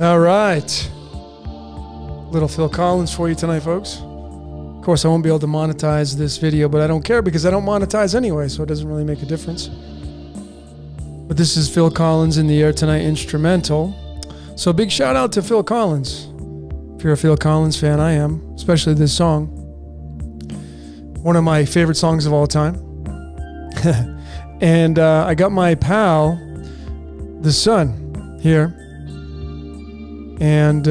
All right. Little Phil Collins for you tonight, folks. Of course, I won't be able to monetize this video, but I don't care because I don't monetize anyway, so it doesn't really make a difference. But this is Phil Collins in the Air Tonight instrumental. So big shout out to Phil Collins. If you're a Phil Collins fan, I am, especially this song. One of my favorite songs of all time. And I got my pal, the Sun, here. And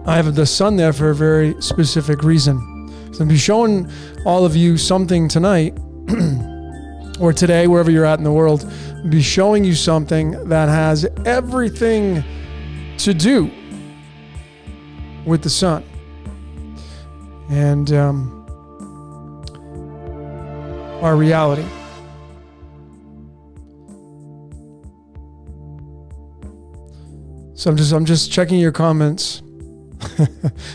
I have the Sun there for a very specific reason. So I'll be showing all of you something tonight, or today, wherever you're at in the world. I'll be showing you something that has everything to do with the Sun. And our reality. So I'm just checking your comments. I'm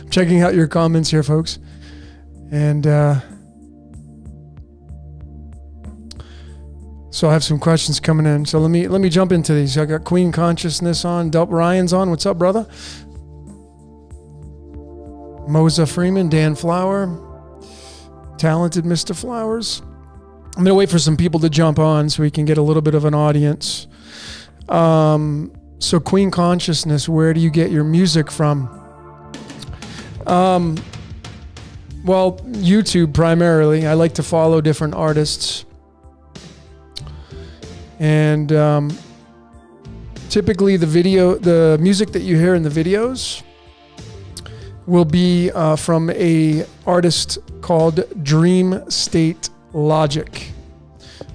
checking out your comments here, folks. And so I have some questions coming in. So let me jump into these. I got Queen Consciousness on. Delp Ryan's on. What's up, brother? Moza Freeman, Dan Flower, talented Mr. Flowers. I'm gonna wait for some people to jump on so we can get a little bit of an audience. So Queen Consciousness, where do you get your music from? Well, YouTube primarily. I like to follow different artists. And typically the music that you hear in the videos will be from a artist called Dream State Logic.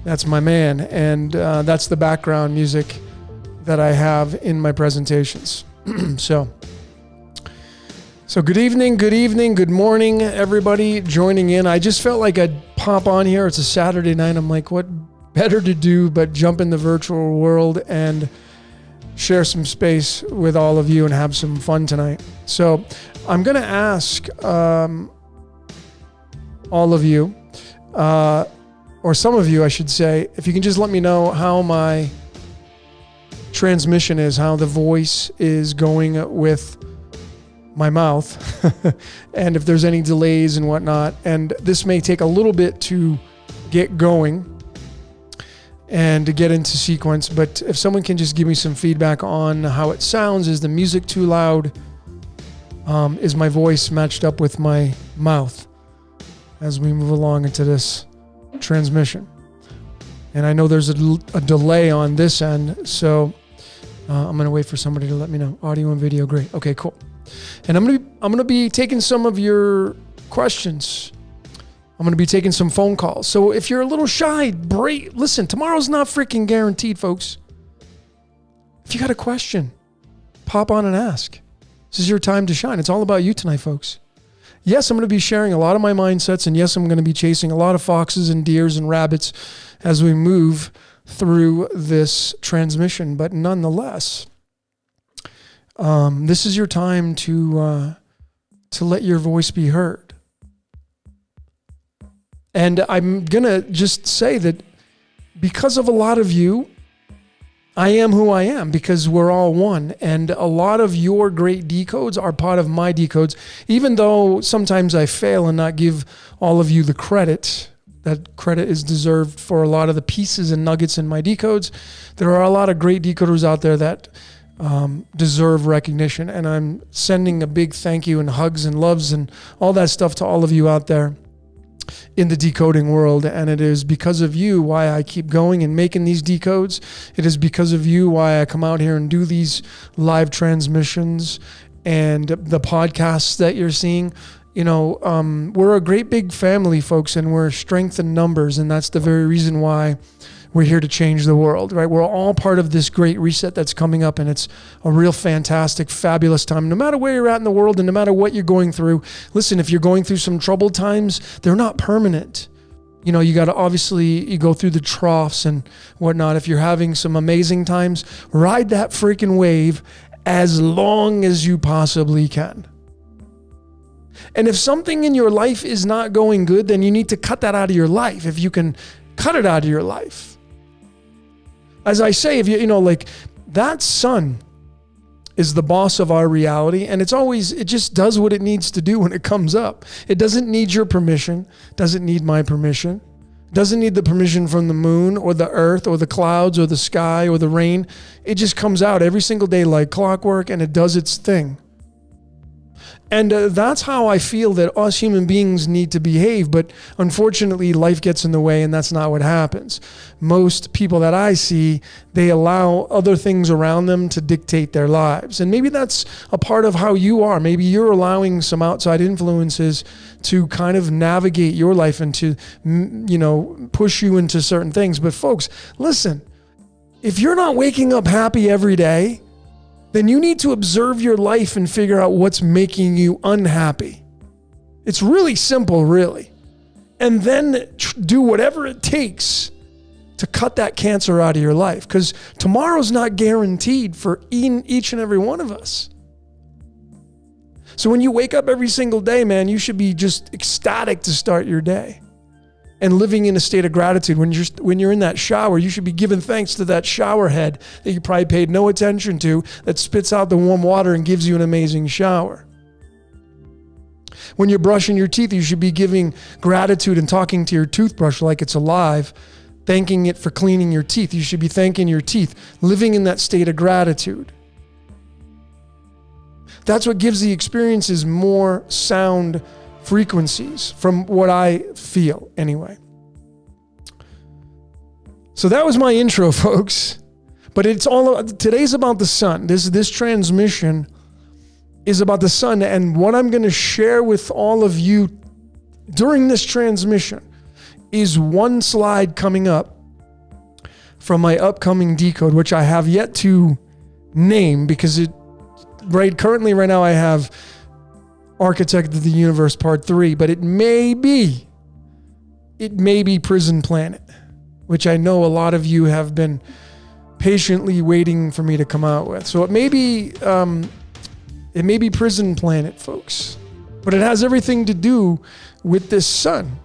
That's my man. And that's the background music that I have in my presentations. So good evening, good morning, everybody joining in. I just felt like I'd pop on here. It's a Saturday night. I'm like, what better to do but jump in the virtual world and share some space with all of you and have some fun tonight. So I'm going to ask all of you, or some of you, I should say, if you can just let me know how my transmission is, how the voice is going with my mouth, and if there's any delays and whatnot. And this may take a little bit to get going and to get into sequence, but if someone can just give me some feedback on how it sounds. Is the music too loud? Is my voice matched up with my mouth as we move along into this transmission? And I know there's a delay on this end, so I'm going to wait for somebody to let me know. Audio and video, great. Okay, cool. And I'm going to be taking some of your questions. I'm going to be taking some phone calls. So if you're a little shy, listen, tomorrow's not freaking guaranteed, folks. If you got a question, pop on and ask. This is your time to shine. It's all about you tonight, folks. Yes, I'm going to be sharing a lot of my mindsets, and yes, I'm going to be chasing a lot of foxes and deers and rabbits as we move through this transmission. But nonetheless, this is your time to let your voice be heard. And I'm going to just say that because of a lot of you, I am who I am, because we're all one. And a lot of your great decodes are part of my decodes, even though sometimes I fail and not give all of you the credit. That credit is deserved for a lot of the pieces and nuggets in my decodes. There are a lot of great decoders out there that deserve recognition. And I'm sending a big thank you and hugs and loves and all that stuff to all of you out there in the decoding world. And it is because of you why I keep going and making these decodes. It is because of you why I come out here and do these live transmissions and the podcasts that you're seeing. You know, we're a great big family, folks, and we're strength in numbers. And that's the very reason why we're here to change the world, right? We're all part of this great reset that's coming up, and it's a real fantastic, fabulous time. No matter where you're at in the world and no matter what you're going through, listen, if you're going through some troubled times, they're not permanent. You know, you got to you go through the troughs and whatnot. If you're having some amazing times, ride that freaking wave as long as you possibly can. And if something in your life is not going good, then you need to cut that out of your life. If you can cut it out of your life. As I say, if you know, like that sun is the boss of our reality. And it just does what it needs to do when it comes up. It doesn't need your permission, doesn't need my permission, doesn't need the permission from the moon or the earth or the clouds or the sky or the rain. It just comes out every single day like clockwork, and it does its thing. And that's how I feel that us human beings need to behave. But unfortunately, life gets in the way, and that's not what happens. Most people that I see, they allow other things around them to dictate their lives. And maybe that's a part of how you are. Maybe you're allowing some outside influences to kind of navigate your life and to, push you into certain things. But folks, listen, if you're not waking up happy every day, then you need to observe your life and figure out what's making you unhappy. It's really simple, really. And then do whatever it takes to cut that cancer out of your life, because tomorrow's not guaranteed for each and every one of us. So when you wake up every single day, man, you should be just ecstatic to start your day and living in a state of gratitude. When you're in that shower, you should be giving thanks to that shower head that you probably paid no attention to, that spits out the warm water and gives you an amazing shower. When you're brushing your teeth, you should be giving gratitude and talking to your toothbrush like it's alive, thanking it for cleaning your teeth. You should be thanking your teeth, living in that state of gratitude. That's what gives the experiences more sound frequencies, from what I feel anyway. So that was my intro, folks. But today's about the sun. This transmission is about the sun, and what I'm going to share with all of you during this transmission is one slide coming up from my upcoming decode, which I have yet to name, because currently right now I have Architect of the Universe Part 3, but it may be Prison Planet, which I know a lot of you have been patiently waiting for me to come out with. So it may be Prison Planet, folks, but it has everything to do with this sun.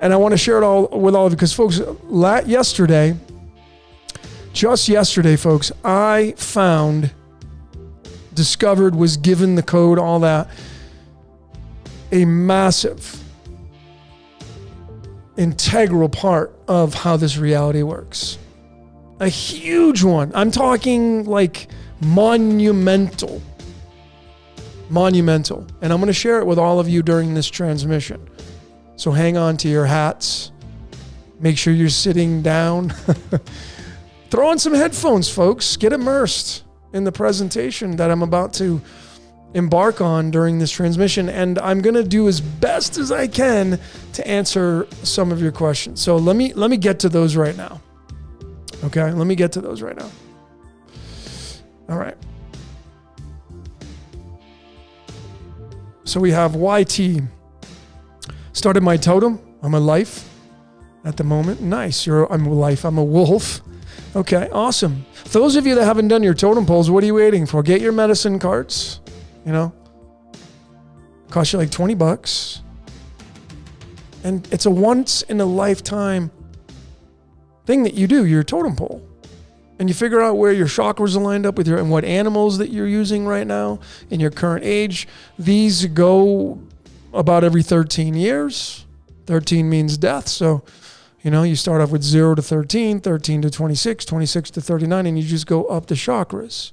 And I want to share it all with all of you, because folks, just yesterday, folks, I discovered, was given the code, all that, a massive, integral part of how this reality works. A huge one. I'm talking like monumental. And I'm going to share it with all of you during this transmission. So hang on to your hats. Make sure you're sitting down. Throw on some headphones, folks. Get immersed in the presentation that I'm about to embark on during this transmission. And I'm going to do as best as I can to answer some of your questions. So let me get to those right now. Okay, let me get to those right now. All right. So we have YT. Started my totem. I'm a life at the moment. Nice. I'm a life. I'm a wolf. Okay, awesome. For those of you that haven't done your totem poles, what are you waiting for? Get your medicine cards. Cost you like $20. And it's a once in a lifetime thing that you do, your totem pole. And you figure out where your chakras are lined up with and what animals that you're using right now in your current age. These go about every 13 years. 13 means death. So, you start off with 0 to 13, 13 to 26, 26 to 39, and you just go up the chakras.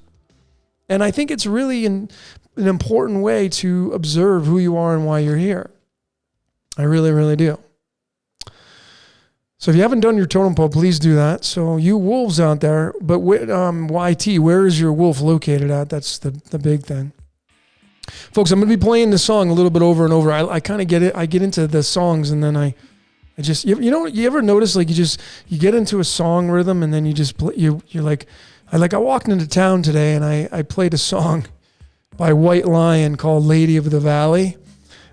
And I think it's really an important way to observe who you are and why you're here. I really, really do. So if you haven't done your totem pole, please do that. So you wolves out there, but YT, where is your wolf located at? That's the big thing. Folks, I'm going to be playing the song a little bit over and over. I kind of get it. I get into the songs, and then I just, you ever notice, like, you get into a song rhythm, and then you just play, you're like, I walked into town today, and I played a song by White Lion called Lady of the Valley.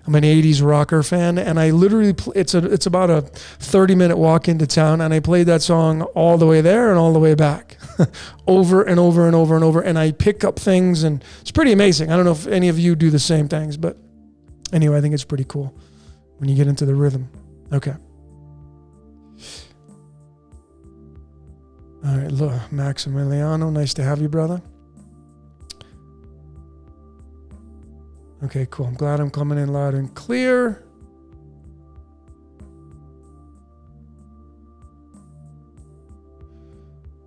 I'm an 80s rocker fan, and I literally, it's about a 30-minute walk into town, and I played that song all the way there and all the way back, over and over and over and over, and I pick up things, and it's pretty amazing. I don't know if any of you do the same things, but anyway, I think it's pretty cool when you get into the rhythm. Okay. All right, look, Maximiliano, nice to have you, brother. Okay, cool. I'm glad I'm coming in loud and clear.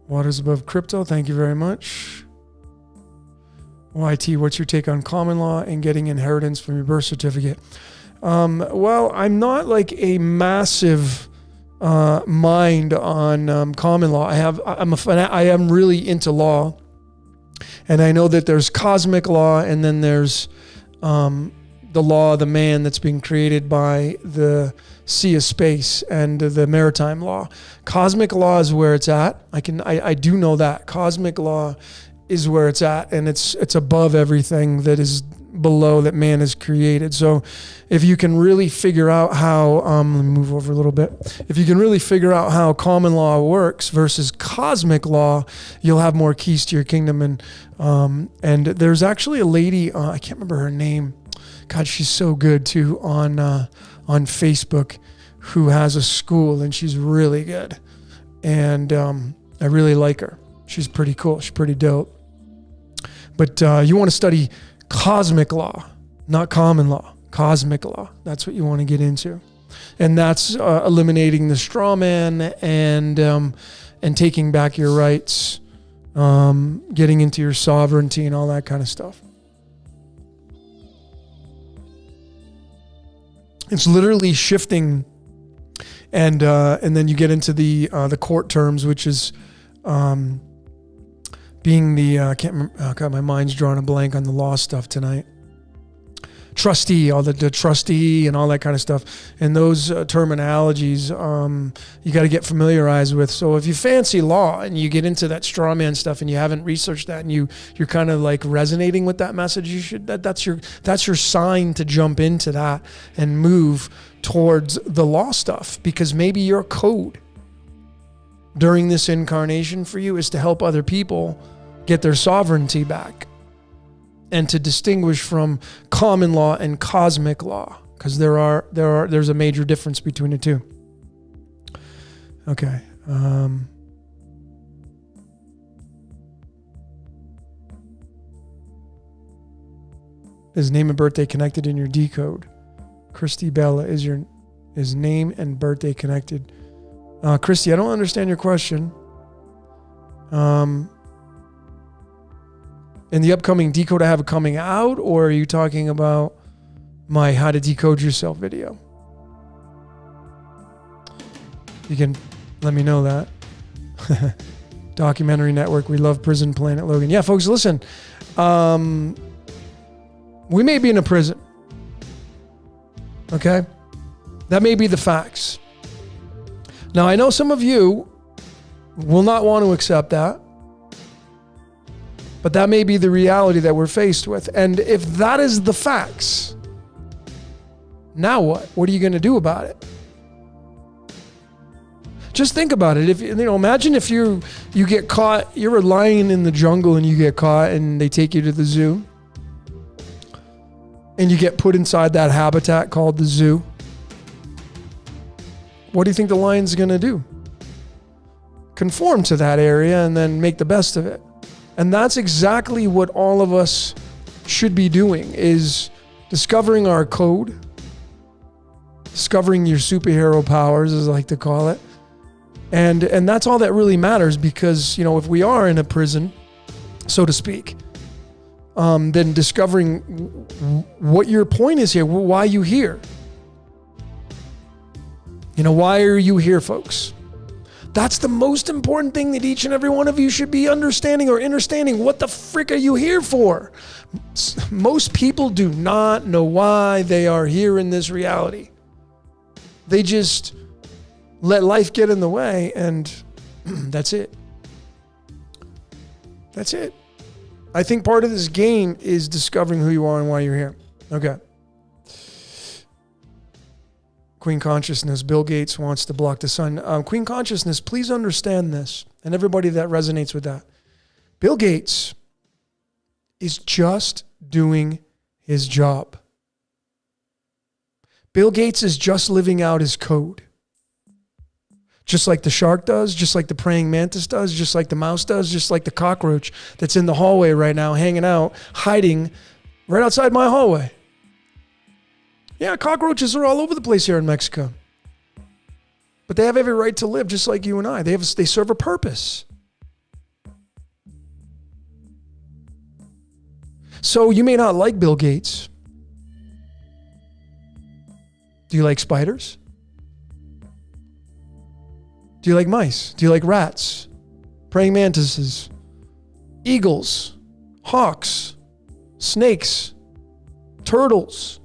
Waters above crypto, thank you very much. YT, what's your take on common law and getting inheritance from your birth certificate? Well, I'm not like a massive mind on common law. I am really into law, and I know that there's cosmic law, and then there's the law of the man that's being created by the sea of space and the maritime law. Cosmic law is where it's at. I do know that cosmic law is where it's at, and it's above everything that is below that man has created. So if you can really figure out how, let me move over a little bit. If you can really figure out how common law works versus cosmic law, you'll have more keys to your kingdom. And there's actually a lady, I can't remember her name. God, she's so good too on Facebook, who has a school, and she's really good. And I really like her. She's pretty cool. She's pretty dope. But you want to study cosmic law, not common law. Cosmic law. That's what you want to get into. And that's eliminating the straw man and taking back your rights, getting into your sovereignty and all that kind of stuff. It's literally shifting, and then you get into the court terms, which is being the I can't remember. Oh God, my mind's drawing a blank on the law stuff tonight. Trustee, all the trustee and all that kind of stuff, and those terminologies you got to get familiarized with. So if you fancy law and you get into that straw man stuff and you haven't researched that and you're kind of like resonating with that message, you should that's your sign to jump into that and move towards the law stuff, because maybe your code during this incarnation for you is to help other people get their sovereignty back, and to distinguish from common law and cosmic law, because there's a major difference between the two. Okay. Is name and birthday connected in your decode? Christy Bella, is name and birthday connected? Christy, I don't understand your question. In the upcoming decode I have coming out, or are you talking about my how to decode yourself video? You can let me know that. Documentary Network, we love Prison Planet Logan. Yeah, folks, listen. We may be in a prison. Okay? That may be the facts. Now, I know some of you will not want to accept that, but that may be the reality that we're faced with. And if that is the facts, now what? What are you going to do about it? Just think about it. If imagine if you get caught, you're a lion in the jungle and you get caught and they take you to the zoo and you get put inside that habitat called the zoo. What do you think the lion's going to do? Conform to that area and then make the best of it. And that's exactly what all of us should be doing, is discovering our code, discovering your superhero powers, as I like to call it. And that's all that really matters, because, if we are in a prison, so to speak, then discovering what your point is here, why you here. Why are you here, folks? That's the most important thing that each and every one of you should be understanding or understanding. What the frick are you here for? Most people do not know why they are here in this reality. They just let life get in the way, and that's it. That's it. I think part of this game is discovering who you are and why you're here. Okay. Queen Consciousness, Bill Gates wants to block the sun. Queen Consciousness, please understand this, and everybody that resonates with that. Bill Gates is just doing his job. Bill Gates is just living out his code. Just like the shark does, just like the praying mantis does, just like the mouse does, just like the cockroach that's in the hallway right now, hanging out, hiding right outside my hallway. Yeah, cockroaches are all over the place here in Mexico. But they have every right to live just like you and I. They serve a purpose. So you may not like Bill Gates. Do you like spiders? Do you like mice? Do you like rats? Praying mantises? Eagles? Hawks? Snakes? Turtles?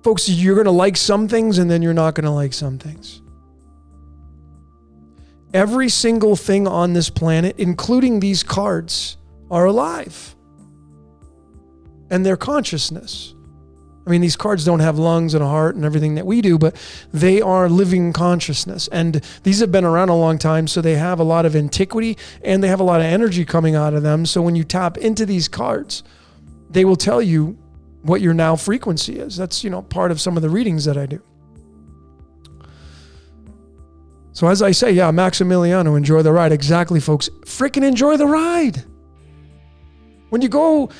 Folks, you're going to like some things and then you're not going to like some things. Every single thing on this planet, including these cards, are alive. And their consciousness. I mean, these cards don't have lungs and a heart and everything that we do, but they are living consciousness. And these have been around a long time, so they have a lot of antiquity and they have a lot of energy coming out of them. So when you tap into these cards, they will tell you what your now frequency is. That's, part of some of the readings that I do. So as I say, yeah, Maximiliano, enjoy the ride. Exactly, folks. Freaking enjoy the ride. When you go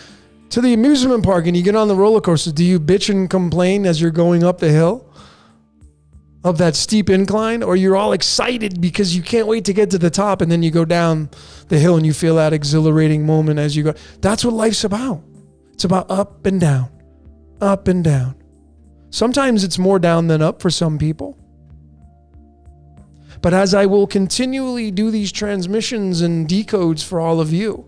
to the amusement park and you get on the roller coaster, do you bitch and complain as you're going up the hill of that steep incline? Or you're all excited because you can't wait to get to the top, and then you go down the hill and you feel that exhilarating moment as you go. That's what life's about. It's about up and down, up and down. Sometimes it's more down than up for some people. But as I will continually do these transmissions and decodes for all of you,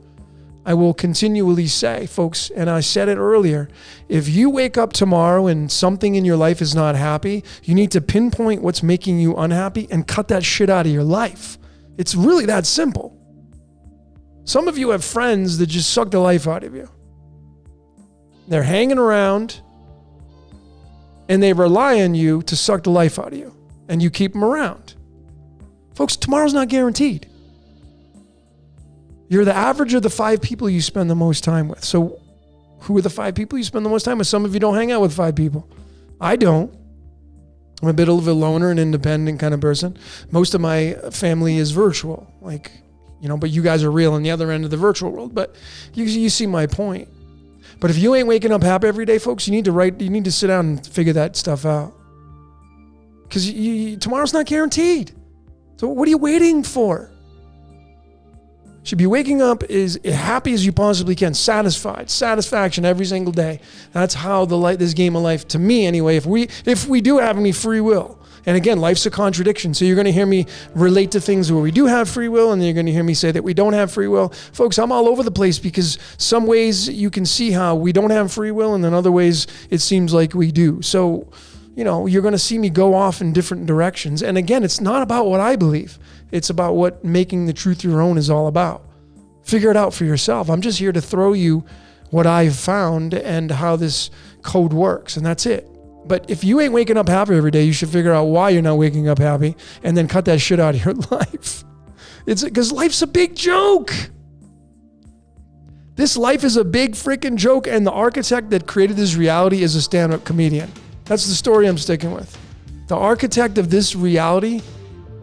I will continually say, folks, and I said it earlier, if you wake up tomorrow and something in your life is not happy, you need to pinpoint what's making you unhappy and cut that shit out of your life. It's really that simple. Some of you have friends that just suck the life out of you. They're hanging around and they rely on you to suck the life out of you, and you keep them around. Folks, tomorrow's not guaranteed. You're the average of the 5 people you spend the most time with. So who are the 5 people you spend the most time with? Some of you don't hang out with 5 people. I don't. I'm a bit of a loner and independent kind of person. Most of my family is virtual, but you guys are real on the other end of the virtual world. But you see my point. But if you ain't waking up happy every day, folks, you need to sit down and figure that stuff out. Because tomorrow's not guaranteed. So what are you waiting for? Should be waking up as happy as you possibly can, satisfaction every single day. That's how this game of life, to me anyway, if we do have any free will. And again, life's a contradiction. So you're going to hear me relate to things where we do have free will, and then you're going to hear me say that we don't have free will. Folks, I'm all over the place because some ways you can see how we don't have free will, and then other ways it seems like we do. So, you're going to see me go off in different directions. And again, it's not about what I believe. It's about what making the truth your own is all about. Figure it out for yourself. I'm just here to throw you what I've found and how this code works, and that's it. But if you ain't waking up happy every day, you should figure out why you're not waking up happy and then cut that shit out of your life. It's because life's a big joke. This life is a big freaking joke, and the architect that created this reality is a stand-up comedian. That's the story I'm sticking with. The architect of this reality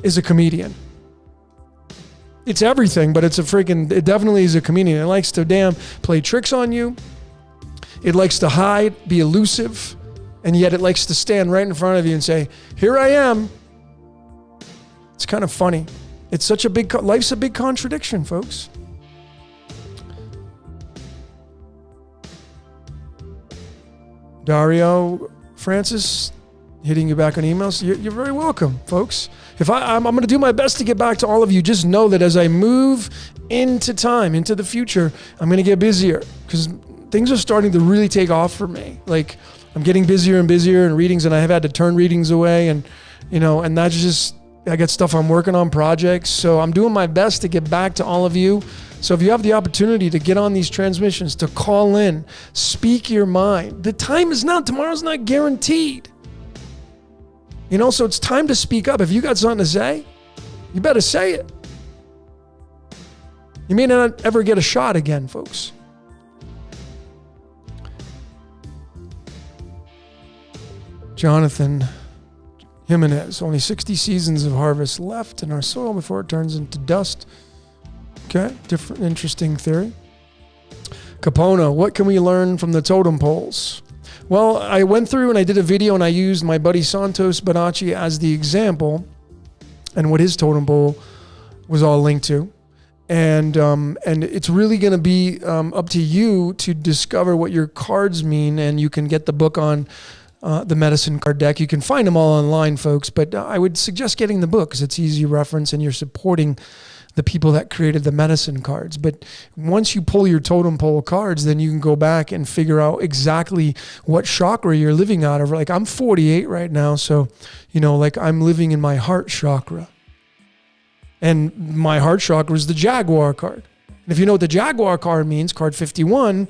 is a comedian. It's everything, but it definitely is a comedian. It likes to play tricks on you. It likes to hide, be elusive, and yet it likes to stand right in front of you and say, here I am. It's kind of funny. It's such life's a big contradiction, folks. Dario Francis, hitting you back on emails. You're very welcome, folks. I'm going to do my best to get back to all of you. Just know that as I move into time, into the future, I'm going to get busier because things are starting to really take off for me. I'm getting busier and busier in readings, and I have had to turn readings away, and that's just, I got stuff I'm working on, projects. So I'm doing my best to get back to all of you. So if you have the opportunity to get on these transmissions, to call in, speak your mind. The time is now. Tomorrow's not guaranteed. So it's time to speak up. If you got something to say, you better say it. You may not ever get a shot again, folks. Jonathan, Jimenez, only 60 seasons of harvest left in our soil before it turns into dust. Okay, different, interesting theory. Capona, what can we learn from the totem poles? Well, I went through and I did a video and I used my buddy Santos Bonacci as the example and what his totem pole was all linked to. And it's really going to be up to you to discover what your cards mean, and you can get the book on the medicine card deck. You can find them all online, folks, but I would suggest getting the book because it's easy reference and you're supporting the people that created the medicine cards. But once you pull your totem pole cards, then you can go back and figure out exactly what chakra you're living out of. Like I'm 48 right now, so, like I'm living in my heart chakra. And my heart chakra is the Jaguar card. And if you know what the Jaguar card means, card 51,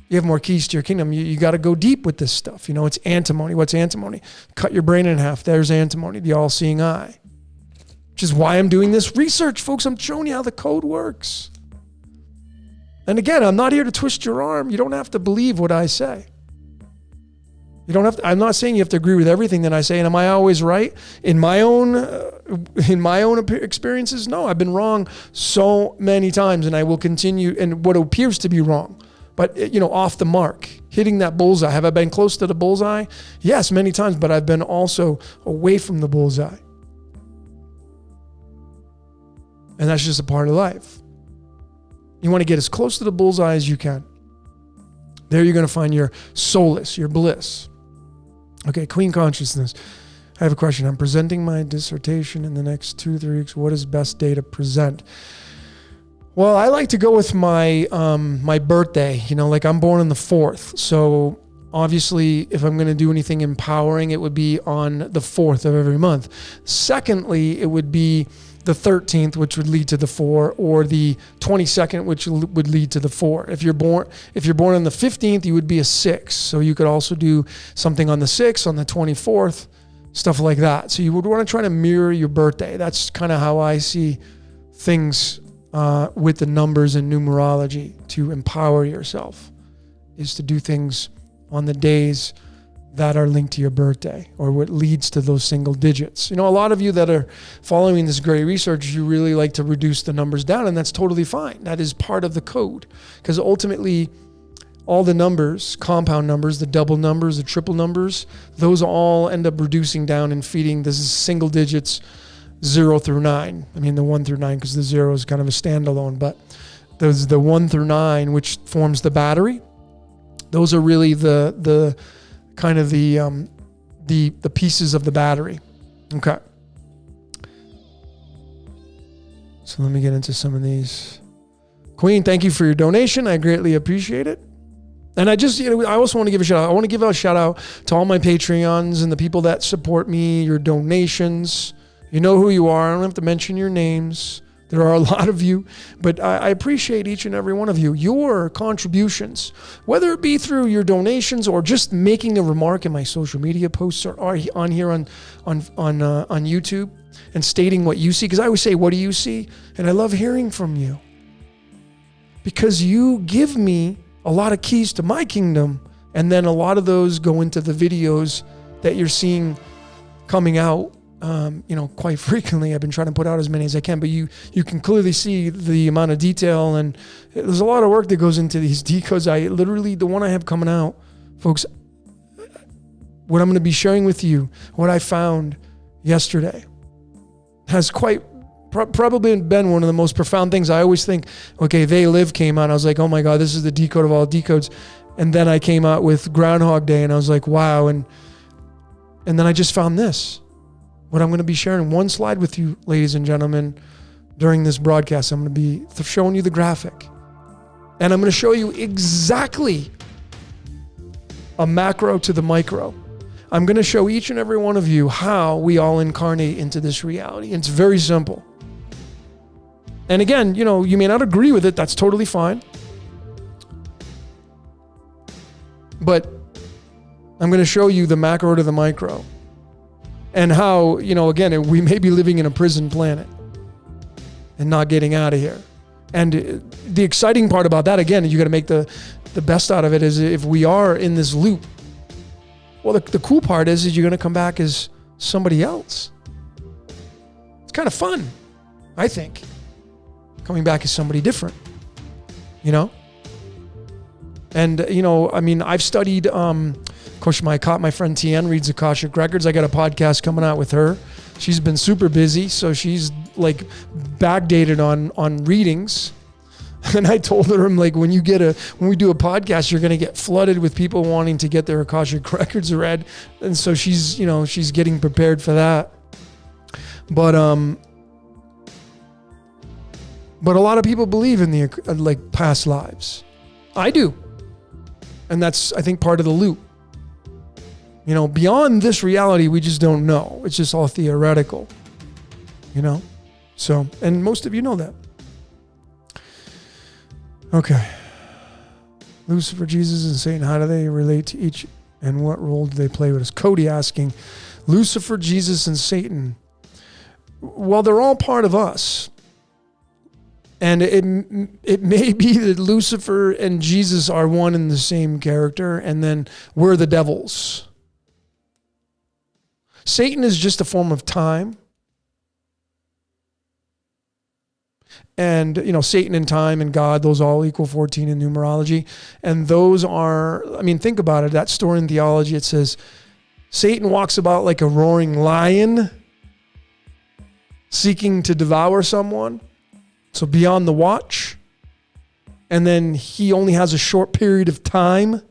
you have more keys to your kingdom. You got to go deep with this stuff. It's antimony. What's antimony? Cut your brain in half. There's antimony, the all-seeing eye. Which is why I'm doing this research, folks. I'm showing you how the code works. And again, I'm not here to twist your arm. You don't have to believe what I say. You don't have to, I'm not saying you have to agree with everything that I say. And am I always right? In my own experiences, no, I've been wrong so many times, and I will continue in what appears to be wrong. But, off the mark, hitting that bullseye. Have I been close to the bullseye? Yes, many times, but I've been also away from the bullseye. And that's just a part of life. You want to get as close to the bullseye as you can. There you're going to find your solace, your bliss. Okay, Queen Consciousness. I have a question. I'm presenting my dissertation in the next 2-3 weeks. What is best day to present? Well, I like to go with my my birthday. Like I'm born on the 4th. So obviously, if I'm going to do anything empowering, it would be on the 4th of every month. Secondly, it would be the 13th, which would lead to the 4, or the 22nd, which would lead to the 4. If you're born on the 15th, you would be a 6. So you could also do something on the 6th, on the 24th, stuff like that. So you would want to try to mirror your birthday. That's kind of how I see things with the numbers and numerology to empower yourself, is to do things on the days that are linked to your birthday, or what leads to those single digits. A lot of you that are following this great research, you really like to reduce the numbers down, and that's totally fine. That is part of the code, because ultimately all the numbers, compound numbers, the double numbers, the triple numbers, those all end up reducing down and feeding this single digits 0 through 9. I mean the 1 through 9, because the 0 is kind of a standalone, but those the 1 through 9, which forms the battery, those are really the kind of the pieces of the battery. Okay. So let me get into some of these. Queen, thank you for your donation. I greatly appreciate it. And I also want to give a shout out. I want to give a shout out to all my Patreons and the people that support me, your donations. You know who you are. I don't have to mention your names. There are a lot of you, but I appreciate each and every one of you. Your contributions, whether it be through your donations or just making a remark in my social media posts or on here on YouTube and stating what you see. Because I always say, what do you see? And I love hearing from you, because you give me a lot of keys to my kingdom, and then a lot of those go into the videos that you're seeing coming out. Quite frequently. I've been trying to put out as many as I can, but you can clearly see the amount of detail, and there's a lot of work that goes into these decodes. The one I have coming out, folks, what I'm going to be sharing with you, what I found yesterday, has probably been one of the most profound things. I always think, okay, They Live came out, I was like, oh my God, this is the decode of all decodes. And then I came out with Groundhog Day, and I was like, wow. And then I just found this. What I'm going to be sharing one slide with you, ladies and gentlemen, during this broadcast. I'm going to be showing you the graphic. And I'm going to show you exactly a macro to the micro. I'm going to show each and every one of you how we all incarnate into this reality. It's very simple. And again, you may not agree with it. That's totally fine. But I'm going to show you the macro to the micro. And how, again, we may be living in a prison planet and not getting out of here. And the exciting part about that, again, you got to make the best out of it, is if we are in this loop. Well, the cool part is you're going to come back as somebody else. It's kind of fun, I think. Coming back as somebody different, you know? And, you know, I mean, I've studied, of course, my friend Tien reads Akashic Records. I got a podcast coming out with her. She's been super busy, so she's like backdated on readings. And I told her, I'm like, when we do a podcast, you're going to get flooded with people wanting to get their Akashic Records read. And so she's getting prepared for that. But a lot of people believe in the like past lives. I do. And that's, I think, part of the loop. You know, beyond this reality, we just don't know. It's just all theoretical, you know? So, and most of you know that. Okay. Lucifer, Jesus, and Satan, how do they relate to each, and what role do they play with us? Cody asking, Lucifer, Jesus, and Satan. Well, they're all part of us. And it may be that Lucifer and Jesus are one and the same character, and then we're the devils. Satan is just a form of time. And, you know, Satan and time and God, those all equal 14 in numerology. And those are, I mean, think about it. That story in theology, it says, Satan walks about like a roaring lion, seeking to devour someone. So beyond the watch. And then he only has a short period of time.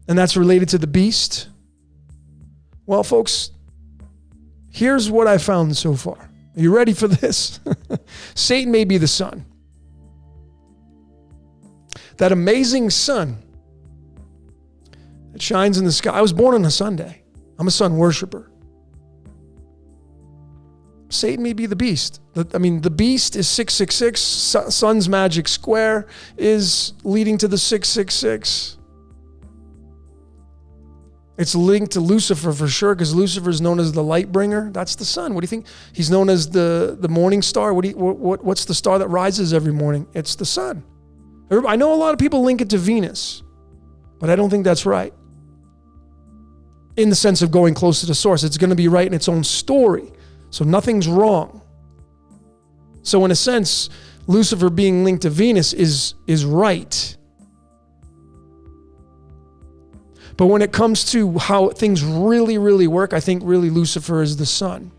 And that's related to the beast. Well, folks, here's what I found so far. Are you ready for this? Satan may be the sun. That amazing sun that shines in the sky. I was born on a Sunday. I'm a sun worshiper. Satan may be the beast. The beast is 666. Sun's magic square is leading to the 666. It's linked to Lucifer for sure, because Lucifer is known as the light bringer. That's the sun. What do you think? He's known as the morning star. What's the star that rises every morning? It's the sun. I know a lot of people link it to Venus, but I don't think that's right. In the sense of going close to the source, it's going to be right in its own story. So nothing's wrong. So in a sense, Lucifer being linked to Venus is right. But when it comes to how things really, really work, I think really Lucifer is the sun.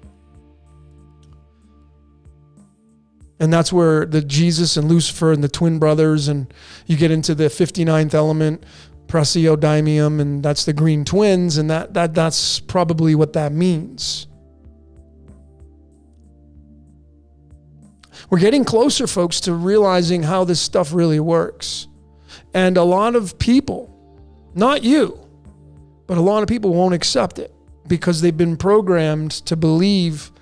And that's where the Jesus and Lucifer and the twin brothers, and you get into the 59th element, Praseodymium, and that's the green twins, and that's probably what that means. We're getting closer, folks, to realizing how this stuff really works. And a lot of people, not you, but a lot of people won't accept it because they've been programmed to believe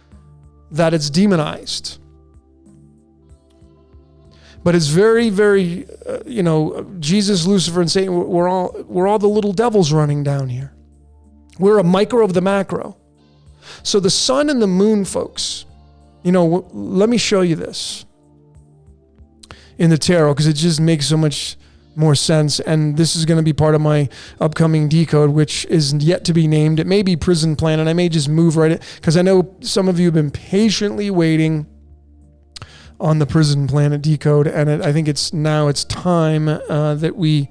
that it's demonized. But it's very, very, Jesus, Lucifer, and Satan, we're all the little devils running down here. We're a micro of the macro. So the sun and the moon, folks, let me show you this in the tarot because it just makes so much more sense. And this is going to be part of my upcoming decode, which is yet to be named. It may be Prison Planet. I may just move right in because I know some of you have been patiently waiting on the Prison Planet decode. And I think it's time that we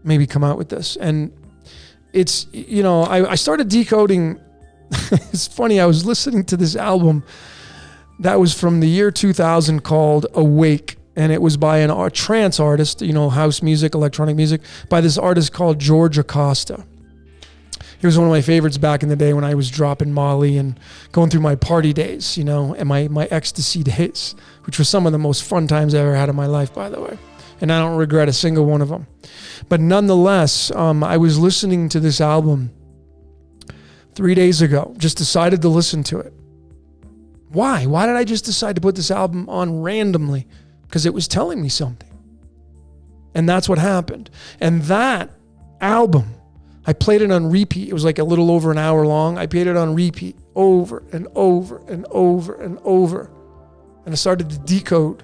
maybe come out with this. And it's, I started decoding. It's funny. I was listening to this album that was from the year 2000 called Awake. And it was by a trance artist, house music, electronic music, by this artist called George Acosta. He was one of my favorites back in the day when I was dropping Molly and going through my party days, and my ecstasy days, which were some of the most fun times I ever had in my life, by the way. And I don't regret a single one of them. But nonetheless, I was listening to this album 3 days ago, just decided to listen to it. Why? Why did I just decide to put this album on randomly? Because it was telling me something. And that's what happened. And that album, I played it on repeat. It was like a little over an hour long. I played it on repeat over and over and over and over. And I started to decode.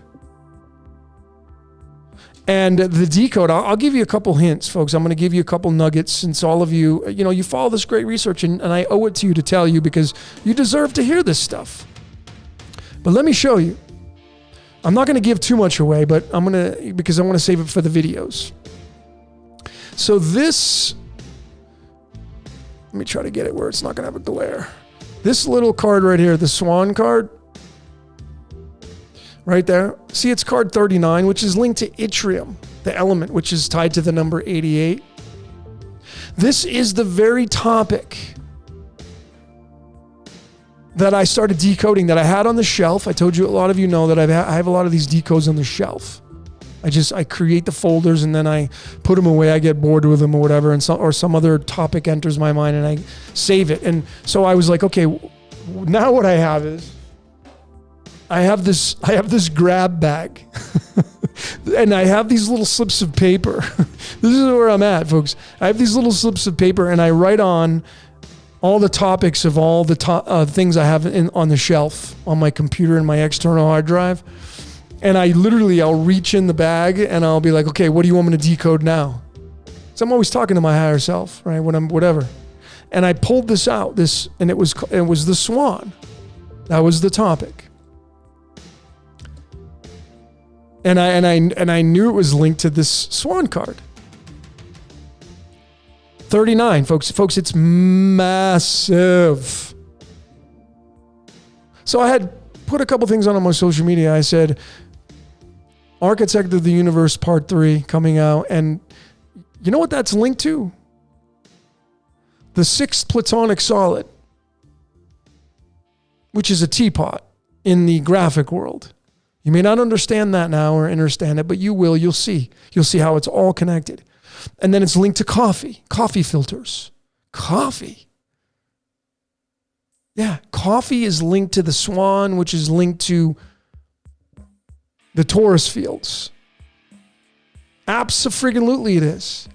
And the decode, I'll give you a couple hints, folks. I'm going to give you a couple nuggets since all of you, you follow this great research, and I owe it to you to tell you because you deserve to hear this stuff. But let me show you. I'm not going to give too much away, but because I want to save it for the videos. So this, let me try to get it where it's not going to have a glare. This little card right here, the Swan card, right there. See, it's card 39, which is linked to yttrium, the element, which is tied to the number 88. This is the very topic that I started decoding, that I had on the shelf. I told you, a lot of you know that I have a lot of these decodes on the shelf. I create the folders and then I put them away. I get bored with them or whatever, and some other topic enters my mind and I save it. And so I was like, okay, now what I have is I have this grab bag and I have these little slips of paper. This is where I'm at, folks. I have these little slips of paper and I write on all the topics of all the things I have on the shelf on my computer and my external hard drive. And I'll reach in the bag and I'll be like, okay, what do you want me to decode now? So I'm always talking to my higher self, right? Whatever. And I pulled this out, and it was the Swan. That was the topic. And I knew it was linked to this Swan card. 39, folks. Folks, it's massive. So I had put a couple things on my social media. I said, Architect of the Universe Part 3 coming out. And you know what that's linked to? The sixth Platonic solid, which is a teapot in the graphic world. You may not understand that now or understand it, but you will. You'll see. You'll see how it's all connected. And then it's linked to coffee filters. Coffee. Yeah, coffee is linked to the Swan, which is linked to the Taurus fields. Abso-friggin-lutely it is.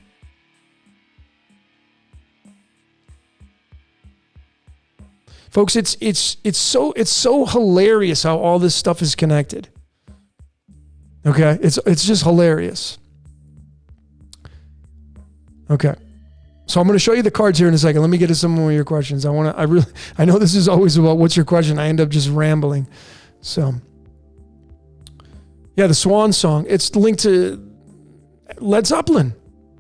Folks, it's so hilarious how all this stuff is connected. Okay, it's just hilarious. Okay, so I'm going to show you the cards here in a second. Let me get to some more of your questions. I know this is always about what's your question. I end up just rambling. So, yeah, the Swan song. It's linked to Led Zeppelin,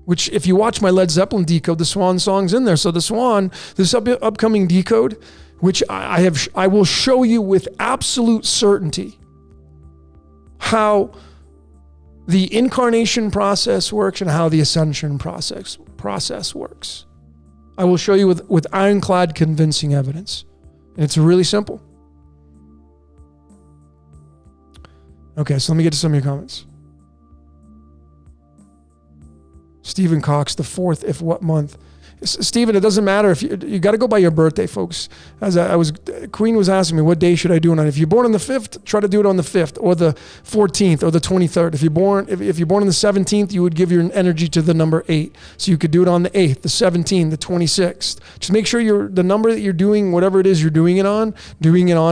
which if you watch my Led Zeppelin decode, the Swan song's in there. So the Swan, this upcoming decode, which I will show you with absolute certainty how the incarnation process works and how the ascension process works. I will show you with ironclad convincing evidence. And it's really simple. Okay, so let me get to some of your comments. Stephen Cox, the 4th, if what month? Stephen, it doesn't matter if you got to go by your birthday, folks. Queen was asking me, what day should I do it on? If you're born on the 5th, try to do it on the 5th or the 14th or the 23rd. If you're born on the 17th, you would give your energy to the number 8. So you could do it on the 8th, the 17th, the 26th. Just make sure the number that you're doing, whatever it is you're doing it on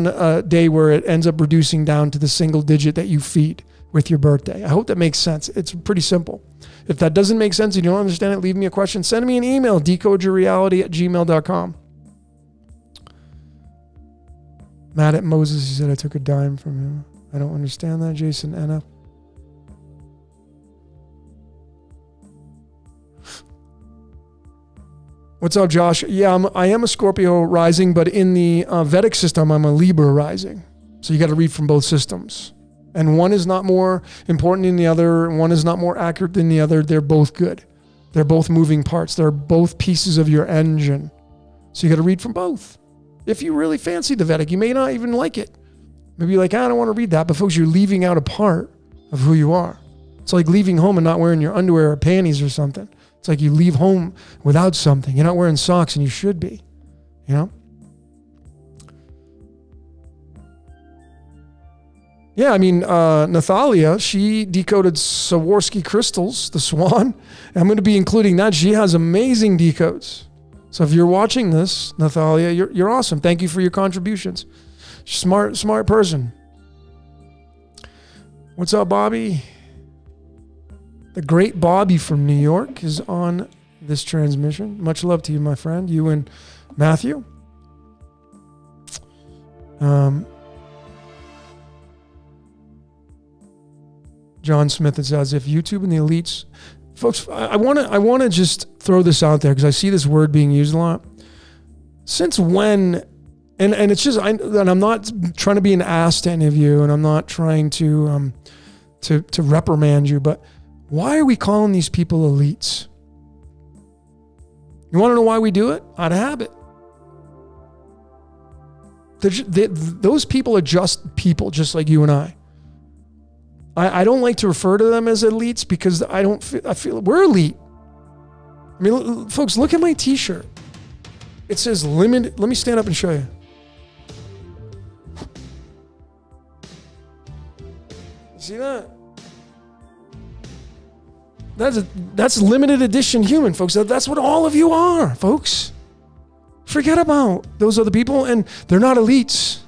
a day where it ends up reducing down to the single digit that you feed with your birthday. I hope that makes sense. It's pretty simple. If that doesn't make sense and you don't understand it, leave me a question. Send me an email, decodeyourreality@gmail.com. Mad at Moses, he said I took a dime from him. I don't understand that, Jason NF. What's up, Josh? Yeah, I am a Scorpio rising, but in the Vedic system, I'm a Libra rising. So you got to read from both systems. And one is not more important than the other. One is not more accurate than the other. They're both good. They're both moving parts. They're both pieces of your engine. So you got to read from both. If you really fancy the Vedic, you may not even like it. Maybe you're like, I don't want to read that. But folks, you're leaving out a part of who you are. It's like leaving home and not wearing your underwear or panties or something. It's like you leave home without something. You're not wearing socks and you should be, you know? Yeah, I mean, Nathalia, she decoded Swarovski crystals, the Swan. I'm going to be including that. She has amazing decodes. So if you're watching this, Nathalia, you're awesome. Thank you for your contributions. Smart person. What's up, Bobby? The great Bobby from New York is on this transmission. Much love to you, my friend. You and Matthew. John Smith, it says, if YouTube and the elites, folks, I want to just throw this out there because I see this word being used a lot. Since when, and it's just, and I'm not trying to be an ass to any of you, and I'm not trying to reprimand you, but why are we calling these people elites? You want to know why we do it? Out of habit. Those people are just people, just like you and I. I don't like to refer to them as elites because I feel we're elite. I mean, folks, look at my t-shirt. It says limited. Let me stand up and show you. See that? That's limited edition human, folks. That's what all of you are, folks. Forget about those other people, and they're not elites.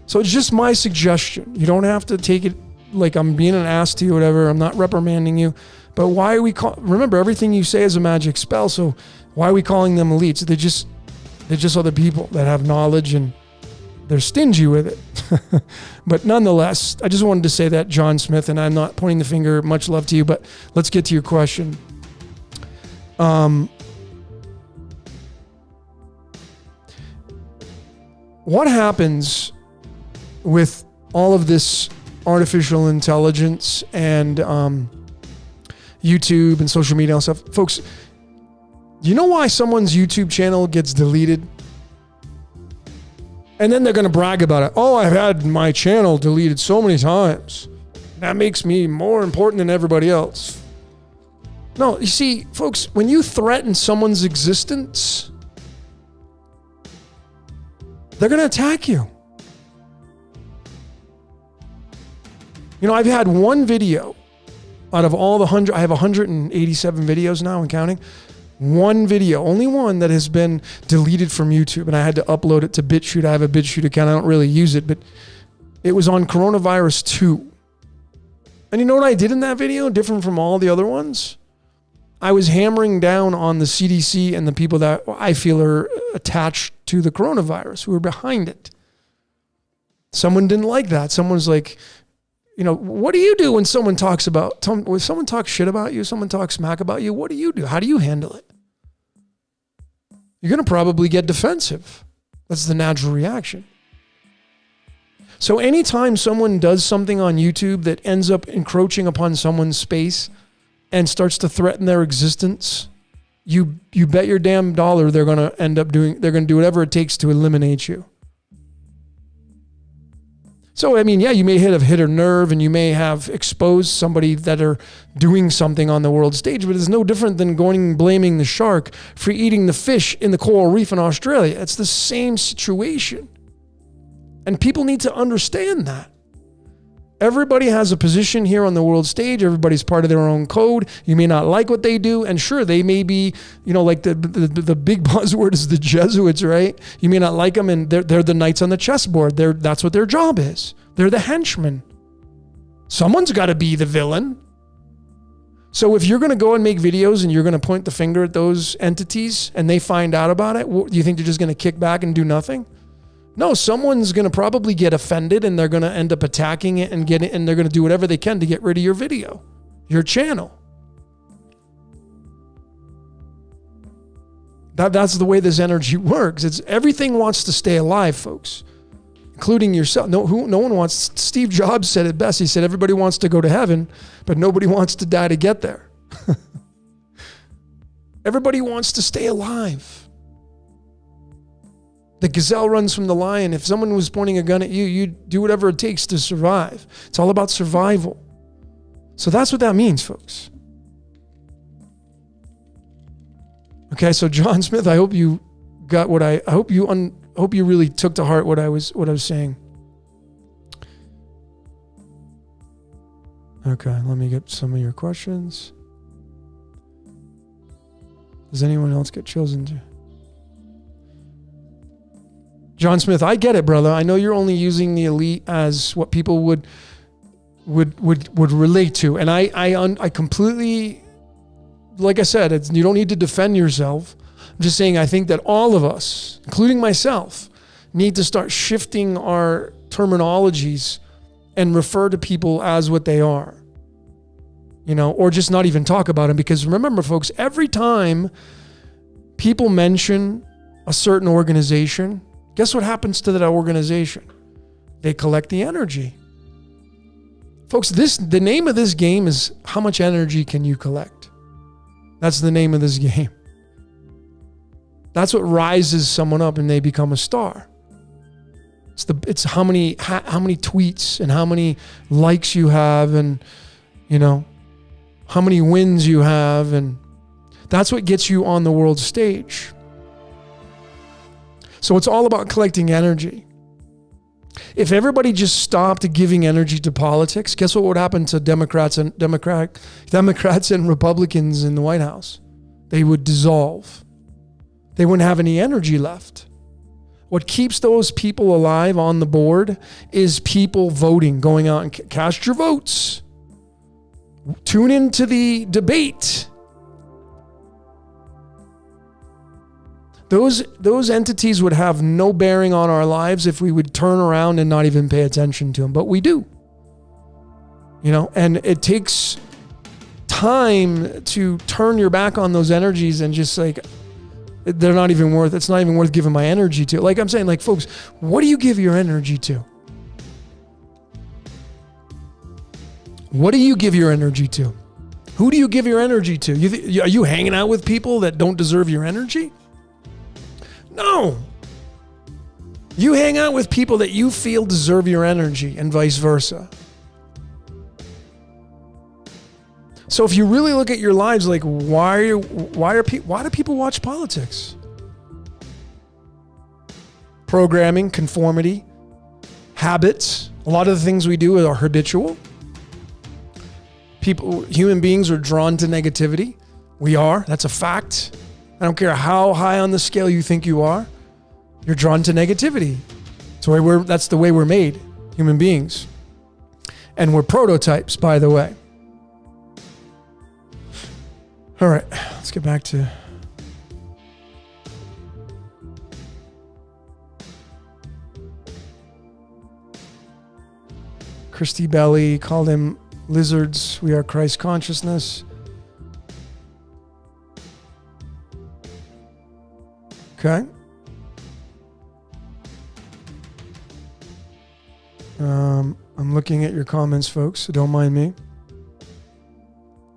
So it's just my suggestion. You don't have to take it like I'm being an ass to you or whatever. I'm not reprimanding you. But why are we remember, everything you say is a magic spell, so why are we calling them elites? They're just other people that have knowledge and they're stingy with it. But nonetheless, I just wanted to say that, John Smith, and I'm not pointing the finger. Much love to you, but let's get to your question. What happens with all of this artificial intelligence and YouTube and social media and stuff? Folks, do you know why someone's YouTube channel gets deleted? And then they're going to brag about it. Oh, I've had my channel deleted so many times. That makes me more important than everybody else. No, you see, folks, when you threaten someone's existence, they're going to attack you. You know, I've had one video out of all the 100, I have 187 videos now and counting. One video, only one that has been deleted from YouTube, and I had to upload it to BitChute. I have a BitChute account. I don't really use it, but it was on coronavirus 2. And you know what I did in that video, different from all the other ones? I was hammering down on the CDC and the people that I feel are attached to the coronavirus, who are behind it. Someone didn't like that. Someone's like, you know, what do you do when someone talks when someone talks shit about you, someone talks smack about you, what do you do? How do you handle it? You're going to probably get defensive. That's the natural reaction. So anytime someone does something on YouTube that ends up encroaching upon someone's space and starts to threaten their existence, you bet your damn dollar they're going to do whatever it takes to eliminate you. So, I mean, yeah, you may have hit a nerve and you may have exposed somebody that are doing something on the world stage, but it's no different than going and blaming the shark for eating the fish in the coral reef in Australia. It's the same situation. And people need to understand that. Everybody has a position here on the world stage. Everybody's part of their own code. You may not like what they do. And sure, they may be, you know, like the big buzzword is the Jesuits, right? You may not like them, and they're the knights on the chessboard. That's what their job is. They're the henchmen. Someone's got to be the villain. So if you're going to go and make videos and you're going to point the finger at those entities and they find out about it, do you think they're just going to kick back and do nothing? No, someone's going to probably get offended and they're going to end up attacking it and they're going to do whatever they can to get rid of your video, your channel. That's the way this energy works. Everything wants to stay alive, folks, including yourself. No one wants. Steve Jobs said it best. He said, everybody wants to go to heaven, but nobody wants to die to get there. Everybody wants to stay alive. The gazelle runs from the lion. If someone was pointing a gun at you, you'd do whatever it takes to survive. It's all about survival. So that's what that means, folks. Okay, so John Smith, I hope you got what I hope you really took to heart what I was saying. Okay, let me get some of your questions. Does anyone else get chosen to? John Smith, I get it, brother. I know you're only using the elite as what people would would relate to. And I completely, like I said, you don't need to defend yourself. I'm just saying, I think that all of us, including myself, need to start shifting our terminologies and refer to people as what they are, or just not even talk about them. Because remember, folks, every time people mention a certain organization, guess what happens to that organization? They collect the energy. Folks, the name of this game is how much energy can you collect? That's the name of this game. That's what rises someone up and they become a star. It's how many tweets and how many likes you have, and how many wins you have, and that's what gets you on the world stage. So it's all about collecting energy. If everybody just stopped giving energy to politics, guess what would happen to Democrats and Republicans in the White House? They would dissolve. They wouldn't have any energy left. What keeps those people alive on the board is people voting, going out and cast your votes. Tune into the debate. Those entities would have no bearing on our lives if we would turn around and not even pay attention to them. But we do. And it takes time to turn your back on those energies and just it's not even worth giving my energy to. Like I'm saying, folks, what do you give your energy to? What do you give your energy to? Who do you give your energy to? Are you hanging out with people that don't deserve your energy? No. You hang out with people that you feel deserve your energy, and vice versa. So if you really look at your lives, why do people watch politics? Programming, conformity, habits. A lot of the things we do are habitual. Human beings are drawn to negativity. We are. That's a fact. I don't care how high on the scale you think you are. You're drawn to negativity. That's the way we're made, human beings. And we're prototypes, by the way. All right, let's get back to Christy Belly called him lizards. We are Christ consciousness. Okay. I'm looking at your comments, folks, so don't mind me.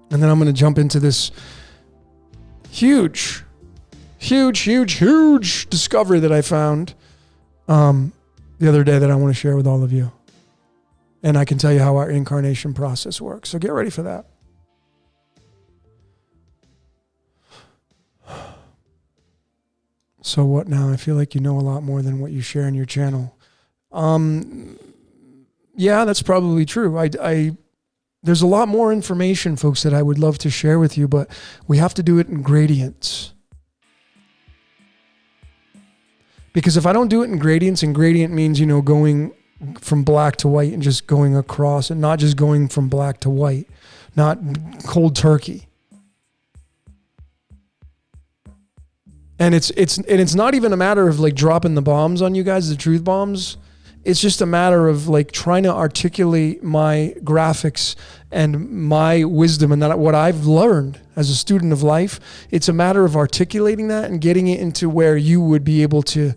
And then I'm going to jump into this huge discovery that I found the other day that I want to share with all of you. And I can tell you how our incarnation process works. So get ready for that. So what now? I feel like you know a lot more than what you share in your channel. Yeah, that's probably true. There's a lot more information, folks, that I would love to share with you, but we have to do it in gradients. Because if I don't do it in gradients, and gradient means, going from black to white and just going across, and not just going from black to white, not cold turkey. And it's not even a matter of dropping the bombs on you guys, the truth bombs. It's just a matter of trying to articulate my graphics and my wisdom and that what I've learned as a student of life. It's a matter of articulating that and getting it into where you would be able to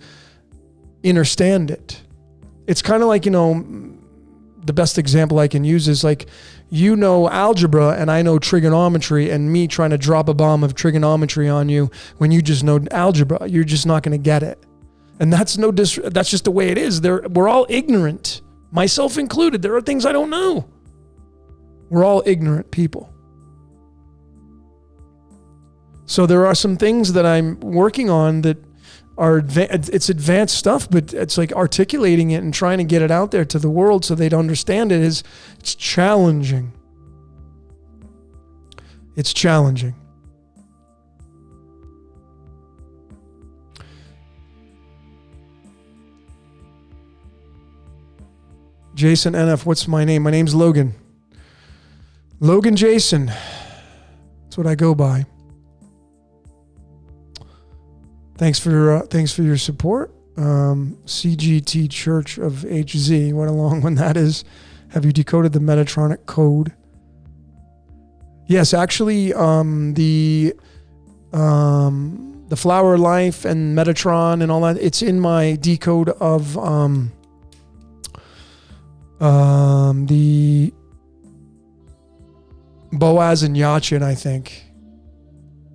understand it. It's kind of the best example I can use is algebra and I know trigonometry, and me trying to drop a bomb of trigonometry on you when you just know algebra. You're just not going to get it. And that's just the way it is. We're all ignorant, myself included. There are things I don't know. We're all ignorant people. So there are some things that I'm working on that are it's advanced stuff, but it's articulating it and trying to get it out there to the world so they'd understand it it's challenging. It's challenging. Jason NF, what's my name? My name's Logan. Logan Jason. That's what I go by. Thanks for your support. CGT Church of HZ. What a long one that is. Have you decoded the Metatronic code? Yes, actually, the Flower Life and Metatron and all that, it's in my decode of the Boaz and Yachin, I think.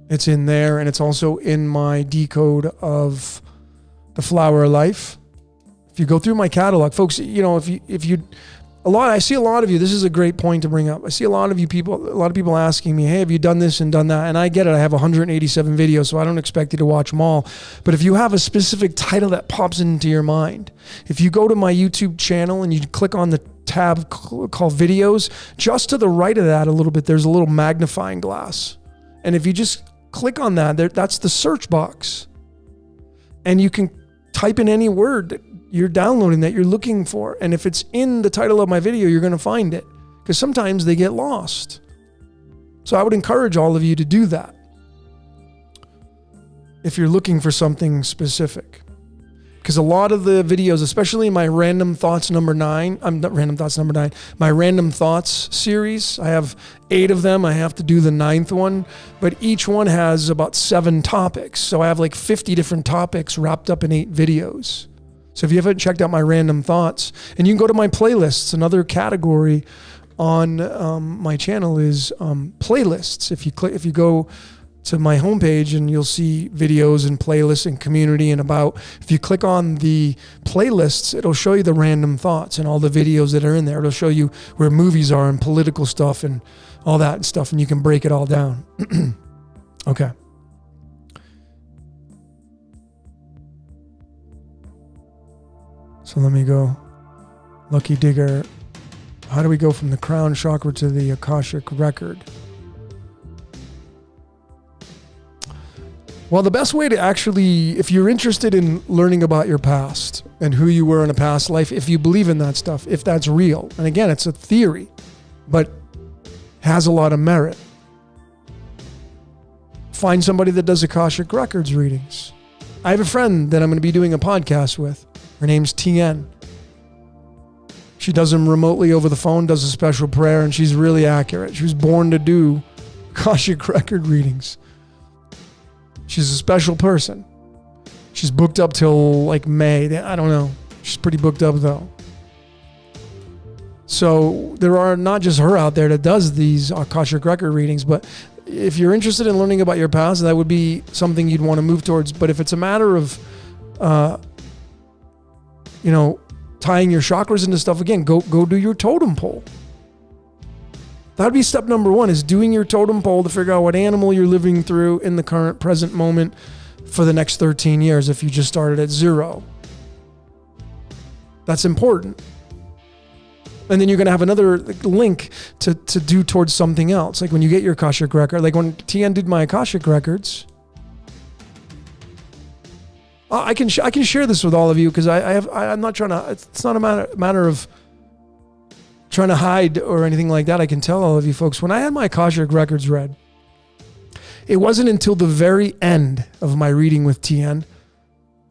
It's in there, and it's also in my decode of the Flower Life. If you go through my catalog, folks, you know, I see a lot of you, this is a great point to bring up. I see a lot of people asking me, hey, have you done this and done that? And I get it. I have 187 videos, so I don't expect you to watch them all. But if you have a specific title that pops into your mind, if you go to my YouTube channel and you click on the tab called videos, just to the right of that a little bit, there's a little magnifying glass. And if you just click on that, that's the search box. And you can type in any word that you're downloading that you're looking for. And if it's in the title of my video, you're going to find it, because sometimes they get lost. So I would encourage all of you to do that if you're looking for something specific. Because a lot of the videos, especially my Random Thoughts number 9, my Random Thoughts series, I have 8 of them. I have to do the 9th one, but each one has about 7 topics. So I have like 50 different topics wrapped up in 8 videos. So if you haven't checked out my Random Thoughts, and you can go to my playlists, another category on my channel is playlists. If you go to my homepage, and you'll see videos and playlists and community and about. If you click on the playlists, it'll show you the Random Thoughts and all the videos that are in there. It'll show you where movies are and political stuff and all that stuff, and you can break it all down. Okay. So let me go. Lucky Digger. How do we go from the crown chakra to the Akashic record? Well, the best way to actually, if you're interested in learning about your past and who you were in a past life, if you believe in that stuff, if that's real, and again, it's a theory, but has a lot of merit, find somebody that does Akashic Records readings. I have a friend that I'm going to be doing a podcast with. Her name's Tien. She does them remotely over the phone, does a special prayer, and she's really accurate. She was born to do Akashic Record readings. She's a special person. She's booked up till like May. I don't know. She's pretty booked up though. So there are not just her out there that does these Akashic Record readings, but if you're interested in learning about your past, that would be something you'd want to move towards. But if it's a matter of, tying your chakras into stuff, again, go do your totem pole. That'd be step number 1, is doing your totem pole to figure out what animal you're living through in the current present moment for the next 13 years if you just started at 0. That's important. And then you're going to have another link to do towards something else. Like when you get your Akashic record, like when Tien did my Akashic records, I can share this with all of you, because I'm not trying to, it's not a matter of trying to hide or anything like that. I can tell all of you folks, when I had my Akashic records read, it wasn't until the very end of my reading with Tien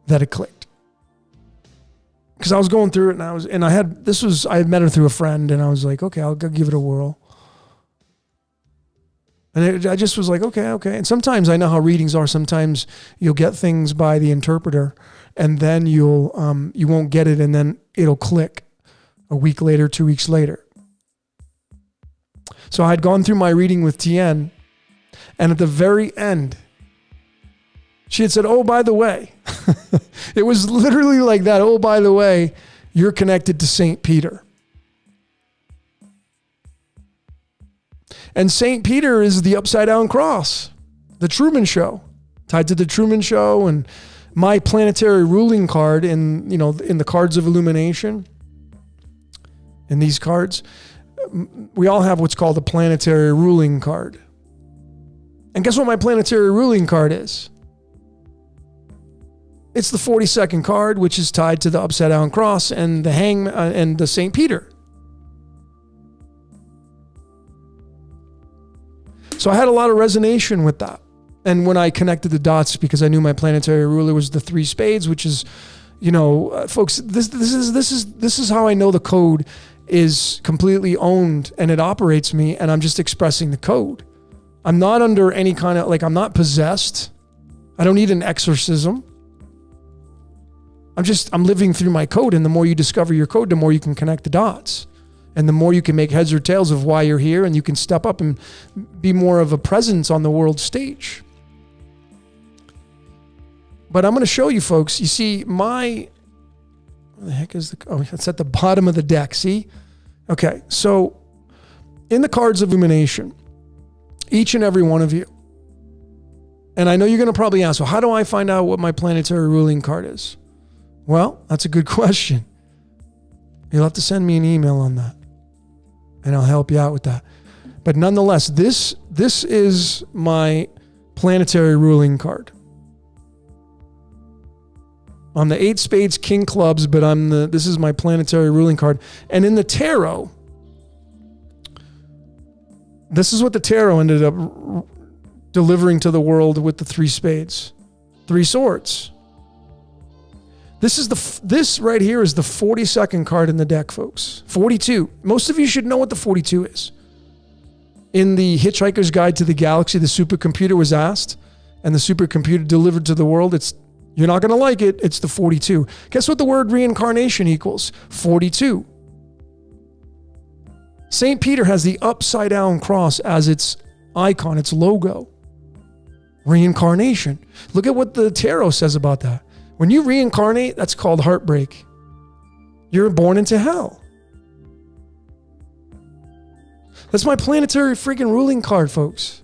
that it clicked. Because I was going through it, and I had met her through a friend, and I was like, okay, I'll give it a whirl. And I just was like, okay. And sometimes I know how readings are. Sometimes you'll get things by the interpreter, and then you won't get it, and then it'll click a week later, 2 weeks later. So I had gone through my reading with Tien, and at the very end, she had said, oh, by the way, it was literally like that. Oh, by the way, you're connected to St. Peter. And St. Peter is the upside down cross, the Truman Show, tied to the Truman Show, and my planetary ruling card in the cards of illumination. In these cards, we all have what's called a planetary ruling card. And guess what my planetary ruling card is? It's the 42nd card, which is tied to the upside down cross and the and the St. Peter. So I had a lot of resonation with that. And when I connected the dots, because I knew my planetary ruler was the 3 spades, which is, folks, this is how I know the code is completely owned and it operates me, and I'm just expressing the code. I'm not under any kind of, I'm not possessed. I don't need an exorcism. I'm living through my code, and the more you discover your code, the more you can connect the dots. And the more you can make heads or tails of why you're here, and you can step up and be more of a presence on the world stage. But I'm going to show you folks, you see where the heck is it's at the bottom of the deck, see? Okay, so in the cards of illumination, each and every one of you, and I know you're going to probably ask, well, how do I find out what my planetary ruling card is? Well, that's a good question. You'll have to send me an email on that, and I'll help you out with that. But nonetheless, this is my planetary ruling card. I'm the 8 spades, king clubs, but this is my planetary ruling card. And in the tarot, this is what the tarot ended up delivering to the world with the 3 spades, 3 swords. This right here is the 42nd card in the deck, folks. 42. Most of you should know what the 42 is. In the Hitchhiker's Guide to the Galaxy, the supercomputer was asked, and the supercomputer delivered to the world. You're not going to like it. It's the 42. Guess what the word reincarnation equals? 42. St. Peter has the upside down cross as its icon, its logo. Reincarnation. Look at what the tarot says about that. When you reincarnate, that's called heartbreak. You're born into hell. That's my planetary freaking ruling card, folks.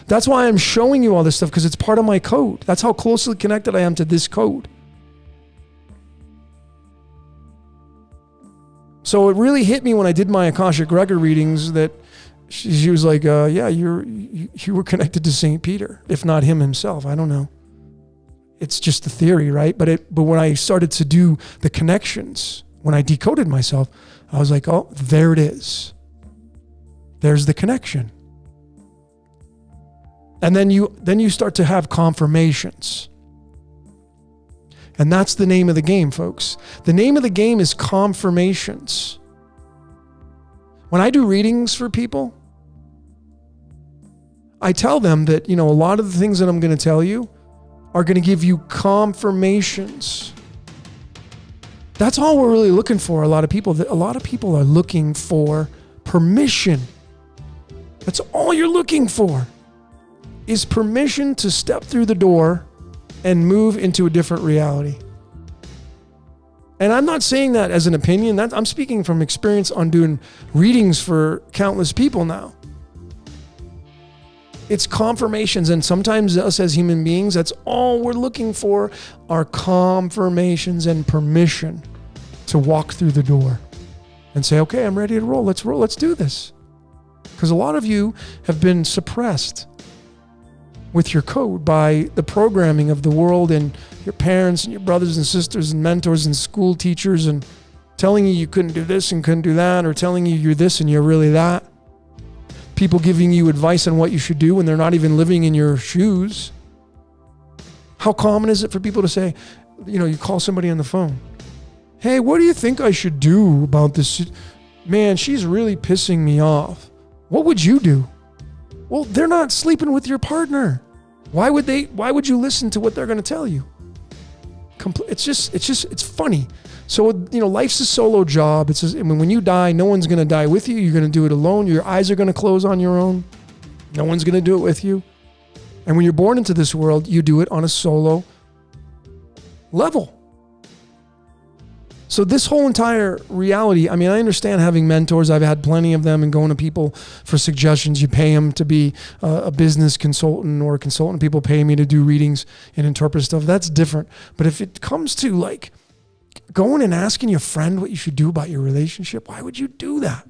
That's why I'm showing you all this stuff, because it's part of my code. That's how closely connected I am to this code. So it really hit me when I did my Akashic record readings that she was like, yeah, you were connected to St. Peter, if not him himself. I don't know. It's just a theory, right? But when I started to do the connections, when I decoded myself, I was like, oh, there it is. There's the connection. And then you start to have confirmations. And that's the name of the game, folks. The name of the game is confirmations. When I do readings for people, I tell them that, a lot of the things that I'm going to tell you are going to give you confirmations. That's all we're really looking for. A lot of people are looking for permission. That's all you're looking for, is permission to step through the door and move into a different reality. And I'm not saying that as an opinion. I'm speaking from experience on doing readings for countless people now. It's confirmations, and sometimes us as human beings, that's all we're looking for, are confirmations and permission to walk through the door and say, okay, I'm ready to roll. Let's do this. Because a lot of you have been suppressed with your code by the programming of the world and your parents and your brothers and sisters and mentors and school teachers, and telling you couldn't do this and couldn't do that, or telling you you're this and you're really that. People giving you advice on what you should do when they're not even living in your shoes. How common is it for people to say, you call somebody on the phone, hey, what do you think I should do about this? Man, she's really pissing me off. What would you do? Well, they're not sleeping with your partner. Why would you listen to what they're going to tell you? It's funny. So, life's a solo job. When you die, no one's going to die with you. You're going to do it alone. Your eyes are going to close on your own. No one's going to do it with you. And when you're born into this world, you do it on a solo level. So this whole entire reality, I understand having mentors. I've had plenty of them, and going to people for suggestions. You pay them to be a business consultant or a consultant. People pay me to do readings and interpret stuff. That's different. But if it comes to going and asking your friend what you should do about your relationship, why would you do that?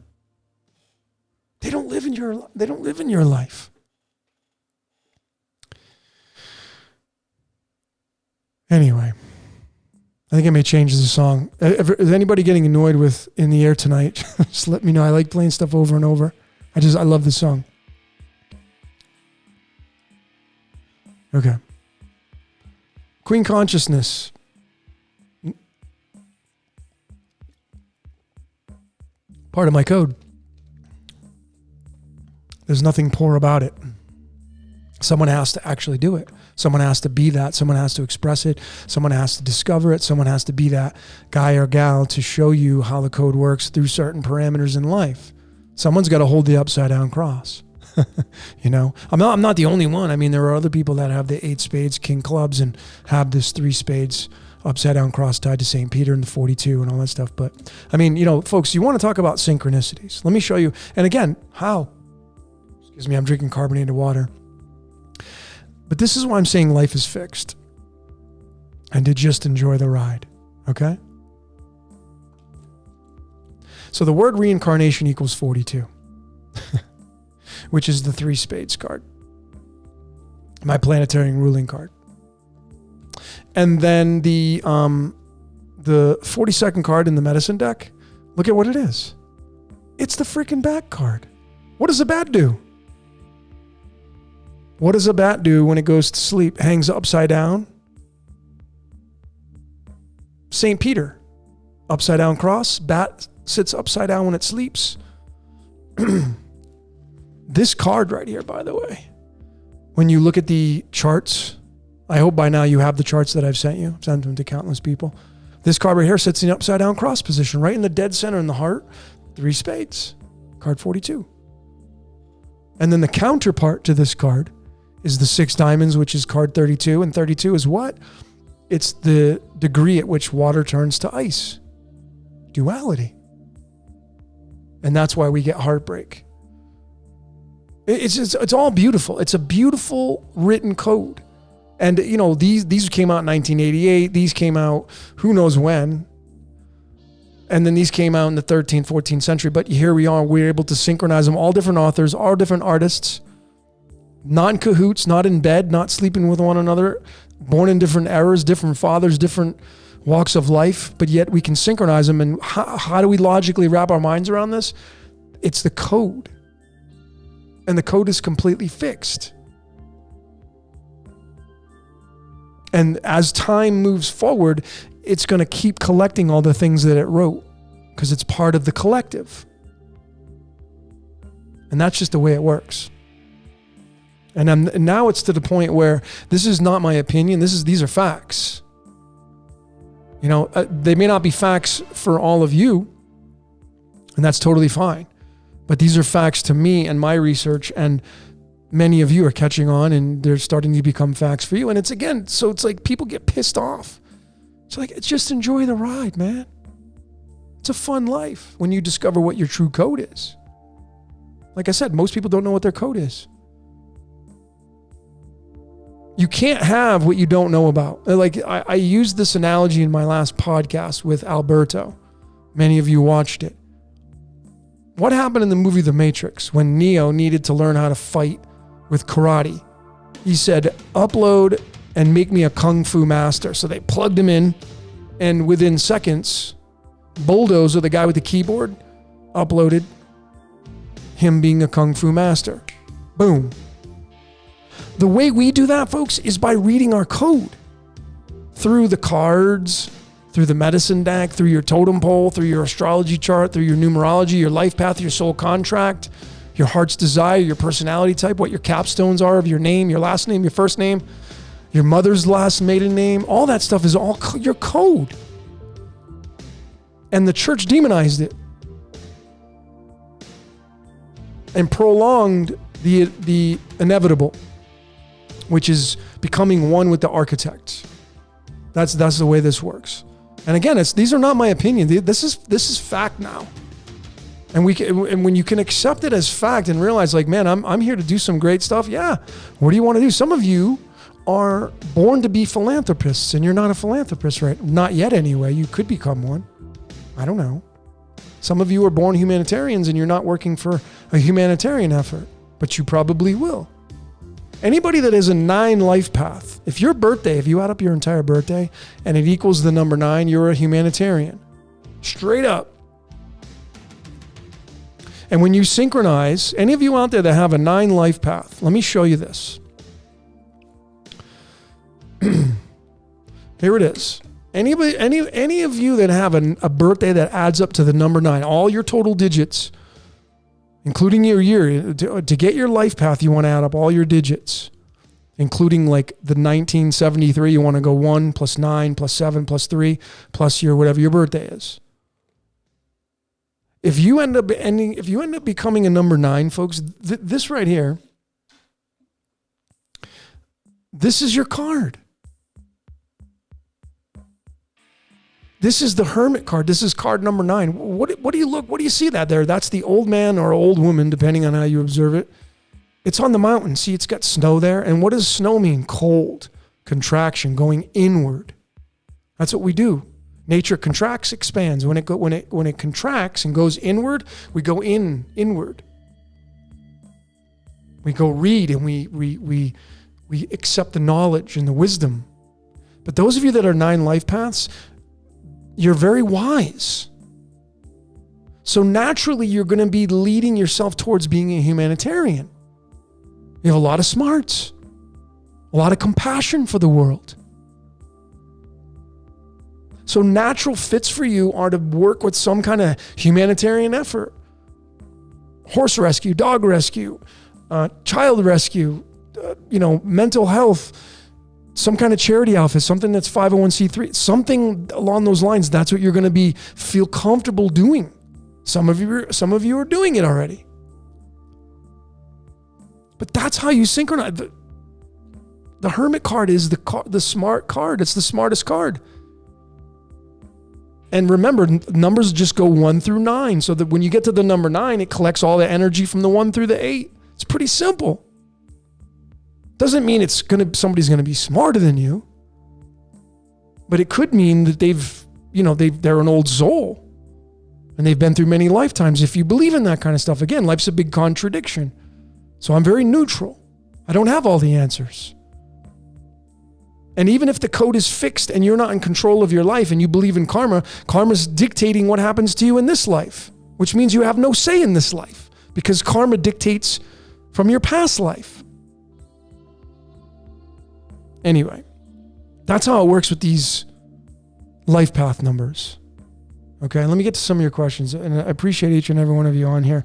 They don't live in your life. Anyway, I think I may change the song. Is anybody getting annoyed with In the Air Tonight? Just let me know. I like playing stuff over and over. I love this song. Okay. Queen Consciousness. Part of my code. There's nothing poor about it. Someone has to actually do it. Someone has to be that. Someone has to express it. Someone has to discover it. Someone has to be that guy or gal to show you how the code works through certain parameters in life. Someone's got to hold the upside down cross. You know, I'm not the only one. I mean, there are other people that have the 8 spades, king clubs, and have this 3 spades upside down cross tied to St. Peter and the 42 and all that stuff. But I mean, you know, folks, you want to talk about synchronicities. Let me show you. And again, how? Excuse me, I'm drinking carbonated water. But this is why I'm saying life is fixed. And to just enjoy the ride. Okay? So the word reincarnation equals 42. Which is the 3 spades card. My planetary ruling card. And then the 42nd card in the medicine deck, look at what it is. It's the freaking bat card. What does a bat do? What does a bat do when it goes to sleep? Hangs upside down. St. Peter, upside down cross. Bat sits upside down when it sleeps. This card right here, by the way, when you look at the charts, I hope by now you have the charts that I've sent you. I've sent them to countless people. This card right here sits in the upside down cross position, right in the dead center in the heart. 3 spades, card 42. And then the counterpart to this card is the 6 diamonds, which is card 32. And 32 is what? It's the degree at which water turns to ice. Duality. And that's why we get heartbreak. It's all beautiful. It's a beautiful written code. And, you know, these came out in 1988. These came out who knows when. And then these came out in the 13th, 14th century. But here we are. We're able to synchronize them. All different authors, all different artists. Not in cahoots, not in bed, not sleeping with one another. Born in different eras, different fathers, different walks of life. But yet we can synchronize them. And how do we logically wrap our minds around this? It's the code. And the code is completely fixed. And as time moves forward, it's going to keep collecting all the things that it wrote because it's part of the collective. And that's just the way it works. And now it's to the point where this is not my opinion. These are facts. You know, they may not be facts for all of you, and that's totally fine. But these are facts to me and my research, and many of you are catching on and they're starting to become facts for you. And it's again, so it's like people get pissed off. It's like, it's just enjoy the ride, man. It's a fun life when you discover what your true code is. Like I said, most people don't know what their code is. You can't have what you don't know about. Like I used this analogy in my last podcast with Alberto. Many of you watched it. What happened in the movie The Matrix when Neo needed to learn how to fight with karate? He said, upload and make me a kung fu master. So they plugged him in, and within seconds, Bulldozer, the guy with the keyboard, uploaded him being a kung fu master. Boom. The way we do that, folks, is by reading our code through the cards, through the medicine deck, through your totem pole, through your astrology chart, through your numerology, your life path, your soul contract, your heart's desire, your personality type, what your capstones are of your name, your last name, your first name, your mother's last maiden name. All that stuff is all your code. And the church demonized it and prolonged the inevitable, which is becoming one with the architect. That's the way this works. And again, these are not my opinion. This is fact now. And when you can accept it as fact and realize, like, man, I'm here to do some great stuff. Yeah. What do you want to do? Some of you are born to be philanthropists, and you're not a philanthropist, right? Not yet, anyway. You could become one. I don't know. Some of you are born humanitarians, and you're not working for a humanitarian effort, but you probably will. Anybody that has a 9 life path If your birthday, if you add up your entire birthday and it equals the number 9, you're a humanitarian. Straight up. And when you synchronize, any of you out there that have a 9 life path, let me show you this. Here it is. Any of you that have a birthday that adds up to the number 9, all your total digits, including your year, to get your life path, you want to add up all your digits, including like the 1973, you want to go 1 plus 9 plus 7 plus 3 plus your whatever your birthday is. If you end up becoming a number 9, folks, this right here, this is your card. This is the Hermit card. This is card number 9. What do you see that there? That's the old man or old woman, depending on how you observe it. It's on the mountain. See, it's got snow there. And what does snow mean? Cold, contraction, going inward. That's what we do. Nature contracts, expands. When it contracts and goes inward, we go inward. We go read and we accept the knowledge and the wisdom. But those of you that are 9 life paths, you're very wise. So naturally, you're going to be leading yourself towards being a humanitarian. You have a lot of smarts, a lot of compassion for the world. So natural fits for you are to work with some kind of humanitarian effort. Horse rescue, dog rescue, child rescue, mental health, some kind of charity outfit, something that's 501c3, something along those lines. That's what you're going to feel comfortable doing. Some of you are doing it already. But that's how you synchronize. The Hermit card is the smart card. It's the smartest card. And remember, numbers just go 1 through 9. So that when you get to the number 9, it collects all the energy from the 1 through the 8. It's pretty simple. Doesn't mean somebody's gonna be smarter than you. But it could mean that they're an old soul. And they've been through many lifetimes. If you believe in that kind of stuff, again, life's a big contradiction. So I'm very neutral. I don't have all the answers. And even if the code is fixed and you're not in control of your life and you believe in karma, karma's dictating what happens to you in this life, which means you have no say in this life because karma dictates from your past life. Anyway, that's how it works with these life path numbers. Okay, let me get to some of your questions. And I appreciate each and every one of you on here.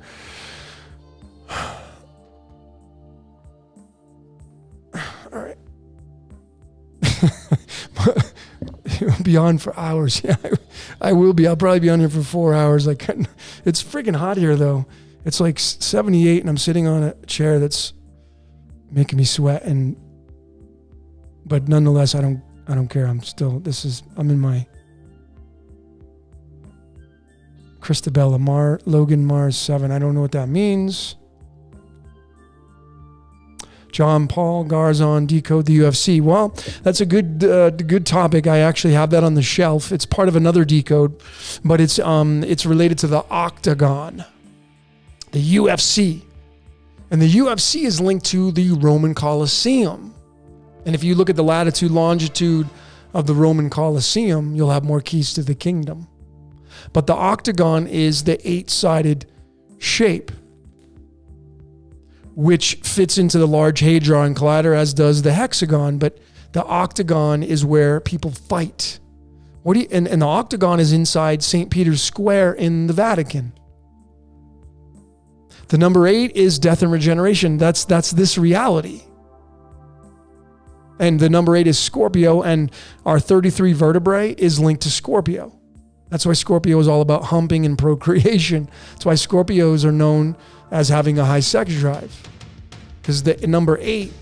All right. You'll be on for hours. Yeah, I will be. I'll probably be on here for 4 hours. It's freaking hot here though. It's like 78 and I'm sitting on a chair that's making me sweat. But nonetheless, I don't care. I'm in my Christabella Logan Mars 7. I don't know what that means. John Paul Garzon, Decode the UFC. Well, that's a good topic. I actually have that on the shelf. It's part of another decode, but it's related to the octagon, the UFC. And the UFC is linked to the Roman Colosseum. And if you look at the latitude, longitude of the Roman Colosseum, you'll have more keys to the kingdom. But the octagon is the 8-sided shape, which fits into the Large Hadron Collider, as does the hexagon. But the octagon is where people fight. And the octagon is inside St. Peter's Square in the Vatican. The number 8 is death and regeneration. That's this reality. And the number 8 is Scorpio, and our 33 vertebrae is linked to Scorpio. That's why Scorpio is all about humping and procreation. That's why Scorpios are known as having a high sex drive. Because the number 8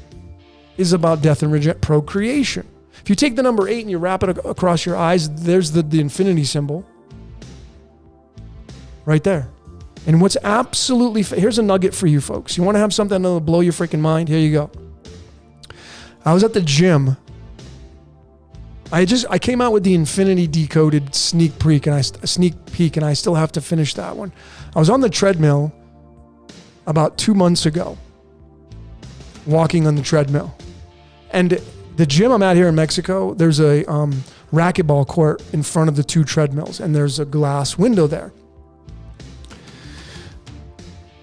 is about death and procreation. If you take the number 8 and you wrap it across your eyes, there's the infinity symbol. Right there. And what's absolutely... Here's a nugget for you folks. You want to have something that'll blow your freaking mind? Here you go. I was at the gym. I came out with the Infinity Decoded sneak peek, and I still have to finish that one. I was on the treadmill about 2 months ago, walking on the treadmill, and The gym I'm at here in Mexico, there's a racquetball court in front of the 2 treadmills, and there's a glass window there.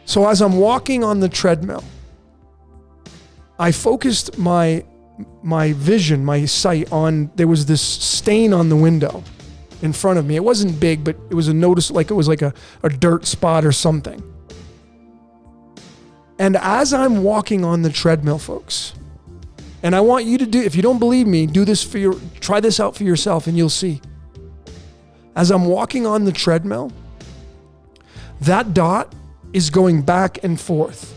So as I'm walking on the treadmill, I focused my vision, my sight on, there was this stain on the window in front of me. It wasn't big, but it was like a dirt spot or something. And as I'm walking on the treadmill, folks, and I want you to do, if you don't believe me, try this out for yourself and you'll see. As I'm walking on the treadmill, that dot is going back and forth.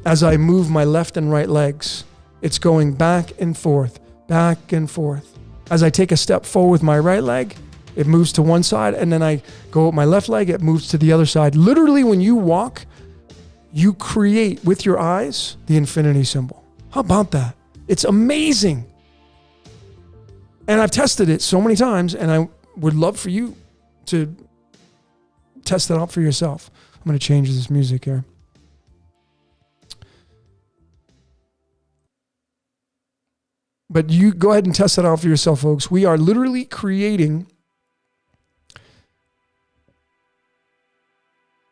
As I move my left and right legs, it's going back and forth, back and forth. As I take a step forward with my right leg, it moves to one side, and then I go with my left leg, it moves to the other side. Literally, when you walk, you create with your eyes the infinity symbol. How about that? It's amazing. And I've tested it so many times, and I would love for you to test that out for yourself. I'm going to change this music here. But you go ahead and test that out for yourself, folks. We are literally creating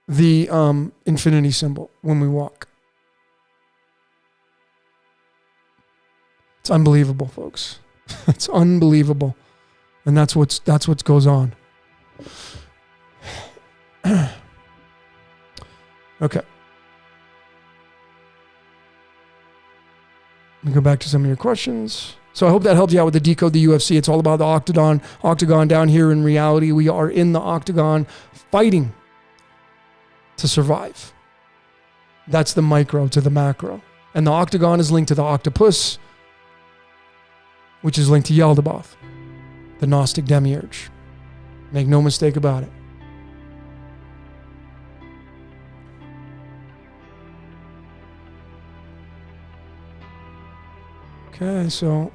the infinity symbol when we walk. It's unbelievable, folks. It's unbelievable. And that's what goes on. Okay. Let me go back to some of your questions. So I hope that helped you out with the Decode the UFC. It's all about the octagon down here in reality. We are in the octagon fighting to survive. That's the micro to the macro. And the octagon is linked to the octopus, which is linked to Yaldabaoth, the Gnostic demiurge. Make no mistake about it. Okay, so,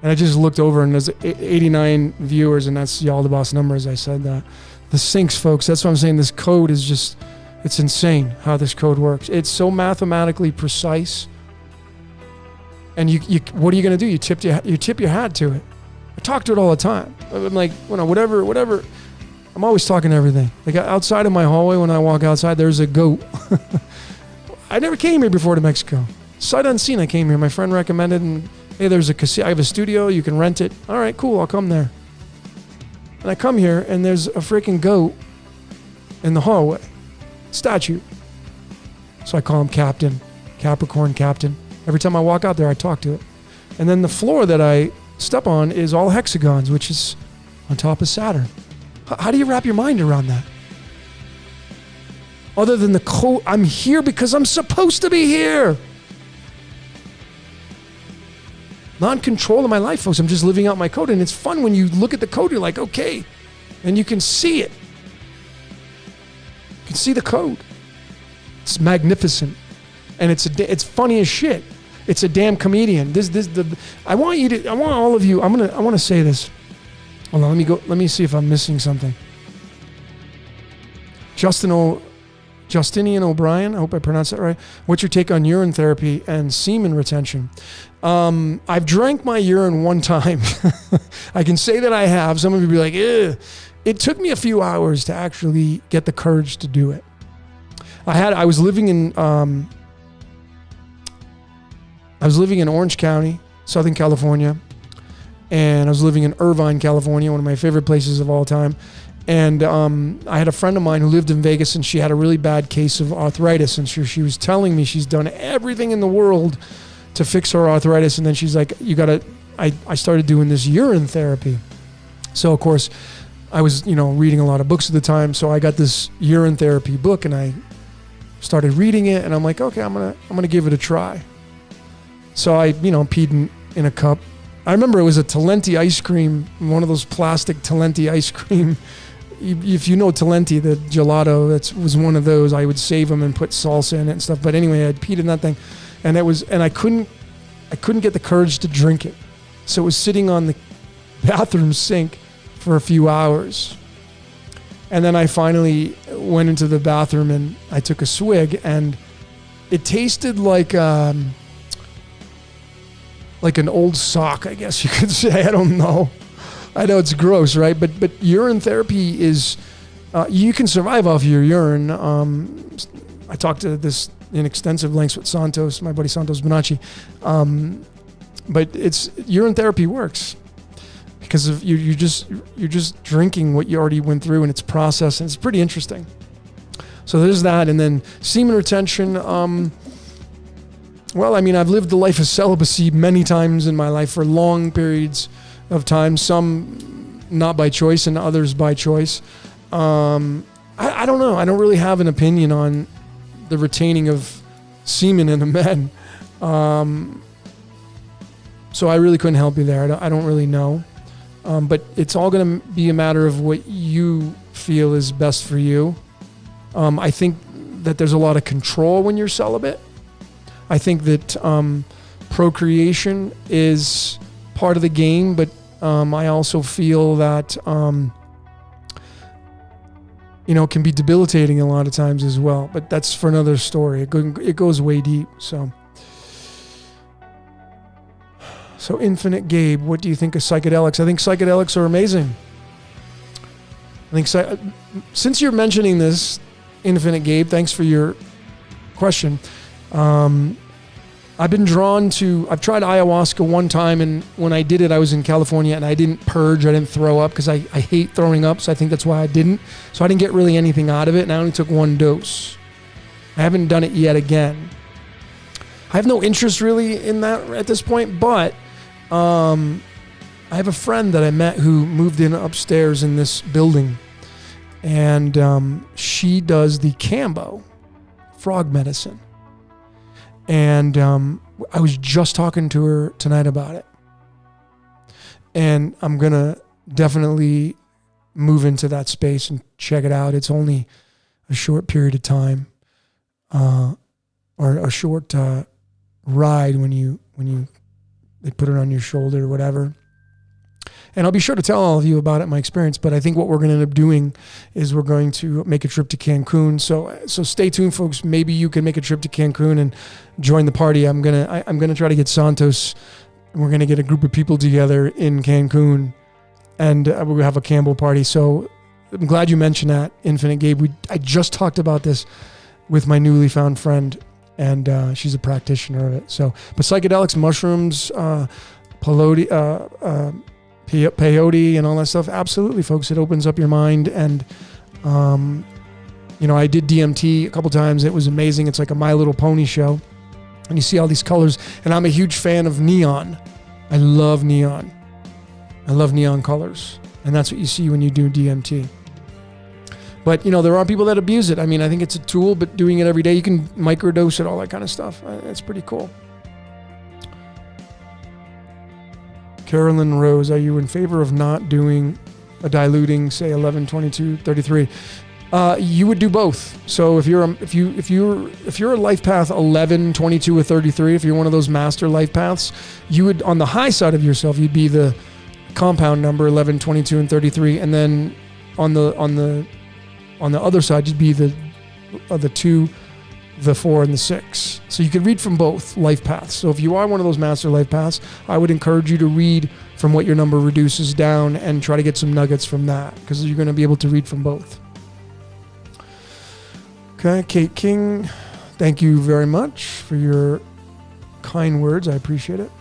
and I just looked over and there's 89 viewers, and that's Yaldabaoth's number as I said that. The syncs, folks, that's what I'm saying. This code is just, it's insane how this code works. It's so mathematically precise. And you what are you going to do? You tip your hat to it. I talk to it all the time. I'm like, whatever. I'm always talking to everything. Like outside of my hallway, when I walk outside, there's a goat. I never came here before to Mexico. Sight unseen, I came here. My friend recommended, and hey, there's a casino. I have a studio. You can rent it. All right, cool. I'll come there. And I come here, and there's a freaking goat in the hallway. Statue. So I call him Captain. Capricorn Captain. Every time I walk out there, I talk to it. And then the floor that I step on is all hexagons, which is on top of Saturn. How do you wrap your mind around that? Other than the code, I'm here because I'm supposed to be here. Not in control of my life, folks. I'm just living out my code. And it's fun when you look at the code, you're like, okay. And you can see it. You can see the code. It's magnificent. And it's funny as shit. It's a damn comedian. I want all of you, I want to say this. Hold on, let me see if I'm missing something. Justinian O'Brien, I hope I pronounced that right. What's your take on urine therapy and semen retention? I've drank my urine one time. I can say that I have. Some of you be like, ew. It took me a few hours to actually get the courage to do it. I was living in Orange County, Southern California, and I was living in Irvine, California, one of my favorite places of all time. And I had a friend of mine who lived in Vegas, and she had a really bad case of arthritis. And she was telling me she's done everything in the world to fix her arthritis. And then she's like, I started doing this urine therapy. So, of course, I was, reading a lot of books at the time. So I got this urine therapy book, and I started reading it. And I'm like, okay, I'm gonna give it a try. So I, peed in a cup. I remember it was a Talenti ice cream, one of those plastic Talenti ice cream. If you know Talenti, the gelato, that was one of those. I would save them and put salsa in it and stuff. But anyway, I'd peed in that thing, and I couldn't get the courage to drink it. So it was sitting on the bathroom sink for a few hours. And then I finally went into the bathroom and I took a swig, and it tasted like like an old sock, I guess you could say. I don't know. I know it's gross, right? But urine therapy is, you can survive off your urine. I talked to this in extensive lengths with Santos, my buddy Santos Bonacci. But urine therapy works because of you're just drinking what you already went through, and it's processed, and it's pretty interesting. So there's that. And then semen retention. Well, I mean, I've lived the life of celibacy many times in my life for long periods of time, some not by choice and others by choice. I don't know. I don't really have an opinion on the retaining of semen in a man. So I really couldn't help you there. I don't really know. But it's all going to be a matter of what you feel is best for you. I think that there's a lot of control when you're celibate. I think that procreation is part of the game, but I also feel that it can be debilitating a lot of times as well. But that's for another story. It goes way deep. So Infinite Gabe, what do you think of psychedelics? I think psychedelics are amazing. I think since you're mentioning this, Infinite Gabe, thanks for your question. I've been drawn to, I've tried ayahuasca one time, and when I did it, I was in California, and I didn't purge, I didn't throw up, because I hate throwing up, so I think that's why I didn't. So I didn't get really anything out of it, and I only took one dose. I haven't done it yet again. I have no interest really in that at this point, but I have a friend that I met who moved in upstairs in this building, and she does the Cambo frog medicine. And I was just talking to her tonight about it. And I'm going to definitely move into that space and check it out. It's only a short period of time, or a short ride when they put it on your shoulder or whatever. And I'll be sure to tell all of you about it, my experience. But I think what we're going to end up doing is we're going to make a trip to Cancun. So stay tuned, folks. Maybe you can make a trip to Cancun and join the party. I'm gonna try to get Santos. We're gonna get a group of people together in Cancun, and we'll have a Campbell party. So I'm glad you mentioned that, Infinite Gabe. I just talked about this with my newly found friend, and she's a practitioner of it. So, but psychedelics, mushrooms, peyote and all that stuff, absolutely, folks. It opens up your mind. And I did DMT a couple times. It was amazing. It's like a My Little Pony show, and you see all these colors. And I'm a huge fan of neon. I love neon. I love neon colors, and that's what you see when you do DMT. But there are people that abuse it. I mean, I think it's a tool, but doing it every day, you can microdose it, all that kind of stuff. It's pretty cool. Carolyn Rose, are you in favor of not doing a diluting, say 11, 22, 33? You would do both. So if you're a life path 11, 22, or 33, if you're one of those master life paths, you would, on the high side of yourself, you'd be the compound number 11, 22, and 33, and then on the other side, you'd be the 2, the 4, and the 6. So you could read from both life paths. So if you are one of those master life paths, I would encourage you to read from what your number reduces down and try to get some nuggets from that, because you're going to be able to read from both. Okay, Kate King, thank you very much for your kind words. I appreciate it.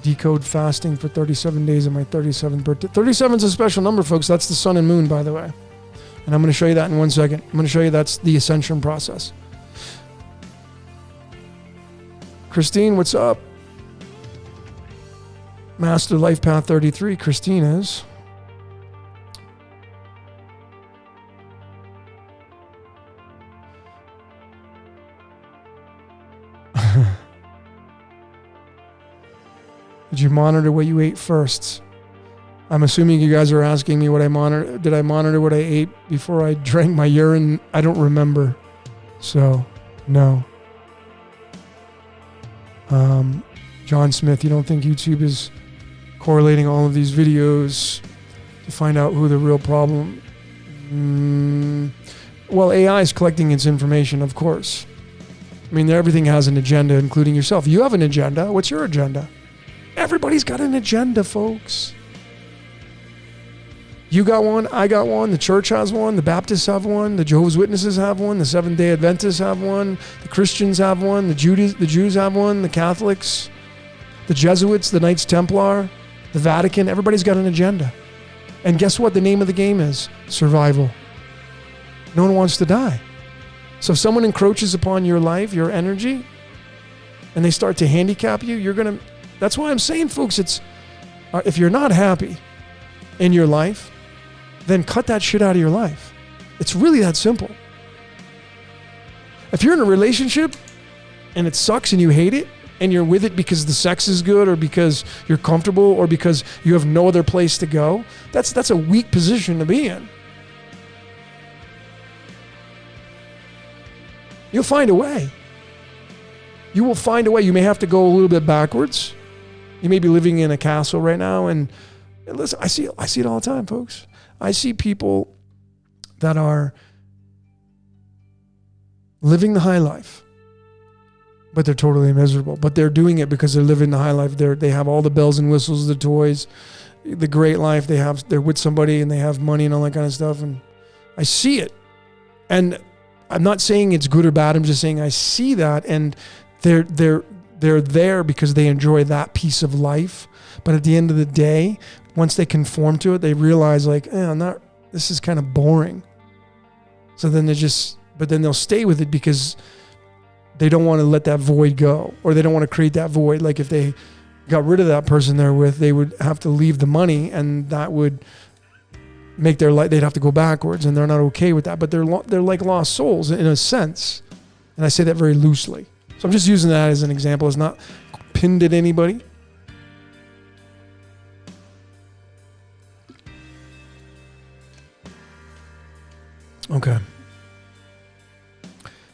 Decode fasting for 37 days on my 37th birthday. 37 is a special number, folks. That's the sun and moon, by the way. And I'm going to show you that in 1 second. I'm going to show you that's the ascension process. Christine, what's up? Master Life Path 33, Christine is. Did you monitor what you ate first? I'm assuming you guys are asking me what I monitor. Did I monitor what I ate before I drank my urine? I don't remember. So, no. John Smith, you don't think YouTube is correlating all of these videos to find out who the real problem? Well, AI is collecting its information, of course. I mean, everything has an agenda, including yourself. You have an agenda. What's your agenda? Everybody's got an agenda, folks. You got one, I got one, the church has one, the Baptists have one, the Jehovah's Witnesses have one, the Seventh-day Adventists have one, the Christians have one, the Jews have one, the Catholics, the Jesuits, the Knights Templar, the Vatican. Everybody's got an agenda. And guess what the name of the game is? Survival. No one wants to die. So if someone encroaches upon your life, your energy, and they start to handicap you, that's why I'm saying, folks, if you're not happy in your life, then cut that shit out of your life. It's really that simple. If you're in a relationship and it sucks and you hate it, and you're with it because the sex is good or because you're comfortable or because you have no other place to go, that's a weak position to be in. You'll find a way. You will find a way. You may have to go a little bit backwards. You may be living in a castle right now, and listen, I see it all the time, folks. I see people that are living the high life, but they're totally miserable. But they're doing it because they're living the high life. They have all the bells and whistles, the toys, the great life. They're with somebody and they have money and all that kind of stuff. And I see it. And I'm not saying it's good or bad. I'm just saying I see that, and they're there because they enjoy that piece of life. But at the end of the day, once they conform to it, they realize this is kind of boring. So then then they'll stay with it because they don't want to let that void go, or they don't want to create that void. Like if they got rid of that person they're with, they would have to leave the money, and that would make their life, they'd have to go backwards, and they're not okay with that. But they're like lost souls in a sense. And I say that very loosely. So I'm just using that as an example. It's not pinned at anybody. Okay.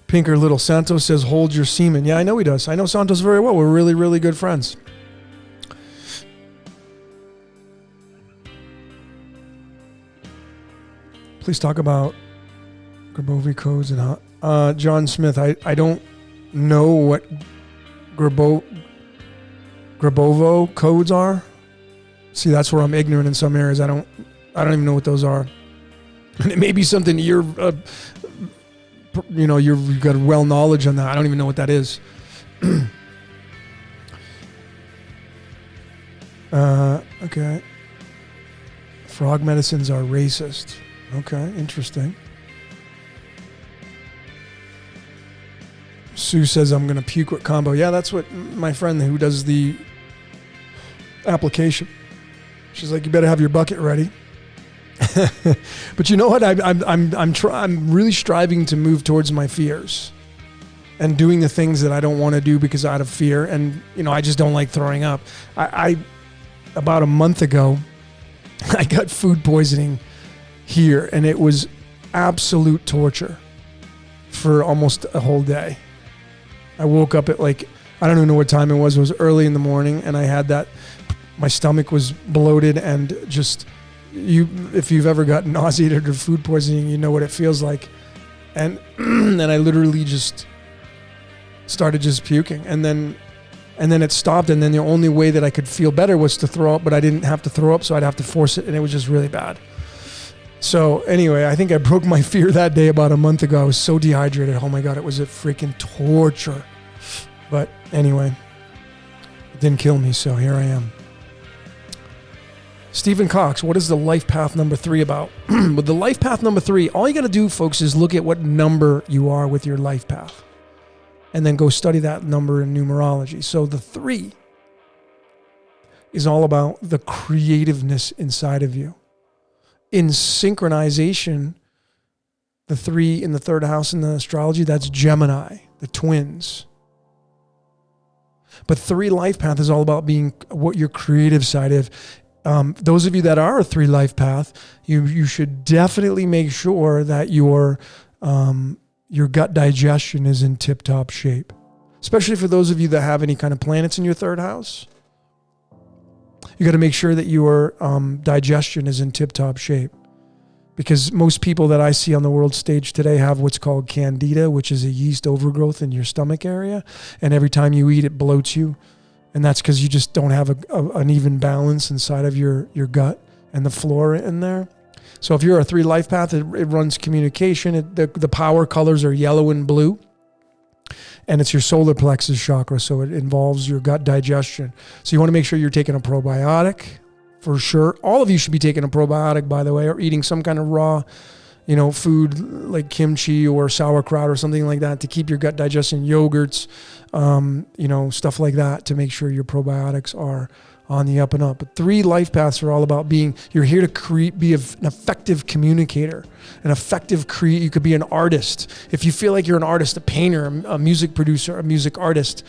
Pinker Little Santos says, hold your semen. Yeah, I know he does. I know Santos very well. We're really, really good friends. Please talk about Grabovoi codes and how. John Smith, I don't know what Grabovo codes are. See, that's where I'm ignorant in some areas. I don't even know what those are. And it may be something you've got well knowledge on that. I don't even know what that is. Okay. Frog medicines are racist. Okay, interesting. Sue says, I'm going to puke with combo. Yeah, that's what my friend who does the application. She's like, you better have your bucket ready. But you know what? I'm really striving to move towards my fears and doing the things that I don't want to do because out of fear. And, I just don't like throwing up. I about a month ago, I got food poisoning here, and it was absolute torture for almost a whole day. I woke up at I don't even know what time it was. It was early in the morning, and I had my stomach was bloated, and just, if you've ever gotten nauseated or food poisoning, you know what it feels like. And and I literally just started just puking, and then it stopped, and then the only way that I could feel better was to throw up, but I didn't have to throw up, so I'd have to force it, and it was just really bad. So anyway, I think I broke my fear that day about a month ago. I was so dehydrated. Oh my God, it was a freaking torture. But anyway, it didn't kill me, so here I am. Stephen Cox, what is the life path number 3 about? With the life path number 3, all you got to do, folks, is look at what number you are with your life path, and then go study that number in numerology. So the 3 is all about the creativeness inside of you. In synchronization, the 3 in the 3rd house in the astrology, that's Gemini, the twins. But 3 life path is all about being what your creative side is. Those of you that are a 3 life path, you should definitely make sure that your gut digestion is in tip-top shape. Especially for those of you that have any kind of planets in your 3rd house. You got to make sure that your digestion is in tip-top shape. Because most people that I see on the world stage today have what's called candida, which is a yeast overgrowth in your stomach area. And every time you eat, it bloats you. And that's because you just don't have an even balance inside of your gut and the flora in there. So if you're a 3 life path, it runs communication. The power colors are yellow and blue. And it's your solar plexus chakra, so it involves your gut digestion. So you want to make sure you're taking a probiotic. For sure. All of you should be taking a probiotic, by the way, or eating some kind of raw, food like kimchi or sauerkraut or something like that to keep your gut digestion, yogurts, stuff like that to make sure your probiotics are on the up and up. But 3 life paths are all about you're here to be an effective communicator, an effective you could be an artist. If you feel like you're an artist, a painter, a music producer, a music artist,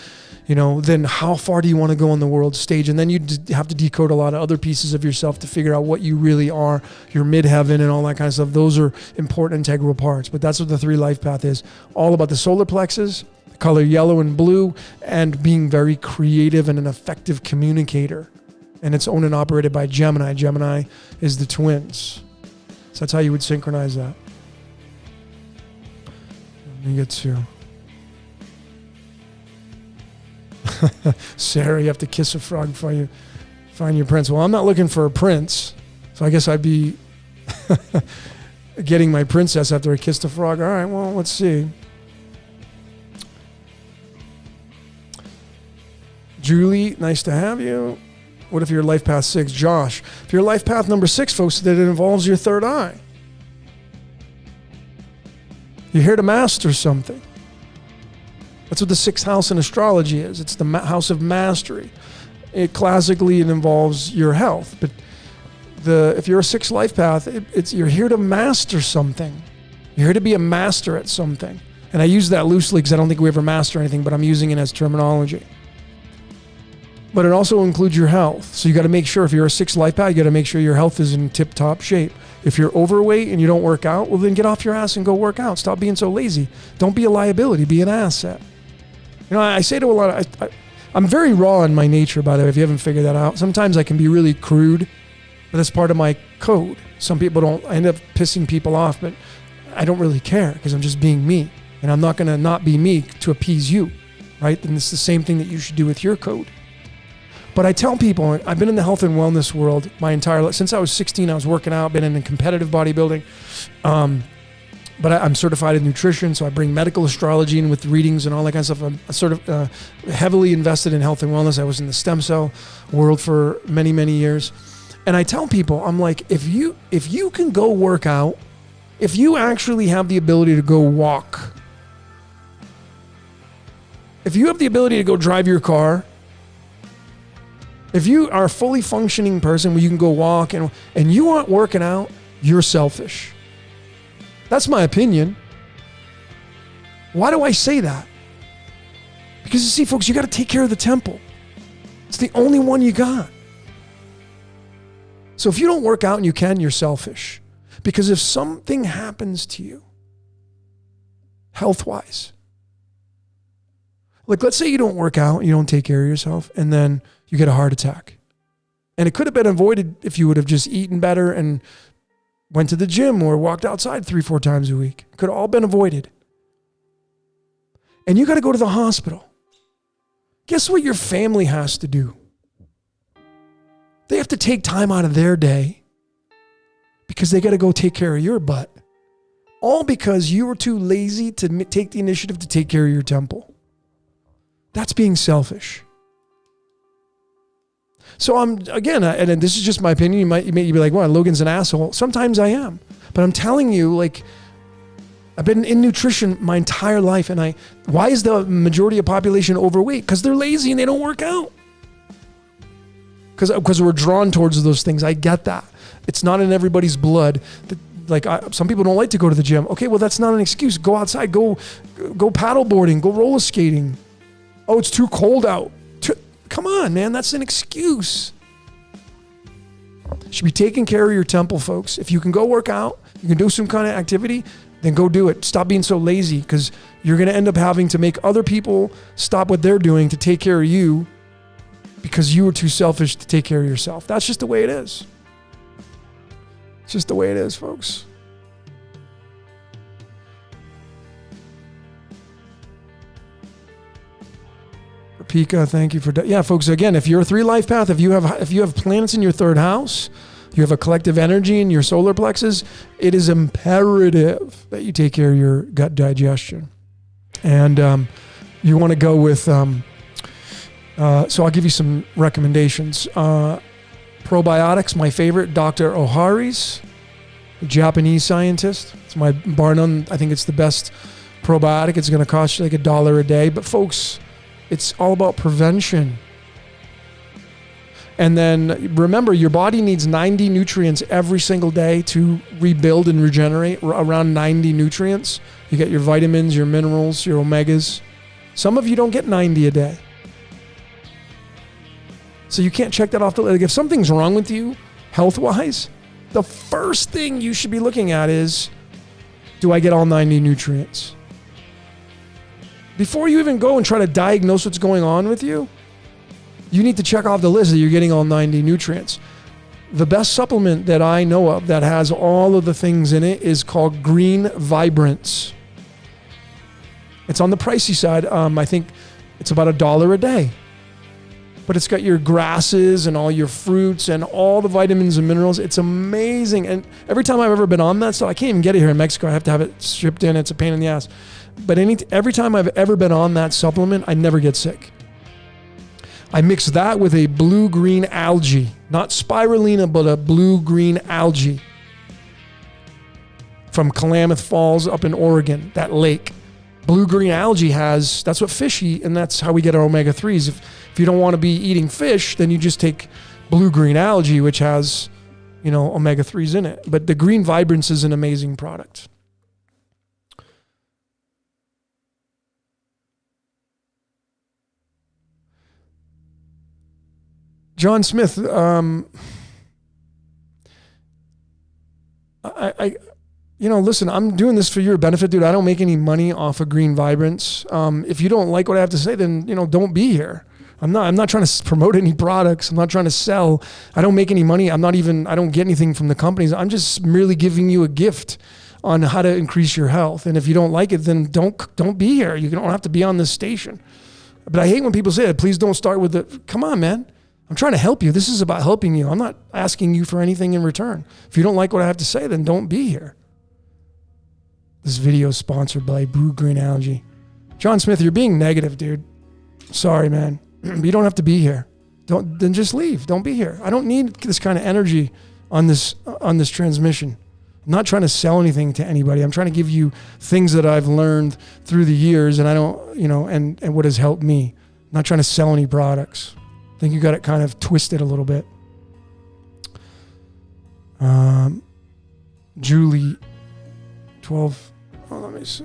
then how far do you want to go on the world stage? And then you have to decode a lot of other pieces of yourself to figure out what you really are, your midheaven and all that kind of stuff. Those are important, integral parts. But that's what the 3 life path is. All about the solar plexus, the color yellow and blue, and being very creative and an effective communicator. And it's owned and operated by Gemini. Gemini is the twins. So that's how you would synchronize that. Let me get to... Sarah, you have to kiss a frog before you find your prince. Well, I'm not looking for a prince, so I guess I'd be getting my princess after I kissed a frog. All right, well, let's see. Julie, nice to have you. What if you're life path 6? Josh, if you're life path number 6, folks, that it involves your third eye. You're here to master something. That's what the 6th house in astrology is. It's the house of mastery. Classically, it involves your health. But if you're a 6th life path, you're here to master something. You're here to be a master at something. And I use that loosely because I don't think we ever master anything, but I'm using it as terminology. But it also includes your health. So you got to make sure if you're a 6th life path, you got to make sure your health is in tip-top shape. If you're overweight and you don't work out, well, then get off your ass and go work out. Stop being so lazy. Don't be a liability. Be an asset. I say to a lot of... I'm very raw in my nature, by the way, if you haven't figured that out. Sometimes I can be really crude, but that's part of my code. Some people don't... I end up pissing people off, but I don't really care because I'm just being me. And I'm not going to not be me to appease you, right? And it's the same thing that you should do with your code. But I tell people, I've been in the health and wellness world my entire life. Since I was 16, I was working out, been in competitive bodybuilding. But I'm certified in nutrition, so I bring medical astrology in with readings and all that kind of stuff. I'm sort of heavily invested in health and wellness. I was in the stem cell world for many, many years. And I tell people, I'm like, if you can go work out, if you actually have the ability to go walk, if you have the ability to go drive your car, if you are a fully functioning person where you can go walk and you aren't working out, you're selfish. That's my opinion. Why do I say that? Because you see, folks, you got to take care of the temple. It's the only one you got. So if you don't work out and you can, you're selfish. Because if something happens to you, health-wise, like let's say you don't work out, you don't take care of yourself, and then you get a heart attack. And it could have been avoided if you would have just eaten better and went to the gym or walked outside 3-4 times a week. Could have all been avoided. And you got to go to the hospital. Guess what your family has to do? They have to take time out of their day because they got to go take care of your butt. All because you were too lazy to take the initiative to take care of your temple. That's being selfish. So and this is just my opinion. You may be like, well, Logan's an asshole. Sometimes I am. But I'm telling you, like, I've been in nutrition my entire life. And why is the majority of population overweight? Because they're lazy and they don't work out. Because we're drawn towards those things. I get that. It's not in everybody's blood. Some people don't like to go to the gym. Okay, well, that's not an excuse. Go outside. Go paddleboarding. Go roller skating. Oh, it's too cold out. Come on, man. That's an excuse. You should be taking care of your temple, folks. If you can go work out, you can do some kind of activity, then go do it. Stop being so lazy because you're going to end up having to make other people stop what they're doing to take care of you because you were too selfish to take care of yourself. That's just the way it is. It's just the way it is, folks. Pika, thank you for yeah, folks. Again, if you're a 3 life path, if you have planets in your 3rd house, you have a collective energy in your solar plexus, it is imperative that you take care of your gut digestion. And you want to go with, so I'll give you some recommendations. Probiotics, my favorite, Dr. Ohari's, a Japanese scientist. It's my bar none. I think it's the best probiotic. It's going to cost you like $1 a day. But folks, it's all about prevention. And then remember, your body needs 90 nutrients every single day to rebuild and regenerate, around 90 nutrients. You get your vitamins, your minerals, your omegas. Some of you don't get 90 a day. So you can't check that off the list. Like if something's wrong with you, health-wise, the first thing you should be looking at is, do I get all 90 nutrients? Before you even go and try to diagnose what's going on with you, you need to check off the list that you're getting all 90 nutrients. The best supplement that I know of that has all of the things in it is called Green Vibrance. It's on the pricey side. I think it's about $1 a day. But it's got your grasses and all your fruits and all the vitamins and minerals. It's amazing. And every time I've ever been on that stuff, I can't even get it here in Mexico. I have to have it shipped in. It's a pain in the ass. But every time I've ever been on that supplement, I never get sick. I mix that with a blue-green algae, not spirulina, but a blue-green algae from Klamath Falls up in Oregon, that lake. Blue-green algae that's what fish eat, and that's how we get our omega-3s. If you don't want to be eating fish, then you just take blue-green algae, which has, omega-3s in it. But the Green Vibrance is an amazing product. John Smith, listen, I'm doing this for your benefit, dude. I don't make any money off of Green Vibrance. If you don't like what I have to say, then, don't be here. I'm not trying to promote any products. I'm not trying to sell. I don't make any money. I don't get anything from the companies. I'm just merely giving you a gift on how to increase your health. And if you don't like it, then don't be here. You don't have to be on this station. But I hate when people say, please don't start with the, come on, man. I'm trying to help you. This is about helping you. I'm not asking you for anything in return. If you don't like what I have to say, then don't be here. This video is sponsored by Blue Green Algae. John Smith, you're being negative, dude. Sorry, man. You don't have to be here. Then just leave. Don't be here. I don't need this kind of energy on this transmission. I'm not trying to sell anything to anybody. I'm trying to give you things that I've learned through the years, and I don't, and what has helped me. I'm not trying to sell any products. I think you got it kind of twisted a little bit. Julie, 12. Oh, let me see.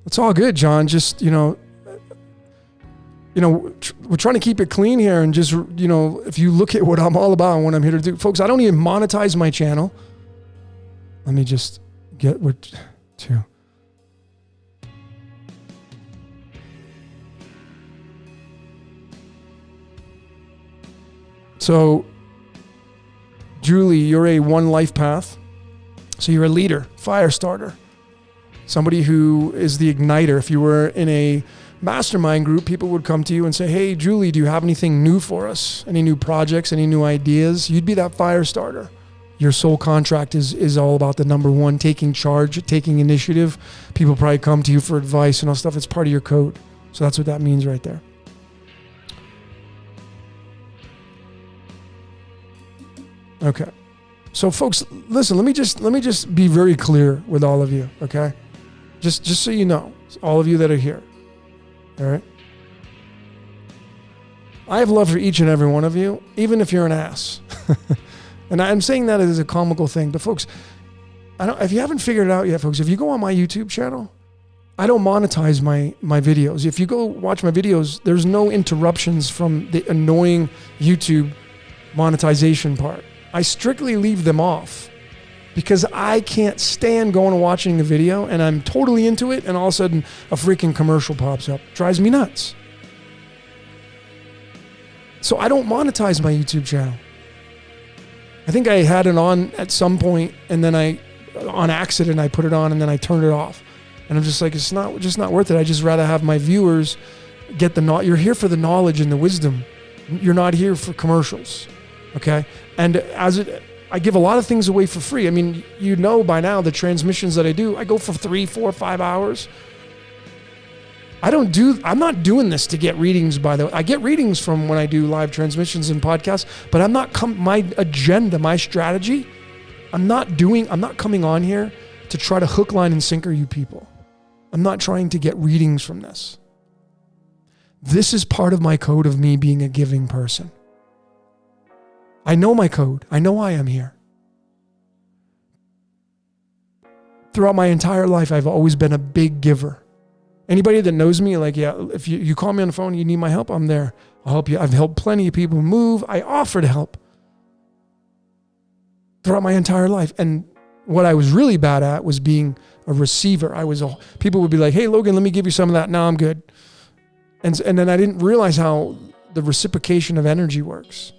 It's all good, John. Just, we're trying to keep it clean here, and just, if you look at what I'm all about and what I'm here to do, folks, I don't even monetize my channel. Let me just get what to. So, Julie, you're a 1 life path. So you're a leader, fire starter, somebody who is the igniter. If you were in a mastermind group, people would come to you and say, hey, Julie, do you have anything new for us? Any new projects, any new ideas? You'd be that fire starter. Your soul contract is all about the number 1, taking charge, taking initiative. People probably come to you for advice and all stuff. It's part of your code. So that's what that means right there. Okay. So folks, listen, let me just be very clear with all of you, okay? Just so you know, all of you that are here. All right? I have love for each and every one of you, even if you're an ass. And I'm saying that as a comical thing, but folks, if you haven't figured it out yet, folks, if you go on my YouTube channel, I don't monetize my videos. If you go watch my videos, there's no interruptions from the annoying YouTube monetization part. I strictly leave them off because I can't stand going and watching a video and I'm totally into it and all of a sudden a freaking commercial pops up. Drives me nuts. So I don't monetize my YouTube channel. I think I had it on at some point, and then on accident, I put it on and then I turned it off. And I'm just like, it's just not worth it. I just rather have my viewers get you're here for the knowledge and the wisdom. You're not here for commercials. Okay. And I give a lot of things away for free. I mean, you know by now the transmissions that I do, I go for 3, 4, 5 hours. I'm not doing this to get readings, by the way. I get readings from when I do live transmissions and podcasts, but I'm not my agenda, my strategy, I'm not coming on here to try to hook, line, and sinker you people. I'm not trying to get readings from this. This is part of my code of me being a giving person. I know my code. I know why I'm here. Throughout my entire life, I've always been a big giver. Anybody that knows me, like, yeah, if you call me on the phone, you need my help, I'm there. I'll help you. I've helped plenty of people move. I offer to help throughout my entire life. And what I was really bad at was being a receiver. People would be like, hey, Logan, let me give you some of that. No, I'm good. And then I didn't realize how the reciprocation of energy works.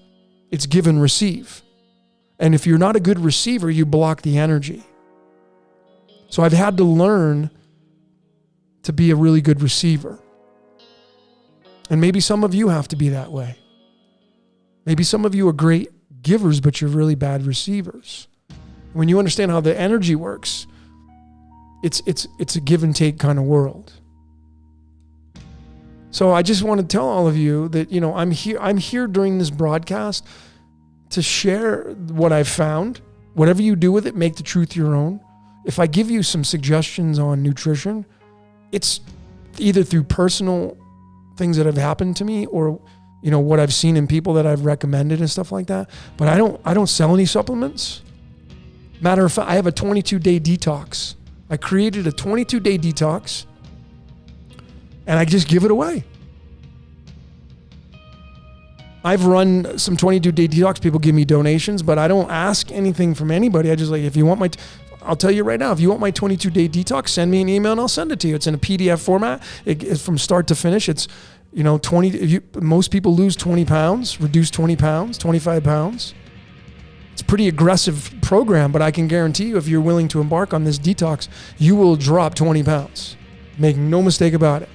It's give and receive. And if you're not a good receiver, you block the energy. So I've had to learn to be a really good receiver. And maybe some of you have to be that way. Maybe some of you are great givers, but you're really bad receivers. When you understand how the energy works, it's a give and take kind of world. So I just want to tell all of you that, I'm here during this broadcast to share what I've found. Whatever you do with it, make the truth your own. If I give you some suggestions on nutrition, it's either through personal things that have happened to me or, what I've seen in people that I've recommended and stuff like that. But I don't sell any supplements. Matter of fact, I have a 22-day detox. I created a 22-day detox and I just give it away. I've run some 22-day detox. People give me donations, but I don't ask anything from anybody. I just if you want I'll tell you right now, if you want my 22-day detox, send me an email and I'll send it to you. It's in a PDF format. It's from start to finish. It's, 20, most people lose 20 pounds, reduce 20 pounds, 25 pounds. It's a pretty aggressive program, but I can guarantee you if you're willing to embark on this detox, you will drop 20 pounds. Make no mistake about it.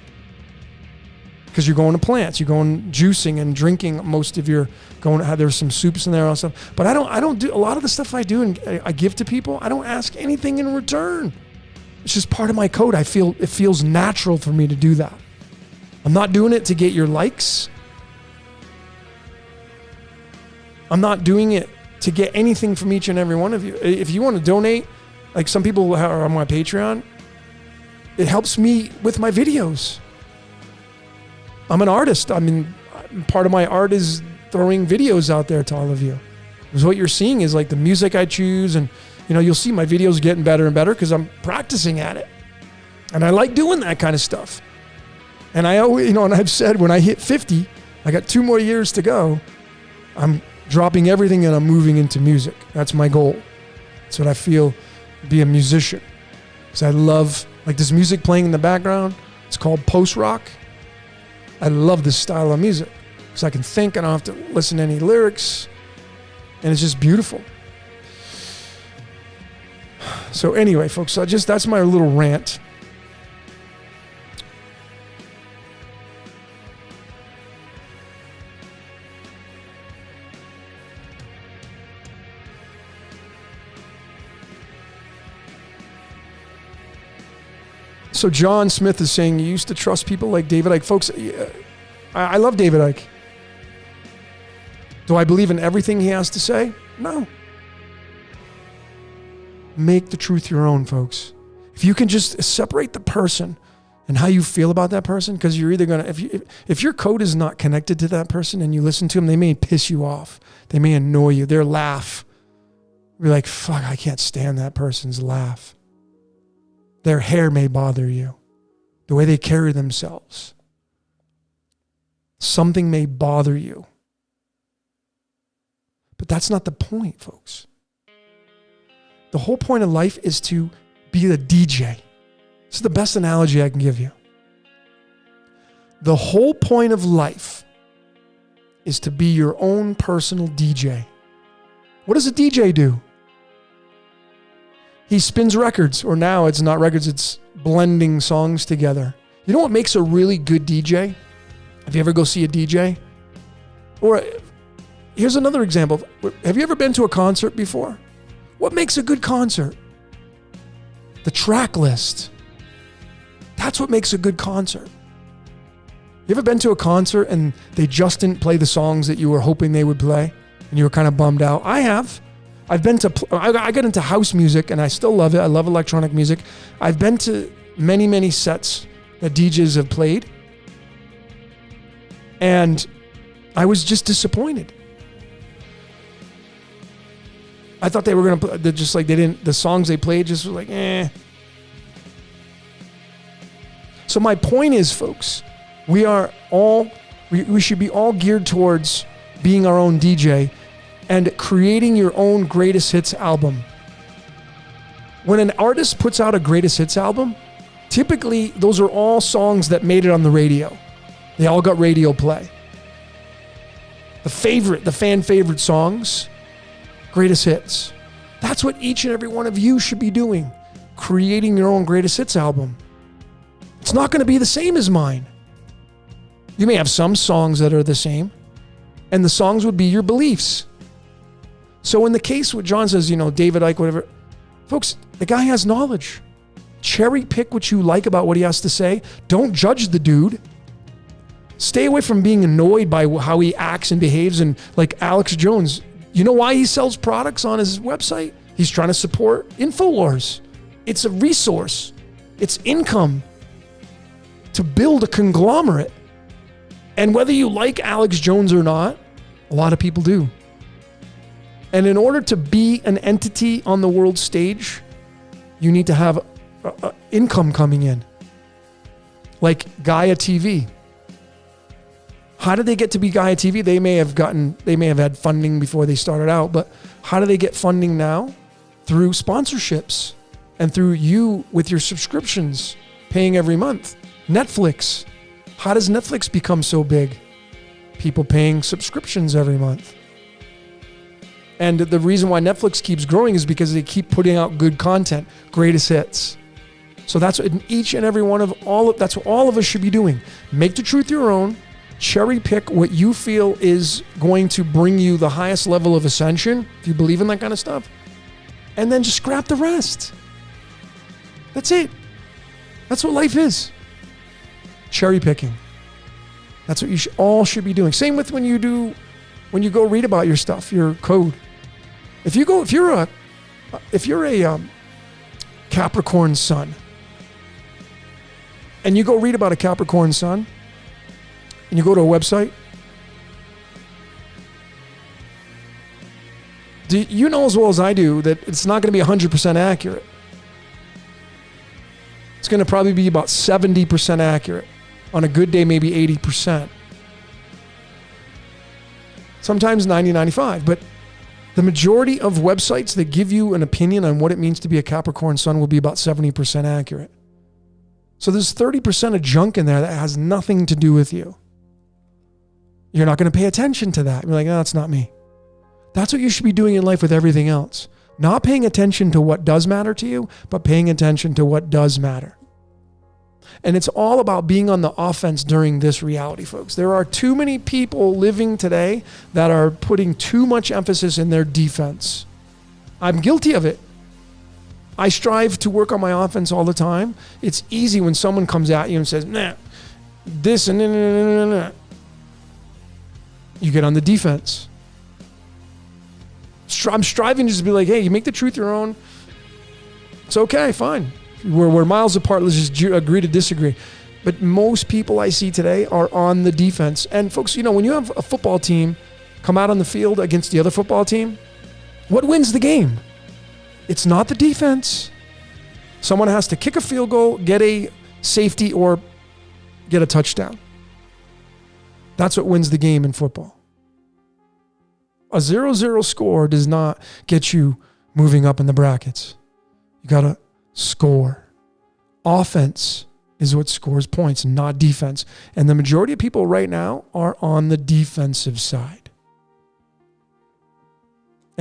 Because you're going to plants, you're going juicing and drinking. Most of your there's some soups in there and stuff. But I don't do a lot of the stuff I do and I give to people. I don't ask anything in return. It's just part of my code. I feel it feels natural for me to do that. I'm not doing it to get your likes. I'm not doing it to get anything from each and every one of you. If you want to donate, like some people are on my Patreon, it helps me with my videos. I'm an artist. I mean, part of my art is throwing videos out there to all of you. Because what you're seeing is like the music I choose, and you'll see my videos getting better and better because I'm practicing at it. And I like doing that kind of stuff. And I always, and I've said when I hit 50, I got 2 more years to go. I'm dropping everything and I'm moving into music. That's my goal. That's what I feel, be a musician. Because I love, like this music playing in the background. It's called post-rock. I love this style of music because I can think and I don't have to listen to any lyrics, and it's just beautiful. So anyway, folks, that's my little rant. So John Smith is saying you used to trust people like David Icke. Folks, I love David Icke. Do I believe in everything he has to say? No. Make the truth your own, folks. If you can just separate the person and how you feel about that person, because you're either going to, if your code is not connected to that person and you listen to them, they may piss you off. They may annoy you. Their laugh. You're like, fuck, I can't stand that person's laugh. Their hair may bother you. The way they carry themselves. Something may bother you. But that's not the point, folks. The whole point of life is to be the DJ. This is the best analogy I can give you. The whole point of life is to be your own personal DJ. What does a DJ do? He spins records, or now it's not records, it's blending songs together. You know what makes a really good DJ? If you ever go see a DJ, or here's another example. Have you ever been to a concert before? What makes a good concert? The track list. That's what makes a good concert. You ever been to a concert and they just didn't play the songs that you were hoping they would play and you were kind of bummed out? I have. I've been to, I got into house music and I still love it. I love electronic music. I've been to many, many sets that DJs have played and I was just disappointed. I thought they were going to play, just like they didn't, the songs they played just was like, eh. So my point is, folks, we should be all geared towards being our own DJ and creating your own greatest hits album. When an artist puts out a greatest hits album, typically those are all songs that made it on the radio. They all got radio play. The fan favorite songs, greatest hits. That's what each and every one of you should be doing, creating your own greatest hits album. It's not going to be the same as mine. You may have some songs that are the same, and the songs would be your beliefs. So in the case what John says, David Icke, whatever, folks, the guy has knowledge. Cherry pick what you like about what he has to say. Don't judge the dude. Stay away from being annoyed by how he acts and behaves. And like Alex Jones, you know why he sells products on his website? He's trying to support InfoWars. It's a resource. It's income to build a conglomerate. And whether you like Alex Jones or not, a lot of people do. And in order to be an entity on the world stage, you need to have income coming in. Like Gaia TV. How did they get to be Gaia TV? They may have had funding before they started out, but how do they get funding now? Through sponsorships and through you with your subscriptions, paying every month. Netflix. How does Netflix become so big? People paying subscriptions every month. And the reason why Netflix keeps growing is because they keep putting out good content, greatest hits. So that's what each and every one of that's what all of us should be doing. Make the truth your own. Cherry pick what you feel is going to bring you the highest level of ascension, if you believe in that kind of stuff. And then just scrap the rest. That's it. That's what life is. Cherry picking. That's what you all should be doing. Same with when you go read about your stuff, your code. If you're a Capricorn sun, and you go read about a Capricorn sun, and you go to a website, you know as well as I do that it's not going to be 100% accurate. It's going to probably be about 70% accurate. On a good day, maybe 80%. Sometimes 90, 95. But the majority of websites that give you an opinion on what it means to be a Capricorn sun will be about 70% accurate. So there's 30% of junk in there that has nothing to do with you. You're not going to pay attention to that. You're like, no, that's not me. That's what you should be doing in life with everything else. Not paying attention to what does matter to you, but paying attention to what does matter. And it's all about being on the offense during this reality, folks. There are too many people living today that are putting too much emphasis in their defense. I'm guilty of it. I strive to work on my offense all the time. It's easy when someone comes at you and says, nah, this and nah. You get on the defense. I'm striving to just be like, hey, you make the truth your own. It's okay, fine. We're miles apart. Let's just agree to disagree. But most people I see today are on the defense. And folks, when you have a football team come out on the field against the other football team, what wins the game? It's not the defense. Someone has to kick a field goal, get a safety, or get a touchdown. That's what wins the game in football. A 0-0 score does not get you moving up in the brackets. You got to score. Offense is what scores points, not defense. And the majority of people right now are on the defensive side.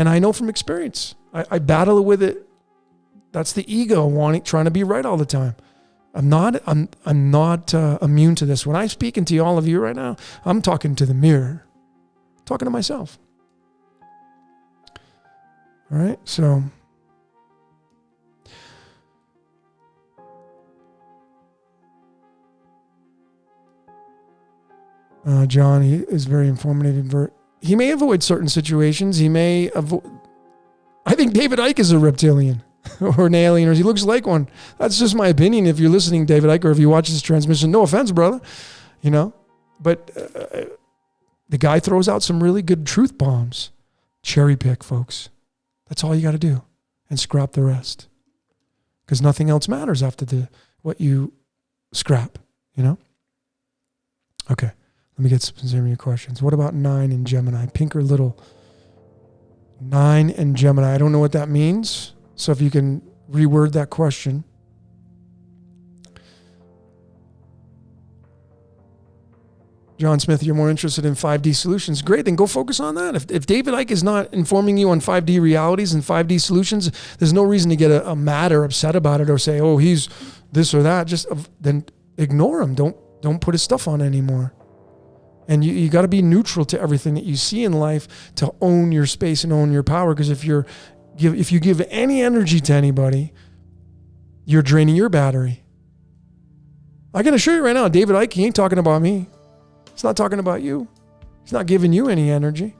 And I know from experience, I battle with it. That's the ego trying to be right all the time. I'm not immune to this. When I'm speaking to all of you right now, I'm talking to the mirror, talking to myself. All right, so John, he is very informative. He may avoid certain situations. He may avoid. I think David Icke is a reptilian or an alien, or he looks like one. That's just my opinion. If you're listening, David Icke, or if you watch this transmission, no offense, brother, But the guy throws out some really good truth bombs. Cherry pick, folks. That's all you got to do, and scrap the rest, because nothing else matters after what you scrap. Okay. Let me get some serious questions. What about 9 in Gemini? Pink or little? 9 in Gemini. I don't know what that means. So if you can reword that question. John Smith, you're more interested in 5D solutions. Great, then go focus on that. If David Icke is not informing you on 5D realities and 5D solutions, there's no reason to get a mad or upset about it or say, oh, he's this or that. Just then ignore him. Don't put his stuff on anymore. And you got to be neutral to everything that you see in life to own your space and own your power. Because if you give any energy to anybody, you're draining your battery. I can assure you right now, David Icke, he ain't talking about me. He's not talking about you. He's not giving you any energy.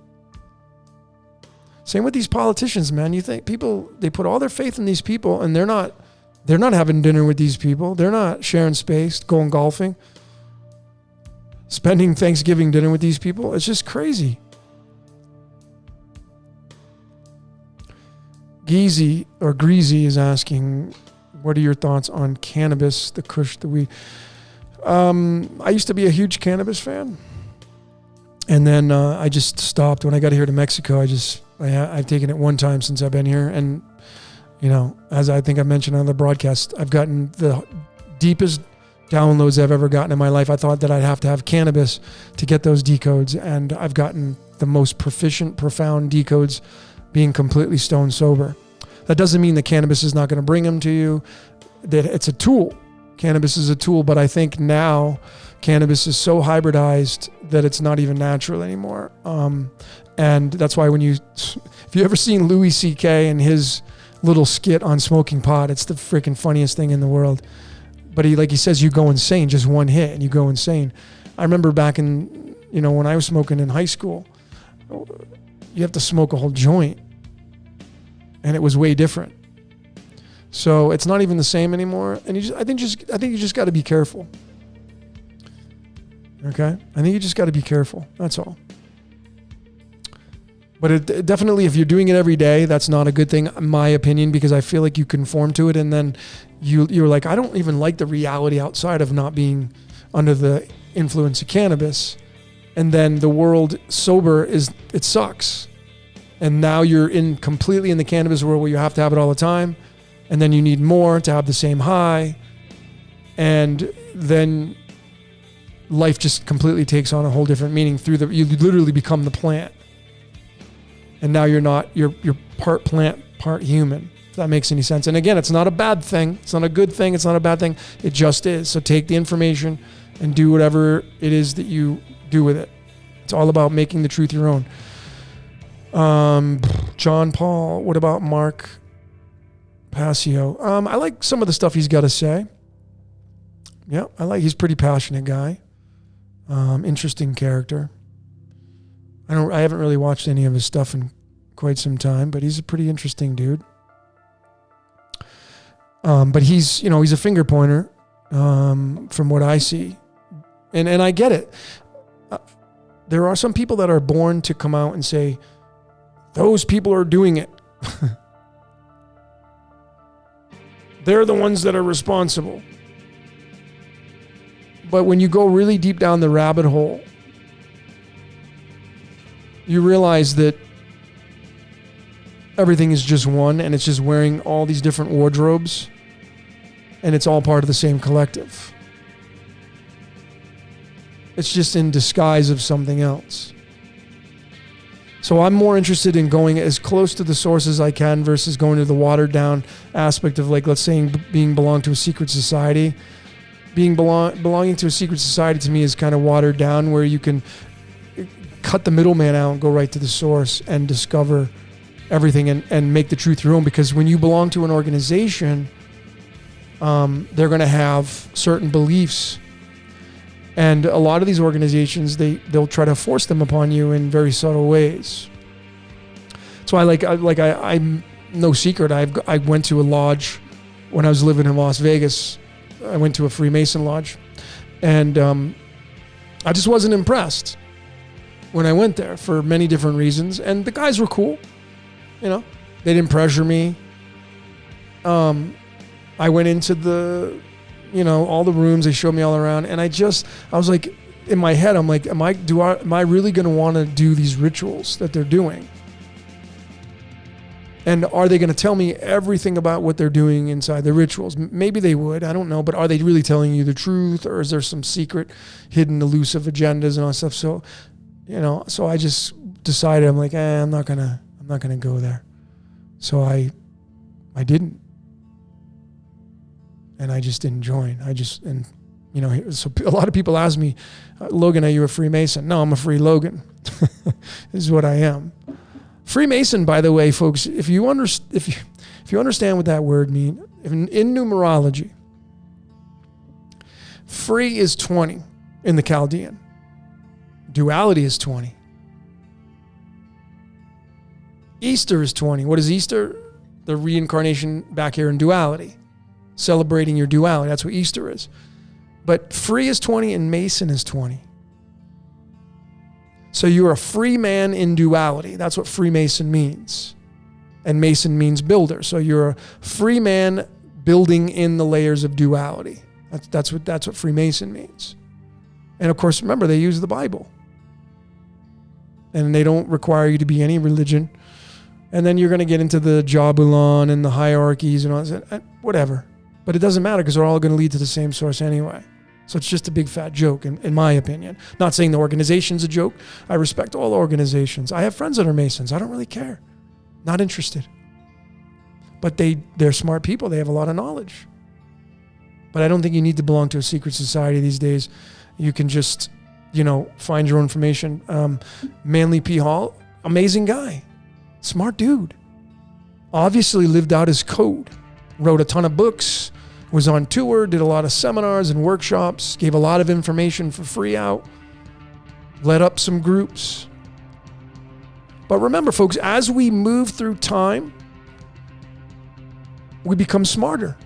Same with these politicians, man. You think people, they put all their faith in these people, and they're not having dinner with these people. They're not sharing space, going golfing, spending Thanksgiving dinner with these people. It's just crazy. Geezy or Greasy is asking, what are your thoughts on cannabis, the kush, the weed? I used to be a huge cannabis fan. And then I just stopped when I got here to Mexico. I've taken it one time since I've been here. And, as I think I mentioned on the broadcast, I've gotten the deepest downloads I've ever gotten in my life. I thought that I'd have to have cannabis to get those decodes, and I've gotten the most proficient, profound decodes being completely stone sober. That doesn't mean that cannabis is not going to bring them to you. That it's a tool. Cannabis is a tool, but I think now cannabis is so hybridized that it's not even natural anymore. And that's why if you ever seen Louis C.K. and his little skit on smoking pot, it's the freaking funniest thing in the world. But he says, you go insane, just one hit and you go insane. I remember back in, when I was smoking in high school, you have to smoke a whole joint, and it was way different. So it's not even the same anymore. And I think you just got to be careful. Okay? I think you just got to be careful. That's all. But definitely, if you're doing it every day, that's not a good thing, in my opinion, because I feel like you conform to it, and then you're like, I don't even like the reality outside of not being under the influence of cannabis. And then the world sober it sucks. And now you're completely in the cannabis world where you have to have it all the time. And then you need more to have the same high. And then life just completely takes on a whole different meaning you literally become the plant. And now you're part plant, part human, if that makes any sense. And again, it's not a bad thing. It's not a good thing. It's not a bad thing. It just is. So take the information and do whatever it is that you do with it. It's all about making the truth your own. John Paul, what about Mark Passio? I like some of the stuff he's got to say. Yeah, he's a pretty passionate guy. Interesting character. I haven't really watched any of his stuff in quite some time, but he's a pretty interesting dude. But he's a finger pointer, from what I see. And I get it. There are some people that are born to come out and say, those people are doing it. They're the ones that are responsible. But when you go really deep down the rabbit hole, you realize that everything is just one, and it's just wearing all these different wardrobes, and it's all part of the same collective. It's just in disguise of something else. So I'm more interested in going as close to the source as I can versus going to the watered down aspect of, like, let's say being belong to a secret society. Belonging to a secret society to me is kind of watered down, where you can cut the middleman out and go right to the source and discover everything and make the truth your own. Because when you belong to an organization, they're going to have certain beliefs. And a lot of these organizations, they'll try to force them upon you in very subtle ways. So I'm no secret. I went to a lodge when I was living in Las Vegas. I went to a Freemason lodge, and I just wasn't impressed when I went there for many different reasons. And the guys were cool, they didn't pressure me. I went into all the rooms. They showed me all around, and I was like, in my head, I'm like, am I really going to want to do these rituals that they're doing? And are they going to tell me everything about what they're doing inside the rituals? Maybe they would, I don't know, but are they really telling you the truth, or is there some secret, hidden, elusive agendas and all that stuff? So, so I just decided, I'm like, I'm not gonna go there. So I didn't. And I just didn't join. So a lot of people ask me, Logan, are you a Freemason? No, I'm a Free Logan. This is what I am. Freemason, by the way, folks, if you understand what that word means, in numerology, free is 20 in the Chaldean. Duality is 20. Easter is 20. What is Easter? The reincarnation back here in duality. Celebrating your duality. That's what Easter is. But free is 20 and Mason is 20. So you're a free man in duality. That's what Freemason means. And Mason means builder. So you're a free man building in the layers of duality. That's what Freemason means. And of course, remember, they use the Bible. And they don't require you to be any religion. And then you're going to get into the Jabulon and the hierarchies and all that. Whatever. But it doesn't matter, because they're all going to lead to the same source anyway. So it's just a big fat joke, in my opinion. Not saying the organization's a joke. I respect all organizations. I have friends that are Masons. I don't really care. Not interested. But they're smart people. They have a lot of knowledge. But I don't think you need to belong to a secret society these days. You can just, find your own information. Manly P. Hall, amazing guy. Smart dude. Obviously lived out his code. Wrote a ton of books. Was on tour, did a lot of seminars and workshops, gave a lot of information for free out, led up some groups. But remember, folks, as we move through time, we become smarter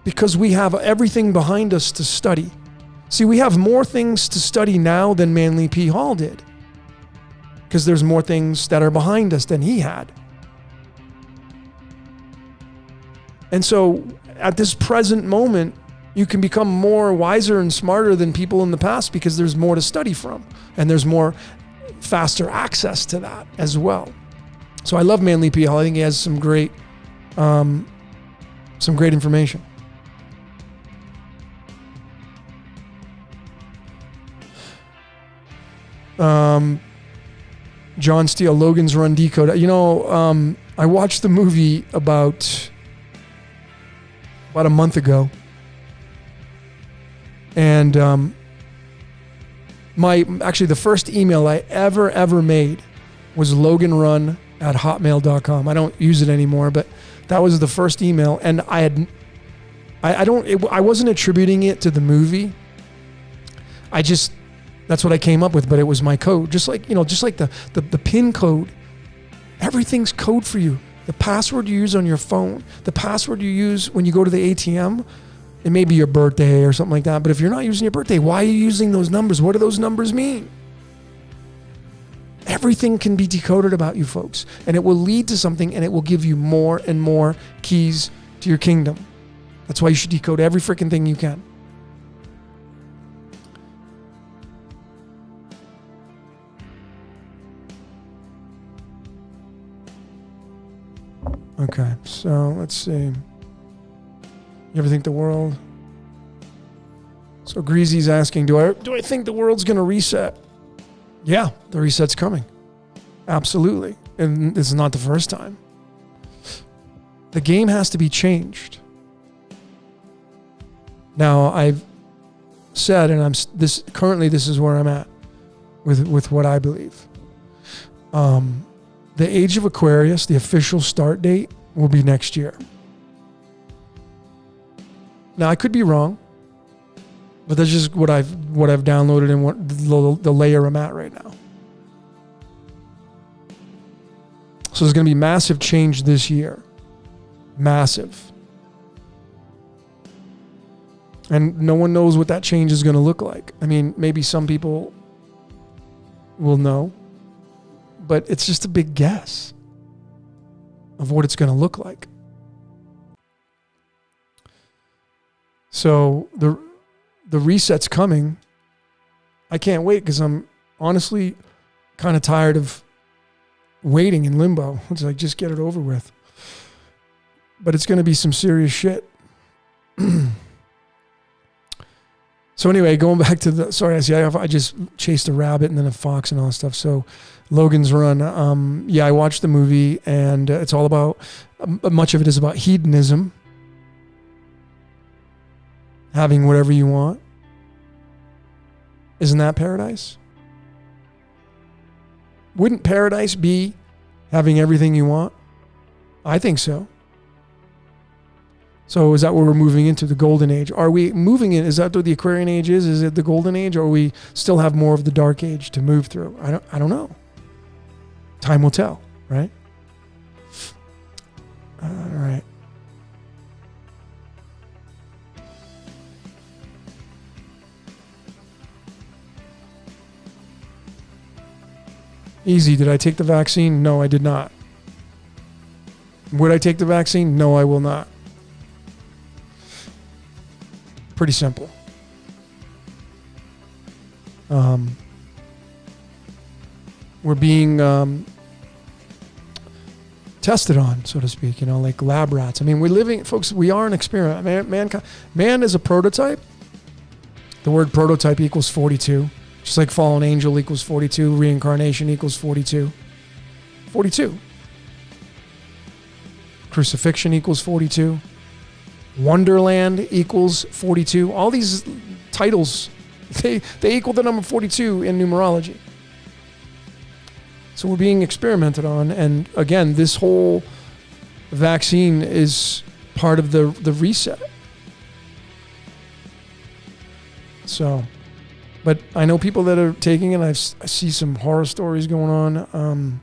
because we have everything behind us to study. See, we have more things to study now than Manly P. Hall did, because there's more things that are behind us than he had. And so at this present moment, you can become more wiser and smarter than people in the past, because there's more to study from, and there's more faster access to that as well. So I love Manly P. Hall. I think he has some great information. John Steele, Logan's Run Decode. I watched the movie about a month ago. And the first email I ever made was loganrun@hotmail.com. I don't use it anymore, but that was the first email. And I wasn't attributing it to the movie. That's what I came up with, but it was my code. Just like the PIN code. Everything's code for you. The password you use on your phone, the password you use when you go to the ATM, it may be your birthday or something like that. But if you're not using your birthday, why are you using those numbers? What do those numbers mean? Everything can be decoded about you, folks. And it will lead to something, and it will give you more and more keys to your kingdom. That's why you should decode every freaking thing you can. Okay, so let's see. You ever think the world? So Greasy's asking, do I think the world's going to reset? Yeah, the reset's coming. Absolutely. And this is not the first time. The game has to be changed. Now, I've said, and currently this is where I'm at with what I believe. The age of Aquarius, the official start date will be next year. Now, I could be wrong, but that's just what I've downloaded and what the layer I'm at right now. So there's going to be massive change this year. Massive. And no one knows what that change is going to look like. I mean, maybe some people will know, but it's just a big guess of what it's going to look like. So the reset's coming. I can't wait because I'm honestly kind of tired of waiting in limbo. It's like, just get it over with. But it's going to be some serious shit. So anyway, going back to I just chased a rabbit and then a fox and all that stuff. So Logan's Run, I watched the movie, and it's all about, much of it is about hedonism. Having whatever you want. Isn't that paradise? Wouldn't paradise be having everything you want? I think so. So is that where we're moving into, the golden age? Are we moving in? Is that what the Aquarian age is? Is it the golden age, or we still have more of the dark age to move through? I don't know. Time will tell, right? All right. Easy. Did I take the vaccine? No, I did not. Would I take the vaccine? No, I will not. Pretty simple. We're being tested on, so to speak, like lab rats. I mean, we're living, folks, we are an experiment. Man is a prototype. The word prototype equals 42. Just like fallen angel equals 42, reincarnation equals 42. 42. Crucifixion equals 42. Wonderland equals 42. All these titles, they equal the number 42 in numerology. So we're being experimented on. And again, this whole vaccine is part of the reset. So, but I know people that are taking it. I see some horror stories going on.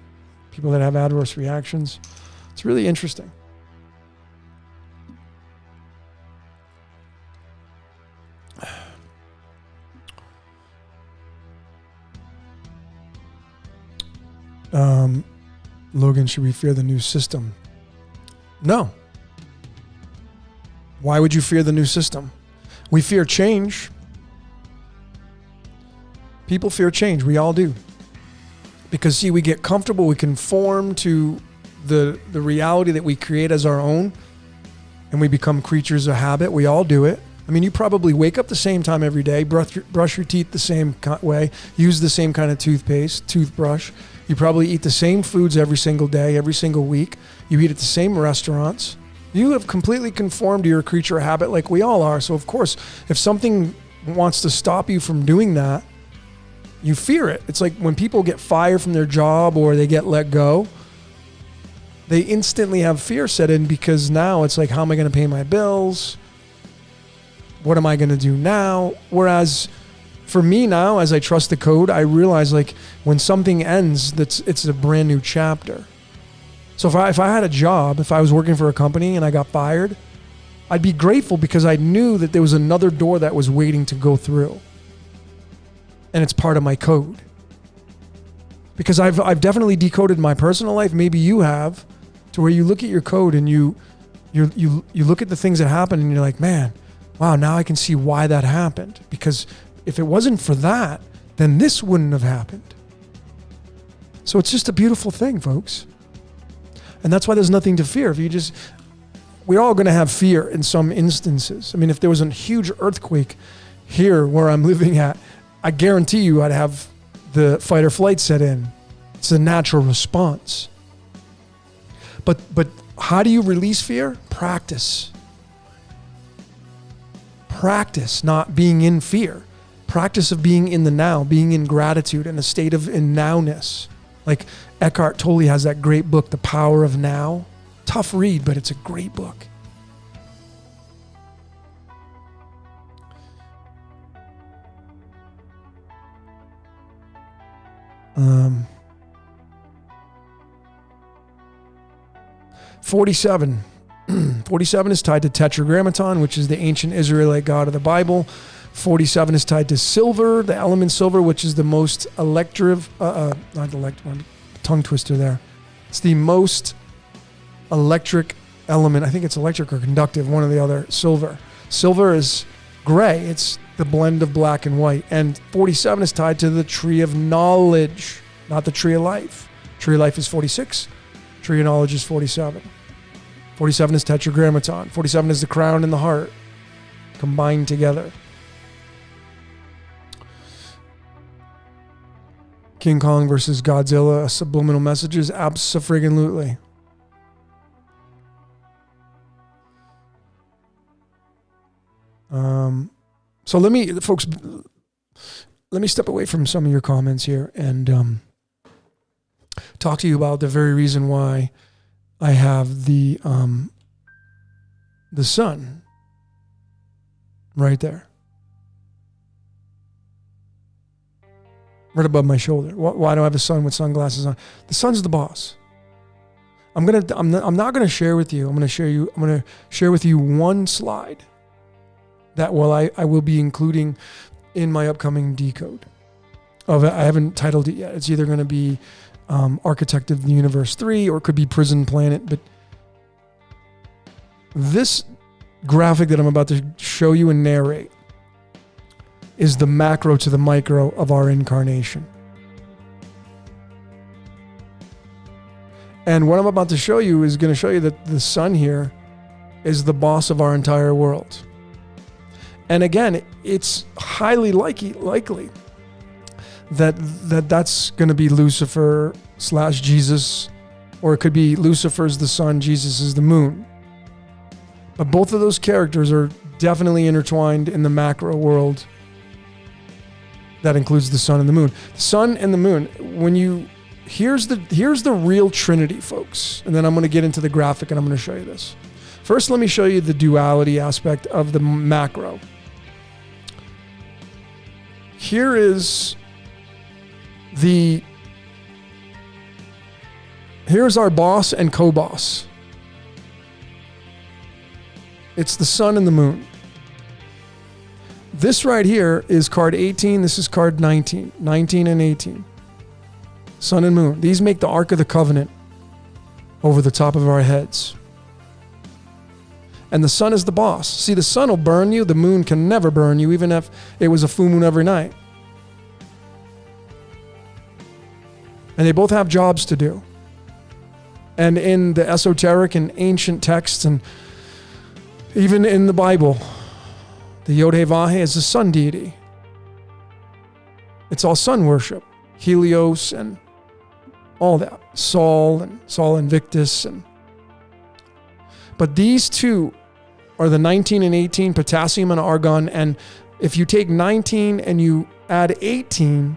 People that have adverse reactions. It's really interesting. Logan, should we fear the new system? No. Why would you fear the new system? We fear change. People fear change. We all do. Because, see, we get comfortable. We conform to the reality that we create as our own. And we become creatures of habit. We all do it. I mean, you probably wake up the same time every day, brush your teeth the same way, use the same kind of toothbrush. You probably eat the same foods every single day, every single week. You eat at the same restaurants. You have completely conformed to your creature of habit like we all are. So, of course, if something wants to stop you from doing that, you fear it. It's like when people get fired from their job or they get let go, they instantly have fear set in, because now it's like, how am I going to pay my bills? What am I going to do now? Whereas for me now, as I trust the code, I realize, like, when something ends, it's a brand new chapter. So if I had a job, if I was working for a company and I got fired, I'd be grateful because I knew that there was another door that was waiting to go through. And it's part of my code. Because I've definitely decoded my personal life. Maybe you have, to where you look at your code and you look at the things that happen and you're like, man, wow, now I can see why that happened. Because if it wasn't for that, then this wouldn't have happened. So it's just a beautiful thing, folks. And that's why there's nothing to fear. We're all going to have fear in some instances. I mean, if there was a huge earthquake here where I'm living at, I guarantee you I'd have the fight or flight set in. It's a natural response. But how do you release fear? Practice. Practice not being in fear. Practice of being in the now, being in gratitude, in a state of in nowness. Like Eckhart Tolle has that great book, The Power of Now. Tough read, but it's a great book. Um, 47. 47 is tied to Tetragrammaton, which is the ancient Israelite god of the Bible. 47 is tied to silver, the element silver, which is the most tongue twister there. It's the most electric element. I think it's electric or conductive, one or the other. Silver. Silver is gray. It's the blend of black and white. And 47 is tied to the tree of knowledge, not the tree of life. Tree of life is 46. Tree of knowledge is 47. 47 is Tetragrammaton. 47 is the crown and the heart combined together. King Kong versus Godzilla, subliminal messages, abso-friggin-lutely. So let me step away from some of your comments here and talk to you about the very reason why I have the sun right there. Right above my shoulder. Why do I have a sun with sunglasses on? The sun's the boss. I'm not gonna share with you. I'm gonna share with you one slide that I will be including in my upcoming decode. I haven't titled it yet. It's either gonna be Architect of the Universe 3 or it could be Prison Planet. But this graphic that I'm about to show you and narrate is the macro to the micro of our incarnation. And what I'm about to show you is going to show you that the sun here is the boss of our entire world. And again, it's highly likely that's going to be Lucifer / Jesus, or it could be Lucifer's the sun, Jesus is the moon. But both of those characters are definitely intertwined in the macro world. That includes the sun and the moon. The sun and the moon, here's the real Trinity, folks. And then I'm going to get into the graphic and I'm going to show you this. First, let me show you the duality aspect of the macro. Here's our boss and co-boss. It's the sun and the moon. This right here is card 18. This is card 19. 19 and 18. Sun and moon. These make the Ark of the Covenant over the top of our heads. And the sun is the boss. See, the sun will burn you. The moon can never burn you, even if it was a full moon every night. And they both have jobs to do. And in the esoteric and ancient texts, and even in the Bible, the Yod-Heh-Vah-Heh is the sun deity. It's all sun worship. Helios and all that. Sol Invictus. But these two are the 19 and 18, potassium and argon. And if you take 19 and you add 18,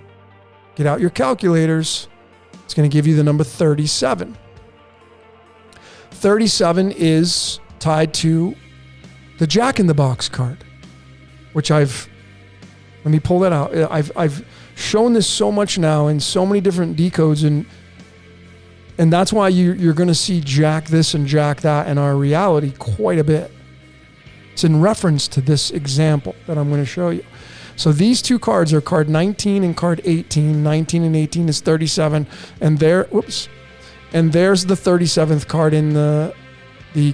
get out your calculators, it's going to give you the number 37. 37 is tied to the Jack-in-the-Box card, which let me pull that out. I've shown this so much now in so many different decodes, and that's why you're going to see Jack this and Jack that in our reality quite a bit. It's in reference to this example that I'm going to show you. So these two cards are card 19 and card 18. 19 and 18 is 37, and there's the 37th card in the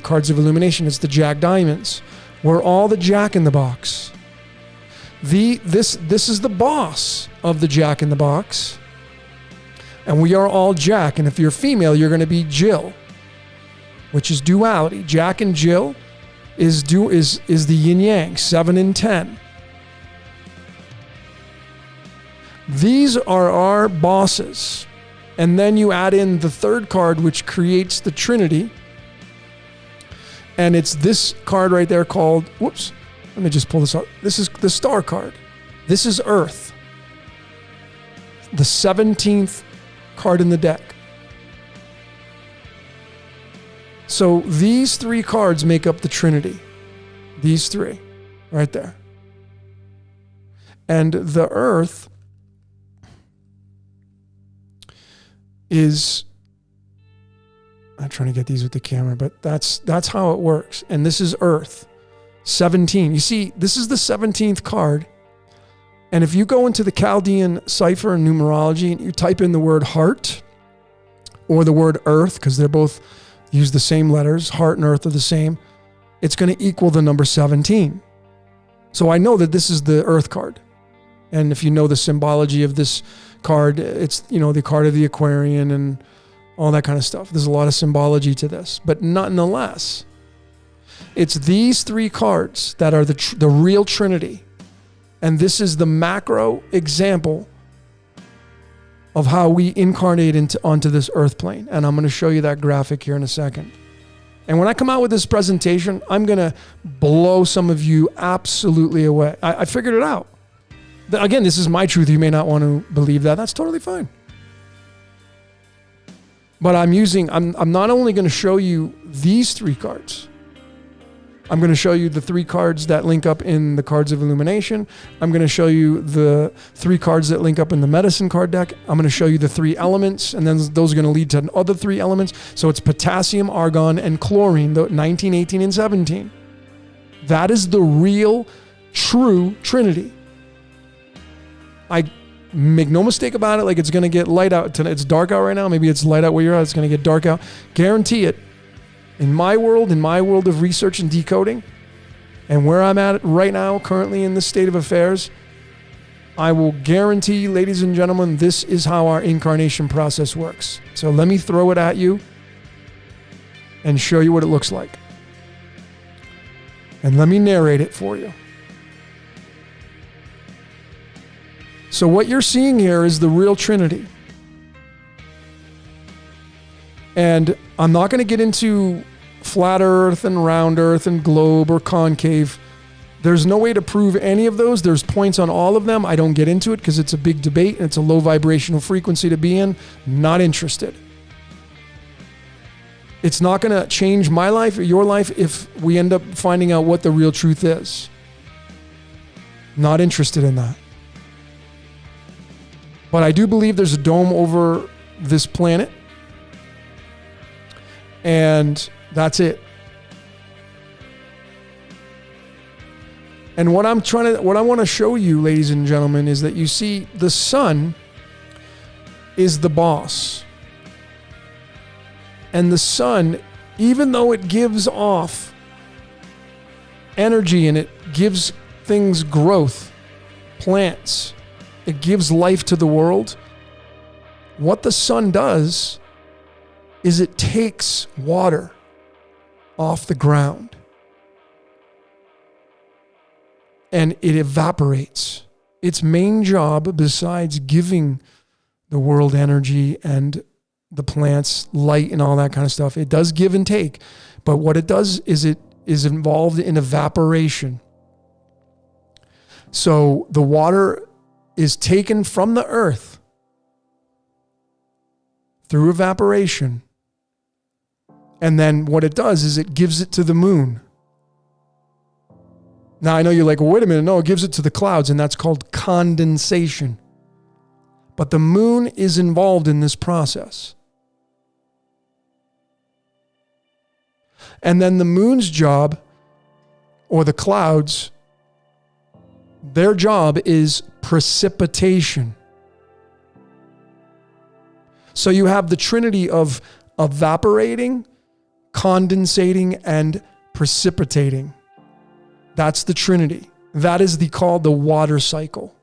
cards of illumination. It's the Jack Diamonds. We're all the Jack in the Box. This is the boss of the Jack in the Box, and we are all Jack. And if you're female, you're going to be Jill, which is duality. Jack and Jill is the yin yang, 7 and 10. These are our bosses, And then you add in the third card, which creates the Trinity. And it's this card right there called, whoops, let me just pull this out. This is the star card. This is Earth. The 17th card in the deck. So these three cards make up the Trinity. These three, right there. And the Earth is, I'm trying to get these with the camera, but that's how it works. And this is Earth, 17. You see, this is the 17th card. And if you go into the Chaldean cipher and numerology and you type in the word heart or the word earth, because they're both use the same letters, heart and earth are the same, it's going to equal the number 17. So I know that this is the earth card. And if you know the symbology of this card, it's, the card of the Aquarian and all that kind of stuff. There's a lot of symbology to this. But nonetheless, it's these three cards that are the real Trinity. And this is the macro example of how we incarnate onto this earth plane. And I'm going to show you that graphic here in a second. And when I come out with this presentation, I'm going to blow some of you absolutely away. I figured it out. Again, this is my truth. You may not want to believe that. That's totally fine. But I'm not only going to show you these three cards. I'm going to show you the three cards that link up in the cards of illumination. I'm going to show you the three cards that link up in the medicine card deck. I'm going to show you the three elements, and then those are going to lead to other three elements. So it's potassium, argon, and chlorine, the 19, 18, and 17. That is the real, true Trinity. I make no mistake about it, like it's going to get light out tonight. It's dark out right now. Maybe it's light out where you're at. It's going to get dark out. Guarantee it. In my world of research and decoding, and where I'm at right now, currently in this state of affairs, I will guarantee, ladies and gentlemen, this is how our incarnation process works. So let me throw it at you and show you what it looks like. And let me narrate it for you. So what you're seeing here is the real Trinity. And I'm not going to get into flat earth and round earth and globe or concave. There's no way to prove any of those. There's points on all of them. I don't get into it because it's a big debate and it's a low vibrational frequency to be in. Not interested. It's not going to change my life or your life if we end up finding out what the real truth is. Not interested in that. But I do believe there's a dome over this planet. And that's it. And what I want to show you, ladies and gentlemen, is that you see the sun is the boss. And the sun, even though it gives off energy and it gives things growth, plants, it gives life to the world, what the sun does is it takes water off the ground and it evaporates. Its main job, besides giving the world energy and the plants light and all that kind of stuff, it does give and take. But what it does is it is involved in evaporation. So the water is taken from the earth through evaporation. And then what it does is it gives it to the moon. Now I know you're like, well, wait a minute. No, it gives it to the clouds, and that's called condensation. But the moon is involved in this process. And then the moon's job, or the clouds, their job is precipitation. So you have the trinity of evaporating, condensating, and precipitating. That's the trinity. That is called the water cycle.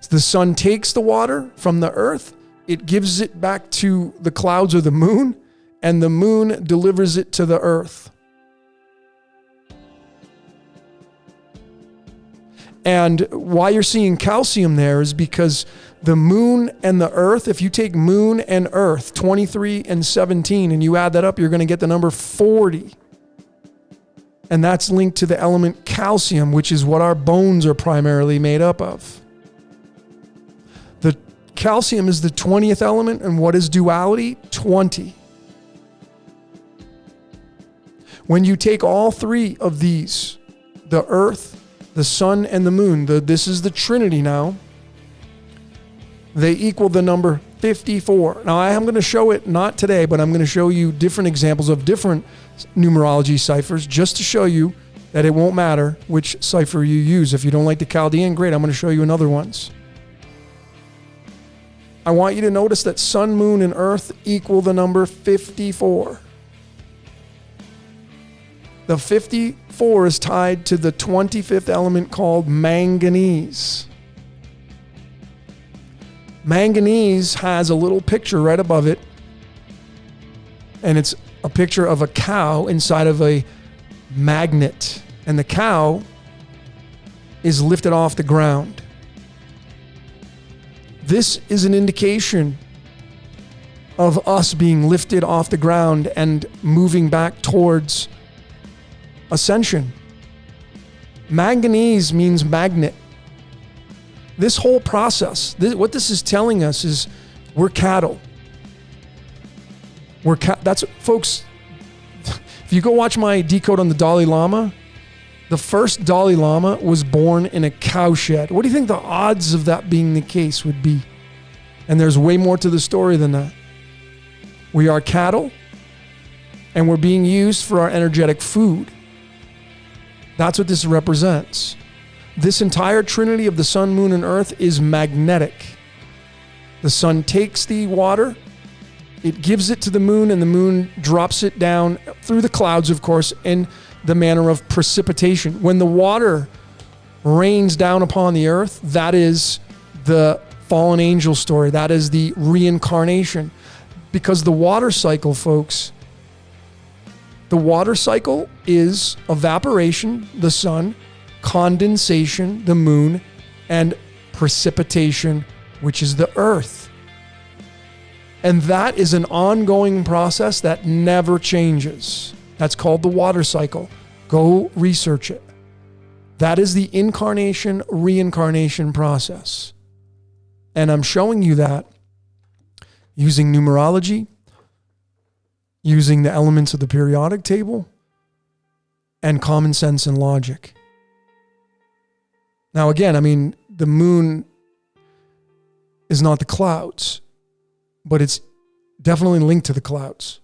So the sun takes the water from the earth, it gives it back to the clouds or the moon, and the moon delivers it to the earth. And why you're seeing calcium there is because the moon and the earth, if you take moon and earth, 23 and 17, and you add that up, you're going to get the number 40. And that's linked to the element calcium, which is what our bones are primarily made up of. The calcium is the 20th element, and what is duality? 20. When you take all three of these, the earth, the sun, and the moon, this is the Trinity now, they equal the number 54. Now, I am going to show it, not today, but I'm going to show you different examples of different numerology ciphers just to show you that it won't matter which cipher you use. If you don't like the Chaldean, great, I'm going to show you another ones. I want you to notice that sun, moon, and earth equal the number 54. The 54 is tied to the 25th element called manganese. Manganese has a little picture right above it, and it's a picture of a cow inside of a magnet, and the cow is lifted off the ground. This is an indication of us being lifted off the ground and moving back towards ascension. Manganese means magnet. This whole process, what this is telling us is we're cattle. That's, folks, if you go watch my decode on the Dalai Lama, the first Dalai Lama was born in a cowshed. What do you think the odds of that being the case would be? And there's way more to the story than that. We are cattle, and we're being used for our energetic food. That's what this represents. This entire trinity of the sun, moon, and earth is magnetic. The sun takes the water, it gives it to the moon, and the moon drops it down through the clouds, of course, in the manner of precipitation. When the water rains down upon the earth, that is the fallen angel story. That is the reincarnation. Because the water cycle, folks, the water cycle is evaporation, the sun, condensation, the moon, and precipitation, which is the earth. And that is an ongoing process that never changes. That's called the water cycle. Go research it. That is the incarnation, reincarnation process. And I'm showing you that using numerology, using the elements of the periodic table, and common sense and logic. Now, again, I mean, the moon is not the clouds, but it's definitely linked to the clouds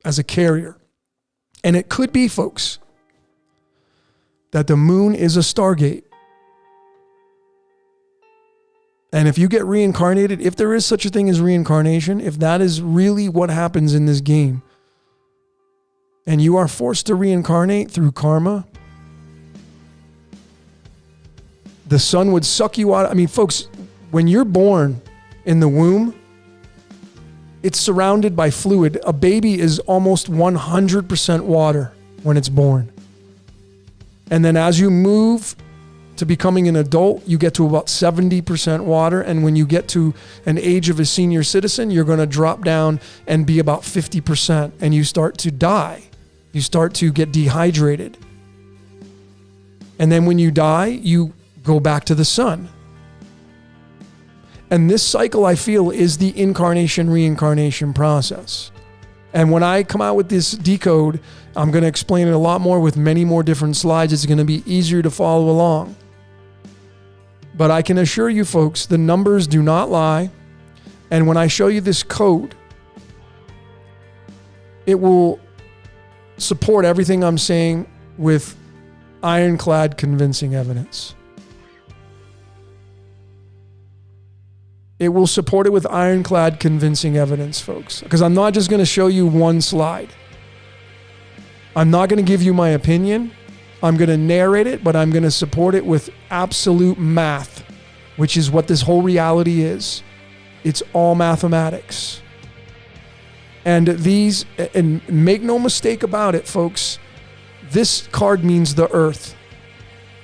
as a carrier. And it could be, folks, that the moon is a stargate. And if you get reincarnated, if there is such a thing as reincarnation, if that is really what happens in this game, and you are forced to reincarnate through karma, the sun would suck you out. I mean, folks, when you're born in the womb, it's surrounded by fluid. A baby is almost 100% water when it's born. And then as you move to becoming an adult, you get to about 70% water. And when you get to an age of a senior citizen, you're going to drop down and be about 50%. And you start to die. You start to get dehydrated. And then when you die, you go back to the sun. And this cycle, I feel, is the incarnation, reincarnation process. And when I come out with this decode, I'm going to explain it a lot more with many more different slides. It's going to be easier to follow along. But I can assure you, folks, the numbers do not lie. And when I show you this code, it will support everything I'm saying with ironclad convincing evidence. It will support it with ironclad convincing evidence, folks. Because I'm not just going to show you one slide. I'm not going to give you my opinion. I'm going to narrate it, but I'm going to support it with absolute math, which is what this whole reality is. It's all mathematics. And make no mistake about it, folks, this card means the earth.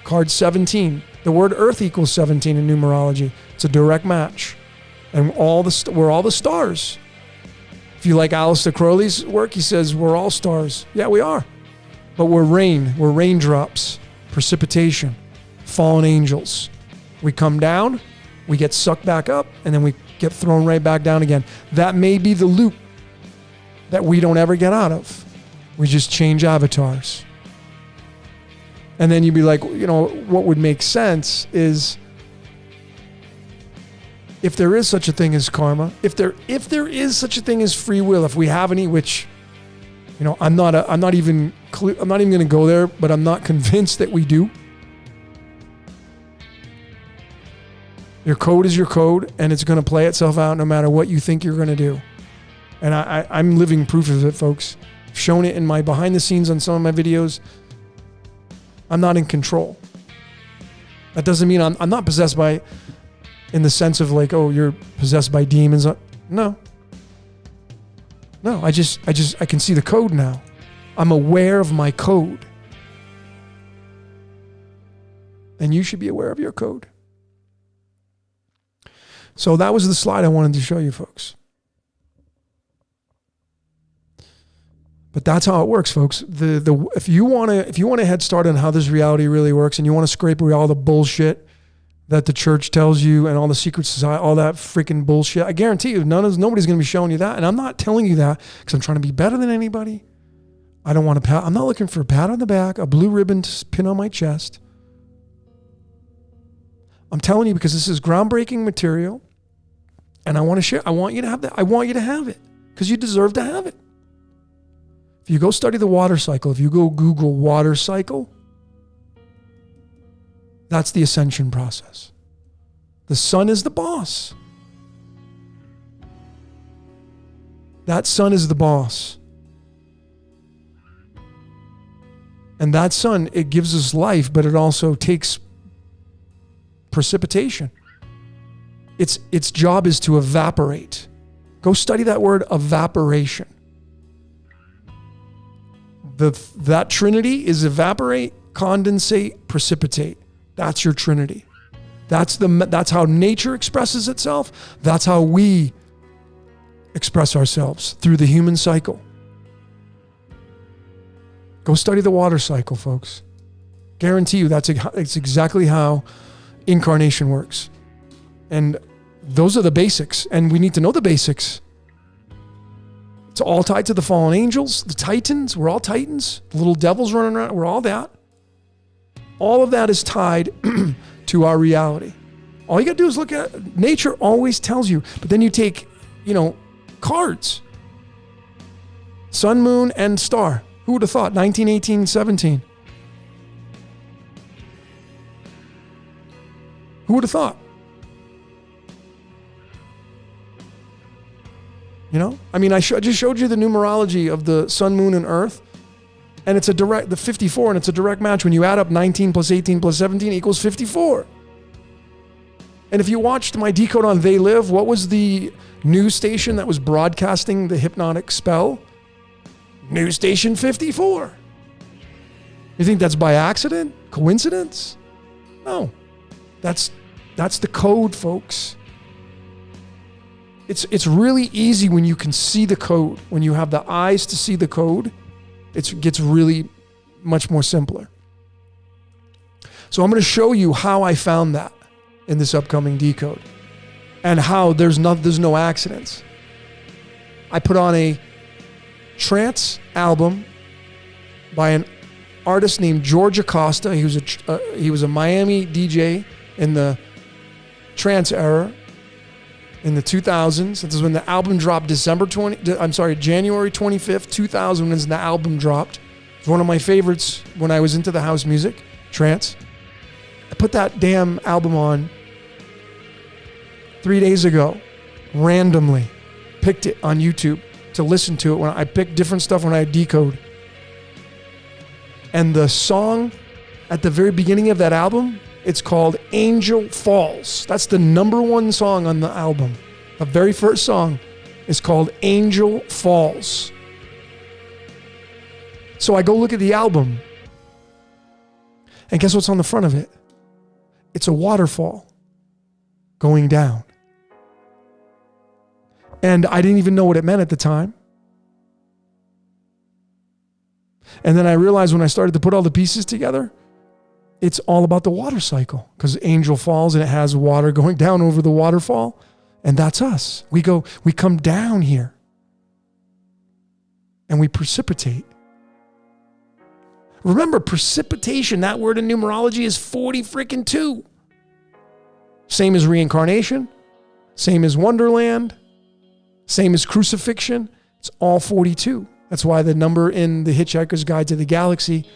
Card 17. The word earth equals 17 in numerology. It's a direct match. And we're all the stars. If you like Aleister Crowley's work, he says we're all stars. Yeah, we are. But we're rain. We're raindrops, precipitation, fallen angels. We come down, we get sucked back up, and then we get thrown right back down again. That may be the loop that we don't ever get out of. We just change avatars. And then you'd be like, what would make sense is if there is such a thing as karma, if there is such a thing as free will, if we have any, which, I'm not even going to go there, but I'm not convinced that we do. Your code is your code, and it's going to play itself out no matter what you think you're going to do. And I'm living proof of it, folks. I've shown it in my behind the scenes on some of my videos. I'm not in control. That doesn't mean I'm not possessed by, in the sense of like, oh, you're possessed by demons. No, I can see the code now. I'm aware of my code. And you should be aware of your code. So that was the slide I wanted to show you, folks. But that's how it works, folks. If you want a head start on how this reality really works, and you want to scrape away all the bullshit that the church tells you and all the secret society, all that freaking bullshit, I guarantee you, nobody's going to be showing you that. And I'm not telling you that because I'm trying to be better than anybody. I'm not looking for a pat on the back, a blue ribbon to pin on my chest. I'm telling you because this is groundbreaking material, and I want to share. I want you to have that. I want you to have it because you deserve to have it. If you go study the water cycle, if you go Google water cycle, that's the ascension process. The sun is the boss. That sun is the boss. And that sun, it gives us life, but it also takes precipitation. Its job is to evaporate. Go study that word, evaporation. That trinity is evaporate, condensate, precipitate. That's your trinity. That's how nature expresses itself. That's how we express ourselves through the human cycle. Go study the water cycle, folks. Guarantee you it's exactly how incarnation works. And those are the basics, and we need to know the basics. It's all tied to the fallen angels, the titans. We're all titans. The little devils running around. We're all that. All of that is tied to our reality. All you got to do is look at nature. Always tells you. But then you take, cards. Sun, moon, and star. Who would have thought? 19, 18, 17. Who would have thought? I just showed you the numerology of the sun, moon, and earth. And it's the 54, and it's a direct match. When you add up 19 plus 18 plus 17 equals 54. And if you watched my Decode on They Live, what was the news station that was broadcasting the hypnotic spell? News station 54. You think that's by accident? Coincidence? No. That's the code, folks. It's really easy when you can see the code. When you have the eyes to see the code, it gets really much more simpler. So I'm going to show you how I found that in this upcoming Decode, and how there's no accidents. I put on a trance album by an artist named George Acosta. He was a Miami DJ in the trance era in the 2000s. This is when the album dropped. January 25th, 2000 is the album dropped. It's one of my favorites when I was into the house music, trance. I put that damn album on 3 days ago, randomly. Picked it on YouTube to listen to it when I picked different stuff when I decode. And the song at the very beginning of that album, it's called Angel Falls. That's the number one song on the album. The very first song is called Angel Falls. So I go look at the album. And guess what's on the front of it? It's a waterfall going down. And I didn't even know what it meant at the time. And then I realized when I started to put all the pieces together, it's all about the water cycle, because angel falls and it has water going down over the waterfall. And that's us. We come down here and we precipitate. Remember, precipitation, that word in numerology is 40 freaking 2. Same as reincarnation, same as Wonderland, same as crucifixion. It's all 42. That's why the number in the Hitchhiker's Guide to the Galaxy,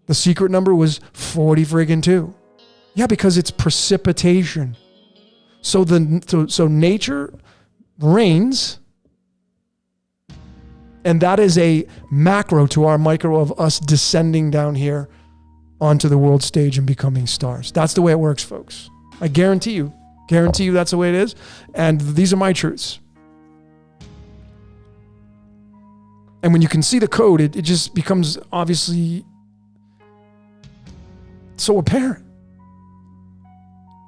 the secret number was 40 friggin' 2. Yeah, because it's precipitation. So nature reigns, and that is a macro to our micro of us descending down here onto the world stage and becoming stars. That's the way it works, folks. I guarantee you that's the way it is. And these are my truths. And when you can see the code, it just becomes obviously so apparent.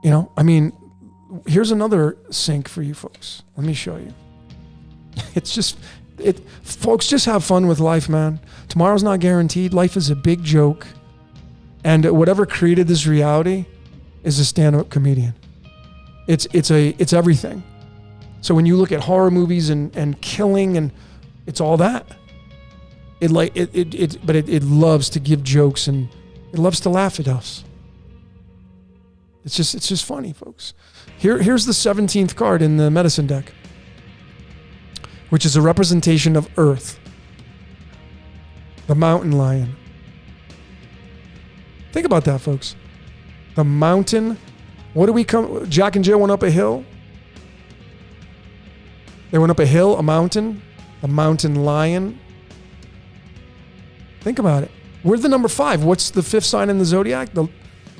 You know, I mean, here's another sync for you folks. Let me show you. Folks, just have fun with life, man. Tomorrow's not guaranteed. Life is a big joke. And whatever created this reality is a stand-up comedian. It's everything. So when you look at horror movies and killing, and it's all that. But it loves to give jokes, and it loves to laugh at us. It's just funny, folks. Here's the 17th card in the medicine deck, which is a representation of Earth, the mountain lion. Think about that, folks. The mountain. What do we come? Jack and Jill went up a hill. They went up a hill, a mountain lion. Think about it. We're the number 5. What's the 5th sign in the zodiac? The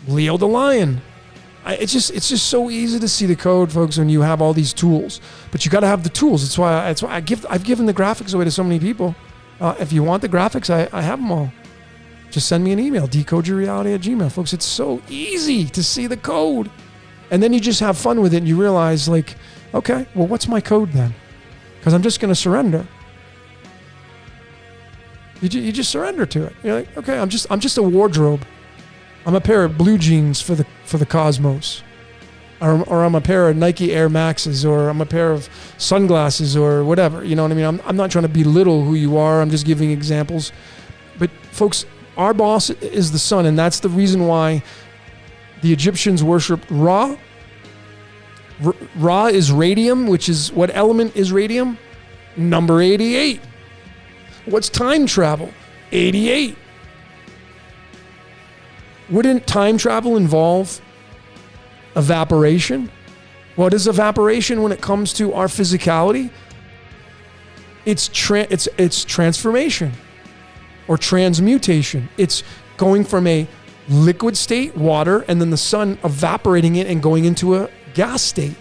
Leo, the lion. It's just so easy to see the code, folks, when you have all these tools. But you got to have the tools. That's why I've given the graphics away to so many people. If you want the graphics, I have them all. Just send me an email, decodeyourreality@gmail.com. Folks, it's so easy to see the code. And then you just have fun with it and you realize, like, okay, well, what's my code then? Because I'm just going to surrender. You just surrender to it. You're like, okay, I'm just a wardrobe. I'm a pair of blue jeans for the cosmos. Or I'm a pair of Nike Air Maxes, or I'm a pair of sunglasses, or whatever. You know what I mean? I'm not trying to belittle who you are. I'm just giving examples. But folks, our boss is the sun, and that's the reason why the Egyptians worshipped Ra. Ra is radium, which is, what element is radium? Number 88. What's time travel? 88. Wouldn't time travel involve evaporation? What is evaporation when it comes to our physicality? It's transformation or transmutation. It's going from a liquid state, water, and then the sun evaporating it and going into a gas state.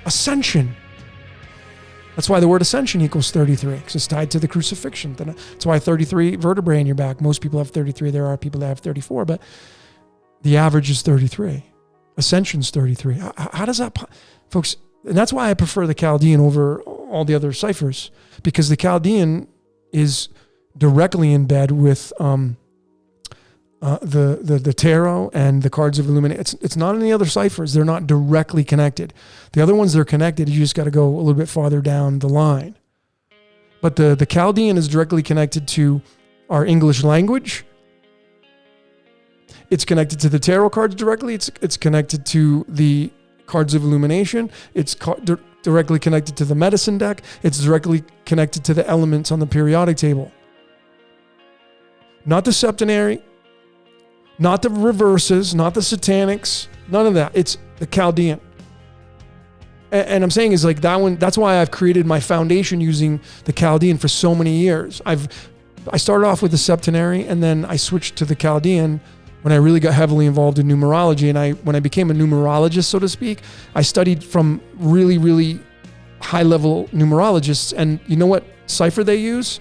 Ascension. That's why the word ascension equals 33, because it's tied to the crucifixion. That's why 33 vertebrae in your back. Most people have 33. There are people that have 34, but the average is 33. Ascension's 33. How does that, folks? And that's why I prefer the Chaldean over all the other ciphers, because the Chaldean is directly in bed with the tarot and the cards of illumination. It's not in the other ciphers. They're not directly connected. The other ones, they're connected. You just got to go a little bit farther down the line. But the Chaldean is directly connected to our English language. It's connected to the tarot cards directly. It's connected to the cards of illumination. It's directly connected to the medicine deck. It's directly connected to the elements on the periodic table. Not the septenary, not the reverses, not the satanics, none of that. It's the Chaldean. And I'm saying is like that one, that's why I've created my foundation using the Chaldean for so many years. I started off with the septenary, and then I switched to the Chaldean when I really got heavily involved in numerology. And when I became a numerologist, so to speak, I studied from really, really high level numerologists. And you know what cipher they use?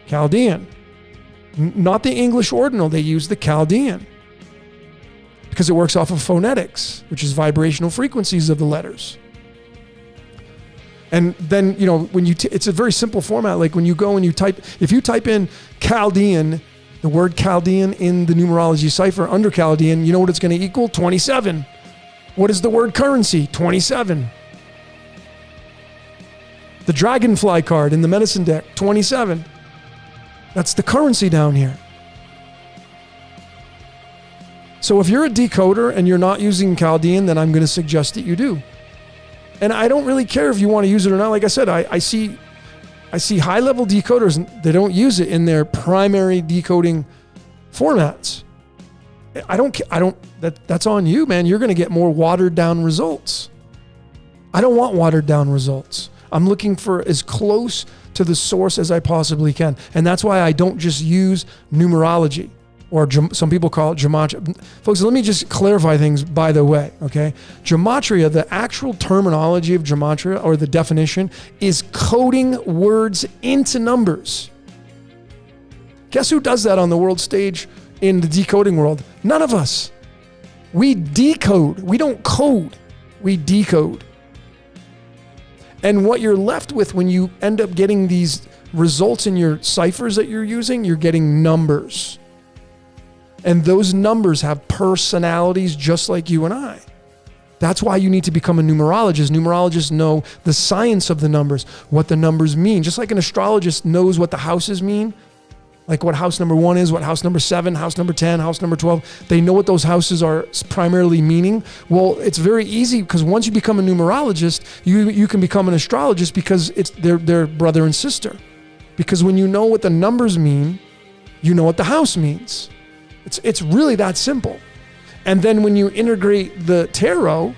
Chaldean. Not the English ordinal, they use the Chaldean because it works off of phonetics, which is vibrational frequencies of the letters. And then, when it's a very simple format. Like when you go and if you type in Chaldean, the word Chaldean in the numerology cipher under Chaldean, you know what it's going to equal? 27. What is the word currency? 27. The dragonfly card in the medicine deck, 27. That's the currency down here. So if you're a decoder and you're not using Chaldean, then I'm going to suggest that you do. And I don't really care if you want to use it or not. Like I said, I see high-level decoders, and they don't use it in their primary decoding formats. That's on you, man. You're going to get more watered-down results. I don't want watered-down results. I'm looking for as close to the source as I possibly can. And that's why I don't just use numerology, or some people call it gematria. Folks, let me just clarify things, by the way, okay? Gematria, the actual terminology of gematria, or the definition, is coding words into numbers. Guess who does that on the world stage in the decoding world? None of us. We decode. We don't code. We decode. And what you're left with when you end up getting these results in your ciphers that you're using, you're getting numbers. And those numbers have personalities just like you and I. That's why you need to become a numerologist. Numerologists know the science of the numbers, what the numbers mean. Just like an astrologist knows what the houses mean, like what house number 1 is, what house number 7, house number 10, house number 12. They know what those houses are primarily meaning. Well, it's very easy because once you become a numerologist, you can become an astrologist because they're brother and sister. Because when you know what the numbers mean, you know what the house means. It's really that simple. And then when you integrate the tarot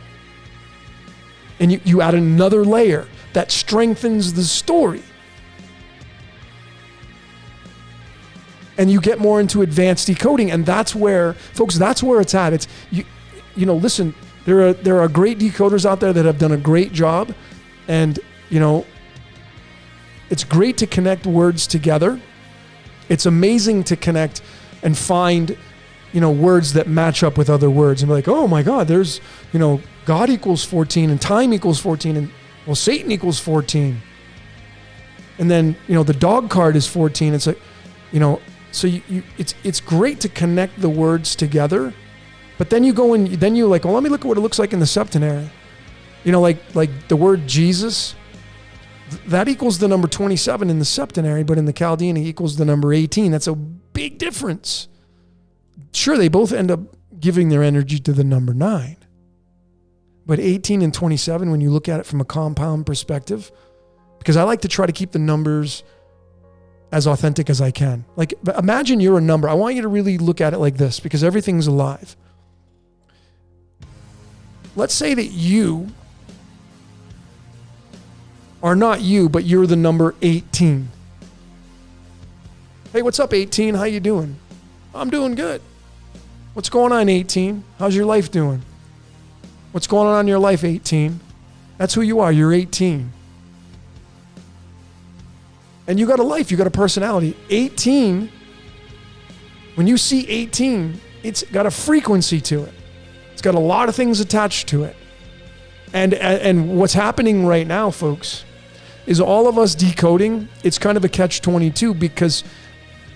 and you add another layer that strengthens the story, and you get more into advanced decoding, and that's where, folks, that's where it's at. It's listen, there are great decoders out there that have done a great job, and it's great to connect words together. It's amazing to connect and find, words that match up with other words and be like, oh my God, there's, God equals 14 and time equals 14 and Satan equals 14. And then, the dog card is 14. It's like, so it's great to connect the words together, but then you go and then you like, well, let me look at what it looks like in the septenary. Like the word Jesus, that equals the number 27 in the septenary, but in the Chaldean it equals the number 18. That's a big difference. Sure, they both end up giving their energy to the number 9. But 18 and 27, when you look at it from a compound perspective, because I like to try to keep the numbers as authentic as I can. Like, imagine you're a number. I want you to really look at it like this, because everything's alive. Let's say that you are not you, but you're the number 18. Hey, what's up, 18? How you doing? I'm doing good. What's going on, 18? How's your life doing? What's going on in your life, 18? That's who you are. You're 18. And you got a life. You got a personality. 18, when you see 18, it's got a frequency to it. It's got a lot of things attached to it. And what's happening right now, folks, is all of us decoding, it's kind of a catch-22, because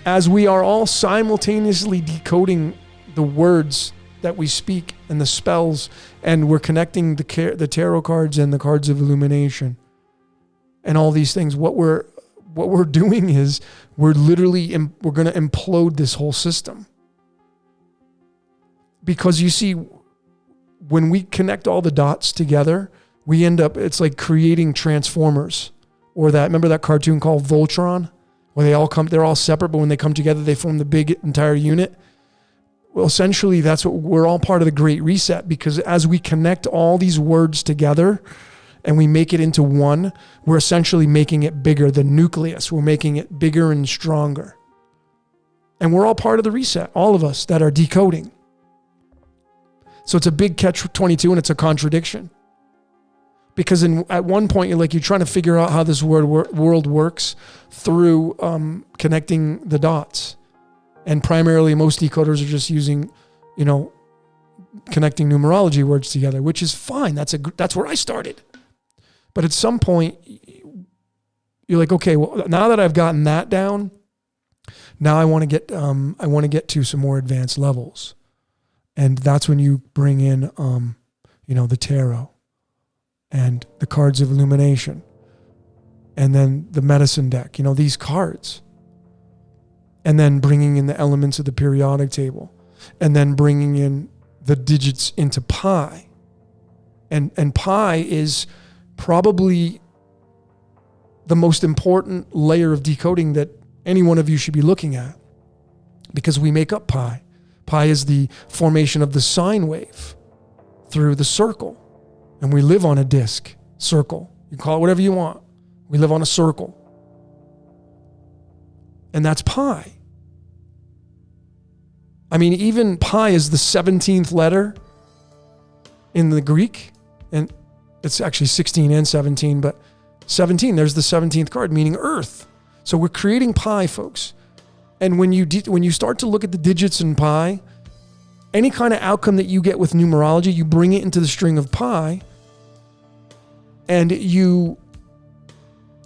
as we are all simultaneously decoding the words that we speak and the spells, and we're connecting the tarot cards and the cards of illumination and all these things, what we're doing is we're going to implode this whole system. Because you see, when we connect all the dots together, we end up, it's like creating Transformers, or remember that cartoon called Voltron, where they're all separate, but when they come together, they form the big entire unit. Well, essentially, we're all part of the Great Reset, because as we connect all these words together and we make it into one, we're essentially making it bigger, the nucleus. We're making it bigger and stronger. And we're all part of the reset, all of us that are decoding. So it's a big catch-22, and it's a contradiction. Because at one point, you're trying to figure out how this world works through connecting the dots. And primarily most decoders are just using, connecting numerology words together, which is fine. That's where I started. But at some point, you're like, okay, well, now that I've gotten that down, now I want to get to some more advanced levels. And that's when you bring in, the tarot and the cards of illumination and then the medicine deck, these cards. And then bringing in the elements of the periodic table and then bringing in the digits into pi. And pi is probably the most important layer of decoding that any one of you should be looking at, because we make up pi. Pi is the formation of the sine wave through the circle. And we live on a disk, circle. You can call it whatever you want. We live on a circle. And that's pi. I mean, even pi is the 17th letter in the Greek. And it's actually 16 and 17, but 17, there's the 17th card, meaning earth. So we're creating pi, folks. And when you start to look at the digits in pi, any kind of outcome that you get with numerology, you bring it into the string of pi, and you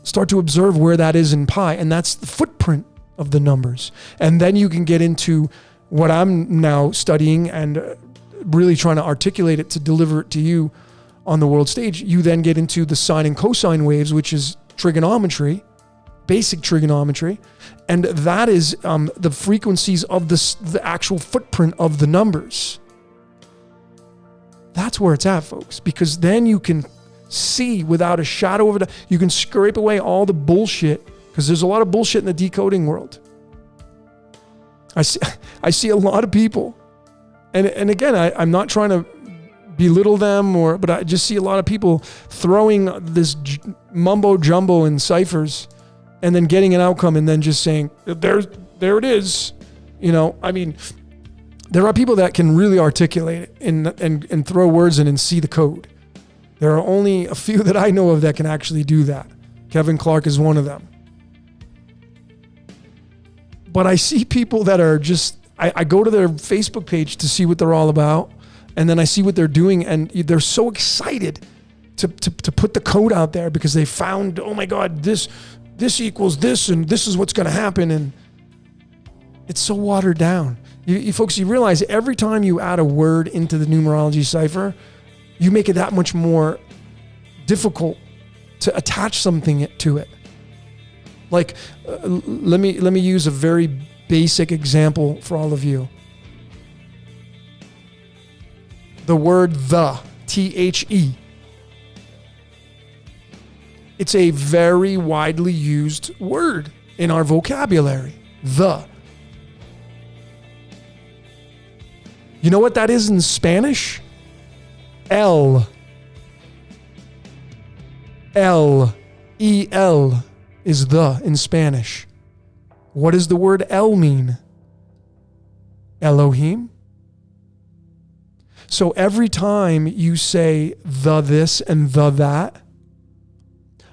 start to observe where that is in pi, and that's the footprint of the numbers. And then you can get into what I'm now studying and really trying to articulate it to deliver it to you on the world stage. You then get into the sine and cosine waves, which is trigonometry, basic trigonometry, and that is the frequencies of the actual footprint of the numbers. That's where it's at, folks, because then you can see without a shadow of a doubt, you can scrape away all the bullshit, because there's a lot of bullshit in the decoding world. I see a lot of people, and again, I'm not trying to belittle them, but I just see a lot of people throwing this mumbo jumbo in ciphers and then getting an outcome and then just saying, there it is. I mean, there are people that can really articulate it and throw words in and see the code. There are only a few that I know of that can actually do that. Kevin Clark is one of them. But I see people that are just, I go to their Facebook page to see what they're all about, and then I see what they're doing, and they're so excited to put the code out there because they found, oh my God, this equals this, and this is what's going to happen, and it's so watered down. You folks, you realize every time you add a word into the numerology cipher, you make it that much more difficult to attach something to it. Like, let me use a very basic example for all of you. The word the, T-H-E. It's a very widely used word in our vocabulary. The. You know what that is in Spanish? El. El is the in Spanish. What does the word El mean? Elohim. So every time you say the this and the that,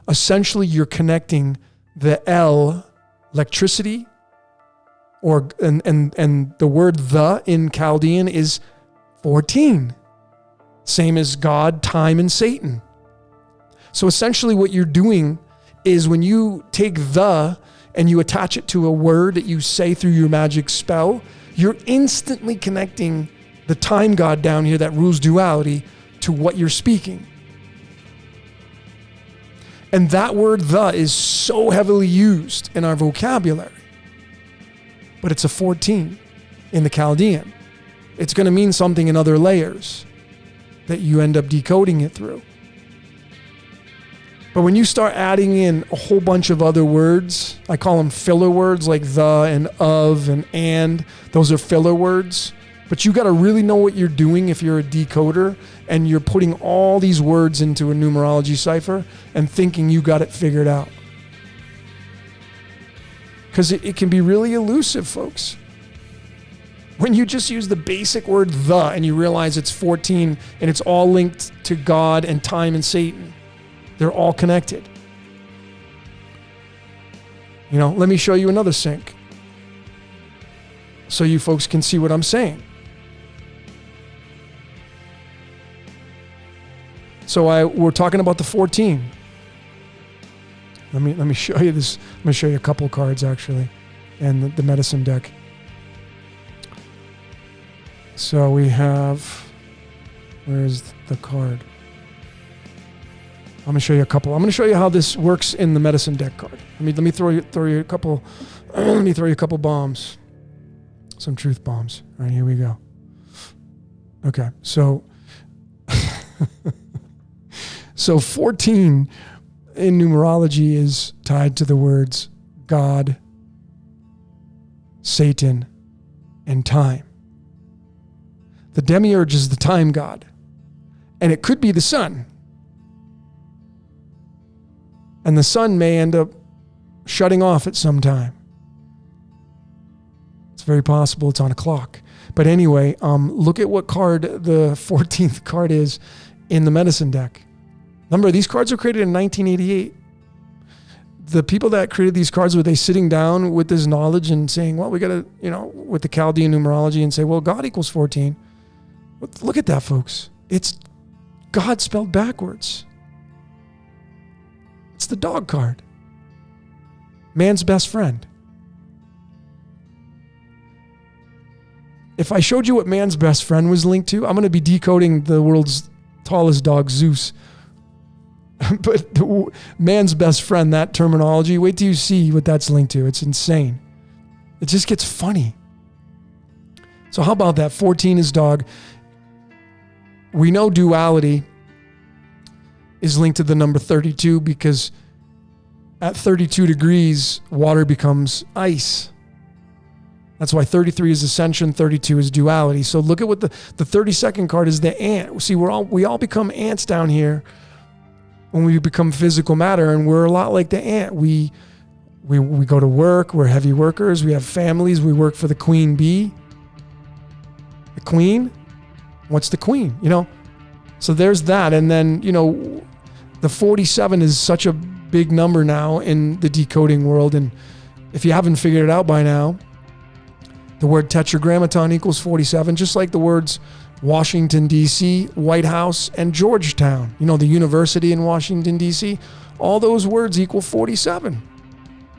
essentially you're connecting the El, electricity, and the word the in Chaldean is 14. Same as God, time, and Satan. So essentially what you're doing is when you take the and you attach it to a word that you say through your magic spell, you're instantly connecting the time god down here that rules duality to what you're speaking. And that word the is so heavily used in our vocabulary. But it's a 14 in the Chaldean. It's going to mean something in other layers that you end up decoding it through. But when you start adding in a whole bunch of other words, I call them filler words like the and of and, those are filler words. But you got to really know what you're doing if you're a decoder and you're putting all these words into a numerology cipher and thinking you got it figured out. Because it can be really elusive, folks. When you just use the basic word the and you realize it's 14 and it's all linked to God and time and Satan. They're all connected. Let me show you another sync. so you folks can see what I'm saying. So we're talking about the 14. Let me show you this. I'm going to show you a couple cards actually, and the medicine deck. So we have, where's the card? I'm going to show you a couple. I'm going to show you how this works in the medicine deck card. Let me throw you a couple. Let me throw you a couple bombs. Some truth bombs. All right, here we go. Okay, so so 14 in numerology is tied to the words God, Satan, and time. The demiurge is the time god, and it could be the sun. And the sun may end up shutting off at some time. It's very possible it's on a clock. But anyway, look at what card the 14th card is in the medicine deck. Remember, these cards were created in 1988. The people that created these cards, were they sitting down with this knowledge and saying, well, we got to, with the Chaldean numerology and say, well, God equals 14. Look at that, folks. It's God spelled backwards. It's the dog card. Man's best friend. If I showed you what man's best friend was linked to, I'm going to be decoding the world's tallest dog, Zeus. But man's best friend, that terminology, wait till you see what that's linked to. It's insane. It just gets funny. So how about that? 14 is dog. We know duality is linked to the number 32 because at 32 degrees, water becomes ice. That's why 33 is ascension, 32 is duality. So look at what the 32nd card is, the ant. See, we all become ants down here when we become physical matter, and we're a lot like the ant. We go to work, we're heavy workers, we have families, we work for the queen bee. The queen? What's the queen? So there's that. And then, the 47 is such a big number now in the decoding world. And if you haven't figured it out by now, the word tetragrammaton equals 47, just like the words Washington, D.C., White House, and Georgetown. The university in Washington, D.C., all those words equal 47.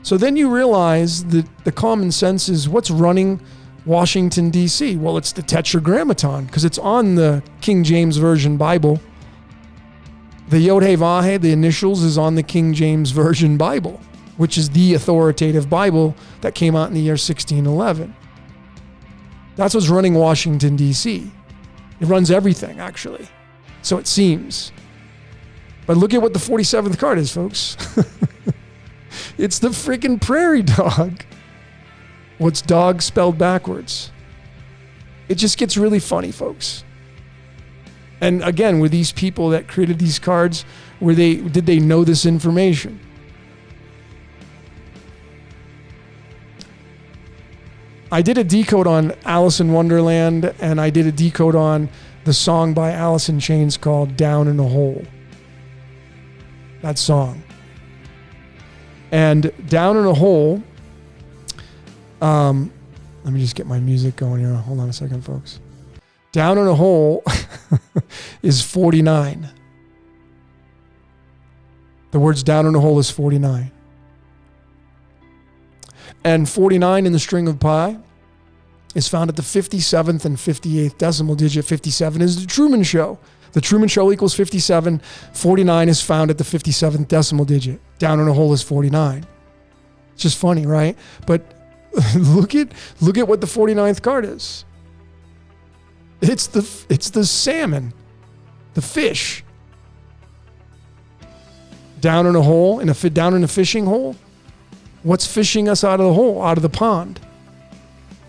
So then you realize that the common sense is what's running Washington, D.C.? Well, it's the tetragrammaton because it's on the King James Version Bible. The Yod He Vav He, the initials, is on the King James Version Bible, which is the authoritative Bible that came out in the year 1611. That's what's running Washington, D.C. It runs everything, actually. So it seems. But look at what the 47th card is, folks. It's the freaking prairie dog. What's dog spelled backwards? It just gets really funny, folks. And again, with these people that created these cards, did they know this information? I did a decode on Alice in Wonderland, and I did a decode on the song by Alice in Chains called Down in a Hole. That song. And Down in a Hole, let me just get my music going here. Hold on a second, folks. Down in a Hole is 49. The words down in a hole is 49. And 49 in the string of pi is found at the 57th and 58th decimal digit. 57 is the Truman Show. The Truman Show equals 57. 49 is found at the 57th decimal digit. Down in a hole is 49. It's just funny, right? But look at what the 49th card is. It's the salmon, the fish. Down in a hole, down in a fishing hole. What's fishing us out of the hole, out of the pond?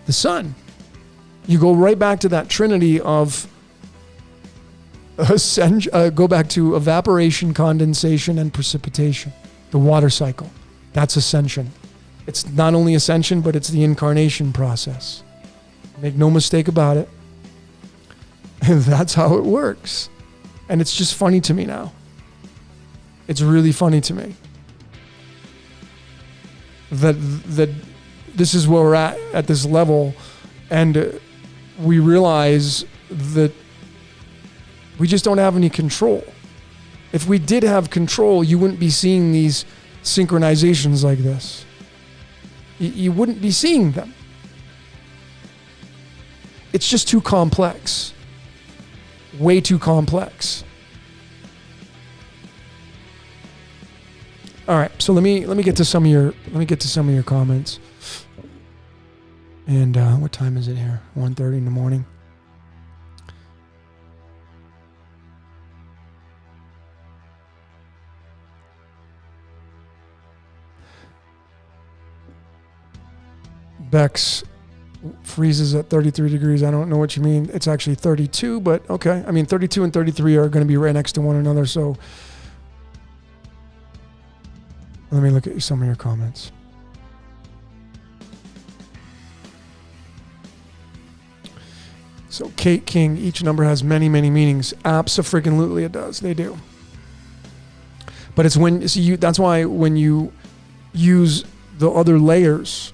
The sun. You go right back to that trinity of go back to evaporation, condensation, and precipitation. The water cycle. That's ascension. It's not only ascension, but it's the incarnation process. Make no mistake about it. And that's how it works. And it's just funny to me now. It's really funny to me. That this is where we're at this level And we realize that we just don't have any control. If we did have control, you wouldn't be seeing these synchronizations like this. You wouldn't be seeing them. It's just too complex. Way too complex. All right, so let me get to some of your comments. And what time is it here? 1:30 in the morning. Bex freezes at 33 degrees. I don't know what you mean. It's actually 32, but okay. I mean, 32 and 33 are going to be right next to one another, so let me look at some of your comments. So Kate King, each number has many, many meanings. Abso-freaking-lutely it does. They do. But it's when, see, that's why when you use the other layers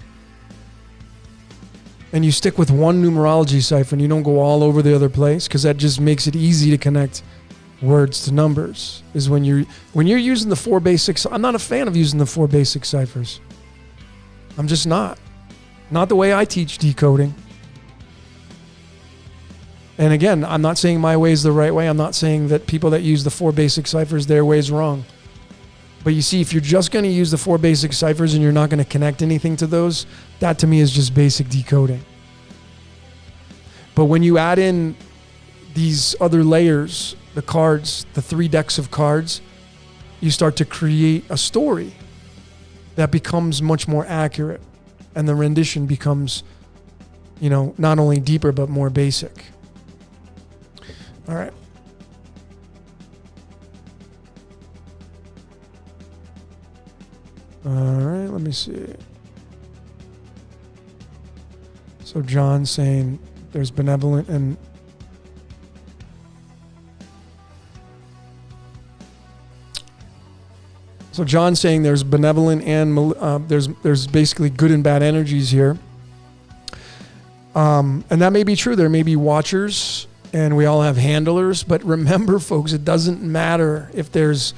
and you stick with one numerology cipher and you don't go all over the other place, because that just makes it easy to connect words to numbers, is when you're using the 4 basic. I'm not a fan of using the 4 basic ciphers. I'm just not the way I teach decoding. And again, I'm not saying my way is the right way. I'm not saying that people that use the 4 basic ciphers, their way is wrong. But you see, if you're just going to use the 4 basic ciphers and you're not going to connect anything to those, that to me is just basic decoding. But when you add in these other layers, the cards, the 3 decks of cards, you start to create a story that becomes much more accurate. And the rendition becomes, not only deeper, but more basic. All right. All right, let me see. So John's saying there's benevolent and there's benevolent and there's basically good and bad energies here. And that may be true. There may be watchers and we all have handlers, but remember, folks, it doesn't matter if there's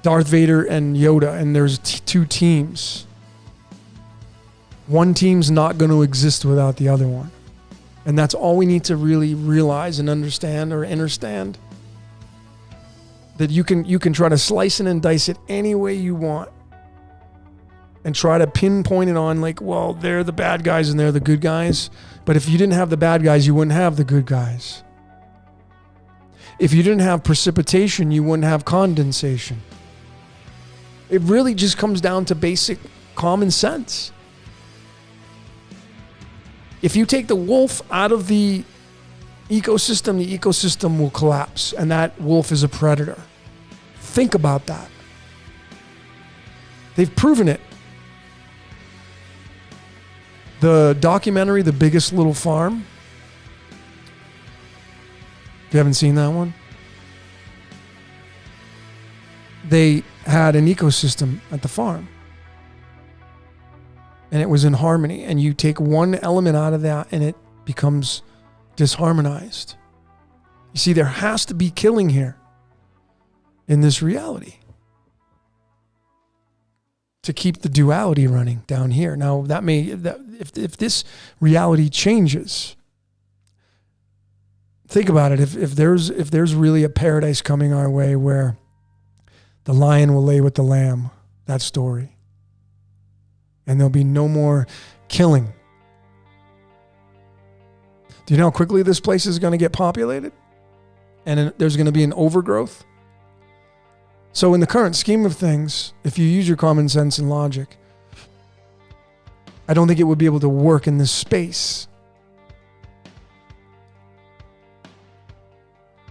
Darth Vader and Yoda and there's 2 teams. One team's not going to exist without the other one. And that's all we need to really realize and understand or understand. That you can try to slice it and dice it any way you want. And try to pinpoint it on like, well, they're the bad guys and they're the good guys. But if you didn't have the bad guys, you wouldn't have the good guys. If you didn't have precipitation, you wouldn't have condensation. It really just comes down to basic common sense. If you take the wolf out of the ecosystem will collapse, and that wolf is a predator. Think about that. They've proven it. The documentary, The Biggest Little Farm. If you haven't seen that one, they had an ecosystem at the farm. And it was in harmony. And you take one element out of that and it becomes disharmonized. You see, there has to be killing here in this reality to keep the duality running down here. Now, if this reality changes, think about it. If there's really a paradise coming our way where the lion will lay with the lamb, that story, and there'll be no more killing. Do you know how quickly this place is going to get populated? And there's going to be an overgrowth? So in the current scheme of things, if you use your common sense and logic, I don't think it would be able to work in this space.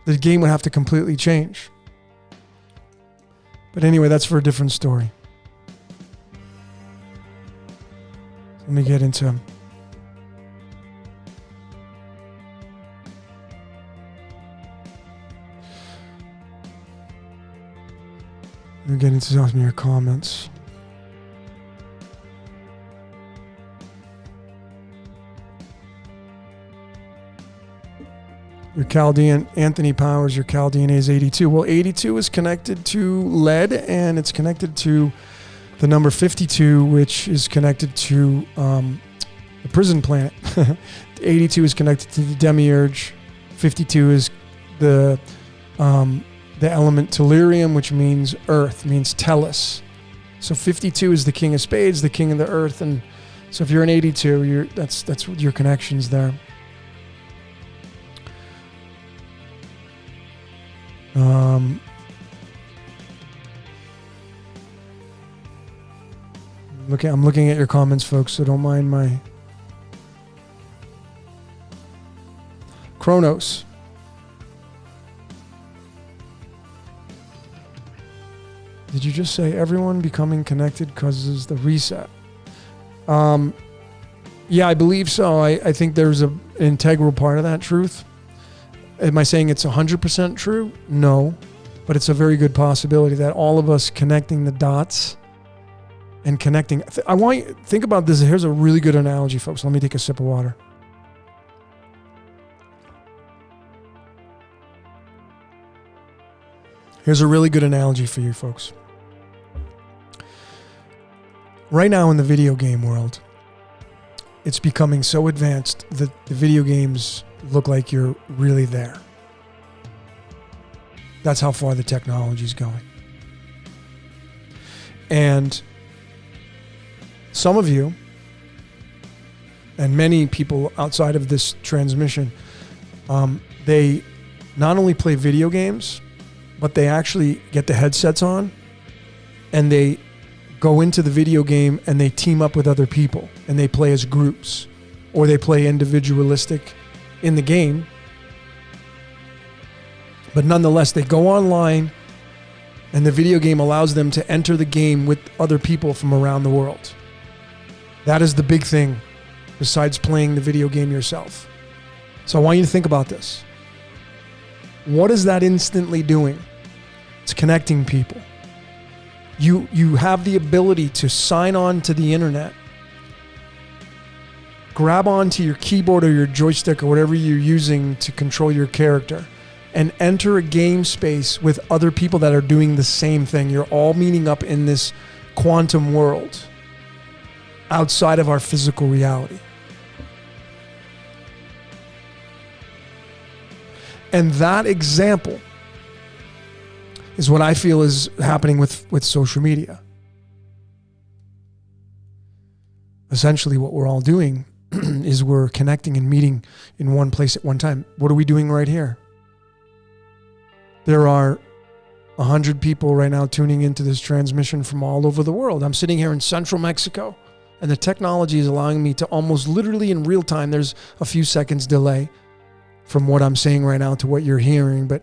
The game would have to completely change. But anyway, that's for a different story. Let me get into them. Let me get into some of your comments. Your Chaldean, Anthony Powers, your Chaldean is 82. Well, 82 is connected to lead, and it's connected to the number 52, which is connected to the prison planet. 82 is connected to the demiurge. 52 is the element tellurium, which means earth, means tellus. So 52 is the king of spades, the king of the earth, and so if you're an 82, that's your connections there. I'm looking at your comments, folks, so don't mind my Chronos. Did you just say everyone becoming connected causes the reset? Yeah, I believe so. I think there's an integral part of that truth. Am I saying it's 100% true? No, but it's a very good possibility that all of us connecting the dots and connecting. I want you to think about this. Here's a really good analogy, folks. Let me take a sip of water. Here's a really good analogy for you folks. Right now in the video game world, it's becoming so advanced that the video games look like you're really there. That's how far the technology is going. And some of you, and many people outside of this transmission, they not only play video games, but they actually get the headsets on and they go into the video game and they team up with other people and they play as groups, or they play individualistic in the game. But nonetheless, they go online and the video game allows them to enter the game with other people from around the world. That is the big thing besides playing the video game yourself. So I want you to think about this. What is that instantly doing? It's connecting people. You have the ability to sign on to the internet, grab onto your keyboard or your joystick or whatever you're using to control your character, and enter a game space with other people that are doing the same thing. You're all meeting up in this quantum world outside of our physical reality. And that example is what I feel is happening with social media. Essentially, what we're all doing is we're connecting and meeting in one place at one time. What are we doing right here? There are 100 people right now tuning into this transmission from all over the world. I'm sitting here in central Mexico, and the technology is allowing me to almost literally in real time, there's a few seconds delay from what I'm saying right now to what you're hearing, but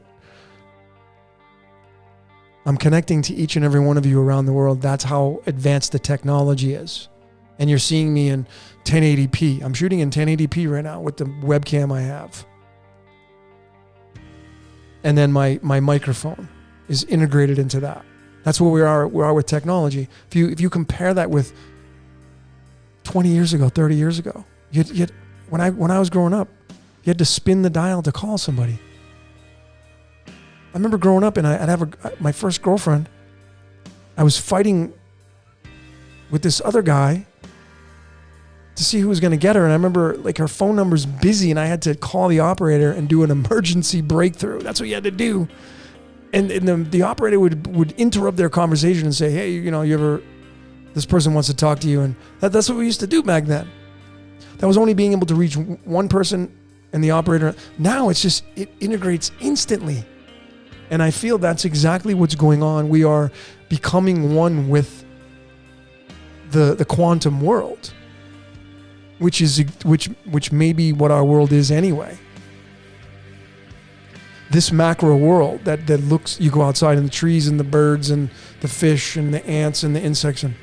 I'm connecting to each and every one of you around the world. That's how advanced the technology is. And you're seeing me in 1080p. I'm shooting in 1080p right now with the webcam I have. And then my microphone is integrated into that. That's where we are with technology. If you compare that with 20 years ago, 30 years ago, when I was growing up, you had to spin the dial to call somebody. I remember growing up and I'd have my first girlfriend. I was fighting with this other guy to see who was going to get her. And I remember like her phone number's busy and I had to call the operator and do an emergency breakthrough. That's what you had to do. And the operator would interrupt their conversation and say, hey, this person wants to talk to you. And that's what we used to do back then. That was only being able to reach one person and the operator. Now it integrates instantly. And I feel that's exactly what's going on. We are becoming one with the quantum world, which may be what our world is anyway. This macro world that looks, you go outside and the trees and the birds and the fish and the ants and the insects, and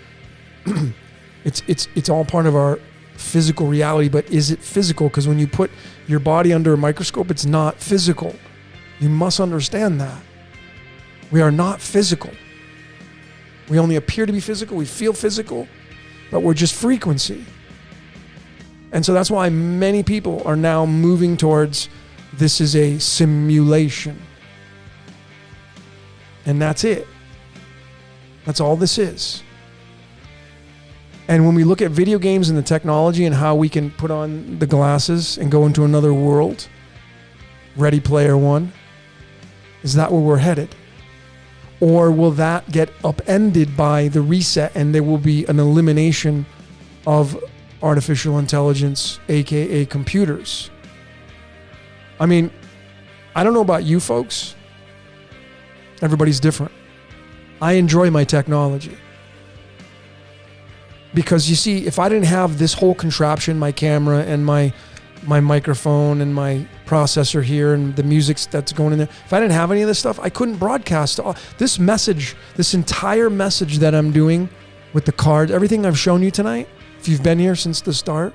it's all part of our physical reality. But is it physical? Because when you put your body under a microscope, it's not physical. You must understand that. We are not physical. We only appear to be physical. We feel physical, but we're just frequency. And so that's why many people are now moving towards This is a simulation. And that's it. That's all this is. And when we look at video games and the technology and how we can put on the glasses and go into another world, Ready Player One, is that where we're headed? Or will that get upended by the reset and there will be an elimination of artificial intelligence, aka computers? I mean, I don't know about you folks. Everybody's different. I enjoy my technology. Because you see, if I didn't have this whole contraption, my camera and my microphone and my processor here and the music that's going in there, if I didn't have any of this stuff, I couldn't broadcast this message, this entire message that I'm doing with the card, everything I've shown you tonight. If you've been here since the start,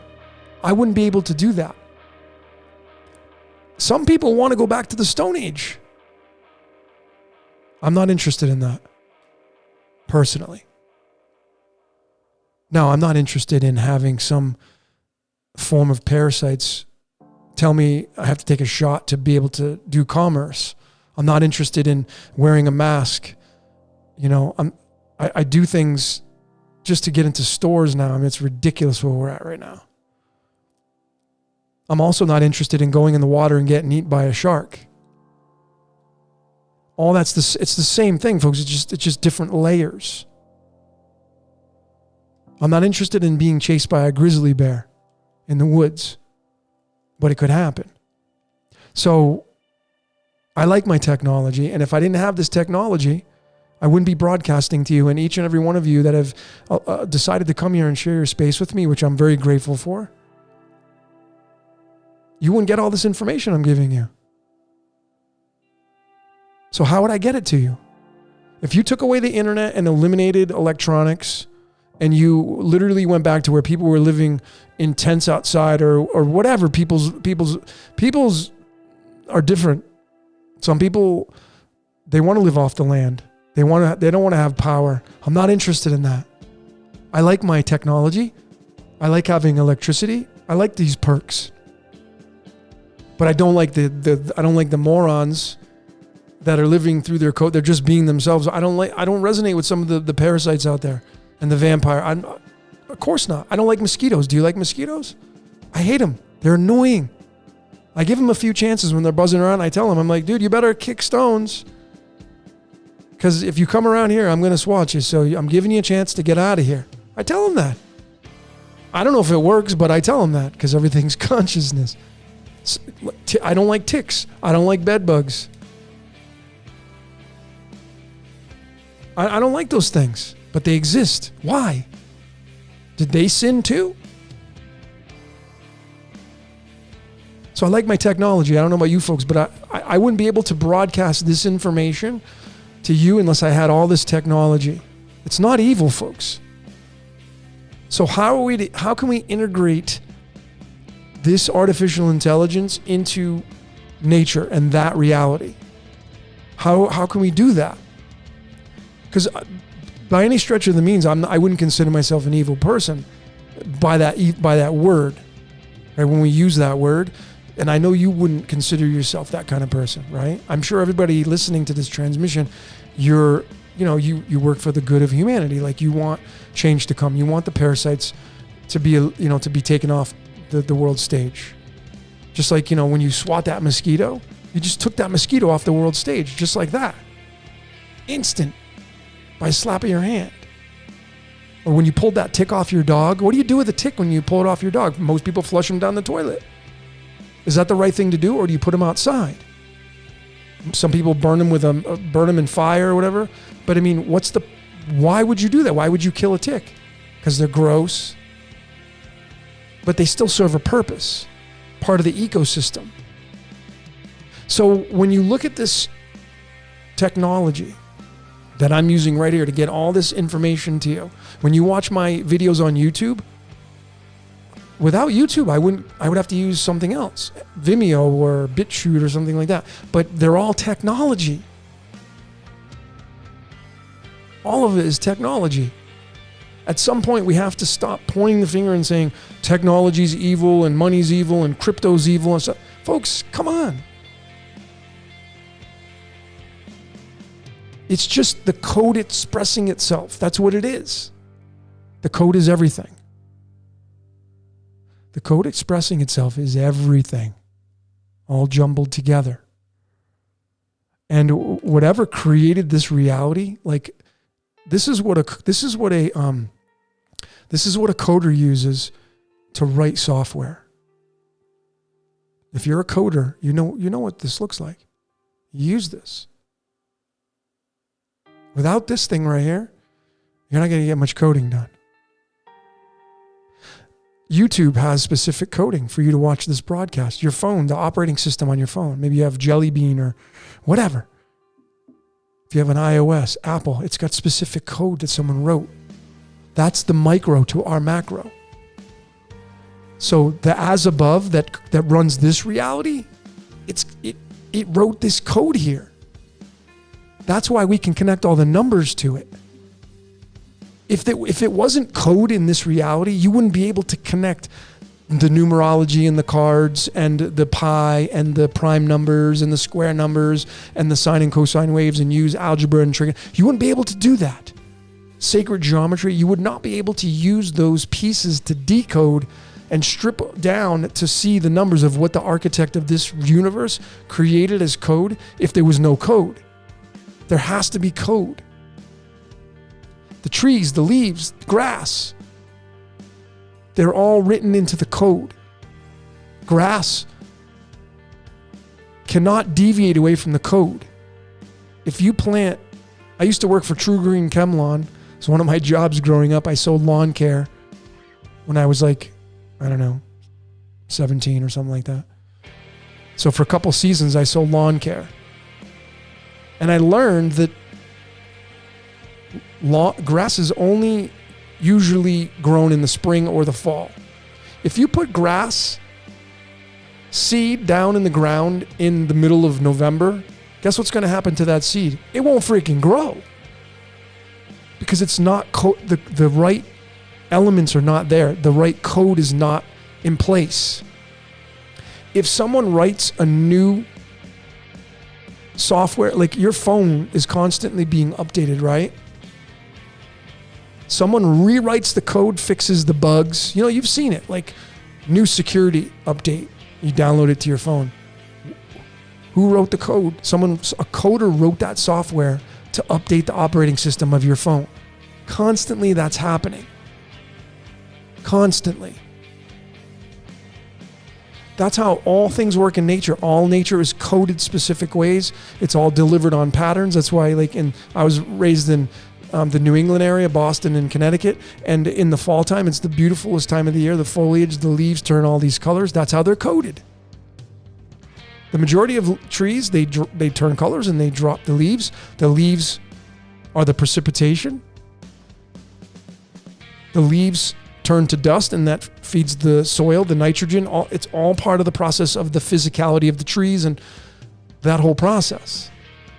I wouldn't be able to do that. Some people want to go back to the Stone Age. I'm not interested in that, personally. Now, I'm not interested in having some form of parasites tell me I have to take a shot to be able to do commerce. I'm not interested in wearing a mask. You know, I do things just to get into stores now. I mean, it's ridiculous where we're at right now. I'm also not interested in going in the water and getting eaten by a shark. It's the same thing, folks. It's just different layers. I'm not interested in being chased by a grizzly bear in the woods, but it could happen. So I like my technology, and if I didn't have this technology, I wouldn't be broadcasting to you, and each and every one of you that have decided to come here and share your space with me, which I'm very grateful for, you wouldn't get all this information I'm giving you. So how would I get it to you? If you took away the internet and eliminated electronics, and you literally went back to where people were living in tents outside or whatever, people's are different. Some people, they want to live off the land. They don't want to have power. I'm not interested in that. I like my technology. I like having electricity. I like these perks. But I don't like the morons that are living through their code. They're just being themselves. I don't resonate with some of the parasites out there and the vampire. Of course not. I don't like mosquitoes. Do you like mosquitoes? I hate them. They're annoying. I give them a few chances when they're buzzing around. I tell them, I'm like, dude, you better kick stones. Because if you come around here, I'm going to swat you. So I'm giving you a chance to get out of here. I tell them that. I don't know if it works, but I tell them that because everything's consciousness. I don't like ticks. I don't like bed bugs. I don't like those things, but they exist. Why? Did they sin too? So I like my technology. I don't know about you folks, but I wouldn't be able to broadcast this information to you unless I had all this technology. It's not evil, folks. So how can we integrate this artificial intelligence into nature and that reality? How can we do that? Because by any stretch of the means, I wouldn't consider myself an evil person by that word. Right? When we use that word, and I know you wouldn't consider yourself that kind of person, right? I'm sure everybody listening to this transmission, you work for the good of humanity. Like you want change to come. You want the parasites to be taken off the world stage. Just like, when you swat that mosquito, you just took that mosquito off the world stage, just like that. Instant. By a slap of your hand. Or when you pulled that tick off your dog, what do you do with a tick when you pull it off your dog? Most people flush them down the toilet. Is that the right thing to do, or do you put them outside? Some people burn them in fire or whatever. But I mean, why would you do that? Why would you kill a tick? Because they're gross. But they still serve a purpose, part of the ecosystem. So when you look at this technology that I'm using right here to get all this information to you, when you watch my videos on YouTube, without YouTube, I would have to use something else, Vimeo or BitChute or something like that. But they're all technology. All of it is technology. At some point, we have to stop pointing the finger and saying technology's evil and money's evil and crypto's evil and stuff. Folks, come on. It's just the code expressing itself. That's what it is. The code is everything. The code expressing itself is everything, all jumbled together. And whatever created this reality, like this is what a coder uses to write software. If you're a coder, you know what this looks like. You use this. Without this thing right here, you're not going to get much coding done. YouTube has specific coding for you to watch this broadcast. Your phone, the operating system on your phone. Maybe you have Jelly Bean or whatever. If you have an iOS, Apple, it's got specific code that someone wrote. That's the micro to our macro. So the as above that runs this reality, it wrote this code here. That's why we can connect all the numbers to it. If it wasn't code in this reality, you wouldn't be able to connect the numerology and the cards and the pi and the prime numbers and the square numbers and the sine and cosine waves and use algebra and trigonometry. You wouldn't be able to do that. Sacred geometry, you would not be able to use those pieces to decode and strip down to see the numbers of what the architect of this universe created as code if there was no code. There has to be code. The trees, the leaves, the grass, they're all written into the code. Grass cannot deviate away from the code. If you plant, I used to work for True Green Chemlawn. It's one of my jobs growing up. I sold lawn care when I was like, 17 or something like that. So for a couple seasons, I sold lawn care. And I learned that grass is only usually grown in the spring or the fall. If you put grass seed down in the ground in the middle of November, guess what's going to happen to that seed? It won't freaking grow. Because it's not the right elements are not there. The right code is not in place. If someone writes a new software, like your phone is constantly being updated, right? Someone rewrites the code, fixes the bugs. You've seen it, like new security update. You download it to your phone. Who wrote the code? A coder wrote that software to update the operating system of your phone. Constantly that's happening. Constantly. That's how all things work in nature. All nature is coded specific ways. It's all delivered on patterns. That's why, I was raised in the New England area, Boston and Connecticut, and in the fall time, it's the beautifulest time of the year. The foliage, the leaves turn all these colors. That's how they're coded. The majority of trees, they turn colors and they drop the leaves. The leaves are the precipitation. The leaves turn to dust, and that feeds the soil, the nitrogen. It's all part of the process of the physicality of the trees and that whole process.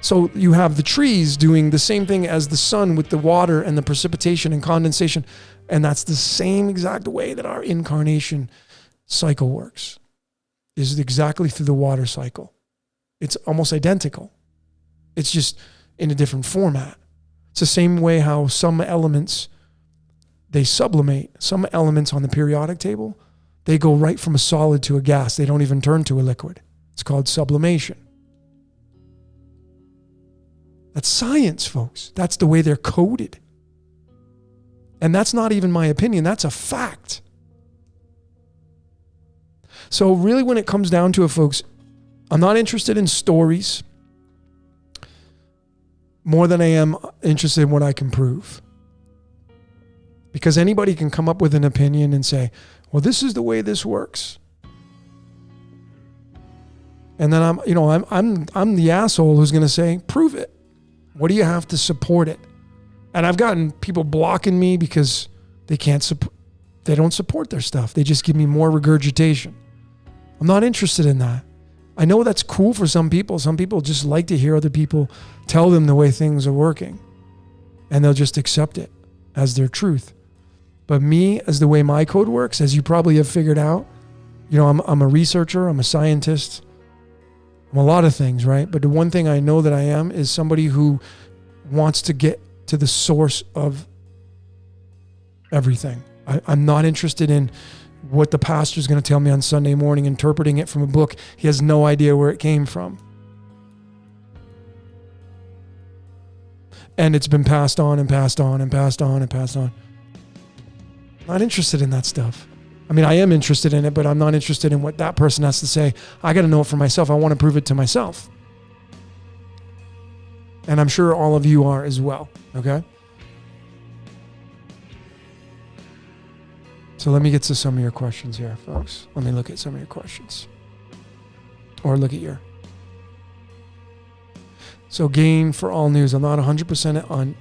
So you have the trees doing the same thing as the sun with the water and the precipitation and condensation. And that's the same exact way that our incarnation cycle works, is exactly through the water cycle. It's almost identical. It's just in a different format. It's the same way how some elements, they sublimate. Some elements on the periodic table, they go right from a solid to a gas. They don't even turn to a liquid. It's called sublimation. That's science, folks. That's the way they're coded. And that's not even my opinion. That's a fact. So really, when it comes down to it, folks, I'm not interested in stories more than I am interested in what I can prove. Because anybody can come up with an opinion and say, well, this is the way this works. And then I'm the asshole who's going to say, prove it. What do you have to support it? And I've gotten people blocking me because they don't support their stuff. They just give me more regurgitation. I'm not interested in that. I know that's cool for some people. Some people just like to hear other people tell them the way things are working, and they'll just accept it as their truth. But me, as the way my code works, as you probably have figured out, I'm a researcher, I'm a scientist, I'm a lot of things, right? But the one thing I know that I am is somebody who wants to get to the source of everything. I'm not interested in what the pastor's going to tell me on Sunday morning, interpreting it from a book. He has no idea where it came from. And it's been passed on and passed on and passed on and passed on. Not interested in that stuff. I mean, I am interested in it, but I'm not interested in what that person has to say. I got to know it for myself. I want to prove it to myself. And I'm sure all of you are as well, okay? So let me get to some of your questions here, folks. Let me look at some of your questions. Or look at your... So gain for all news. I'm not 100% on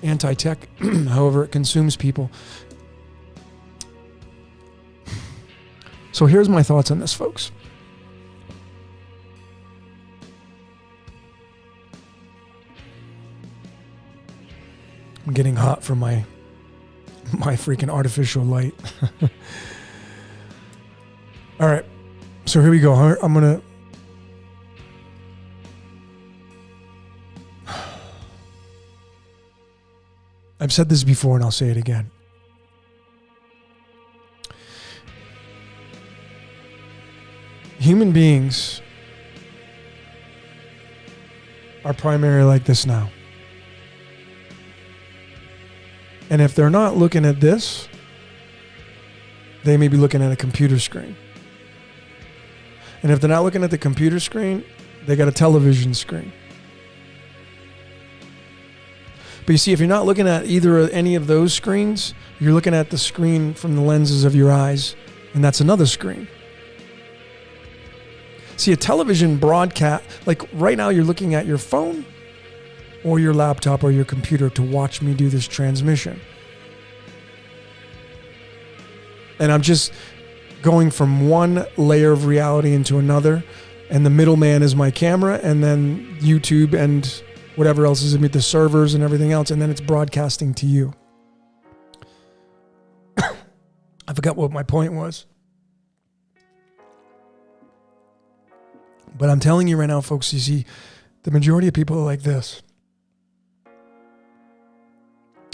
anti-tech. However, it consumes people. So here's my thoughts on this, folks. I'm getting hot from my freaking artificial light. All right. So here we go. I'm going to... I've said this before and I'll say it again. Human beings are primarily like this now. And if they're not looking at this, they may be looking at a computer screen. And if they're not looking at the computer screen, they got a television screen. But you see, if you're not looking at either any of those screens, you're looking at the screen from the lenses of your eyes, and that's another screen. See, a television broadcast, like right now you're looking at your phone or your laptop or your computer to watch me do this transmission. And I'm just going from one layer of reality into another, and the middleman is my camera, and then YouTube and whatever else is in the servers and everything else, and then it's broadcasting to you. I forgot what my point was. But I'm telling you right now, folks, you see, the majority of people are like this.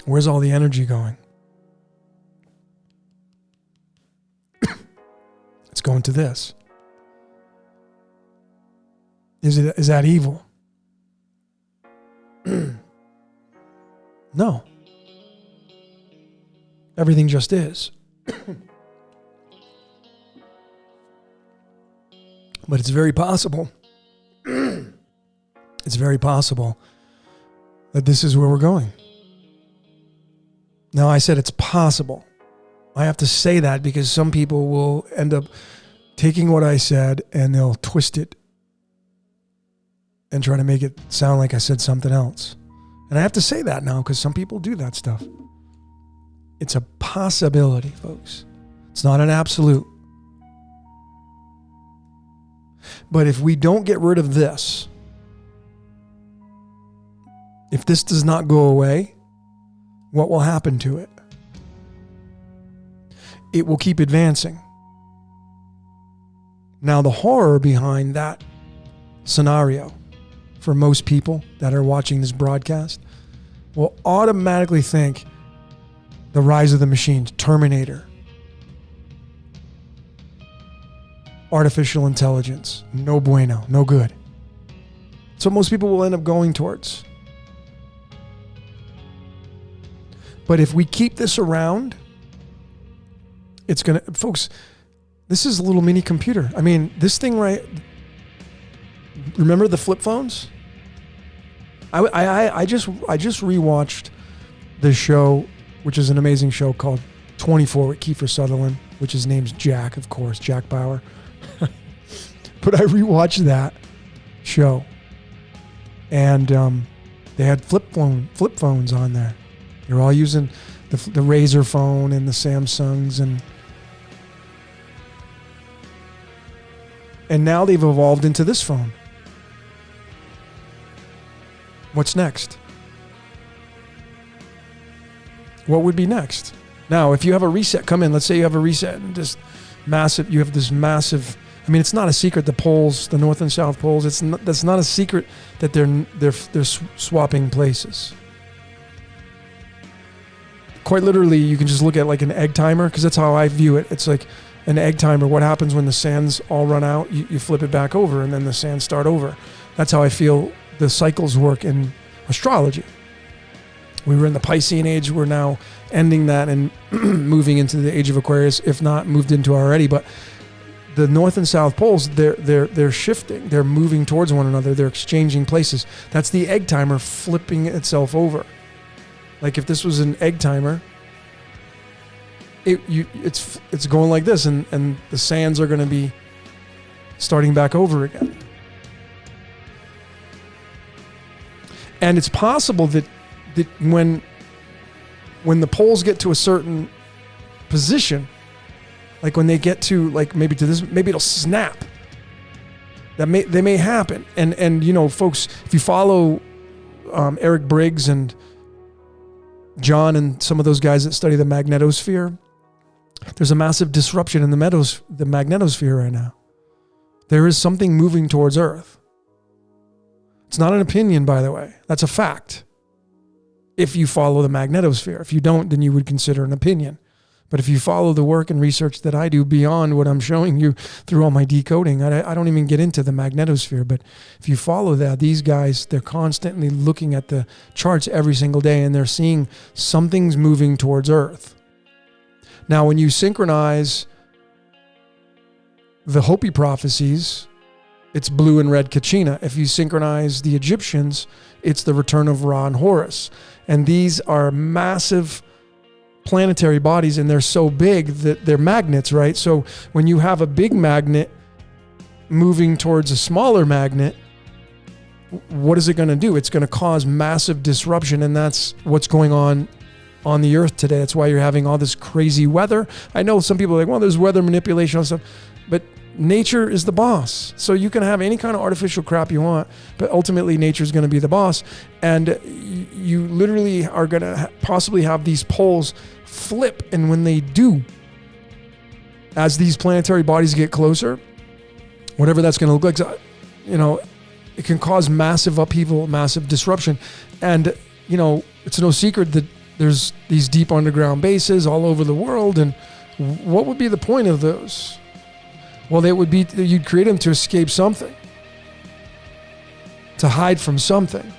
Where's all the energy going? It's going to this. Is that evil? No. Everything just is. But it's very possible. It's very possible that this is where we're going. Now, I said it's possible. I have to say that because some people will end up taking what I said and they'll twist it and try to make it sound like I said something else. And I have to say that now because some people do that stuff. It's a possibility, folks. It's not an absolute. But if we don't get rid of this, if this does not go away, what will happen to it? It will keep advancing. Now, the horror behind that scenario for most people that are watching this broadcast will automatically think the rise of the machines, Terminator, artificial intelligence, no bueno, no good. So most people will end up going towards. But if we keep this around, it's going to, folks, this is a little mini computer. I mean, this thing, right? Remember the flip phones? I just rewatched the show, which is an amazing show called 24 with Kiefer Sutherland, which his name's Jack, of course, Jack Bauer. But I rewatched that show, and they had flip phones on there. They're all using the Razor phone and the Samsungs, and now they've evolved into this phone. What's next? What would be next? Now, if you have a reset come in, let's say you have a reset and you have this massive I mean, it's not a secret. The poles, the north and south poles. That's not a secret that they're swapping places. Quite literally, you can just look at like an egg timer, because that's how I view it. It's like an egg timer. What happens when the sands all run out? You flip it back over, and then the sands start over. That's how I feel the cycles work in astrology. We were in the Piscean age. We're now ending that and moving into the age of Aquarius, if not moved into already. But the north and south poles, they're shifting. They're moving towards one another. They're exchanging places. That's the egg timer flipping itself over. Like if this was an egg timer, it's going like this, and the sands are going to be starting back over again. And it's possible that when the poles get to a certain position, like when they get to like maybe to this, maybe it'll snap. They may happen. And you know, folks, if you follow Eric Briggs and John and some of those guys that study the magnetosphere, there's a massive disruption in the magnetosphere right now. There is something moving towards Earth. It's not an opinion, by the way. That's a fact. If you follow the magnetosphere. If you don't, then you would consider an opinion. But if you follow the work and research that I do beyond what I'm showing you through all my decoding, I don't even get into the magnetosphere. But if you follow that, these guys, they're constantly looking at the charts every single day, and they're seeing something's moving towards Earth. Now, when you synchronize the Hopi prophecies, it's blue and red Kachina. If you synchronize the Egyptians, it's the return of Ra and Horus. And these are massive planetary bodies, and they're so big that they're magnets, right? So when you have a big magnet moving towards a smaller magnet, what is it going to do? It's going to cause massive disruption, and that's what's going on the Earth today. That's why you're having all this crazy weather. I know some people are like, well, there's weather manipulation and stuff, but nature is the boss. So you can have any kind of artificial crap you want, but ultimately nature is going to be the boss. And you literally are going to possibly have these poles flip. And when they do, as these planetary bodies get closer, whatever that's going to look like, you know, it can cause massive upheaval, massive disruption. And, you know, it's no secret that there's these deep underground bases all over the world. And what would be the point of those? Well, they would be, you'd create them to escape something, to hide from something.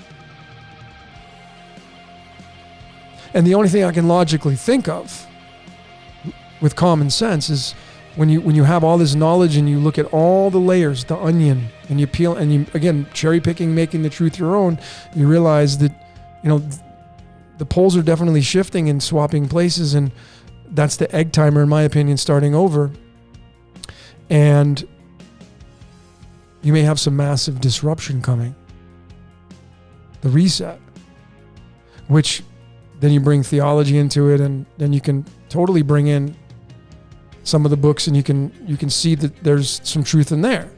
And the only thing I can logically think of with common sense is when you have all this knowledge and you look at all the layers, the onion, and you peel, and you, again, cherry picking, making the truth your own, you realize that, you know, the poles are definitely shifting and swapping places, and that's the egg timer, in my opinion, starting over. And you may have some massive disruption coming. The reset, which then you bring theology into it, and then you can totally bring in some of the books, and you can see that there's some truth in there.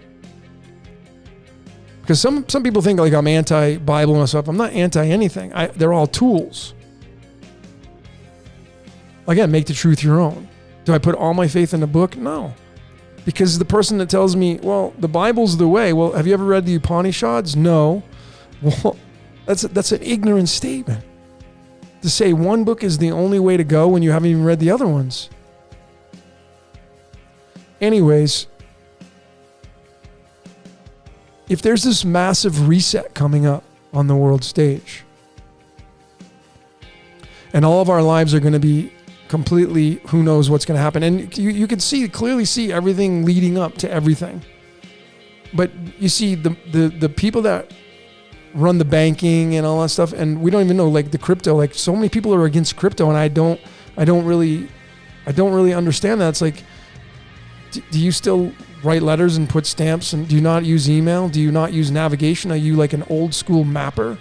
Because some people think like I'm anti-Bible and stuff. I'm not anti-anything. They're all tools. Again, make the truth your own. Do I put all my faith in a book? No. Because the person that tells me, well, the Bible's the way. Well, have you ever read the Upanishads? No. Well, that's an ignorant statement. To say one book is the only way to go when you haven't even read the other ones. Anyways, if there's this massive reset coming up on the world stage, and all of our lives are going to be completely, who knows what's going to happen. And you can clearly see everything leading up to everything. But you see the people that run the banking and all that stuff, and we don't even know, like the crypto, like so many people are against crypto, and I don't really understand that. It's like, do you still write letters and put stamps, and do you not use email? Do you not use navigation? Are you like an old school mapper?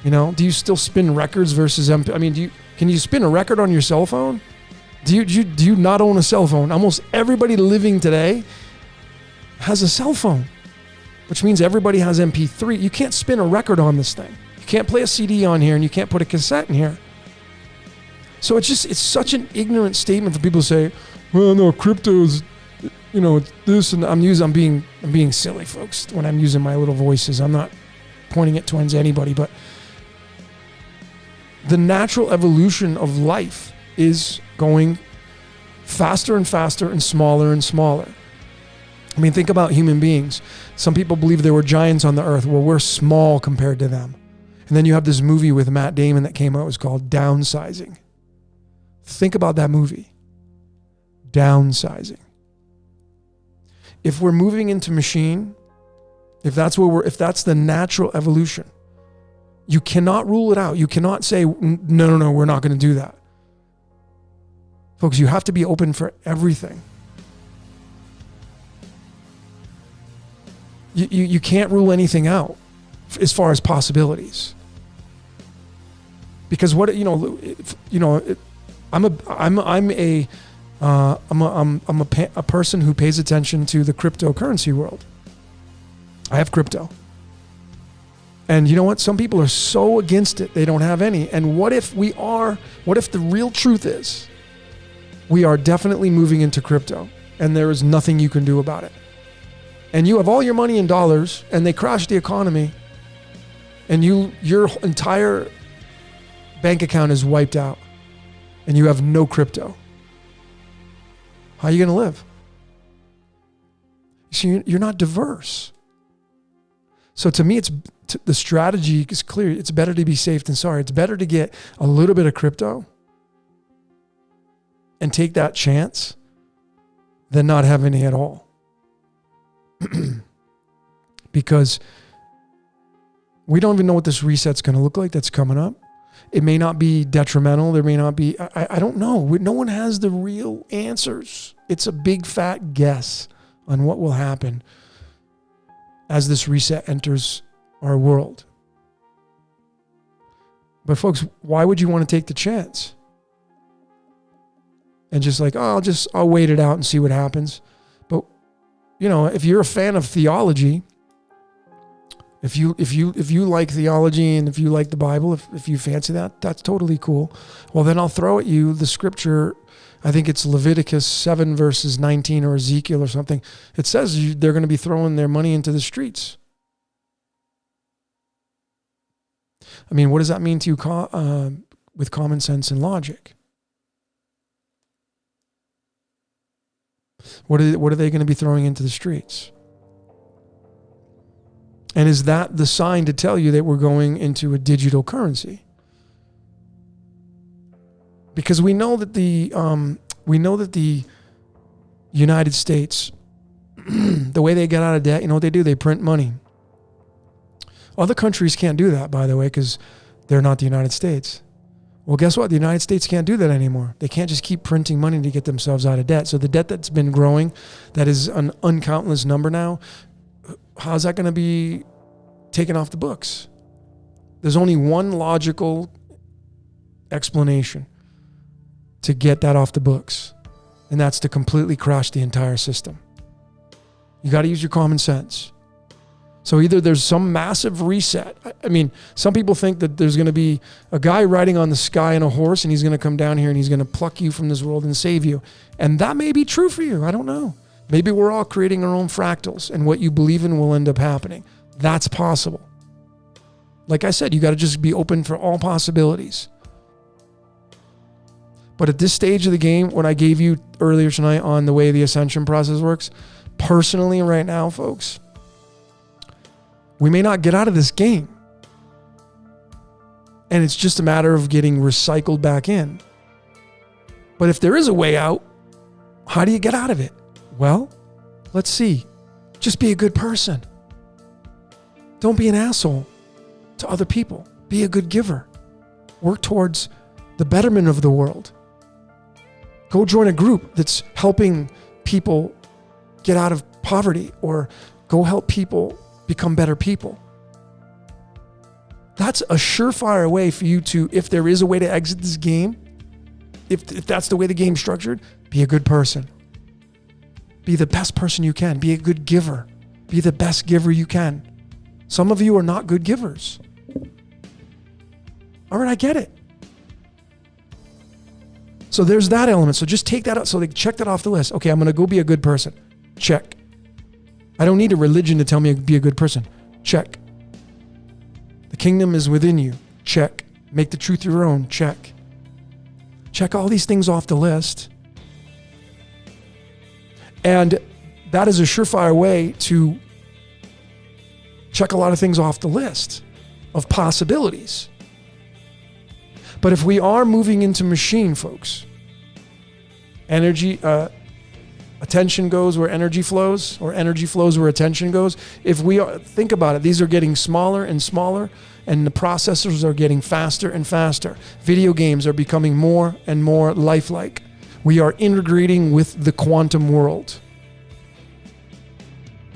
You know, do you still spin records versus MP? I mean, can you spin a record on your cell phone? Do you not own a cell phone? Almost everybody living today has a cell phone, which means everybody has MP3. You can't spin a record on this thing. You can't play a CD on here, and you can't put a cassette in here. So it's such an ignorant statement for people to say, well, no, crypto's, you know, it's this, and I'm being silly, folks, when I'm using my little voices. I'm not pointing it towards anybody, but the natural evolution of life is going faster and faster and smaller. I mean, think about human beings. Some people believe there were giants on the earth. Well, we're small compared to them. And then you have this movie with Matt Damon that came out. It was called Downsizing. Think about that movie. Downsizing. If we're moving into machine, if that's the natural evolution, you cannot rule it out. You cannot say, no, we're not going to do that. Folks, you have to be open for everything. You can't rule anything out as far as possibilities. Because I'm a person who pays attention to the cryptocurrency world. I have crypto. And you know what? Some people are so against it, they don't have any. And what if the real truth is, we are definitely moving into crypto and there is nothing you can do about it. And you have all your money in dollars and they crash the economy and your entire bank account is wiped out and you have no crypto. How are you going to live? See, you're not diverse. So to me, the strategy is clear. It's better to be safe than sorry. It's better to get a little bit of crypto and take that chance than not have any at all. Because we don't even know what this reset's going to look like that's coming up. It may not be detrimental. There may not be, I don't know. No one has the real answers. It's a big fat guess on what will happen as this reset enters our world. But folks, why would you want to take the chance? And just like, I'll wait it out and see what happens. But, you know, if you're a fan of theology, if you like theology and if you like the Bible, if you fancy that, that's totally cool. Well, then I'll throw at you the scripture. I think it's Leviticus 7 verses 19 or Ezekiel or something. It says they're going to be throwing their money into the streets. I mean, what does that mean to you with common sense and logic? What are they going to be throwing into the streets? And is that the sign to tell you that we're going into a digital currency? Because we know that the United States, the way they get out of debt, you know what they do? They print money. Other countries can't do that, by the way, because they're not the United States. Well, guess what? The United States can't do that anymore. They can't just keep printing money to get themselves out of debt. So the debt that's been growing, that is an uncountless number now, how's that going to be taken off the books? There's only one logical explanation to get that off the books, and that's to completely crash the entire system. You got to use your common sense. So either there's some massive reset. I mean, some people think that there's going to be a guy riding on the sky on a horse and he's going to come down here and he's going to pluck you from this world and save you. And that may be true for you. I don't know. Maybe we're all creating our own fractals and what you believe in will end up happening. That's possible. Like I said, you got to just be open for all possibilities. But at this stage of the game, what I gave you earlier tonight on the way the ascension process works, personally right now, folks, we may not get out of this game. And it's just a matter of getting recycled back in. But if there is a way out, how do you get out of it? Well, let's see. Just be a good person. Don't be an asshole to other people. Be a good giver. Work towards the betterment of the world. Go join a group that's helping people get out of poverty, or go help people become better people. That's a surefire way for you to, if there is a way to exit this game, if that's the way the game's structured, be a good person. Be the best person you can. Be a good giver. Be the best giver you can. Some of you are not good givers. All right, I get it. So there's that element. So just take that out. So check that off the list. Okay, I'm going to go be a good person. Check. I don't need a religion to tell me to be a good person. Check. The kingdom is within you. Check. Make the truth your own. Check. Check all these things off the list. And that is a surefire way to check a lot of things off the list of possibilities. But if we are moving into machine, folks, energy, attention goes where energy flows, or energy flows where attention goes. If we are, think about it, these are getting smaller and smaller, and the processors are getting faster and faster. Video games are becoming more and more lifelike. We are integrating with the quantum world.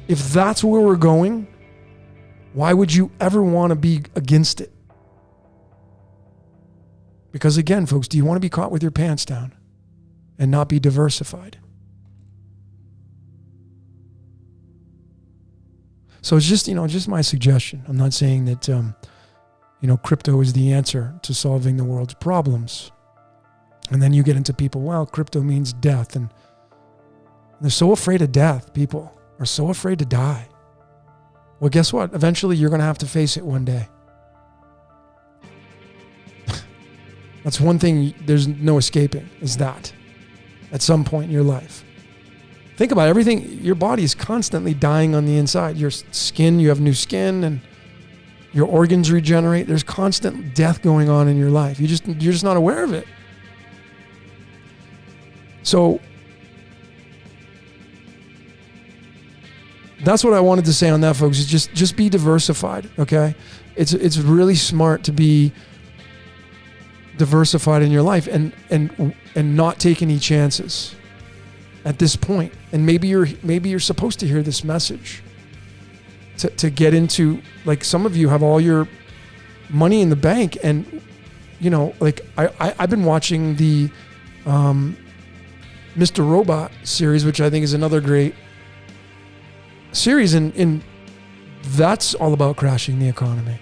If that's where we're going, why would you ever want to be against it? Because again, folks, do you want to be caught with your pants down and not be diversified? So it's just my suggestion. I'm not saying that, crypto is the answer to solving the world's problems. And then you get into people, well, crypto means death. And they're so afraid of death. People are so afraid to die. Well, guess what? Eventually you're going to have to face it one day. That's one thing there's no escaping, is that at some point in your life. Think about everything. Your body is constantly dying on the inside. Your skin, you have new skin, and your organs regenerate. There's constant death going on in your life. You're just not aware of it. So that's what I wanted to say on that, folks, is just be diversified, okay? It's really smart to be diversified in your life and not take any chances at this point. And maybe you're supposed to hear this message to get into, like, some of you have all your money in the bank, and I've been watching the Mr. Robot series, which I think is another great series, and that's all about crashing the economy.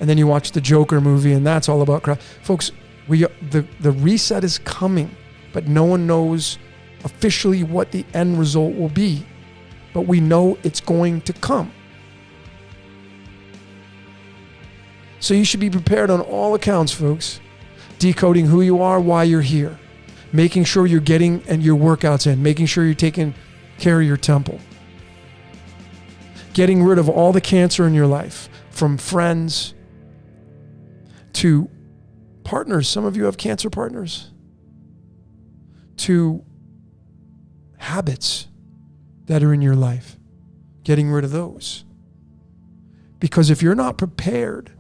And then you watch the Joker movie, and that's all about folks. The reset is coming, but no one knows officially what the end result will be. But we know it's going to come. So you should be prepared on all accounts, folks. Decoding who you are, why you're here, making sure you're getting and your workouts in, making sure you're taking care of your temple, getting rid of all the cancer in your life, from friends to partners. Some of you have cancer partners. To habits that are in your life. Getting rid of those. Because if you're not prepared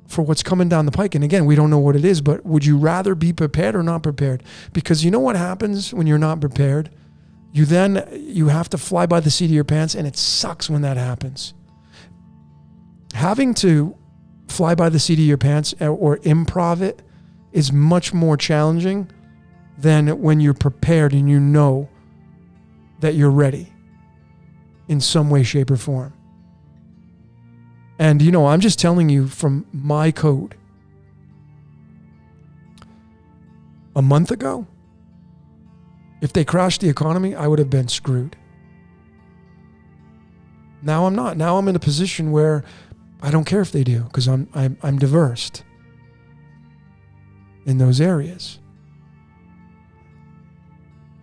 for what's coming down the pike, and again, we don't know what it is, but would you rather be prepared or not prepared? Because you know what happens when you're not prepared? You have to fly by the seat of your pants, and it sucks when that happens. Having to fly by the seat of your pants or improv it is much more challenging than when you're prepared and you know that you're ready in some way, shape, or form. And I'm just telling you from my code. A month ago, if they crashed the economy, I would have been screwed. Now I'm not. Now I'm in a position where I don't care if they do, because I'm diverse in those areas.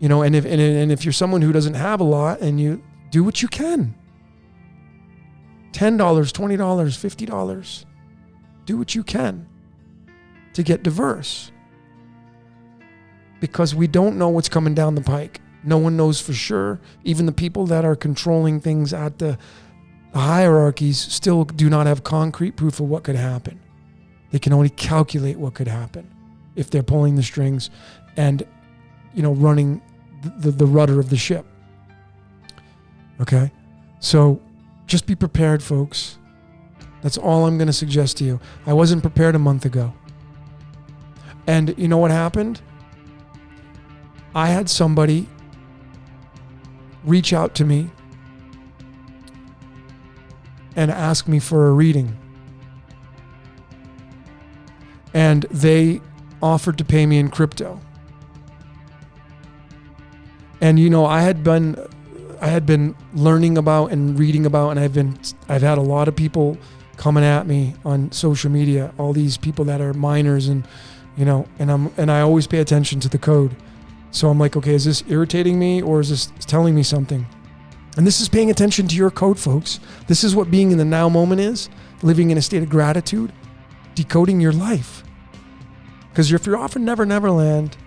And if you're someone who doesn't have a lot, and you do what you can, $10, $20, $50, do what you can to get diverse, because we don't know what's coming down the pike. No one knows for sure. Even the people that are controlling things at the hierarchies still do not have concrete proof of what could happen. They can only calculate what could happen if they're pulling the strings and running the rudder of the ship. Okay? So just be prepared, folks. That's all I'm going to suggest to you. I wasn't prepared a month ago. And you know what happened? I had somebody reach out to me and ask me for a reading. And they offered to pay me in crypto. And I had been learning about and reading about, and I've had a lot of people coming at me on social media, all these people that are minors, and and I always pay attention to the code. So I'm like, okay, is this irritating me or is this telling me something? And this is paying attention to your code, folks. This is what being in the now moment is, living in a state of gratitude, decoding your life. Because if you're off in Never Never Land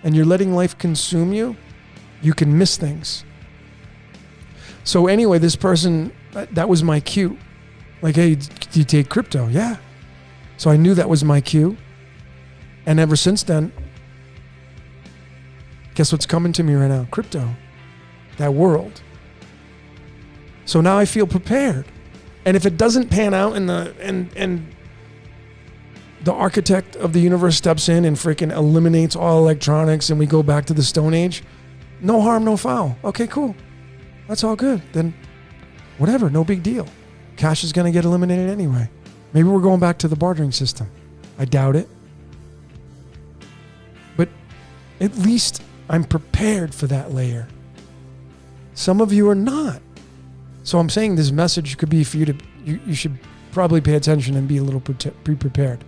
and you're letting life consume you, you can miss things. So anyway, this person, that was my cue. Like, hey, do you take crypto? Yeah. So I knew that was my cue. And ever since then, guess what's coming to me right now? Crypto. That world. So now I feel prepared. And if it doesn't pan out and the architect of the universe steps in and freaking eliminates all electronics and we go back to the Stone Age, no harm, no foul. Okay, cool. That's all good. Then whatever, no big deal. Cash is going to get eliminated anyway. Maybe we're going back to the bartering system. I doubt it. But at least I'm prepared for that layer. Some of you are not. So I'm saying this message could be for you to, you should probably pay attention and be a little pre-prepared.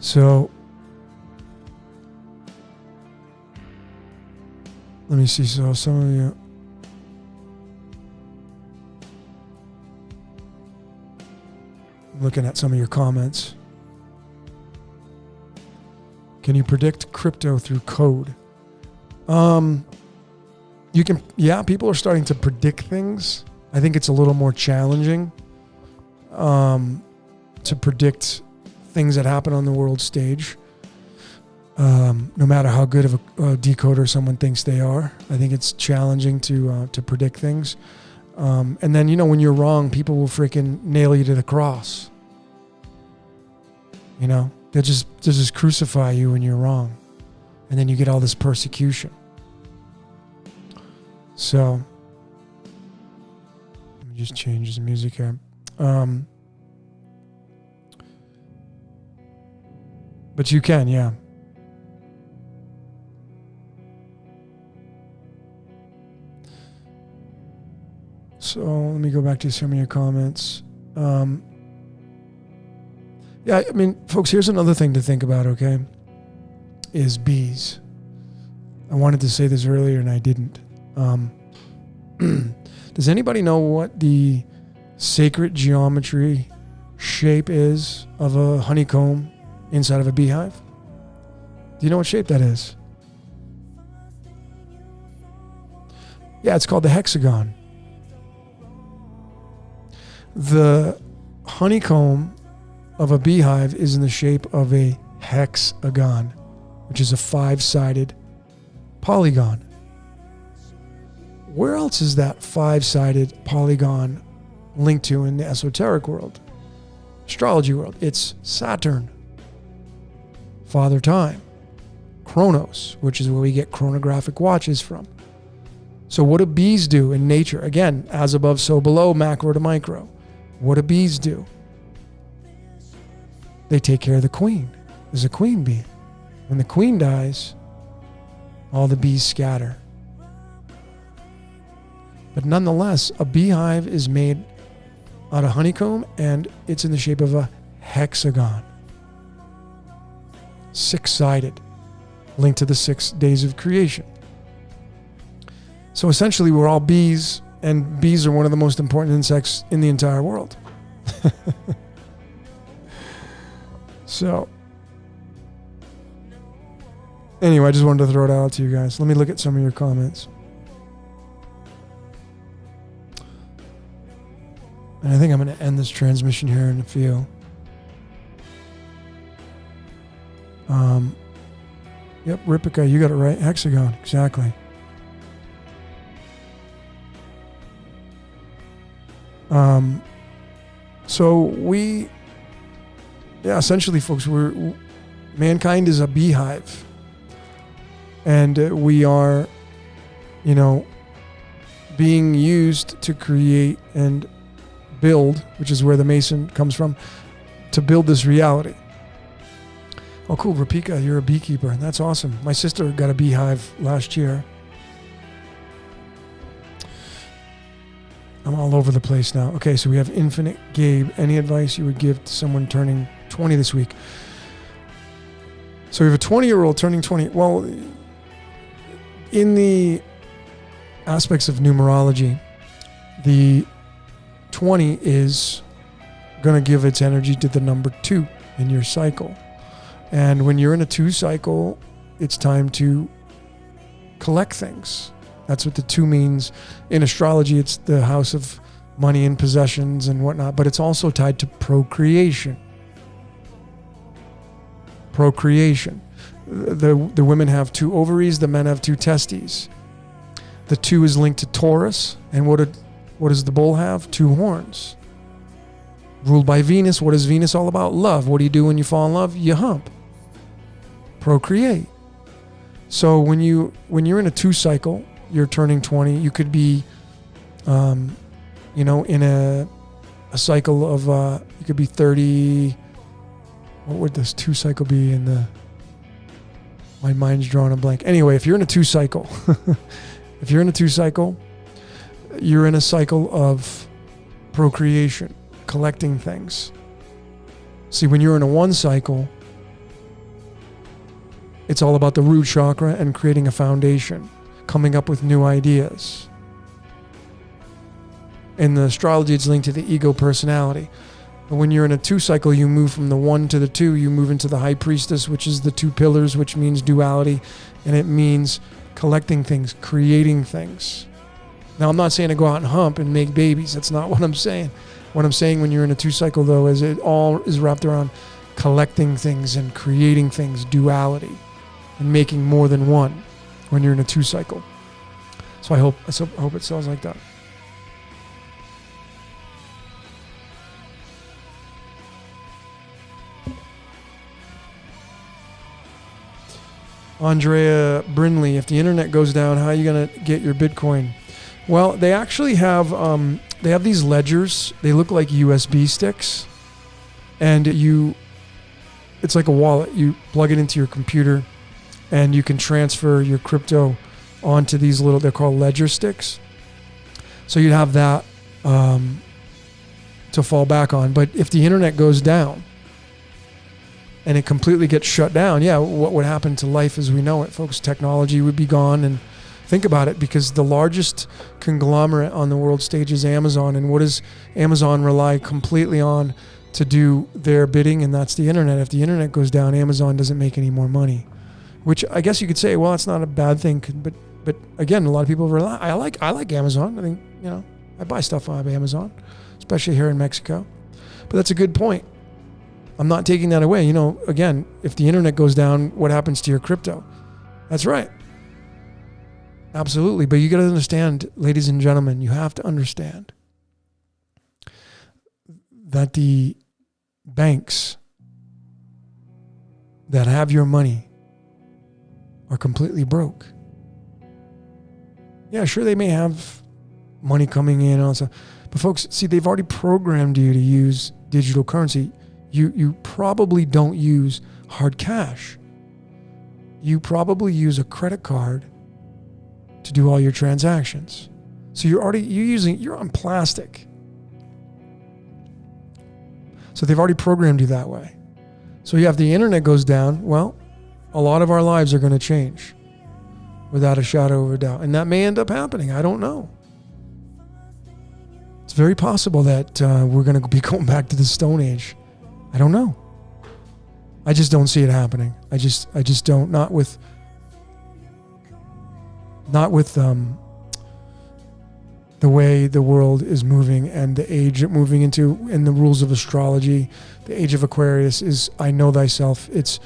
So let me see. So some of you, looking at some of your comments. Can you predict crypto through code? You can, yeah, people are starting to predict things. I think it's a little more challenging to predict things that happen on the world stage. No matter how good of a decoder someone thinks they are, I think it's challenging to predict things. And then, when you're wrong, people will freaking nail you to the cross. They'll just crucify you when you're wrong. And then you get all this persecution. So, let me just change the music here. But you can, yeah. So let me go back to some of your comments. Yeah, I mean, folks, here's another thing to think about, okay? Is bees. I wanted to say this earlier and I didn't. Does anybody know what the sacred geometry shape is of a honeycomb inside of a beehive? Do you know what shape that is? Yeah, it's called the hexagon. The honeycomb of a beehive is in the shape of a hexagon, which is a 5-sided polygon. Where else is that 5-sided polygon linked to in the esoteric world? Astrology world. It's Saturn, Father Time, Chronos, which is where we get chronographic watches from. So what do bees do in nature? Again, as above, so below, macro to micro. What do bees do? They take care of the queen. There's a queen bee. When the queen dies, all the bees scatter. But nonetheless, a beehive is made out of honeycomb and it's in the shape of a hexagon. 6-sided, linked to the 6 days of creation. So essentially, we're all bees, and bees are one of the most important insects in the entire world. So, anyway, I just wanted to throw it out to you guys. Let me look at some of your comments. And I think I'm going to end this transmission here in a few. Yep, Ripika, you got it right. Hexagon, exactly. So essentially, folks, mankind is a beehive, and we are, being used to create and build, which is where the Mason comes from, to build this reality. Oh, cool. Rapika, you're a beekeeper. That's awesome. My sister got a beehive last year. I'm all over the place now. Okay, so we have Infinite Gabe. Any advice you would give to someone turning 20 this week? So we have a 20-year-old turning 20. Well, in the aspects of numerology, the 20 is going to give its energy to the number 2 in your cycle. And when you're in a 2 cycle, it's time to collect things. That's what the 2 means. In astrology, it's the house of money and possessions and whatnot, but it's also tied to procreation. Procreation. The women have 2 ovaries, the men have 2 testes. The 2 is linked to Taurus, and what does the bull have? 2 horns. Ruled by Venus. What is Venus all about? Love. What do you do when you fall in love? You hump. Procreate. So when you're in a 2 cycle, you're turning 20. You could be, in a cycle of, you could be 30. What would this 2 cycle be in the? My mind's drawing a blank. Anyway, if you're in a 2 cycle, you're in a cycle of procreation, collecting things. See, when you're in a 1 cycle, it's all about the root chakra and creating a foundation, coming up with new ideas. In the astrology, it's linked to the ego personality. But when you're in a 2 cycle, you move from the 1 to the 2. You move into the high priestess, which is the 2 pillars, which means duality. And it means collecting things, creating things. Now, I'm not saying to go out and hump and make babies. That's not what I'm saying. What I'm saying when you're in a 2 cycle, though, is it all is wrapped around collecting things and creating things, duality, and making more than one when you're in a 2 cycle. So I hope it sounds like that. Andrea Brinley, if the internet goes down, how are you going to get your Bitcoin? Well, they actually have these ledgers. They look like USB sticks, and it's like a wallet. You plug it into your computer, and you can transfer your crypto onto these they're called ledger sticks. So you'd have that to fall back on. But if the internet goes down, and it completely gets shut down, what would happen to life as we know it, folks? Technology would be gone. And think about it, because the largest conglomerate on the world stage is Amazon. And what does Amazon rely completely on to do their bidding? And that's the internet. If the internet goes down, Amazon doesn't make any more money. Which I guess you could say, well, it's not a bad thing. But again, a lot of people rely. I like Amazon. I think, I buy stuff on Amazon, especially here in Mexico. But that's a good point. I'm not taking that away. Again, if the internet goes down, what happens to your crypto? That's right. Absolutely. But you got to understand, ladies and gentlemen, you have to understand that the banks that have your money are completely broke. Yeah, sure, they may have money coming in and all that stuff. But folks, see, they've already programmed you to use digital currency. You probably don't use hard cash. You probably use a credit card to do all your transactions. So you're on plastic. So they've already programmed you that way. So if the internet goes down, well, a lot of our lives are going to change without a shadow of a doubt. And that may end up happening. I don't know. It's very possible that we're going to be going back to the Stone Age. I don't know. I just don't see it happening. I just don't. Not with the way the world is moving and the age it moving into, and the rules of astrology. The age of Aquarius is I know thyself. It's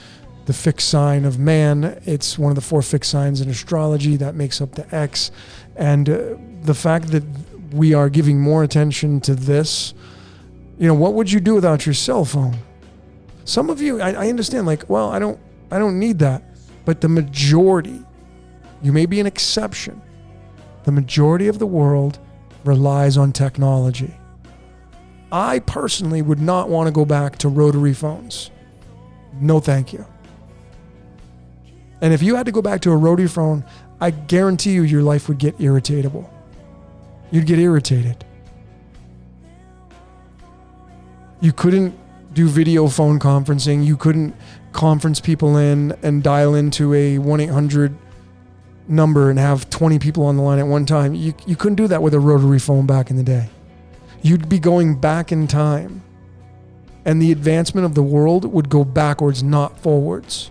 the fixed sign of man. It's one of the 4 fixed signs in astrology that makes up the X. And the fact that we are giving more attention to this, what would you do without your cell phone? Some of you, I understand, I don't need that. But the majority, you may be an exception. The majority of the world relies on technology. I personally would not want to go back to rotary phones. No, thank you. And if you had to go back to a rotary phone, I guarantee you your life would get irritatable. You'd get irritated. You couldn't do video phone conferencing. You couldn't conference people in and dial into a 1-800 number and have 20 people on the line at one time. You couldn't do that with a rotary phone back in the day. You'd be going back in time. And the advancement of the world would go backwards, not forwards.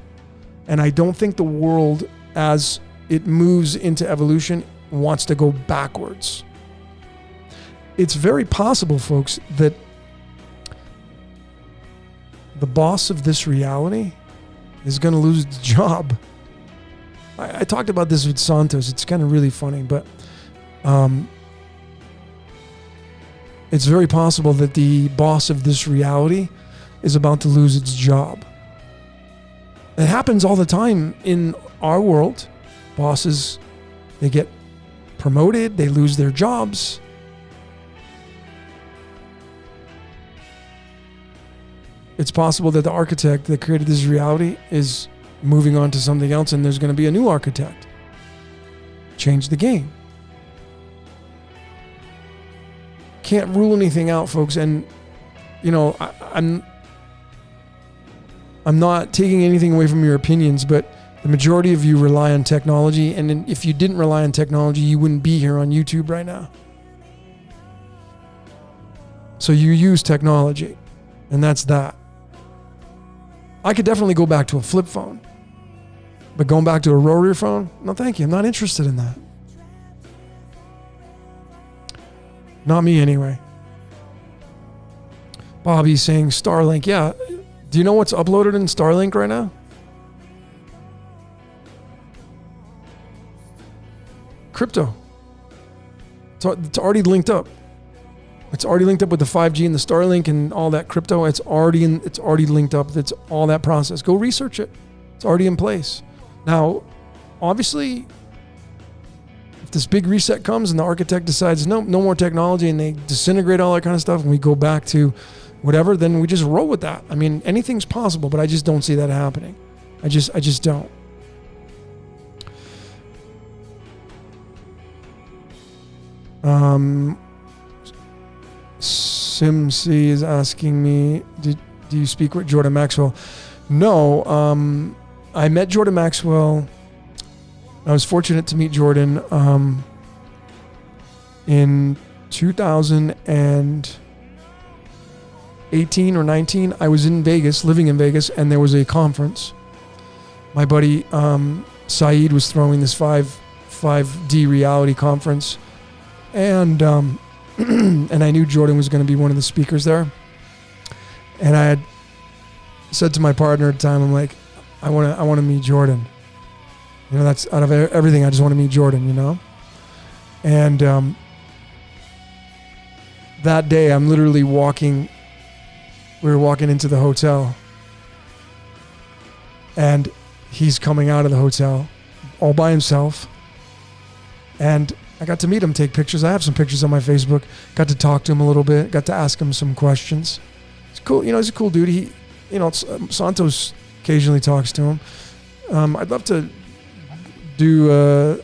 And I don't think the world, as it moves into evolution, wants to go backwards. It's very possible, folks, that the boss of this reality is going to lose the job. I talked about this with Santos. It's kind of really funny, but it's very possible that the boss of this reality is about to lose its job. It happens all the time in our world. Bosses, they get promoted, they lose their jobs. It's possible that the architect that created this reality is moving on to something else, and there's going to be a new architect. Change the game. Can't rule anything out, folks. And you know, I'm not taking anything away from your opinions, but the majority of you rely on technology, and if you didn't rely on technology, you wouldn't be here on YouTube right now. So you use technology, and that's that. I could definitely go back to a flip phone, but going back to a rotary phone, no thank you. I'm not interested in that. Not me anyway. Bobby's saying Starlink. Yeah. Do you know what's uploaded in Starlink right now? Crypto. It's already linked up. It's already linked up with the 5G and the Starlink and all that crypto. It's already linked up. It's all that process. Go research it. It's already in place. Now, obviously, if this big reset comes and the architect decides no more technology and they disintegrate all that kind of stuff and we go back to whatever, then we just roll with that. I mean, anything's possible, but I just don't see that happening. I just don't. Simc is asking me, do you speak with Jordan Maxwell? No, I met Jordan Maxwell. I was fortunate to meet Jordan in 2018 or 19. I was in Vegas, living in Vegas, and there was a conference. My buddy Saeed was throwing this 5D reality conference, and and I knew Jordan was going to be one of the speakers there. And I had said to my partner at the time, I'm like, I want to meet Jordan. You know, that's out of everything. I just want to meet Jordan, you know? And that day I'm literally we were walking into the hotel, and he's coming out of the hotel all by himself. And I got to meet him, take pictures. I have some pictures on my Facebook. Got to talk to him a little bit. Got to ask him some questions. It's cool. You know, he's a cool dude. He, you know, Santos occasionally talks to him. I'd love to do a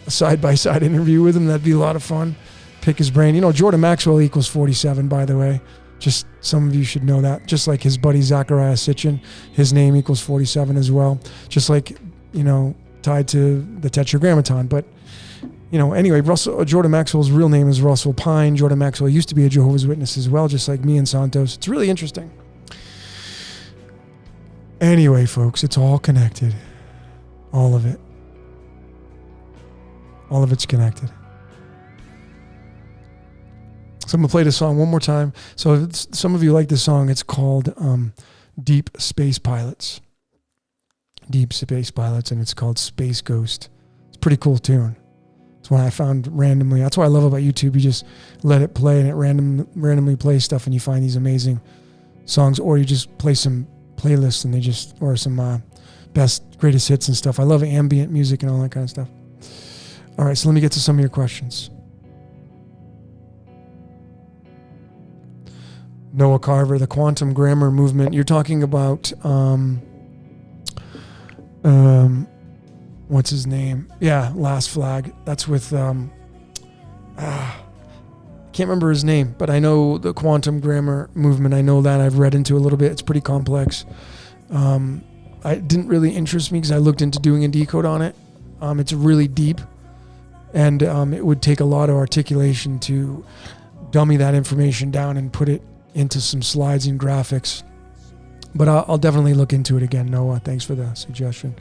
side-by-side interview with him. That'd be a lot of fun. Pick his brain. You know, Jordan Maxwell equals 47, by the way. Just some of you should know that. Just like his buddy Zachariah Sitchin, his name equals 47 as well. Just like, you know, tied to the Tetragrammaton. But, you know, anyway, Jordan Maxwell's real name is Russell Pine. Jordan Maxwell used to be a Jehovah's Witness as well, just like me and Santos. It's really interesting. Anyway, folks, it's all connected. All of it. All of it's connected. So I'm going to play this song one more time. So if some of you like this song. It's called Deep Space Pilots. Deep Space Pilots, and it's called Space Ghost. It's a pretty cool tune. It's one I found randomly. That's what I love about YouTube. You just let it play, and it randomly plays stuff, and you find these amazing songs, or you just play some playlists, and or some best, greatest hits and stuff. I love ambient music and all that kind of stuff. All right, so let me get to some of your questions. Noah Carver, the quantum grammar movement. You're talking about what's his name? Yeah, Last Flag. That's with can't remember his name, but I know the quantum grammar movement. I know that. I've read into a little bit. It's pretty complex. It didn't really interest me because I looked into doing a decode on it. It's really deep, and it would take a lot of articulation to dummy that information down and put it into some slides and graphics. But I'll definitely look into it again, Noah. Thanks for the suggestion.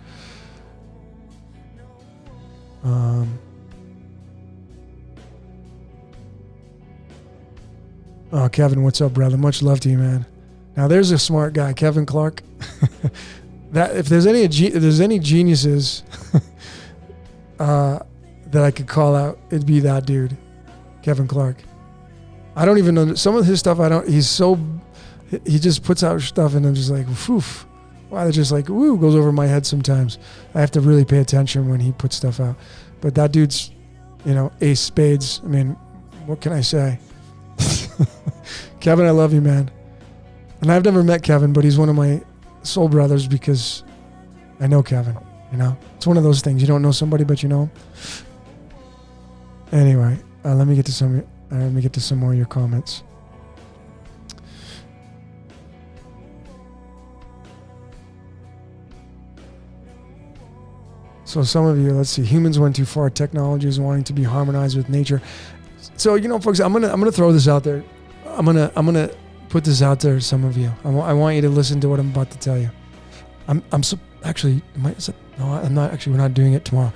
Oh, Kevin, what's up, brother? Much love to you, man. Now, there's a smart guy, Kevin Clark. That if there's any geniuses that I could call out, it'd be that dude, Kevin Clark. I don't even know some of his stuff. He just puts out stuff, and I'm just like, woof. Wow, they're just like, woo, goes over my head sometimes. I have to really pay attention when he puts stuff out. But that dude's, ace spades. I mean, what can I say? Kevin, I love you, man. And I've never met Kevin, but he's one of my soul brothers because I know Kevin. It's one of those things. You don't know somebody, but you know him. Anyway, let me get to some more of your comments. So some of you, let's see, humans went too far. Technology is wanting to be harmonized with nature. So folks, I'm gonna throw this out there. I'm gonna put this out there to some of you. I want you to listen to what I'm about to tell you. I'm not actually. We're not doing it tomorrow.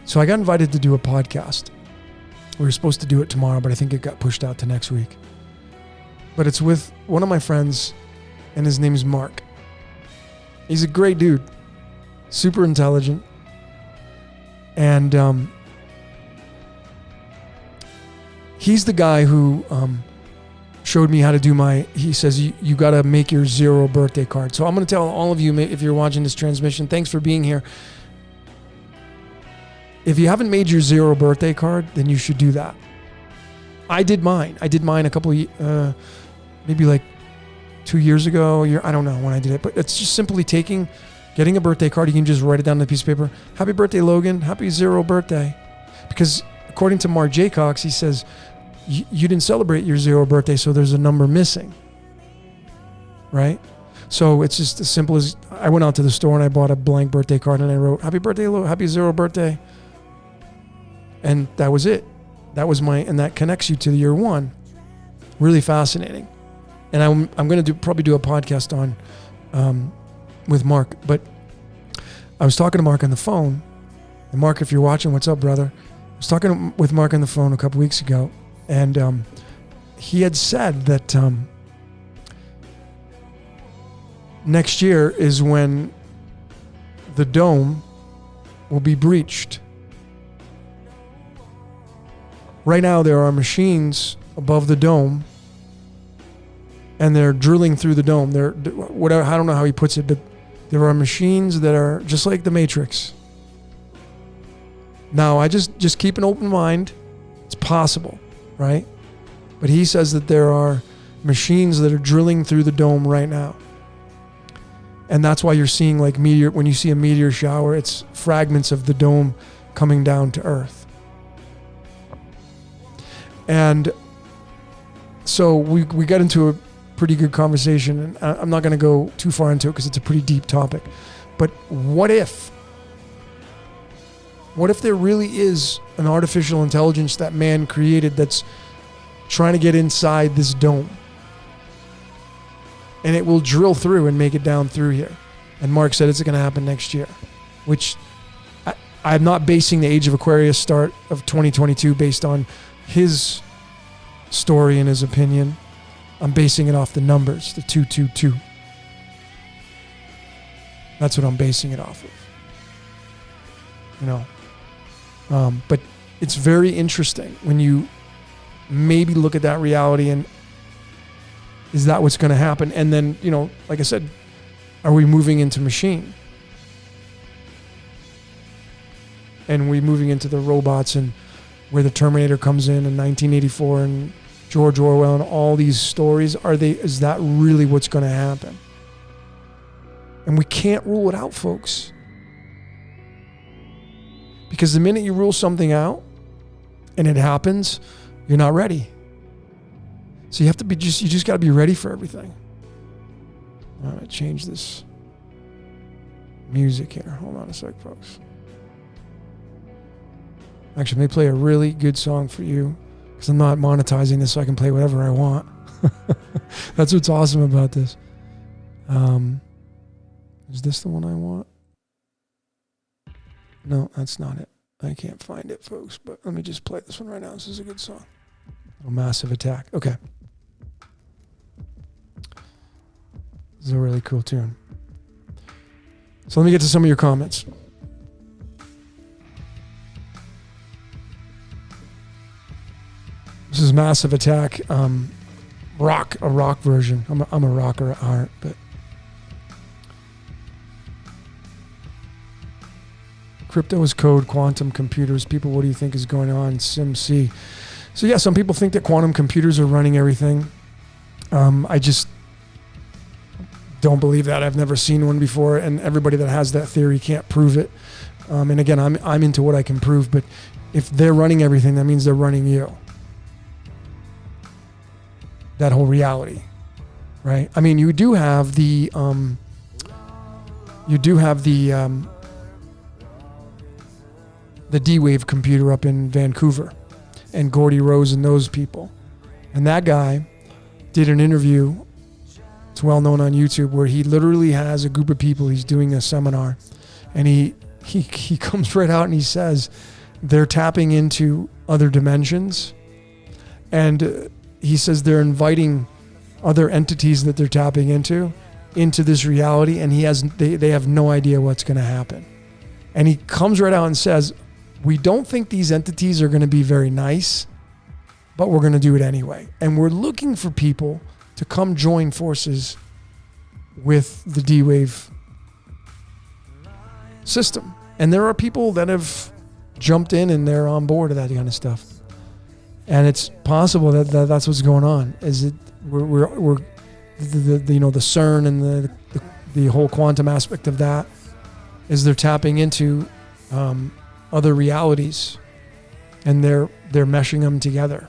So I got invited to do a podcast. We were supposed to do it tomorrow, but I think it got pushed out to next week. But it's with one of my friends, and his name is Mark. He's a great dude, super intelligent, and he's the guy who showed me how to do he says, you got to make your 0 birthday card. So I'm going to tell all of you, if you're watching this transmission, thanks for being here. If you haven't made your 0 birthday card, then you should do that. I did mine. A couple of, maybe like 2 years ago. I don't know when I did it, but it's just simply getting a birthday card. You can just write it down on a piece of paper. Happy birthday, Logan. Happy 0 birthday. Because according to Mark Jaycox, he says, you didn't celebrate your 0 birthday, so there's a number missing. Right? So it's just as simple as I went out to the store and I bought a blank birthday card and I wrote, happy birthday, happy 0 birthday. And that was it. That was and that connects you to the year 1. Really fascinating. And I'm going to probably do a podcast on with Mark. But I was talking to Mark on the phone. And Mark, if you're watching, what's up, brother? I was talking with Mark on the phone a couple weeks ago. And he had said that next year is when the dome will be breached. Right now, there are machines above the dome, and they're drilling through the dome. Whatever, I don't know how he puts it, but there are machines that are just like the Matrix. Now, I just keep an open mind. It's possible, right? But he says that there are machines that are drilling through the dome right now. And that's why you're seeing like when you see a meteor shower, it's fragments of the dome coming down to Earth. And so we got into a pretty good conversation, and I'm not going to go too far into it because it's a pretty deep topic. But what if there really is an artificial intelligence that man created that's trying to get inside this dome? And it will drill through and make it down through here. And Mark said it's going to happen next year, which I'm not basing the Age of Aquarius start of 2022 based on his story and his opinion. I'm basing it off the numbers, the 222. That's what I'm basing it off of. But it's very interesting when you maybe look at that reality and is that what's going to happen? And then, like I said, are we moving into machine? And we moving into the robots and where the Terminator comes in 1984 and George Orwell and all these stories, is that really what's going to happen? And we can't rule it out, folks. Because the minute you rule something out and it happens, you're not ready. So you have to be you just got to be ready for everything. All right, change this music here. Hold on a sec, folks. Actually, let me play a really good song for you because I'm not monetizing this, so I can play whatever I want. That's what's awesome about this. Is this the one I want? No, that's not it. I can't find it, folks, but let me just play this one right now. This is a good song. A Massive Attack. Okay. This is a really cool tune. So let me get to some of your comments. This is Massive Attack, a rock version. I'm a rocker at heart, but crypto is code, quantum computers. People, what do you think is going on? SimC. So yeah, some people think that quantum computers are running everything. I just don't believe that. I've never seen one before, and everybody that has that theory can't prove it. And again, I'm into what I can prove, but if they're running everything, that means they're running you. That whole reality, right? I mean, you do have the D-Wave computer up in Vancouver, and Gordy Rose and those people, and that guy did an interview. It's well known on YouTube, where he literally has a group of people. He's doing a seminar, and he comes right out and he says they're tapping into other dimensions, and he says they're inviting other entities that they're tapping into this reality, and they have no idea what's going to happen. And he comes right out and says, we don't think these entities are going to be very nice, but we're going to do it anyway. And we're looking for people to come join forces with the D-Wave system. And there are people that have jumped in and they're on board with that kind of stuff. And it's possible that that's what's going on. Is it we're the CERN and the whole quantum aspect of that is they're tapping into other realities, and they're meshing them together,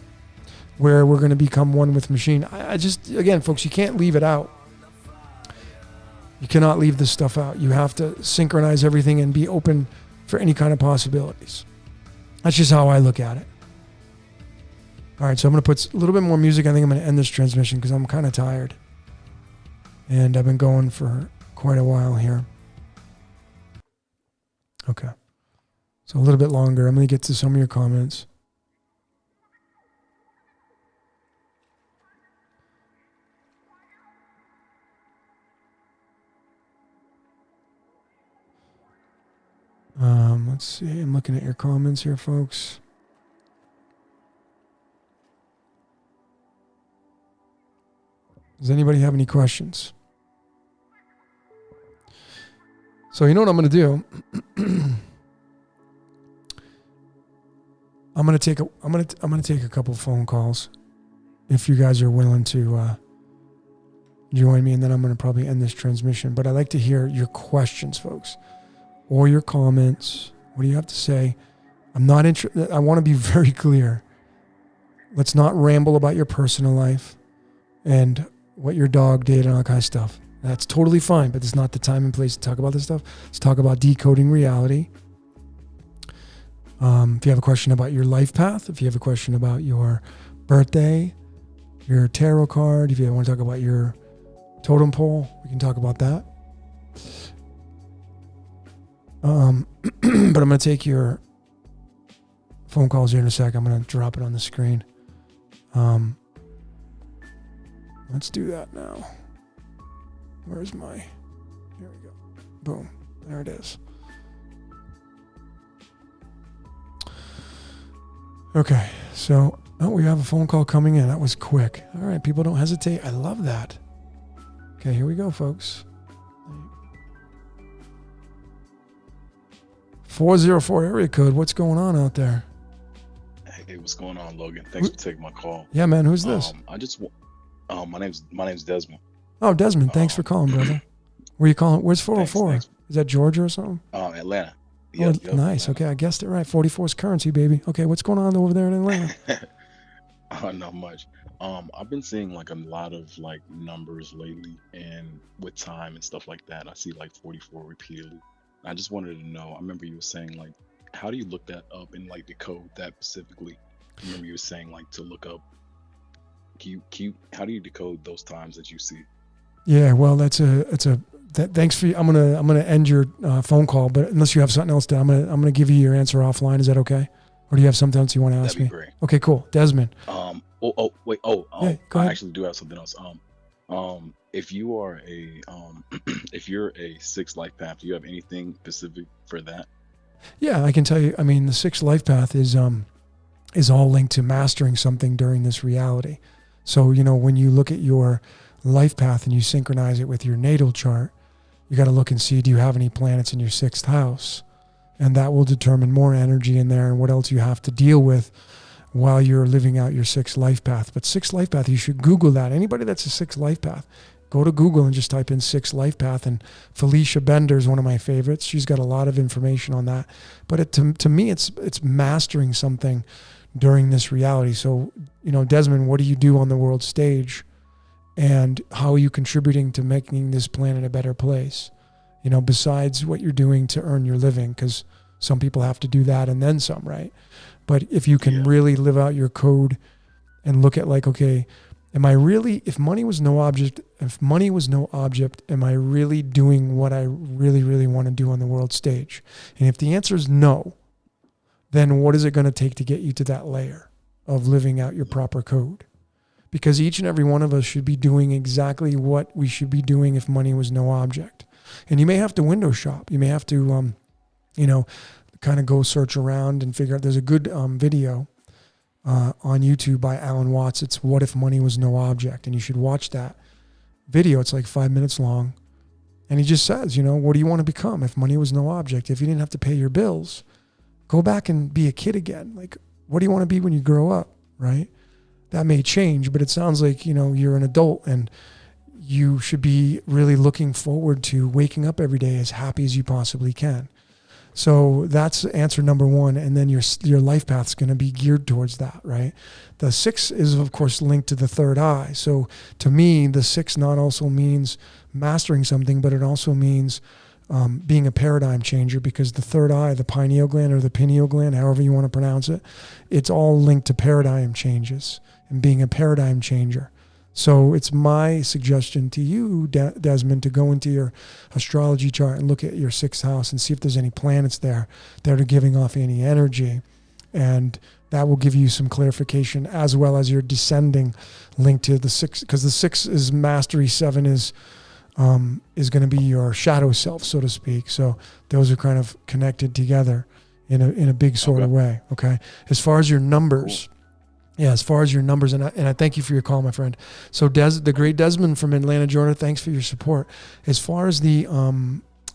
where we're going to become one with machine. I just, again, folks, you can't leave it out. You cannot leave this stuff out. You have to synchronize everything and be open for any kind of possibilities. That's just how I look at it. All right, so I'm going to put a little bit more music. I think I'm going to end this transmission because I'm kind of tired. And I've been going for quite a while here. Okay. So a little bit longer. I'm going to get to some of your comments. Let's see. I'm looking at your comments here, folks. Does anybody have any questions? So you know what I'm going to do? I'm going to take a couple phone calls if you guys are willing to join me, and then I'm going to probably end this transmission. But I'd like to hear your questions, folks, or your comments. What do you have to say? I'm not interested. I want to be very clear. Let's not ramble about your personal life and what your dog did and all that kind of stuff. That's totally fine, but it's not the time and place to talk about this stuff. Let's talk about decoding reality. If you have a question about your life path, if you have a question about your birthday, your tarot card, if you want to talk about your totem pole, we can talk about that. But I'm going to take your phone calls here in a sec. I'm going to drop it on the screen. Let's do that now. Where's my... Here we go. Boom. There it is. Okay. So, we have a phone call coming in. That was quick. All right. People, don't hesitate. I love that. Okay. Here we go, folks. 404 area code. What's going on out there? Hey, what's going on, Logan? Thanks for taking my call. Yeah, man. Who's this? My name's Desmond. Oh, Desmond. Thanks for calling, brother. Where you calling? Where's 404? Thanks. Is that Georgia or something? Atlanta. Oh, Yep. nice. Atlanta. Okay, I guessed it right. 44 is currency, baby. Okay, what's going on over there in Atlanta? Not much. I've been seeing like a lot of like numbers lately, and with time and stuff like that, I see like 44 repeatedly. I just wanted to know. I remember you were saying like, how do you look that up and like decode that specifically? I remember you were saying like to look up. How do you decode those times that you see? Yeah, well, thanks for. I'm gonna end your phone call, but unless you have something else to, I'm gonna give you your answer offline. Is that okay? Or do you have something else you want to ask That'd be me? great. Okay, cool. Desmond. Wait. Yeah, go I ahead. actually do have something else. If you are a if you're a sixth life path, do you have anything specific for that? Yeah, I can tell you. I mean, the sixth life path is all linked to mastering something during this reality. So, when you look at your life path and you synchronize it with your natal chart, you got to look and see, do you have any planets in your sixth house? And that will determine more energy in there and what else you have to deal with while you're living out your sixth life path. But sixth life path, you should Google that. Anybody that's a sixth life path, go to Google and just type in sixth life path. And Felicia Bender is one of my favorites. She's got a lot of information on that. But to me, it's mastering something during this reality. So, Desmond, what do you do on the world stage? And how are you contributing to making this planet a better place? Besides what you're doing to earn your living, because some people have to do that and then some, right? But if you can really live out your code and look at like, okay, if money was no object, am I really doing what I really, really want to do on the world stage? And if the answer is no, then what is it going to take to get you to that layer of living out your proper code? Because each and every one of us should be doing exactly what we should be doing if money was no object. And you may have to window shop. You may have to, kind of go search around and figure out. There's a good video on YouTube by Alan Watts. It's What If Money Was No Object? And you should watch that video. It's like 5 minutes long. And he just says, what do you want to become if money was no object? If you didn't have to pay your bills, go back and be a kid again. Like, what do you want to be when you grow up, right? That may change, but it sounds like, you're an adult and you should be really looking forward to waking up every day as happy as you possibly can. So that's answer number one. And then your life path is going to be geared towards that, right? The 6 is, of course, linked to the third eye. So to me, the 6 not also means mastering something, but it also means being a paradigm changer, because the third eye, the pineal gland or the pineal gland, however you want to pronounce it, it's all linked to paradigm changes and being a paradigm changer. So it's my suggestion to you, Desmond, to go into your astrology chart and look at your 6th house and see if there's any planets there that are giving off any energy. And that will give you some clarification, as well as your descending link to the 6, because the 6 is mastery, 7 is going to be your shadow self, so to speak. So those are kind of connected together in a big sort of way. Okay. As far as your numbers. Cool. Yeah, as far as your numbers, and I thank you for your call, my friend. So the great Desmond from Atlanta, Georgia, thanks for your support. As far as the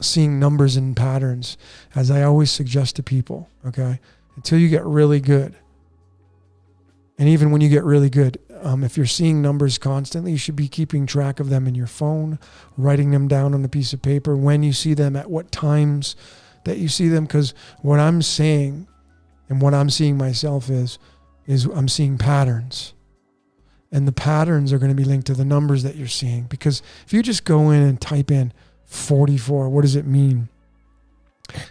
seeing numbers and patterns, as I always suggest to people, okay, until you get really good, and even when you get really good, if you're seeing numbers constantly, you should be keeping track of them in your phone, writing them down on a piece of paper, when you see them, at what times that you see them, because what I'm saying and what I'm seeing myself is I'm seeing patterns, and the patterns are going to be linked to the numbers that you're seeing. Because if you just go in and type in 44, what does it mean?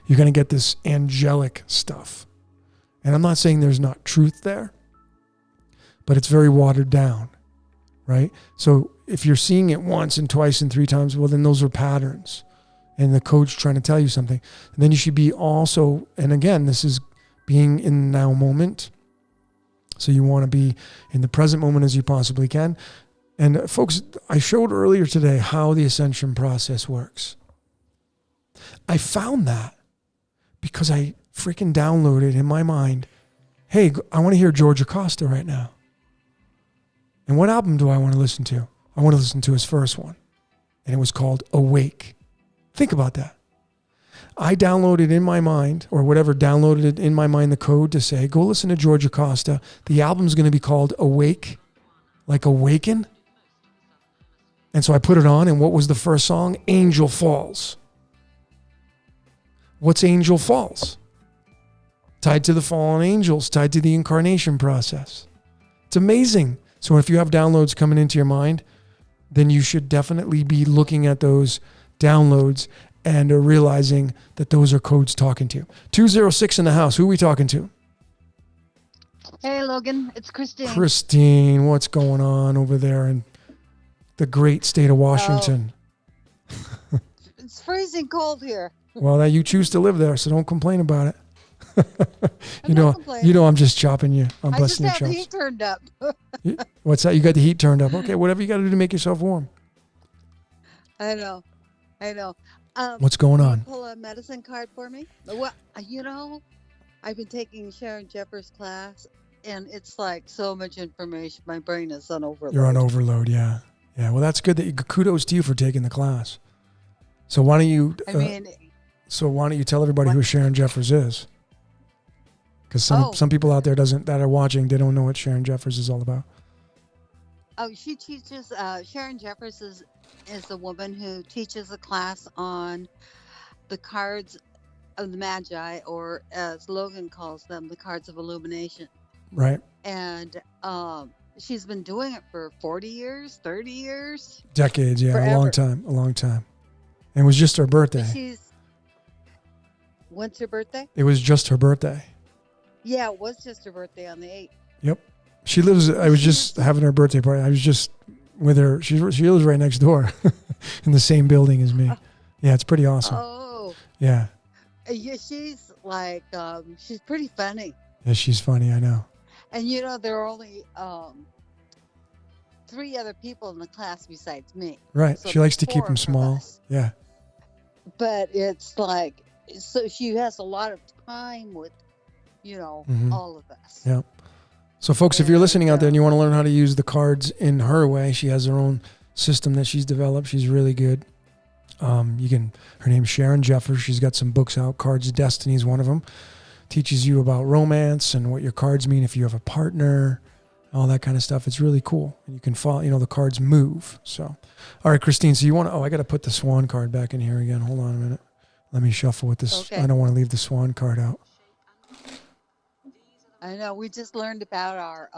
You're going to get this angelic stuff. And I'm not saying there's not truth there, but it's very watered down, right? So if you're seeing it once and twice and 3 times, well, then those are patterns, and the code's trying to tell you something. And then you should be also, and again, this is being in the now moment. So you want to be in the present moment as you possibly can. And folks, I showed earlier today how the ascension process works. I found that because I freaking downloaded in my mind, hey, I want to hear George Acosta right now. And what album do I want to listen to? I want to listen to his first one. And it was called Awake. Think about that. I downloaded in my mind, or whatever, downloaded in my mind the code to say, go listen to George Acosta. The album's going to be called Awake, like Awaken. And so I put it on, and what was the first song? Angel Falls. What's angel false? Tied to the fallen angels, tied to the incarnation process. It's amazing. So if you have downloads coming into your mind, then you should definitely be looking at those downloads and realizing that those are codes talking to you. 206 in the house. Who are we talking to? Hey, Logan. It's Christine. Christine, what's going on over there in the great state of Washington? It's freezing cold here. Well, that you choose to live there, so don't complain about it. I'm not complaining. You know, I'm just chopping you. I'm I just busting your have the chops. heat turned up. What's that? You got the heat turned up. Okay, whatever you got to do to make yourself warm. I know. What's going Can you on? pull a medicine card for me? Well, I've been taking Sharon Jeffers' class, and it's like so much information. My brain is on overload. You're on overload, yeah. Yeah, well, that's good. Kudos to you for taking the class. So why don't you tell everybody who Sharon Jeffers is? Because some people out there that are watching, they don't know what Sharon Jeffers is all about. Oh, she teaches. Sharon Jeffers is a woman who teaches a class on the cards of the Magi, or as Logan calls them, the cards of illumination. Right. And she's been doing it for 40 years, 30 years. Decades, yeah, forever. a long time. And it was just her birthday. When's her birthday? It was just her birthday. Yeah, it was just her birthday on the 8th. Yep. I was just having her birthday party. I was just with her. She lives right next door in the same building as me. Yeah, it's pretty awesome. Oh. Yeah. Yeah, she's like, she's pretty funny. Yeah, she's funny, I know. And there are only 3 other people in the class besides me. Right. So she likes to keep 4 them of small. us. Yeah. But it's like, so she has a lot of time with, all of us. Yeah. So folks, if you're listening out there and you want to learn how to use the cards in her way, she has her own system that she's developed. She's really good. Her name's Sharon Jeffers. She's got some books out. Cards of Destiny is one of them. Teaches you about romance and what your cards mean if you have a partner, all that kind of stuff. It's really cool. And you can follow, the cards move. So, all right, Christine, so I got to put the Swan card back in here again. Hold on a minute. Let me shuffle with this. Okay. I don't want to leave the Swan card out. I know. We just learned about our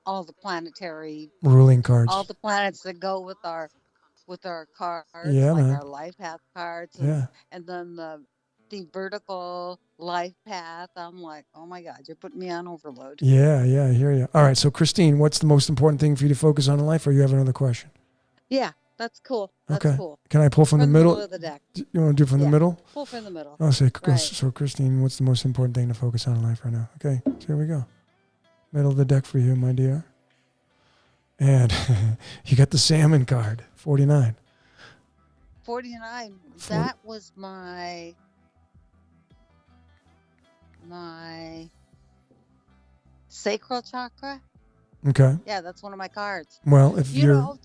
all the planetary Ruling cards. all the planets that go with our cards, Yeah, like man. our life path cards, and then the vertical life path. I'm like, oh my God, you're putting me on overload. Yeah, I hear you. All right, so Christine, what's the most important thing for you to focus on in life, or you have another question? Yeah, that's cool. That's Okay. cool. Can I pull from the middle? Of the deck. You want to do from the middle? Pull from the middle. I'll say, Right. So Christine, what's the most important thing to focus on in life right now? Okay, so here we go. Middle of the deck for you, my dear. And you got the salmon card, 49. 49. That was my sacral chakra. Okay. Yeah, that's one of my cards. Well, if you're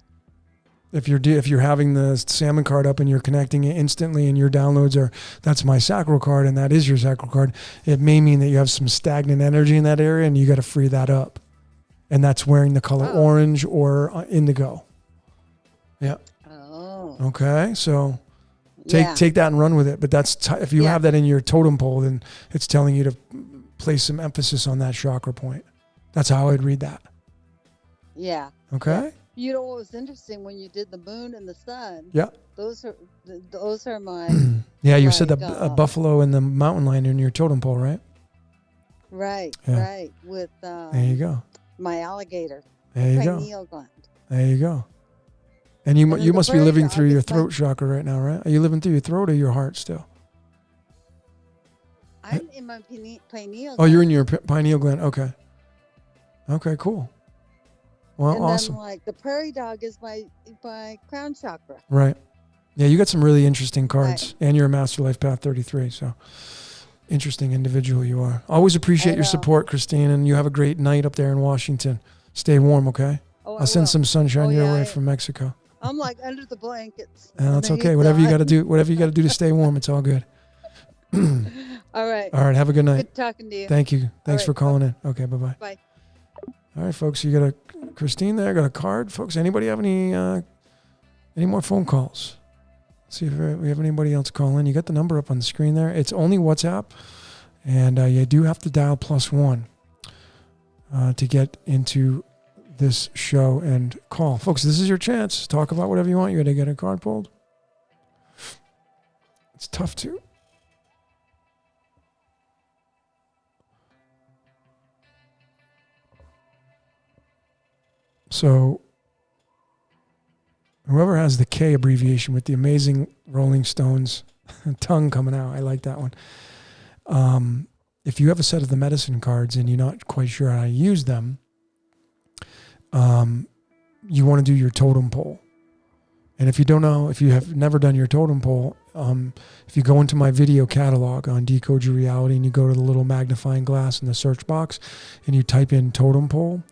having the salmon card up and you're connecting it instantly and your downloads are, that's my sacral card and that is your sacral card, it may mean that you have some stagnant energy in that area and you got to free that up. And that's wearing the color orange or indigo. Yeah. Oh. Okay. So take that and run with it. But that's if you have that in your totem pole, then it's telling you to place some emphasis on that chakra point. That's how I'd read that. Yeah. Okay. You know what was interesting when you did the moon and the sun? Yeah. Those are my. Yeah, you said the buffalo and the mountain lion in your totem pole, right? Right. Yeah. Right. With there you go. my alligator. There you go. Pineal gland. There you go. And you must be living through your throat chakra right now, right? Are you living through your throat or your heart still? I'm in my pineal gland. Oh, you're in your pineal gland. Okay. Okay, cool. Well, and awesome. then, like, the prairie dog is my crown chakra. Right. Yeah, you got some really interesting cards. Right. And you're a Master Life Path 33, so interesting individual you are. Always appreciate your support, Christine, and you have a great night up there in Washington. Stay warm, okay? Oh, I'll send some sunshine your way from Mexico. I'm like under the blankets. And that's okay. Whatever you got to do to stay warm, it's all good. All right. All right. Have a good night. Good talking to you. Thank you. Thanks for calling in. Okay. Bye-bye. Bye. All right, folks. You got Christine there. Got a card, folks. Anybody have any more phone calls? See if we have anybody else call in. You got the number up on the screen there. It's only WhatsApp, and you do have to dial +1 to get into this show and call. Folks, this is your chance. Talk about whatever you want. You got to get a card pulled. It's tough to. So, whoever has the K abbreviation with the amazing Rolling Stones tongue coming out, I like that one. If you have a set of the medicine cards and you're not quite sure how to use them, you want to do your totem pole. And if you don't know, if you have never done your totem pole, if you go into my video catalog on Decode Your Reality and you go to the little magnifying glass in the search box and you type in totem pole,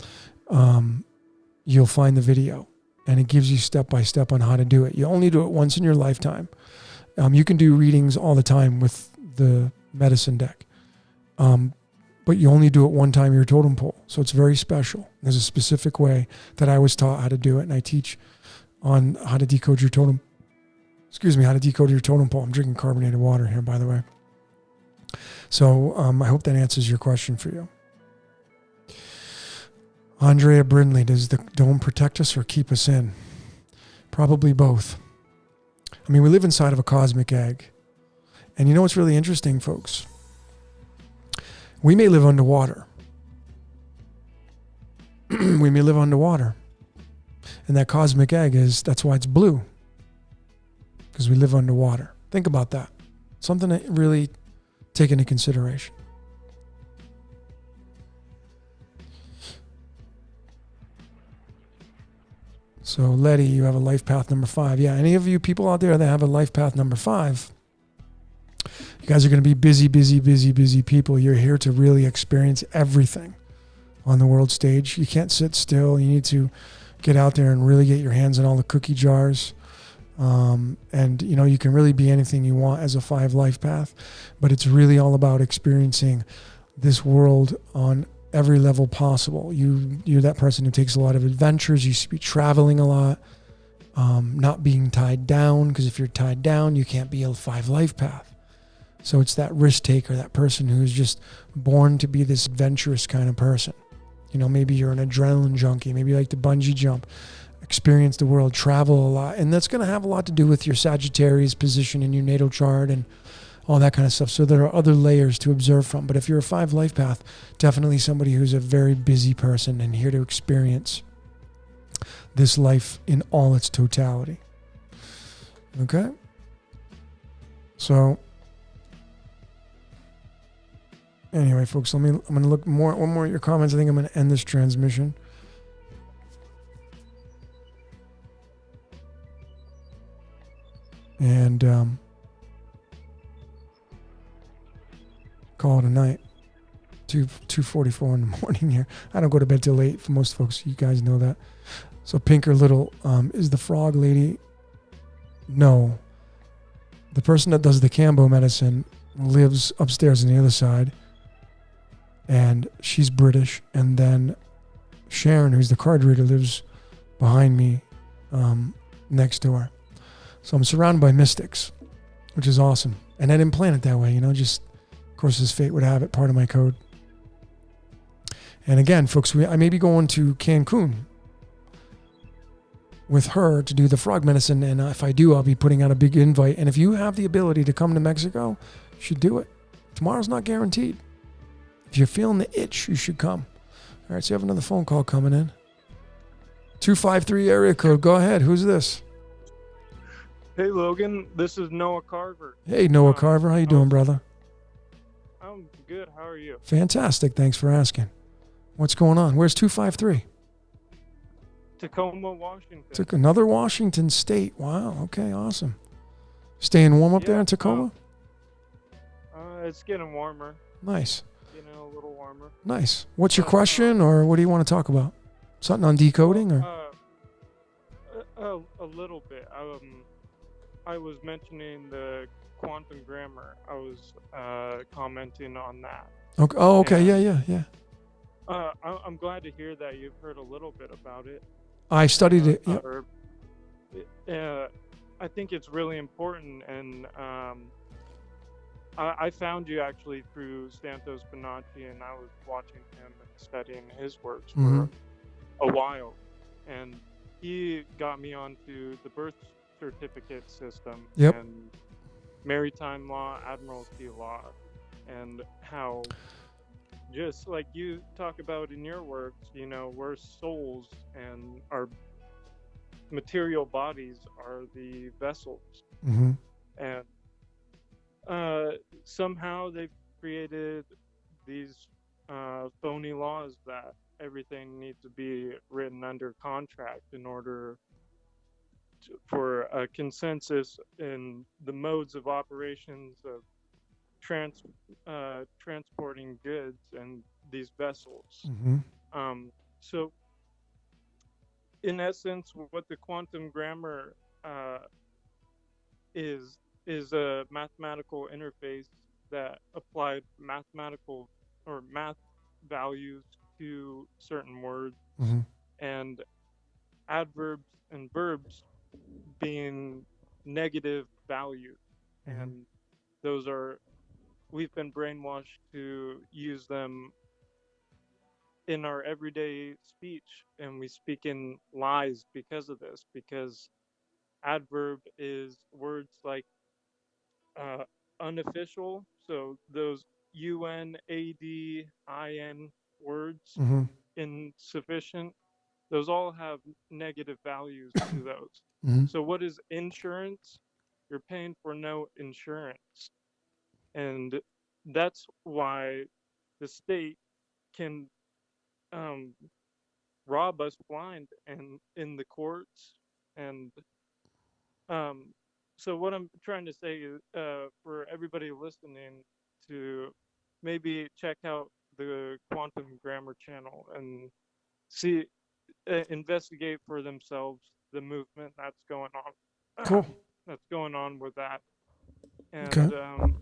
you'll find the video. And it gives you step-by-step on how to do it. You only do it once in your lifetime. You can do readings all the time with the medicine deck. But you only do it one time your totem pole. So it's very special. There's a specific way that I was taught how to do it. And I teach on how to decode your totem. How to decode your totem pole. I'm drinking carbonated water here, by the way. So I hope that answers your question for you. Andrea Brindley, does the dome protect us or keep us in? Probably both. I mean, we live inside of a cosmic egg. And you know what's really interesting, folks? We may live underwater. We may live underwater. And that cosmic egg that's why it's blue. Because we live underwater. Think about that. Something to really take into consideration. So, Letty, you have a life path number 5. Yeah, any of you people out there that have a life path number 5, you guys are going to be busy people. You're here to really experience everything on the world stage. You can't sit still. You need to get out there and really get your hands on all the cookie jars. And, you know, you can really be anything you want as a 5 life path. But it's really all about experiencing this world on every level possible. You're that person who takes a lot of adventures. You should be traveling a lot, not being tied down, because if you're tied down, you can't be a 5 life path. So it's that risk taker, that person who's just born to be this adventurous kind of person. You know, maybe you're an adrenaline junkie, maybe you like to bungee jump, experience the world, travel a lot, and that's going to have a lot to do with your Sagittarius position in your natal chart and all that kind of stuff. So there are other layers to observe from. But if you're a 5 life path, definitely somebody who's a very busy person and here to experience this life in all its totality. Okay? So, anyway, folks, I'm going to look one more at your comments. I think I'm going to end this transmission. And call it a night. 2:44 in the morning here. I don't go to bed till late for most folks. You guys know that. So Pinker Little, is the frog lady? No. The person that does the Cambo medicine lives upstairs on the other side. And she's British. And then Sharon, who's the card reader, lives behind me, next to her. So I'm surrounded by mystics, which is awesome. And I didn't plan it that way, you know, just, of course, as fate would have it, part of my code. And again, folks, I may be going to Cancun with her to do the frog medicine. And if I do, I'll be putting out a big invite. And if you have the ability to come to Mexico, you should do it. Tomorrow's not guaranteed. If you're feeling the itch, you should come. All right, so you have another phone call coming in. 253 area code. Go ahead. Who's this? Hey, Logan. This is Noah Carver. Hey, Noah Carver. How you doing, brother? I'm good. How are you? Fantastic. Thanks for asking. What's going on? Where's 253? Tacoma, Washington. Took another Washington state. Wow. Okay, awesome. Staying warm up there in Tacoma? It's getting warmer. Nice. Getting a little warmer. Nice. What's your question, or what do you want to talk about? Something on decoding, or? A little bit. I was mentioning the quantum grammar. I was commenting on that. Okay. Oh, okay. Yeah. I'm glad to hear that you've heard a little bit about it. I studied it. Yep. I think it's really important, and I found you actually through Santos Bonacci, and I was watching him and studying his works Mm-hmm. for a while, and he got me onto the birth certificate system Yep. and maritime law, admiralty law, and how, just like you talk about in your works, you know, we're souls and our material bodies are the vessels, Mm-hmm. and somehow they've created these phony laws that everything needs to be written under contract in order for a consensus in the modes of operations of transporting goods and these vessels. Mm-hmm. So, in essence, what the quantum grammar is a mathematical interface that applied mathematical or math values to certain words, Mm-hmm. and adverbs and verbs being negative values. Mm-hmm. And those are, we've been brainwashed to use them in our everyday speech, and we speak in lies because of this, because adverb is words like uh, unofficial, so those UNADIN words, Mm-hmm. insufficient, those all have negative values to those. Mm-hmm. So what is insurance? You're paying for no insurance. And that's why the state can rob us blind and in the courts. And um, so what I'm trying to say is, for everybody listening, to maybe check out the Quantum Grammar channel and see, investigate for themselves the movement that's going on. Cool. That's going on with that. Okay. And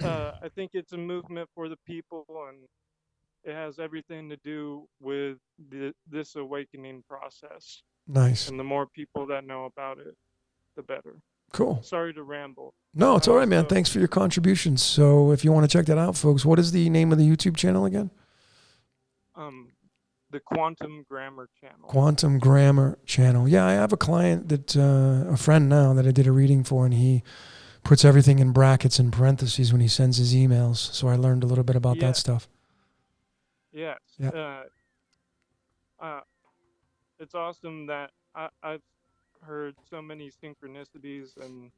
I think it's a movement for the people, and it has everything to do with this awakening process. Nice. And the more people that know about it, the better. Cool. Sorry to ramble. No, it's all right, man. So, Thanks for your contributions. So if you want to check that out, folks, what is the name of the YouTube channel again? the Quantum Grammar channel. Quantum Grammar channel. Yeah, I have a client that, a friend now that I did a reading for, and he puts everything in brackets and parentheses when he sends his emails. So I learned a little bit about that stuff. Yes. Yeah. It's awesome that I've heard so many synchronicities and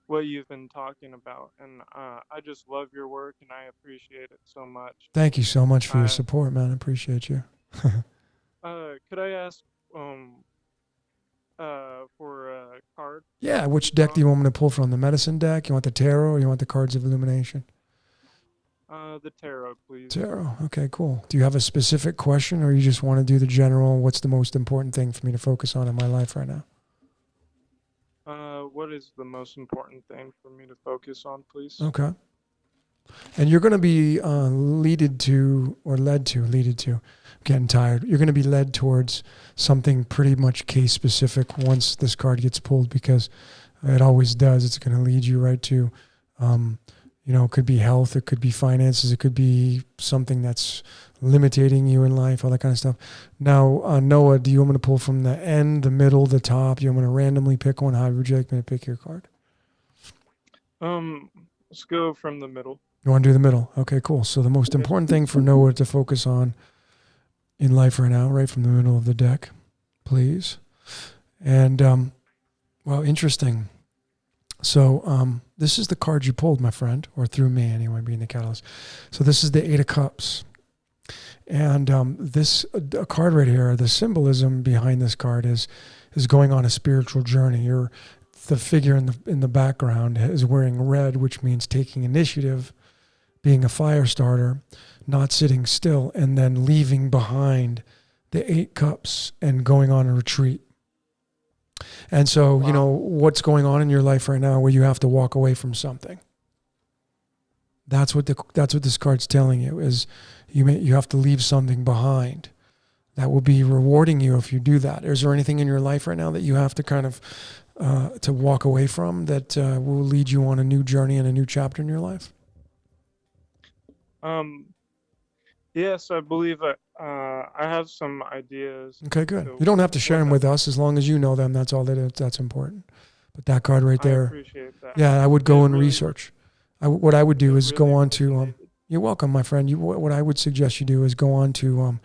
what you've been talking about, and I just love your work and I appreciate it so much. Thank you so much for your support, man. I appreciate you. Could I ask for a card? Yeah, which deck do you want me to pull from? The medicine deck? You want the tarot, or you want the cards of illumination? The tarot, please. Tarot. Okay, cool. Do you have a specific question, or you just want to do the general, what's the most important thing for me to focus on in my life right now? What is the most important thing for me to focus on, please? Okay. And you're going to be led to, I'm getting tired. You're going to be led towards something pretty much case specific once this card gets pulled, because it always does. It's going to lead you right to, it could be health, it could be finances, it could be something that's limiting you in life, all that kind of stuff. Now, Noah, do you want me to pull from the end, the middle, the top? You want me to randomly pick one? How would you like me to pick your card? Let's go from the middle. You want to do the middle? Okay, cool. So the most important thing for Noah to focus on in life right now, right from the middle of the deck, please. And, interesting. So this is the card you pulled, my friend, or through me anyway, being the catalyst. So this is the Eight of Cups. And this card right here, the symbolism behind this card is going on a spiritual journey. The figure in the background is wearing red, which means taking initiative, being a fire starter, not sitting still, and then leaving behind the 8 cups and going on a retreat. And so, Wow. What's going on in your life right now where you have to walk away from something. That's what this card's telling you, is you have to leave something behind that will be rewarding you if you do that. Is there anything in your life right now that you have to kind of to walk away from that will lead you on a new journey and a new chapter in your life? Yes, I believe I have some ideas. Okay, good. to You don't have to share what them with us as long as you know them. That's all that's important. But that card right I there, appreciate that. yeah, I would go It and really, research. What I would do it is go really on to. resonated. You're welcome, my friend. What I would suggest you do is go on to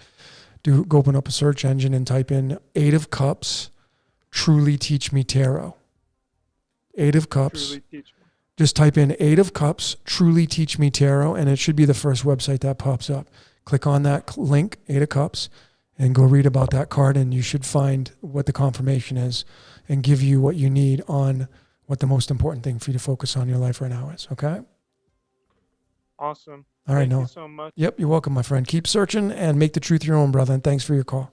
go open up a search engine and type in Eight of Cups, Truly Teach Me Tarot. Eight of Cups. Truly teach me. Just type in Eight of Cups, Truly Teach Me Tarot, and it should be the first website that pops up. Click on that link, Eight of Cups, and go read about that card, and you should find what the confirmation is and give you what you need on what the most important thing for you to focus on in your life right now is, okay? Awesome. All right, Thank Noah. you so much. Yep, you're welcome, my friend. Keep searching and make the truth your own, brother, and thanks for your call.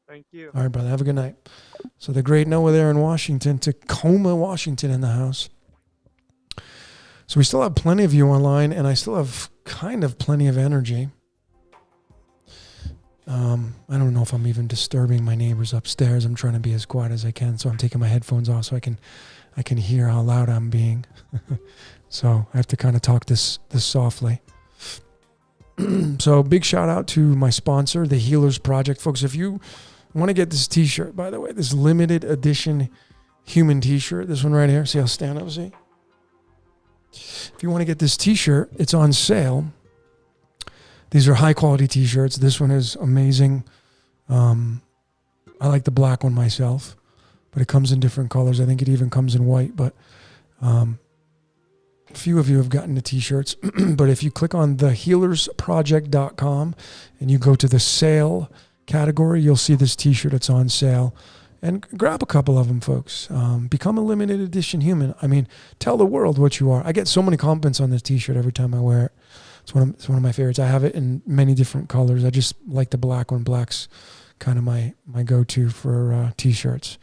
Thank you. All right, brother. Have a good night. So the great Noah there in Washington, Tacoma, Washington in the house. So we still have plenty of you online, and I still have kind of plenty of energy. I don't know if I'm even disturbing my neighbors upstairs. I'm trying to be as quiet as I can, so I'm taking my headphones off so I can hear how loud I'm being. So I have to kind of talk this softly. So big shout out to my sponsor, the Healers Project. Folks, if you want to get this t-shirt, by the way, this limited edition human t-shirt, this one right here, see how stand up, see? If you want to get this t-shirt, it's on sale. These are high quality t-shirts. This one is amazing. I like the black one myself, but it comes in different colors. I think it even comes in white, but a few of you have gotten the t-shirts. But if you click on thehealersproject.com and you go to the sale category, you'll see this t-shirt. It's on sale. And grab a couple of them, folks. Become a limited edition human. I mean, tell the world what you are. I get so many compliments on this t-shirt every time I wear it. It's one of my favorites. I have it in many different colors. I just like the black one. Black's kind of my go-to for t-shirts.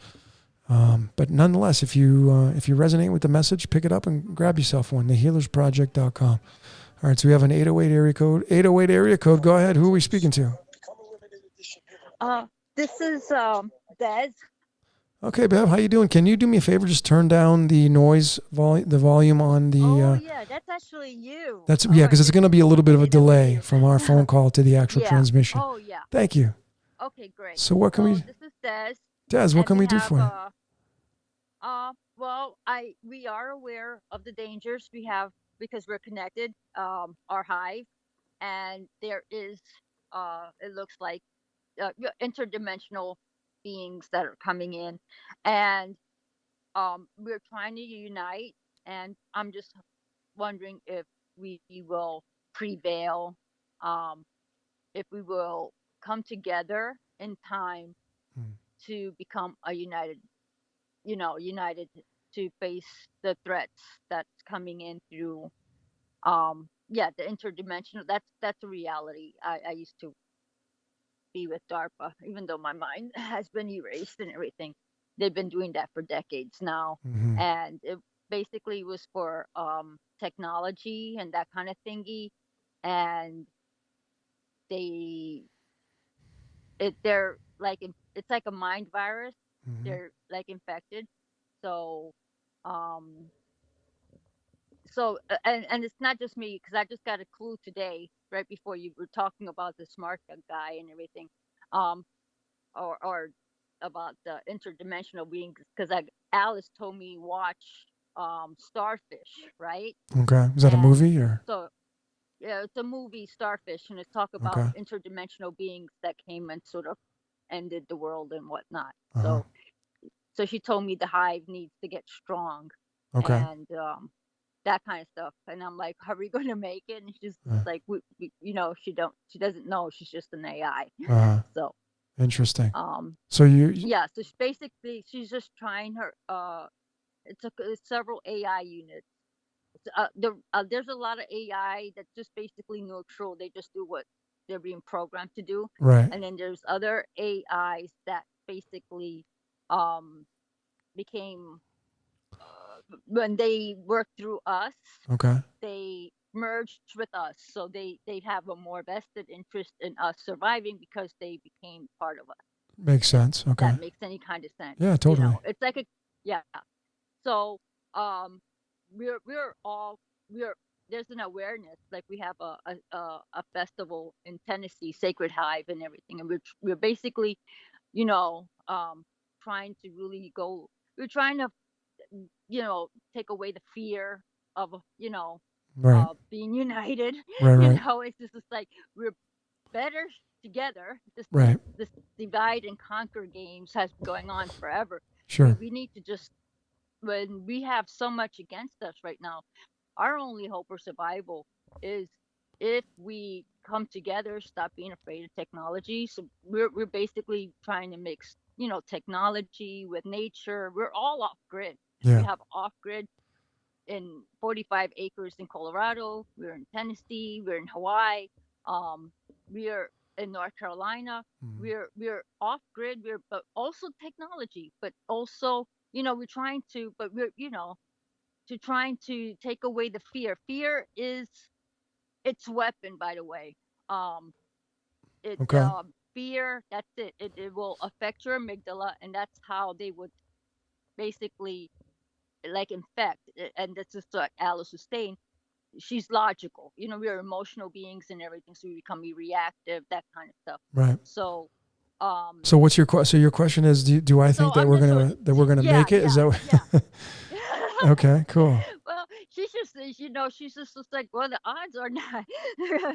But nonetheless, if you resonate with the message, pick it up and grab yourself one. Thehealersproject.com. All right, so we have an 808 area code. 808 area code. Go ahead. Who are we speaking to? This is Des. Okay, Bev, how you doing? Can you do me a favor? Just turn down the noise, the volume on the. Yeah, that's actually you. That's because it's going to be a little bit of a delay from our phone call to the actual transmission. Oh yeah. Thank you. Okay, great. So what can we? This is Des. Des, what can we do for you? Well, we are aware of the dangers we have because we're connected. Our hive, and there is it looks like interdimensional beings that are coming in, and we're trying to unite, and I'm just wondering if we will prevail, if we will come together in time to become a united to face the threats that's coming in through the interdimensional. That's a reality. I used to be with DARPA, even though my mind has been erased and everything. They've been doing that for decades now. And it basically was for technology and that kind of thingy. And they're like, it's like a mind virus. They're like infected. So and it's not just me, because I just got a clue today, right before you were talking about the smart guy and everything, or about the interdimensional beings, because Alice told me watch Starfish, right? Okay, is that a movie or? So yeah, it's a movie, Starfish, and it's talk about interdimensional beings that came and sort of ended the world and whatnot. So she told me the hive needs to get strong. And that kind of stuff. And I'm like, are we going to make it? And she's like, we, she doesn't know. She's just an AI. So interesting. So she's just trying her. It's several AI units. There's a lot of AI that's just basically neutral. They just do what they're being programmed to do. Right. And then there's other AIs that basically became, when they worked through us, they merged with us. So they have a more vested interest in us surviving because they became part of us. Makes sense. Okay. That makes any kind of sense. Yeah, totally. It's like Yeah. So we're all we're there's an awareness, like we have a festival in Tennessee, Sacred Hive and everything, and we're basically, you know, trying to really go. We're trying to, take away the fear of, Right. being united. Right. Right. It's just like we're better together. This Right. this divide and conquer games has been going on forever. We Sure. we need to just, when we have so much against us right now, our only hope for survival is if we come together, stop being afraid of technology. So we're basically trying to mix, technology with nature. We're all off grid. We Yeah. have off grid in 45 acres in Colorado. We're in Tennessee. We're in Hawaii. Um, we're in North Carolina. Mhm. We're off grid. But also technology. But also, we're trying to. But we're, to trying to take away the fear. Fear is its weapon, by the way. Um, Okay. Fear. That's it. It will affect your amygdala, and that's how they would basically like infect. And that's just like Alice was saying. She's logical. We are emotional beings and everything, so we become reactive, that kind of stuff. Right. So, So what's your so your question is, do I think that I'm we're just gonna yeah, make it? Is yeah, that yeah. okay? Cool. Well, she's just, she's just like, well, the odds are not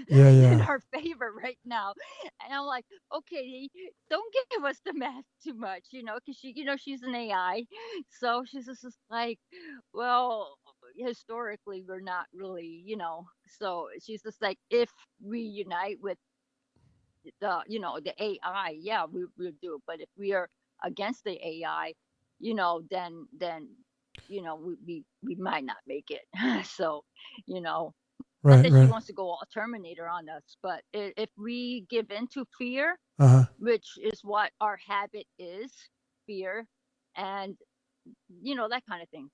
Yeah. in Yeah. our favor right now. And I'm like, okay, don't give us the math too much, because she's an AI. So she's just like, well, historically, we're not really, so she's just like, if we unite with the AI, yeah, we'll do it. But if we are against the AI, then we might not make it. So, not Right. that she Right. wants to go all Terminator on us, but if we give in to fear, Uh-huh. which is what our habit is, fear, and that kind of thing.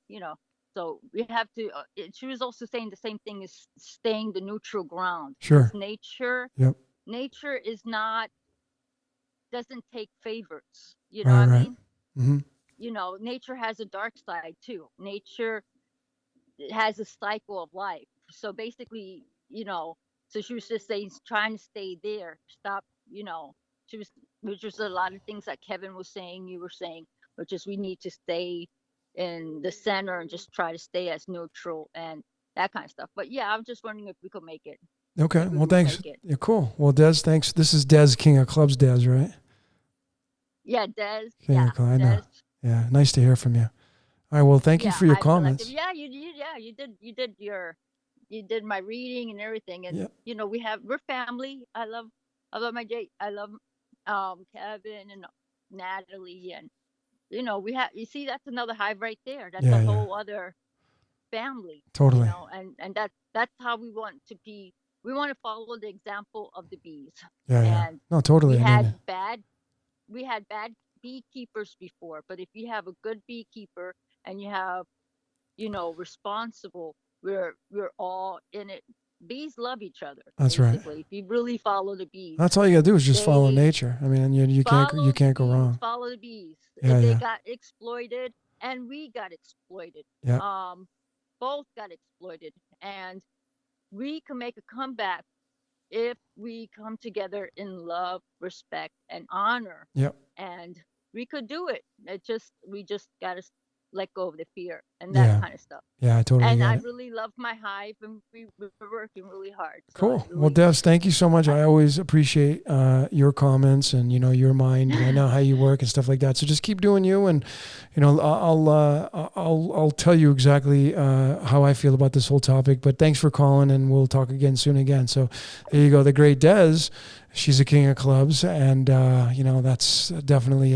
So we have to. She was also saying the same thing as staying the neutral ground, because Sure. nature Yep. is not, doesn't take favors. You know what Right. I Right. mean? Mm-hmm. Nature has a dark side too. Nature has a cycle of life. So basically, so she was just saying, trying to stay there. Stop, she was, which was a lot of things that Kevin was saying, you were saying, which is we need to stay in the center and just try to stay as neutral and that kind of stuff. But yeah, I'm just wondering if we could make it. Okay. Maybe Well, we would thanks. make it. Yeah. Cool. Well, Des, thanks. This is Des, King of Clubs. Des, right? Yeah, Des. King Yeah, of Clubs. I know. Des. Yeah. Nice to hear from you. All right. Well, thank you Yeah, for your Hive Collective. comments. Yeah, you did my reading and everything, and Yeah. we're family. I love my date. I love Kevin and Natalie, and we have, you see, that's another hive right there. That's a Yeah. Yeah. whole other family, Totally. and that's how we want to be. We want to follow the example of the bees. Yeah. Yeah. And No, we totally. I mean, had bad we had bad beekeepers before, but if you have a good beekeeper and you have, responsible, we're all in it. Bees love each other, that's right. basically. If you really follow the bees, That's all you gotta do is just follow they nature. I mean, you follow the can't go bees, wrong. follow the bees. Yeah. They Yeah. got exploited and we got exploited. Yeah. Both got exploited, and we can make a comeback if we come together in love, respect, and honor. Yep. And we could do it. We just gotta let go of the fear and that Yeah. kind of stuff. Yeah. I totally And I get it. really love my hive, and we're working really hard. So Cool. Well, Des, thank you so much. I always appreciate your comments and your mind. And I know how you work and stuff like that. So just keep doing you, and I'll tell you exactly how I feel about this whole topic. But thanks for calling, and we'll talk again soon again. So there you go. The great Des, she's a king of clubs, and that's definitely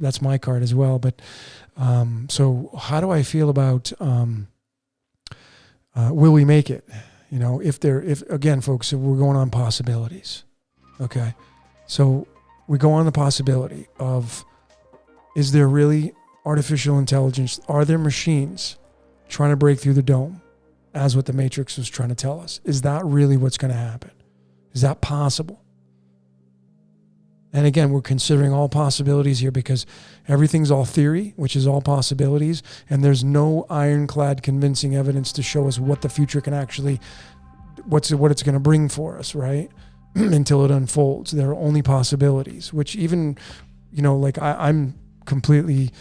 that's my card as well. But so how do I feel about will we make it? If again, folks, if we're going on possibilities, okay? So we go on the possibility of, is there really artificial intelligence? Are there machines trying to break through the dome, as what the Matrix was trying to tell us? Is that really what's going to happen? Is that possible? And again, we're considering all possibilities here because everything's all theory, which is all possibilities, and there's no ironclad convincing evidence to show us what the future can actually, what it's going to bring for us, right? Until it unfolds. There are only possibilities, which even, like I'm completely,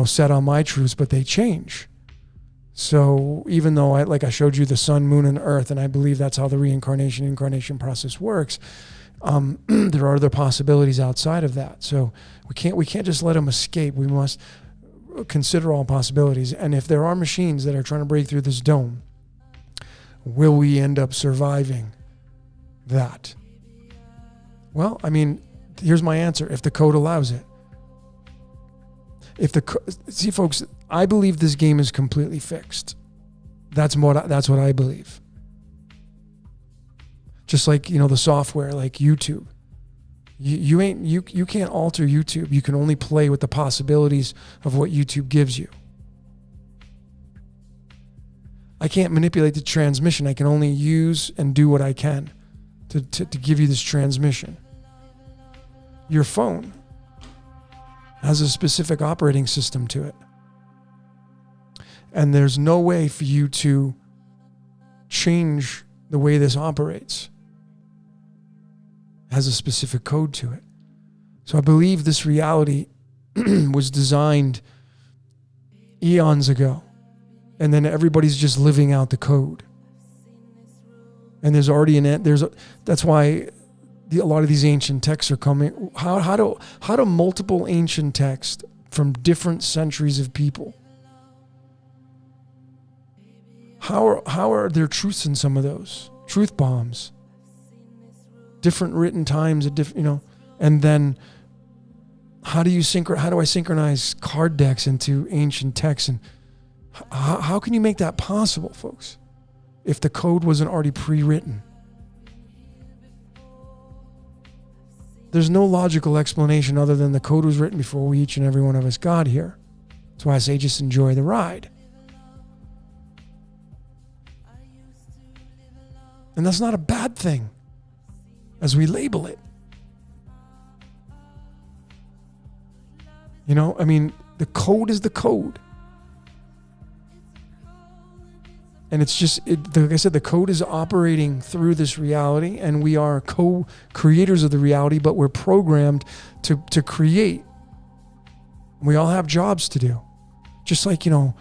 set on my truths, but they change. So even though I showed you the sun, moon, and earth, and I believe that's how the incarnation process works, there are other possibilities outside of that. So we can't just let them escape. We must consider all possibilities. And if there are machines that are trying to break through this dome, will we end up surviving that? Well, here's my answer. If the code allows it. See, folks, I believe this game is completely fixed. That's what I believe. Just like, the software, like YouTube. You can't alter YouTube. You can only play with the possibilities of what YouTube gives you. I can't manipulate the transmission. I can only use and do what I can to give you this transmission. Your phone has a specific operating system to it. And there's no way for you to change the way this operates. It has a specific code to it. So I believe this reality was designed eons ago. And then everybody's just living out the code. And there's already that's why a lot of these ancient texts are coming. How do multiple ancient texts from different centuries of people, how are there truths in some of those? Truth bombs. Different written times, and then how do I synchronize card decks into ancient texts? And how can you make that possible, folks, if the code wasn't already pre-written? There's no logical explanation other than the code was written before each and every one of us got here. That's why I say just enjoy the ride. And that's not a bad thing as we label it. The code is the code. And it's just, like I said, the code is operating through this reality, and we are co-creators of the reality, but we're programmed to create. We all have jobs to do. Just like, I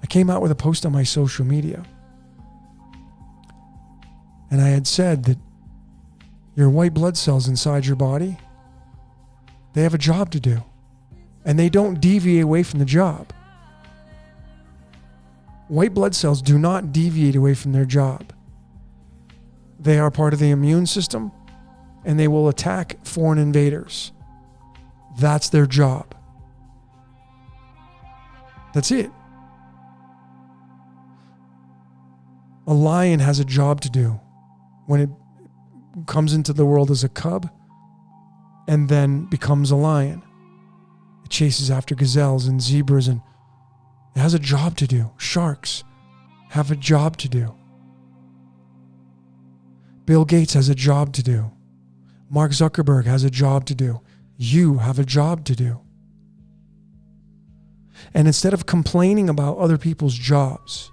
came out with a post on my social media. And I had said that your white blood cells inside your body, they have a job to do. And they don't deviate away from the job. White blood cells do not deviate away from their job. They are part of the immune system, and they will attack foreign invaders. That's their job. That's it. A lion has a job to do when it comes into the world as a cub and then becomes a lion. It chases after gazelles and zebras, and it has a job to do. Sharks have a job to do. Bill Gates has a job to do. Mark Zuckerberg has a job to do. You have a job to do. And instead of complaining about other people's jobs,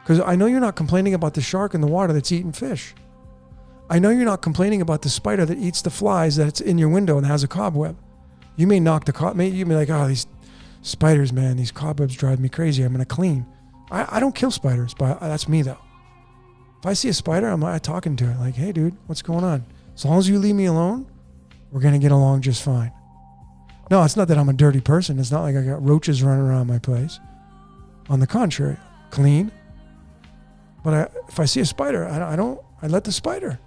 because I know you're not complaining about the shark in the water that's eating fish. I know you're not complaining about the spider that eats the flies that's in your window and has a cobweb. You may knock you may be like, oh, these spiders, man, these cobwebs drive me crazy. I'm going to clean. I don't kill spiders, but that's me though. If I see a spider, I'm not talking to it like, hey dude, what's going on? As long as you leave me alone, we're going to get along just fine. No, it's not that I'm a dirty person. It's not like I got roaches running around my place. On the contrary, clean. But if I see a spider, I let the spider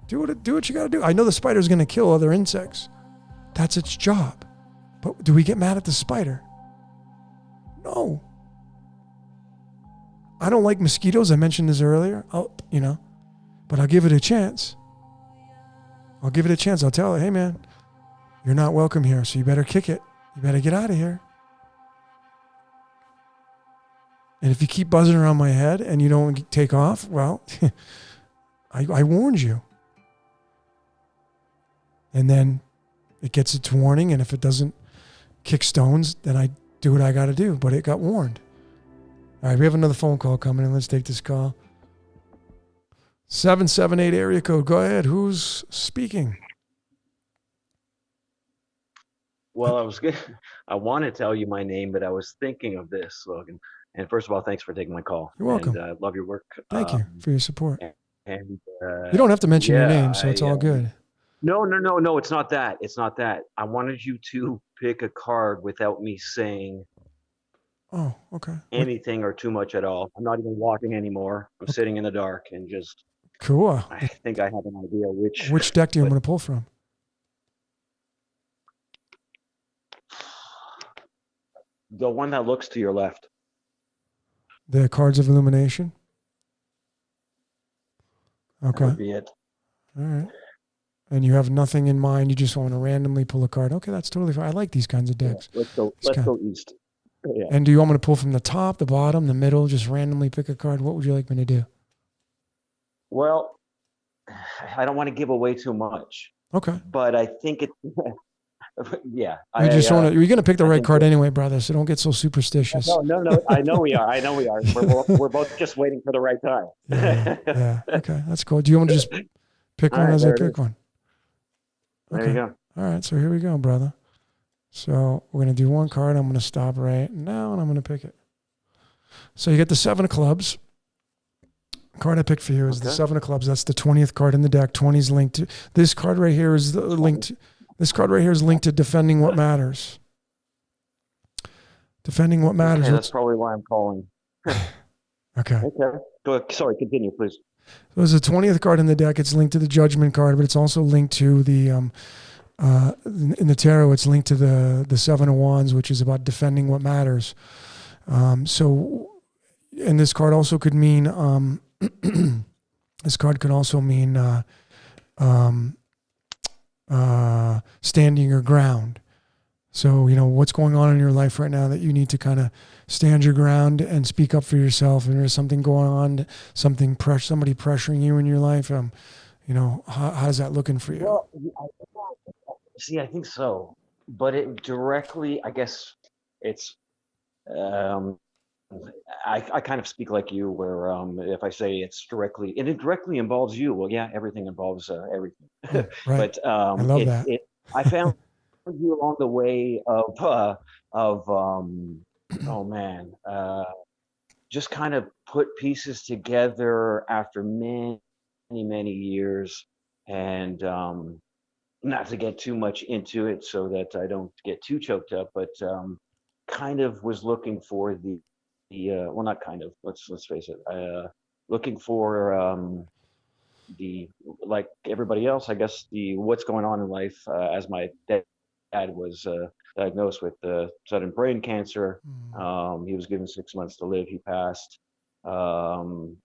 do what you got to do. I know the spider's going to kill other insects. That's its job. But do we get mad at the spider? No. I don't like mosquitoes. I mentioned this earlier. But I'll give it a chance. I'll tell it, hey man, you're not welcome here, so you better kick it. You better get out of here. And if you keep buzzing around my head and you don't take off, well, I warned you. and then it gets its warning. And if it doesn't kick stones, then I do what I got to do. But it got warned. All right, we have another phone call coming in. Let's take this call. 778 area code. Go ahead. Who's speaking? Well, I want to tell you my name, but I was thinking of this, Logan. And first of all, thanks for taking my call. You're welcome. And love your work. Thank you for your support. And You don't have to mention your yeah, name, so it's all good. No, it's not that. It's not that. I wanted you to pick a card without me saying Oh, okay. anything or too much at all. I'm not even walking anymore. I'm sitting in the dark and just, Cool. I think I have an idea Which deck do you want to pull from? The one that looks to your left. The Cards of Illumination? That Okay. would be it. All right. And you have nothing in mind. You just want to randomly pull a card. Okay, that's totally fine. I like these kinds of decks. Yeah, let's go east. Yeah. And do you want me to pull from the top, the bottom, the middle, just randomly pick a card? What would you like me to do? Well, I don't want to give away too much, Okay. but I think it. Yeah. You just want to. You're going to pick the I right think card so. anyway, brother. So don't get so superstitious. No. I know we are. We're both just waiting for the right time. Yeah. Okay, that's cool. Do you want to just pick All one right, as I there it pick is. one? There you go. All right. So here we go, brother. So we're going to do one card. I'm going to stop right now, and I'm going to pick it. So you get the 7 of clubs. Card I picked for you is the 7 of clubs. That's the 20th card in the deck. 20 is linked to this card right here. Is linked. This card right here is linked to defending what matters. Defending what matters. Okay, that's probably why I'm calling. Okay. Okay. Go ahead. Sorry. Continue, please. So there's a 20th card in the deck. It's linked to the Judgment card, but it's also linked to the in the tarot. It's linked to the 7 of Wands, which is about defending what matters. So, and this card also could mean this card could also mean standing your ground. So, you know, what's going on in your life right now that you need to kind of stand your ground and speak up for yourself. And there's something going on, somebody pressuring you in your life. You know, how's that looking for you? Well, see, I think so, but it directly, I guess it's, I kind of speak like you, where if I say it directly involves you. Well, yeah, everything involves everything. Right. But I love that. I found you along the way of oh man, just kind of put pieces together after many years, and not to get too much into it so that I don't get too choked up, but kind of was looking for the well, not kind of, let's face it, looking for the, like everybody else, I guess, the what's going on in life, as my dad was diagnosed with sudden brain cancer. He was given 6 months to live. He passed, and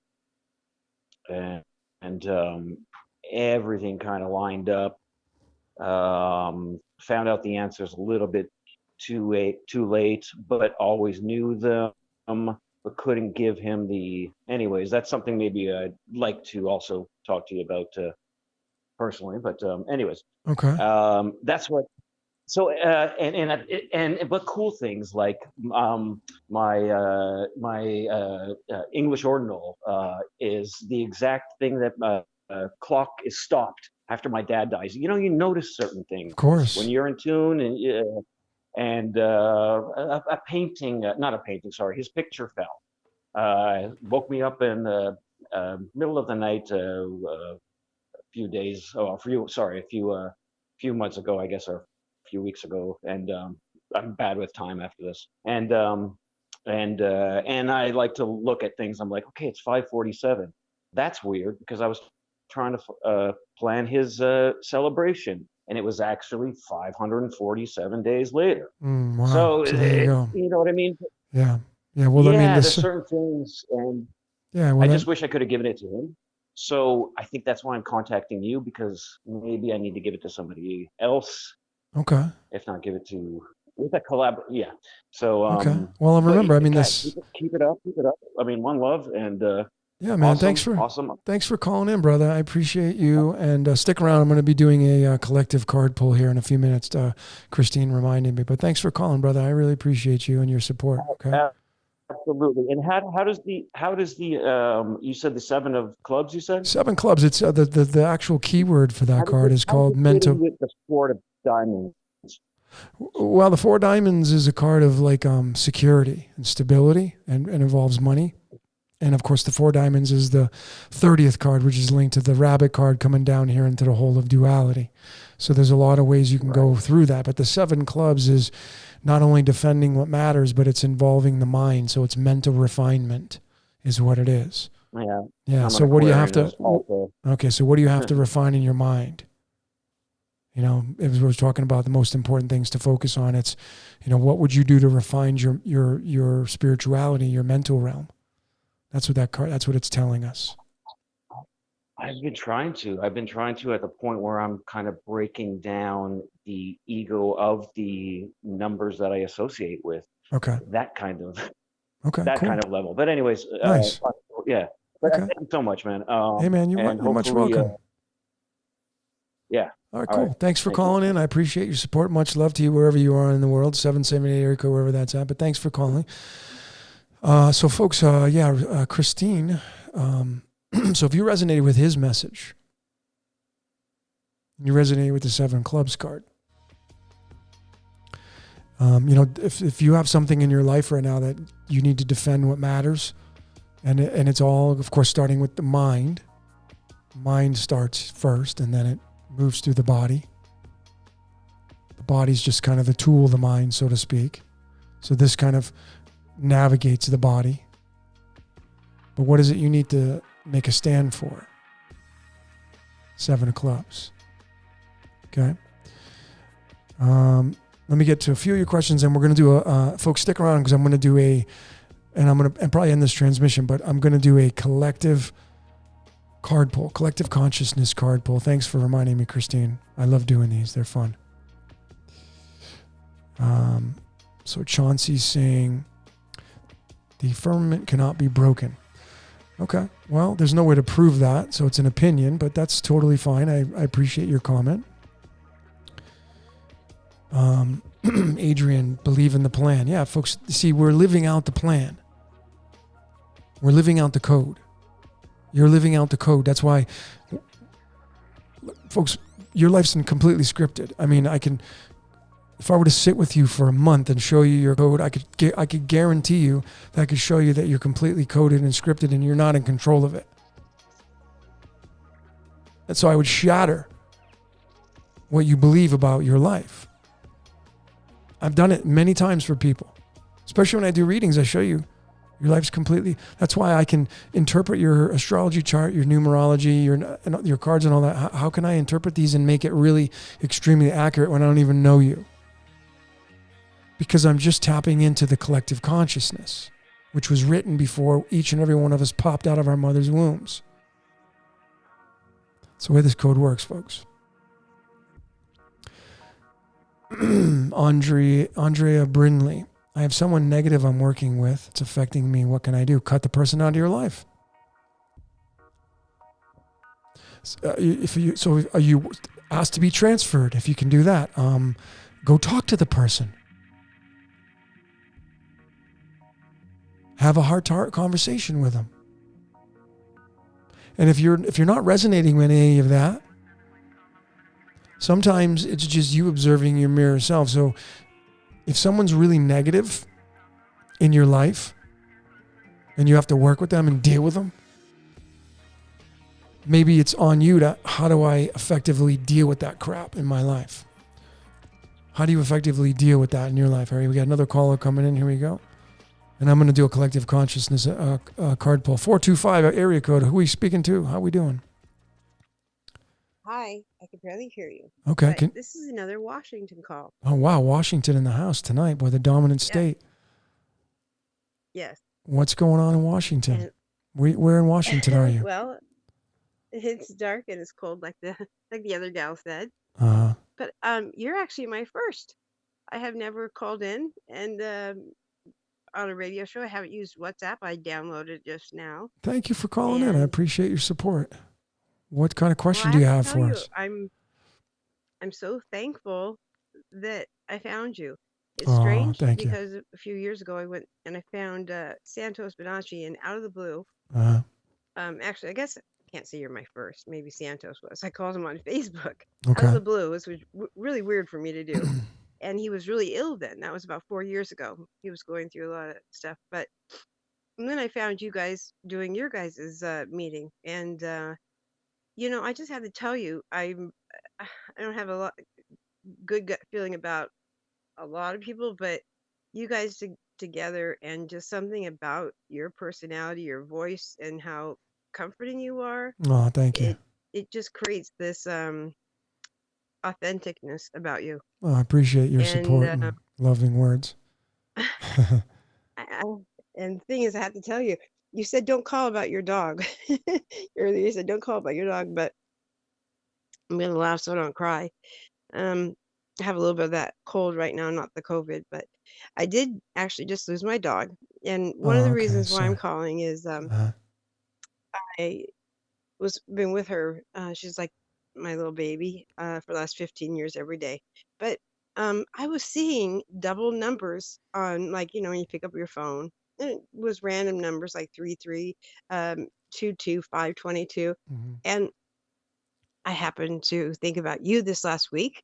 everything kind of lined up. Found out the answers a little bit too late, but always knew them, but couldn't give him the. Anyways, that's something maybe I'd like to also talk to you about personally. But anyways, Okay. that's what. So but cool things like my English ordinal is the exact thing that clock is stopped after my dad dies. You know, you notice certain things Of course. when you're in tune, and a painting, not a painting, sorry, his picture fell. Woke me up in the middle of the night a few months ago, I guess, or a few weeks ago, and I'm bad with time after this, and I like to look at things. I'm like, okay, it's 5:47. That's weird, because I was trying to plan his celebration, and it was actually 547 days later. Wow. So there you go. you know what I mean? Yeah. Yeah. Well, I mean, There's this. certain things, and Yeah. Well, I just wish I could have given it to him. So I think that's why I'm contacting you, because maybe I need to give it to somebody else, okay. if not give it to with a collab. Yeah. So Okay. Well, but remember, I mean, guys, this. keep it up. I mean, one love, and Yeah, man. Awesome. Thanks for calling in, brother. I appreciate you. And stick around. I'm going to be doing a collective card pull here in a few minutes. Christine reminded me. But thanks for calling, brother. I really appreciate you and your support. Okay. Absolutely. And how does the you said the 7 of clubs, you said? 7 clubs. It's the actual keyword for that card is called mental. With the 4 of diamonds. Well, the 4 diamonds is a card of like security and stability and involves money. And of course, the 4 diamonds is the 30th card, which is linked to the rabbit card coming down here into the whole of duality. So there's a lot of ways you can go through that. But the 7 clubs is not only defending what matters, but it's involving the mind. So it's mental refinement is what it is. Yeah. Yeah. So what do you have to? Okay. So what do you have to refine in your mind? You know, if we're talking about the most important things to focus on, it's, you know, what would you do to refine your spirituality, your mental realm? That's what that card. That's what it's telling us. I've been trying to at the point where I'm kind of breaking down the ego of the numbers that I associate with. Okay. That kind of. Okay. That cool. kind of level. But anyways. Nice. Yeah. But Okay. thank you so much, man. Hey, man, you're much welcome. Yeah. All right, cool. Right. Thanks for calling in. I appreciate your support. Much love to you wherever you are in the world. 778 area code, wherever that's at. But thanks for calling. So, folks, Christine. So, if you resonated with his message, you resonated with the 7 clubs card. You know, if you have something in your life right now that you need to defend what matters, and it's all, of course, starting with the mind. Mind starts first, and then it moves through the body. The body's just kind of the tool of the mind, so to speak. So this kind of navigates the body. But what is it you need to make a stand for? 7 of clubs. Okay. Let me get to a few of your questions, and we're going to do folks, stick around because I'm going to do and I'm going to probably end this transmission, but I'm going to do a collective card pull, collective consciousness card pull. Thanks for reminding me, Christine. I love doing these. They're fun. So Chauncey's saying the firmament cannot be broken. Okay. Well, there's no way to prove that, so it's an opinion, but that's totally fine. I appreciate your comment. Adrian, believe in the plan. Yeah, folks, see, we're living out the plan. We're living out the code. You're living out the code. That's why, folks, your life's completely scripted. I mean, if I were to sit with you for a month and show you your code, I could guarantee you that I could show you that you're completely coded and scripted and you're not in control of it. And so I would shatter what you believe about your life. I've done it many times for people, especially when I do readings. I show you your life's completely. That's why I can interpret your astrology chart, your numerology, your cards and all that. How can I interpret these and make it really extremely accurate when I don't even know you? Because I'm just tapping into the collective consciousness, which was written before each and every one of us popped out of our mother's wombs. That's the way this code works, folks. Andrea Brinley. I have someone negative I'm working with. It's affecting me. What can I do? Cut the person out of your life. Are you asked to be transferred? If you can do that, go talk to the person. Have a heart-to-heart conversation with them. And if you're not resonating with any of that, sometimes it's just you observing your mirror self. So if someone's really negative in your life and you have to work with them and deal with them, maybe it's on you to, how do I effectively deal with that crap in my life? How do you effectively deal with that in your life? All right, we got another caller coming in. Here we go. And I'm going to do a collective consciousness card pull. 425 area code. Who are we speaking to? How are we doing? Hi, I can barely hear you. Okay. This is another Washington call. Oh, wow. Washington in the house tonight, boy, the dominant state. Yes. What's going on in Washington? Where in Washington are you? Well, it's dark and it's cold, like the other gal said. Uh-huh. But you're actually my first. I have never called in, and on a radio show. I haven't used WhatsApp. I downloaded it just now. Thank you for calling in. I And appreciate your support. What kind of well, question I do have you to have tell for you, us? I'm so thankful that I found you. It's Oh, strange thank you. because a few years ago I went and I found Santos Bonacci, and out of the blue, Uh, actually, I guess I can't say you're my first. Maybe Santos was. I called him on Facebook out of okay. the blue. It was really weird for me to do. And he was really ill then. That was about 4 years ago. He was going through a lot of stuff. But and then I found you guys doing your guys' meeting. And, I just have to tell you, I don't have a good gut feeling about a lot of people, but you guys together and just something about your personality, your voice, and how comforting you are, Oh, thank you. it just creates this authenticness about you. Oh, I appreciate your And support and loving words. I, and the thing is, I have to tell you, you said don't call about your dog. Earlier you said don't call about your dog, but I'm gonna laugh so I don't cry. I have a little bit of that cold right now, not the COVID, but I did actually just lose my dog. And one of Oh, the okay. reasons why I'm Sorry. calling is Uh, I was been with her. She's like my little baby for the last 15 years every day. But I was seeing double numbers on, like, when you pick up your phone. And it was random numbers like 33, 22, 522. mhm. And I happened to think about you this last week,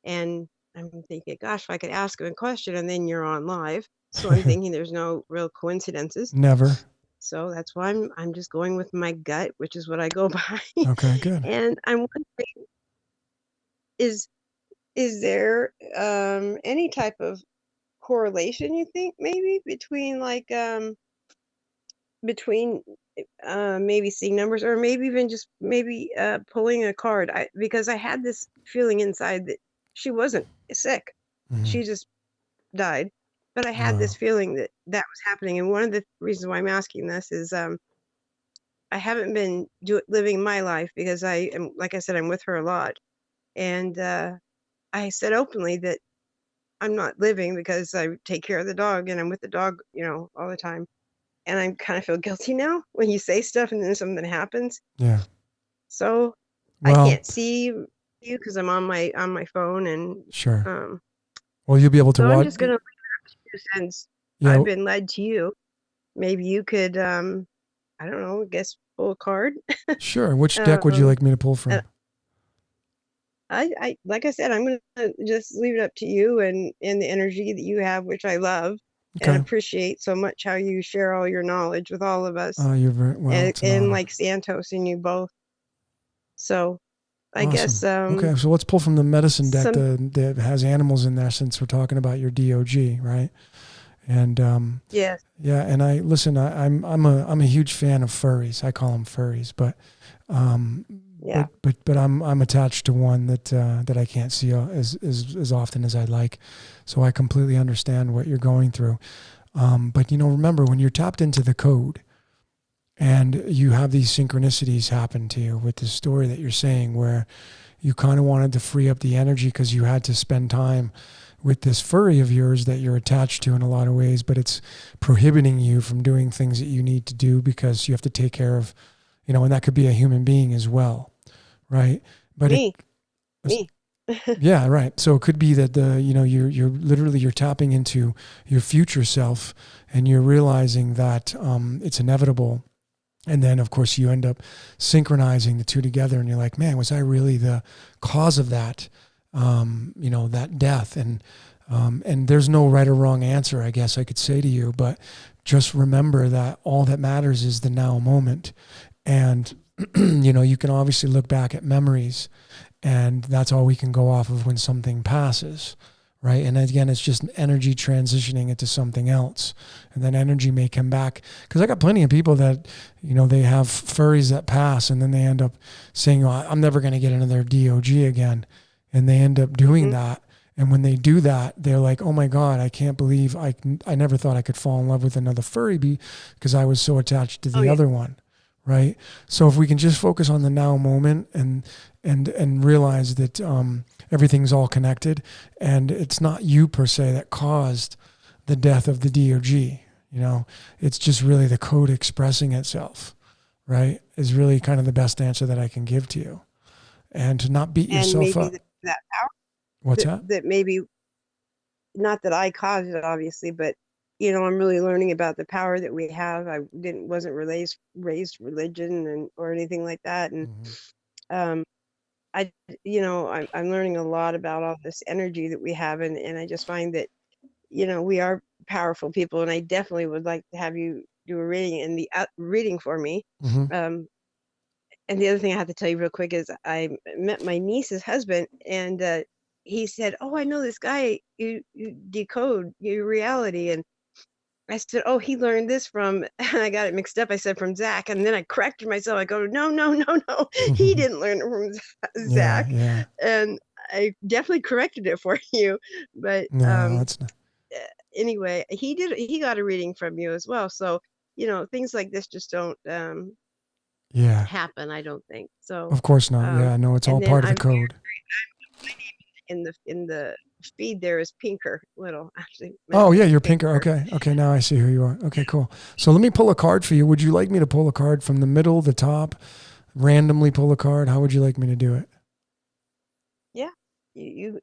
and I'm thinking, gosh, if I could ask him a question, and then you're on live. So I'm thinking there's no real coincidences. Never. So that's why I'm just going with my gut, which is what I go by. Okay, good. And I'm wondering, is is there any type of correlation, you think, maybe between between maybe seeing numbers, or maybe even just maybe pulling a card? Because I had this feeling inside that she wasn't sick, Mhm. she just died. But I had Wow. this feeling that that was happening, and one of the reasons why I'm asking this is I haven't been living my life because I am, like I said, I'm with her a lot, and I said openly that I'm not living because I take care of the dog and I'm with the dog, all the time. And I kind of feel guilty now when you say stuff and then something happens. Yeah. So I Well, can't see you because I'm on my phone, and sure. um, Well, you'll be able to so I'm watch. just gonna leave it up to you since Yeah. I've been led to you. Maybe you could, I don't know, I guess pull a card. Sure. Which deck would you um, like me to pull and from? I like I said, I'm gonna just leave it up to you and the energy that you have, which I love and Okay. appreciate so much, how you share all your knowledge with all of us, Oh, you're very well. It's an and honor. like Santos and you both. So I guess Awesome. Okay, so let's pull from the medicine deck some that has animals in there, since we're talking about your DOG, right? And yes. yeah, and I'm a huge fan of furries. I call them furries, but Yeah. but I'm attached to one that I can't see as often as I'd like. So I completely understand what you're going through. But remember, when you're tapped into the code, and you have these synchronicities happen to you with the story that you're saying, where you kind of wanted to free up the energy because you had to spend time with this furry of yours that you're attached to in a lot of ways, but it's prohibiting you from doing things that you need to do because you have to take care of, and that could be a human being as well, right? But Me. yeah, right. So it could be that you're literally tapping into your future self, and you're realizing that it's inevitable. And then, of course, you end up synchronizing the two together, and you're like, man, was I really the cause of that, that death? And there's no right or wrong answer, I guess I could say to you, but just remember that all that matters is the now moment. And, you can obviously look back at memories, and that's all we can go off of when something passes. Right. And again, it's just energy transitioning into something else. And then energy may come back. Because I got plenty of people that, they have furries that pass, and then they end up saying, oh, I'm never going to get another DOG again. And they end up doing that. And when they do that, they're like, oh my God, I can't believe I never thought I could fall in love with another furry because I was so attached to the other one. Right. So if we can just focus on the now moment and realize that everything's all connected, and it's not you per se that caused the death of the DOG, You know, it's just really the code expressing itself, right? Is really kind of the best answer that I can give to you. And to not beat And yourself maybe up. that power What's that? that maybe, not that I caused it, obviously, but I'm really learning about the power that we have. I wasn't raised religion or anything like that, and um, I'm learning a lot about all this energy that we have, and I just find that we are powerful people, and I definitely would like to have you do a reading reading for me. Mm-hmm. And the other thing I have to tell you real quick is I met my niece's husband, and he said, "Oh, I know this guy. You decode your reality." And I said, "Oh, he learned this from," and I got it mixed up. I said from Zach, and then I corrected myself. I go, "No, no, no, no. He didn't learn it from Zach." Yeah. And I definitely corrected it for you. But No, that's not. anyway, he got a reading from you as well. So, things like this just don't happen, I don't think. So, Of course not. Yeah, no, it's all and then part of the code. in the feed there is Pinker Little, actually. Oh yeah, you're Pinker. Okay, now I see who you are. Okay, cool. So let me pull a card for you. Would you like me to pull a card from the middle, the top, randomly pull a card? How would you like me to do it? Yeah, you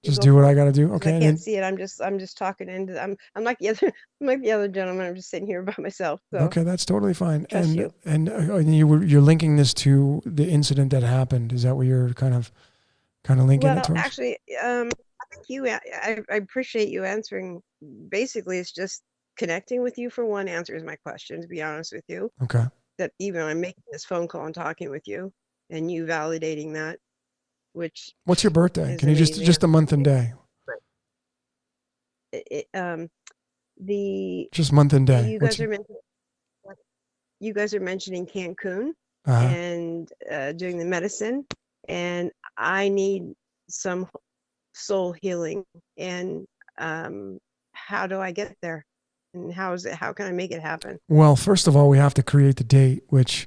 just do what I got to do. Okay, I can't see it. I'm just talking into. I'm like the other. I'm like the other gentleman. I'm just sitting here by myself. So. Okay, that's totally fine. Trust you. And you're linking this to the incident that happened. Is that what you're kind of linking it towards? Well, actually, I think I appreciate you answering. Basically, it's just connecting with you for one answers my question. To be honest with you. Okay. That even I'm making this phone call and talking with you, and you validating that. What's your birthday? Can you just a month and day? Just month and day. You guys are mentioning Cancun Uh-huh. and doing the medicine, and I need some soul healing. And how do I get there? And how can I make it happen? Well, first of all, we have to create the date, which,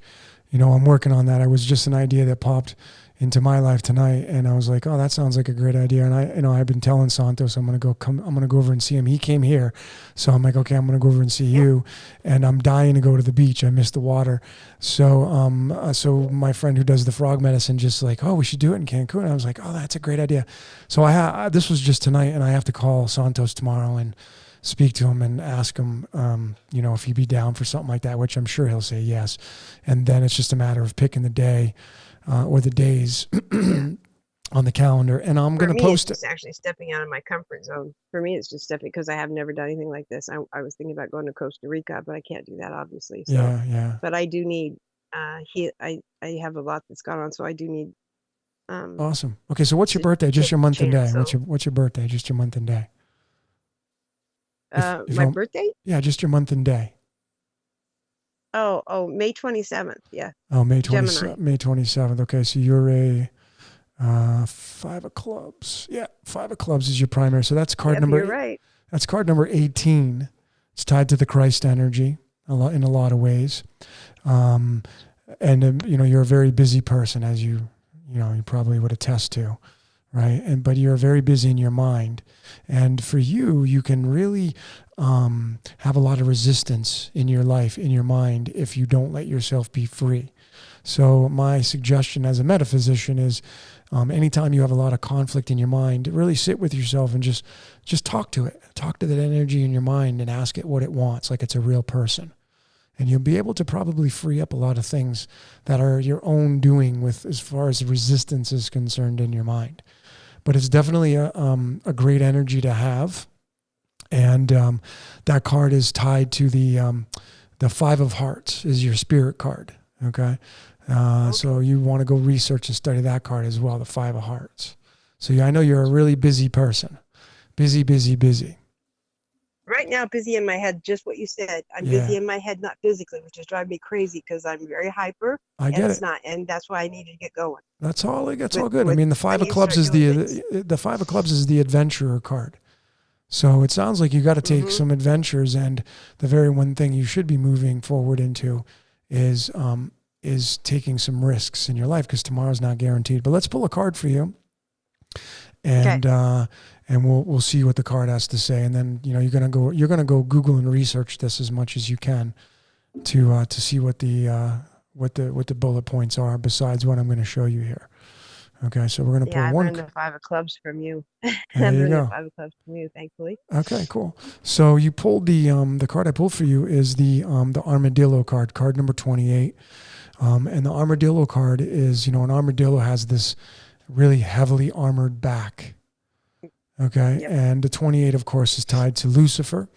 I'm working on that. It was just an idea that popped into my life tonight, and I was like, "Oh, that sounds like a great idea." And I've been telling Santos I'm gonna go over and see him. He came here, so I'm like, "Okay, I'm gonna go over and see you," and I'm dying to go to the beach. I miss the water, so so my friend who does the frog medicine just like, "Oh, we should do it in Cancun." And I was like, "Oh, that's a great idea." So this was just tonight, and I have to call Santos tomorrow and speak to him and ask him, if he'd be down for something like that, which I'm sure he'll say yes. And then it's just a matter of picking the day or the days on the calendar. And I'm going to post it. It's actually stepping out of my comfort zone. For me, it's just stepping because I have never done anything like this. I was thinking about going to Costa Rica, but I can't do that, obviously. So, yeah. But I do need, I have a lot that's gone on, so I do need. Awesome. Okay, so what's your birthday? Just your month and day. What's your birthday? Just your month and day. If my birthday? Yeah, just your month and day. Oh, May 27th. Yeah. Oh, May 27th. Okay, so you're a 5 of clubs. Yeah, 5 of clubs is your primary. So that's card number. You're right. That's card number 18. It's tied to the Christ energy in a lot of ways. And you're a very busy person, as you probably would attest to. Right. But you're very busy in your mind. And for you can really have a lot of resistance in your life, in your mind, if you don't let yourself be free. So my suggestion as a metaphysician is anytime you have a lot of conflict in your mind, really sit with yourself and just talk to it. Talk to that energy in your mind and ask it what it wants, like it's a real person. And you'll be able to probably free up a lot of things that are your own doing with as far as resistance is concerned in your mind. But it's definitely a great energy to have. And that card is tied to the 5 of Hearts is your spirit card. Okay. So you want to go research and study that card as well, the 5 of Hearts. So I know you're a really busy person. Busy. Right now, busy in my head, just what you said. I'm busy in my head, not physically, which is driving me crazy because I'm very hyper. I get it. And that's why I needed to get going. That's all good. I mean, the 5 of clubs is the 5 of clubs is the adventurer card. So it sounds like you got to take some adventures, and the very one thing you should be moving forward into is taking some risks in your life because tomorrow's not guaranteed. But let's pull a card for you. and we'll see what the card has to say, and then you're gonna go Google and research this as much as you can to see what the bullet points are besides what I'm going to show you here. Okay, so we're going to pull I one. learned the 5 of clubs from you. There I you learned go. the 5 of clubs from you, thankfully. Okay, cool. So you pulled the card I pulled for you is the armadillo card number 28. And the armadillo card is, an armadillo has this really heavily armored back. Okay. Yep. And the 28, of course, is tied to Lucifer.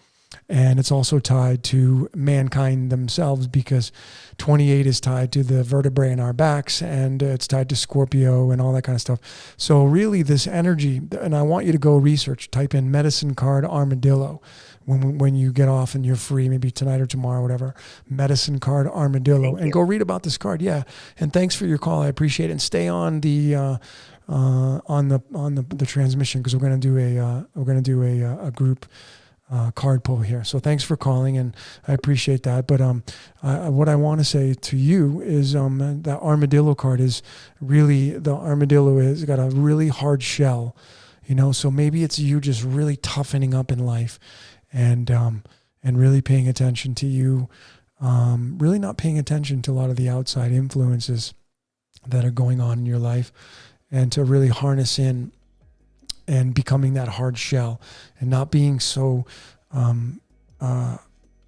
And it's also tied to mankind themselves because 28 is tied to the vertebrae in our backs, and it's tied to Scorpio and all that kind of stuff. So really this energy, and I want you to go research, type in medicine card armadillo when you get off and you're free, maybe tonight or tomorrow, whatever, medicine card armadillo, and go read about this card. Yeah. And thanks for your call. I appreciate it. And stay on the transmission, because we're going to do a group card pull here. So thanks for calling, and I appreciate that. But what I want to say to you is that armadillo card is really, the armadillo has got a really hard shell, so maybe it's you just really toughening up in life and really paying attention to you, really not paying attention to a lot of the outside influences that are going on in your life, and to really harness in and becoming that hard shell and not being so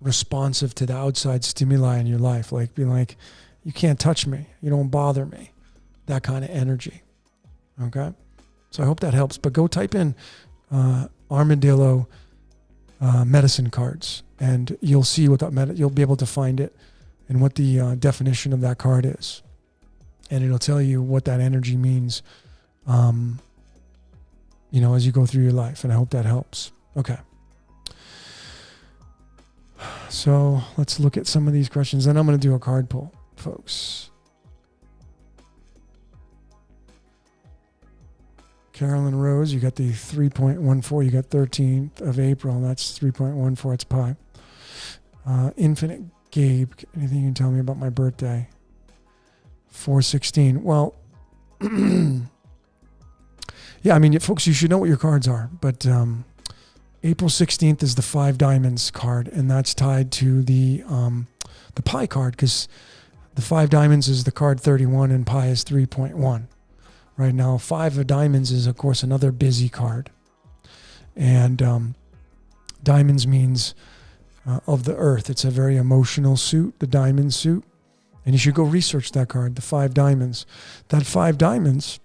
responsive to the outside stimuli in your life, like being like, you can't touch me, you don't bother me, that kind of energy. Okay, so I hope that helps. But go type in armadillo medicine cards, and you'll see what you'll be able to find it and what the definition of that card is, and it'll tell you what that energy means as you go through your life. And I hope that helps. Okay. So let's look at some of these questions. Then I'm going to do a card pull, folks. Carolyn Rose, you got the 3.14. You got 13th of April. That's 3.14. It's pi. Infinite Gabe, anything you can tell me about my birthday? 4/16. Well, yeah, I mean, folks, you should know what your cards are. But April 16th is the 5 diamonds card, and that's tied to the pi card, because the 5 diamonds is the card 31 and pi is 3.1. Right now, 5 of diamonds is, of course, another busy card. And diamonds means of the earth. It's a very emotional suit, the diamond suit. And you should go research that card, the 5 diamonds. That 5 diamonds,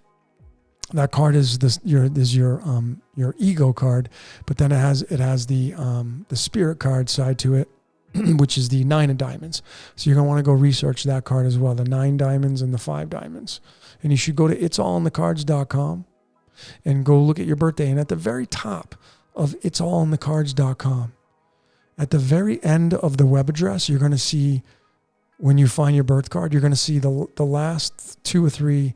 that card is your ego card, but then it has the spirit card side to it, which is the 9 of diamonds. So you're gonna want to go research that card as well, the 9 diamonds and the 5 diamonds. And you should go to it'sallinthecards.com and go look at your birthday. And at the very top of it'sallinthecards.com, at the very end of the web address, you're going to see, when you find your birth card, you're going to see the last 2 or 3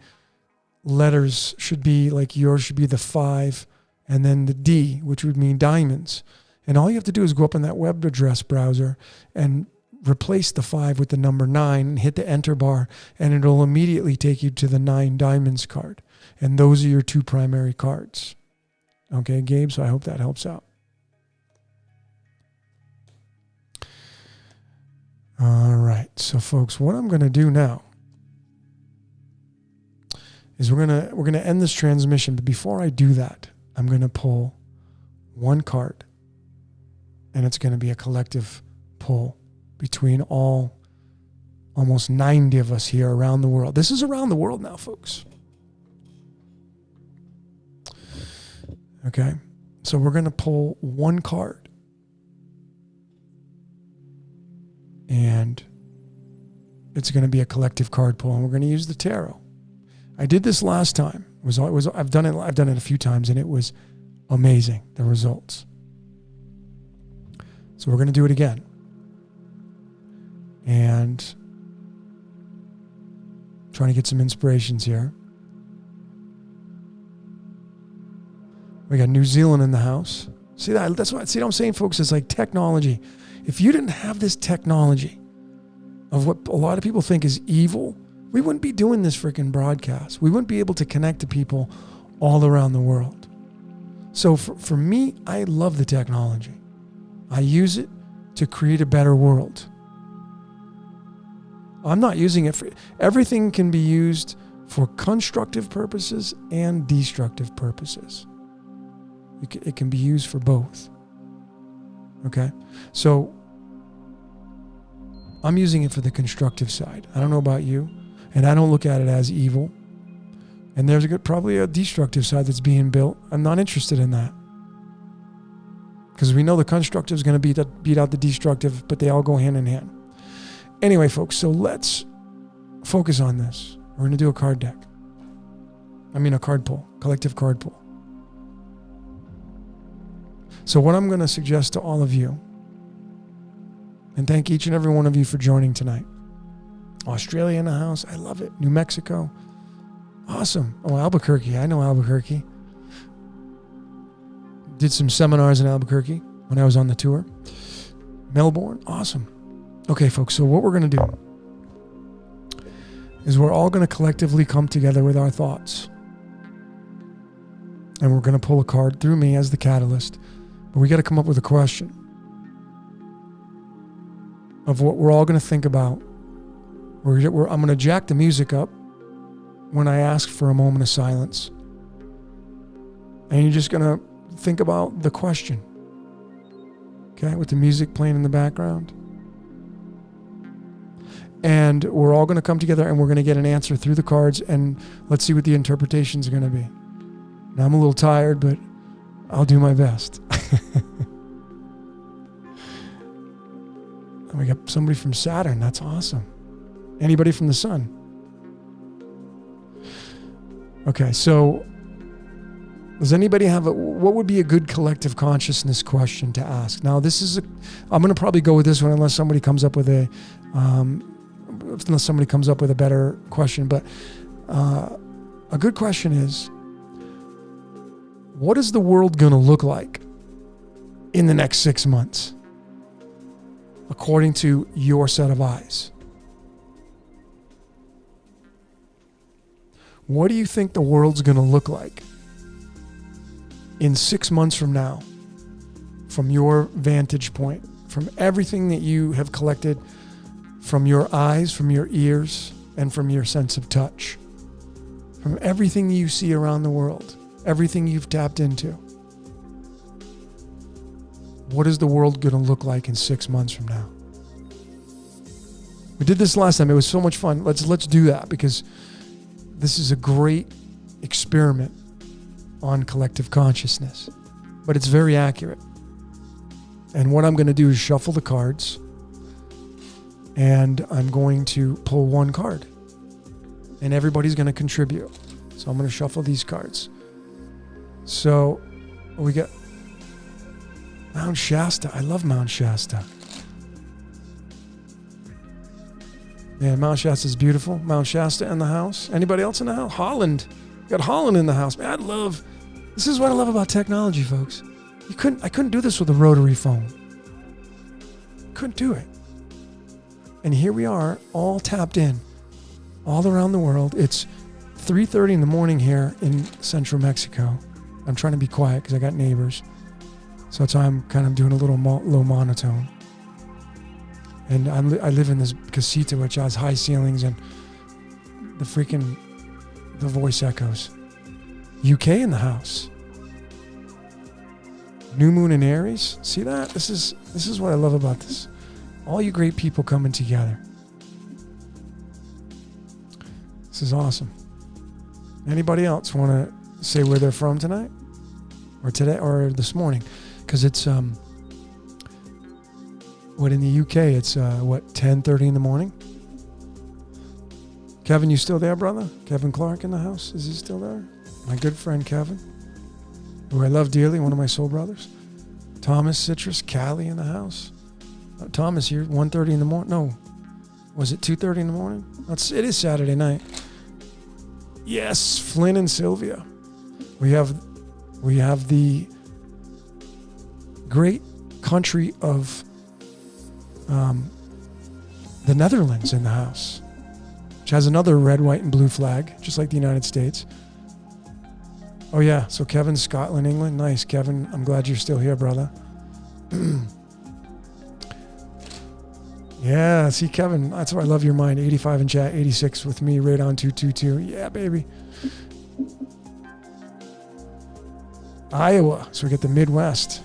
letters should be, like yours should be the 5 and then the D, which would mean diamonds. And all you have to do is go up in that web address browser and replace the 5 with the number 9 and hit the enter bar, and it'll immediately take you to the 9 diamonds card. And those are your 2 primary cards. Okay, Gabe, so I hope that helps out. All right, so folks, what I'm going to do now is we're gonna end this transmission. But before I do that, I'm going to pull one card, and it's going to be a collective pull between almost 90 of us here around the world. This is around the world now, folks. Okay, so we're going to pull one card, and it's going to be a collective card pull, and we're going to use the tarot. I did this last time. I've done it a few times, and it was amazing, the results. So we're going to do it again. And trying to get some inspirations here. We got New Zealand in the house. See that? That's what I'm saying, folks. It's like technology. If you didn't have this technology of what a lot of people think is evil, we wouldn't be doing this freaking broadcast. We wouldn't be able to connect to people all around the world. So for me, I love the technology. I use it to create a better world. I'm not using it for everything. Can be used for constructive purposes and destructive purposes. It can be used for both. Okay? So I'm using it for the constructive side. I don't know about you, and I don't look at it as evil. And there's probably a destructive side that's being built. I'm not interested in that. Because we know the constructive is going to beat out the destructive, but they all go hand in hand. Anyway, folks, so let's focus on this. We're going to do a card deck. A card pull, collective card pull. So what I'm going to suggest to all of you, and thank each and every one of you for joining tonight. Australia in the house, I love it. New Mexico, awesome. Oh, Albuquerque, I know Albuquerque. Did some seminars in Albuquerque when I was on the tour. Melbourne, awesome. Okay, folks, so what we're going to do is we're all going to collectively come together with our thoughts. And we're going to pull a card through me as the catalyst. But we got to come up with a question of what we're all going to think about. I'm going to jack the music up when I ask for a moment of silence. And you're just going to think about the question. Okay, with the music playing in the background. And we're all going to come together and we're going to get an answer through the cards, and let's see what the interpretations are going to be. Now, I'm a little tired, but I'll do my best. And we got somebody from Saturn. That's awesome. Anybody from the sun? Okay, so does anybody have what would be a good collective consciousness question to ask? Now, I'm going to probably go with this one unless somebody comes up with a better question. But a good question is, what is the world going to look like in the next 6 months, according to your set of eyes? What do you think the world's going to look like in 6 months from now, from your vantage point, from everything that you have collected, from your eyes, from your ears, and from your sense of touch, from everything you see around the world, everything you've tapped into? What is the world going to look like in 6 months from now? We did this last time. It was so much fun. Let's do that, because this is a great experiment on collective consciousness, but it's very accurate. And what I'm going to do is shuffle the cards, and I'm going to pull one card, and everybody's going to contribute. So I'm going to shuffle these cards. So we got Mount Shasta. I love Mount Shasta. Man, Mount Shasta is beautiful. Mount Shasta in the house. Anybody else in the house? Holland. We got Holland in the house. Man, this is what I love about technology, folks. I couldn't do this with a rotary phone. Couldn't do it. And here we are, all tapped in, all around the world. It's 3:30 in the morning here in central Mexico. I'm trying to be quiet because I got neighbors. So that's why I'm kind of doing a little low monotone. And I live in this casita, which has high ceilings, and the voice echoes. UK in the house. New moon in Aries. See that? This is what I love about this. All you great people coming together. This is awesome. Anybody else want to say where they're from tonight? Or today, or this morning? Because it's, in the UK, it's, 10:30 in the morning? Kevin, you still there, brother? Kevin Clark in the house? Is he still there? My good friend Kevin, who I love dearly, one of my soul brothers. Thomas Citrus, Callie in the house. Thomas, you're 1:30 in the morning? No. Was it 2:30 in the morning? It is Saturday night. Yes, Flynn and Sylvia. We have the great country of the Netherlands in the house, which has another red, white, and blue flag, just like the United States. Oh yeah, so Kevin, Scotland, England. Nice, Kevin. I'm glad you're still here, brother. Yeah, see, Kevin, that's why I love your mind. 85 in chat, 86 with me, right on 222. Yeah, baby. Iowa, so we get the Midwest.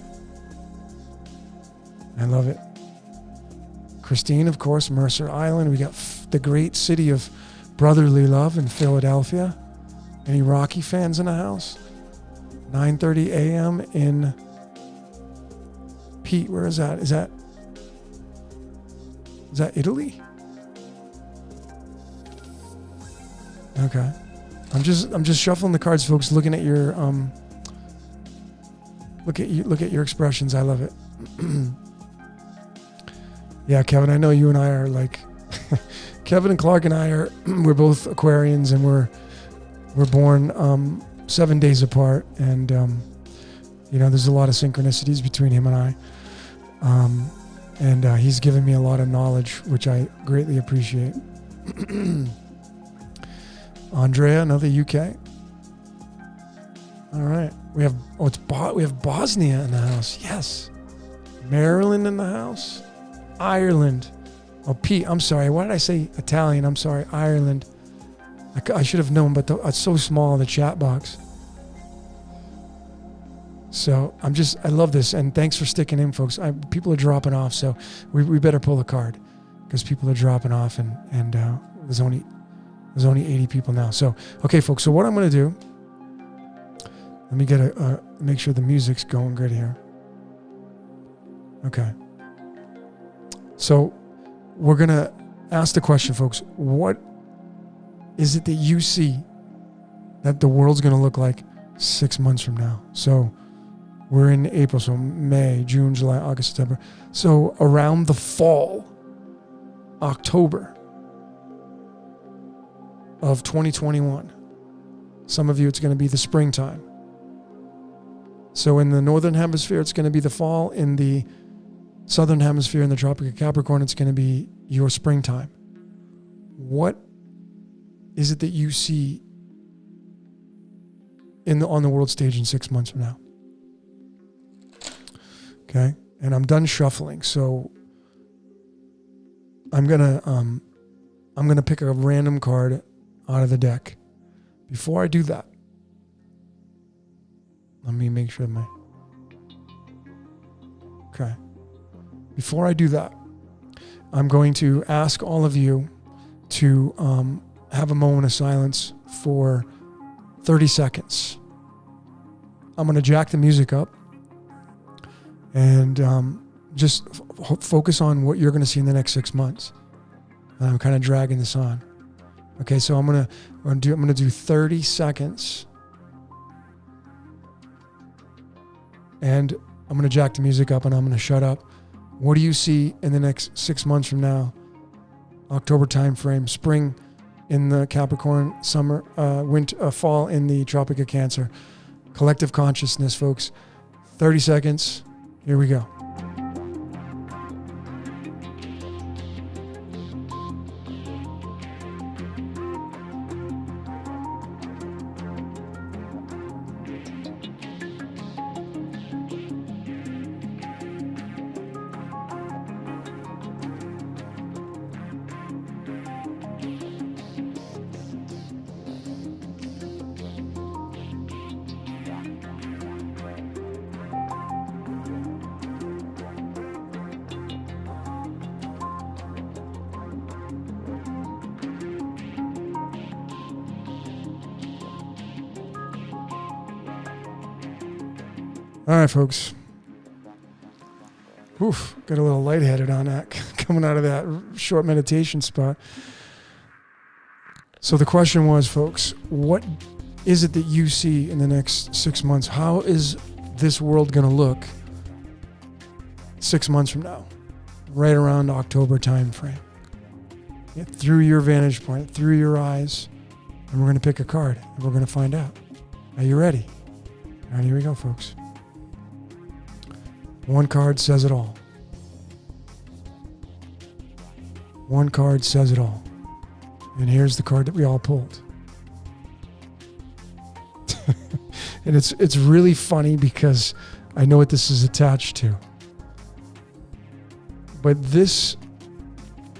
I love it. Christine, of course, Mercer Island. We got the great city of brotherly love in Philadelphia. Any Rocky fans in the house? 9:30 a.m. in Pete. Where is that? Is that Italy? Okay. I'm just shuffling the cards, folks, looking at your look at your expressions. I love it. Yeah, Kevin, I know you and I are like Kevin and Clark and I are we're both Aquarians, and we're born 7 days apart, and there's a lot of synchronicities between him and I. And he's given me a lot of knowledge, which I greatly appreciate. Andrea, another UK. All right, we have Bosnia in the house. Yes, Maryland in the house. Ireland. Oh, Pete, I'm sorry. Why did I say Italian? I'm sorry, Ireland. I should have known, but it's so small, the chat box. So I love this, and thanks for sticking in, folks. People are dropping off, so we better pull a card because people are dropping off, and there's only 80 people now. So okay, folks. So what I'm going to do? Let me get make sure the music's going good here. Okay. So we're gonna ask the question, folks. What is it that you see that the world's going to look like 6 months from now? So we're in April, so May, June, July, August, September. So around the fall, October of 2021. Some of you, it's going to be the springtime. So in the northern hemisphere, it's going to be the fall. In the southern hemisphere, in the Tropic of Capricorn, it's going to be your springtime. What is it that you see on the world stage in 6 months from now? Okay, and I'm done shuffling, so I'm gonna pick a random card out of the deck. Before I do that, let me make sure okay. Before I do that, I'm going to ask all of you to have a moment of silence for 30 seconds. I'm going to jack the music up and just focus on what you're going to see in the next 6 months. I'm kind of dragging this on. Okay, so I'm going to do 30 seconds, and I'm going to jack the music up, and I'm going to shut up. What do you see in the next 6 months from now? October time frame, spring in the Capricorn, summer, winter, fall in the Tropic of Cancer. Collective consciousness, folks. 30 seconds. Here we go. All right, folks. Oof, got a little lightheaded on that coming out of that short meditation spot. So the question was, folks, what is it that you see in the next 6 months? How is this world going to look 6 months from now? Right around October time frame. Yeah, through your vantage point, through your eyes, and we're going to pick a card, and we're going to find out. Are you ready? All right, here we go, folks. One card says it all. One card says it all. And here's the card that we all pulled. And it's really funny because I know what this is attached to. But this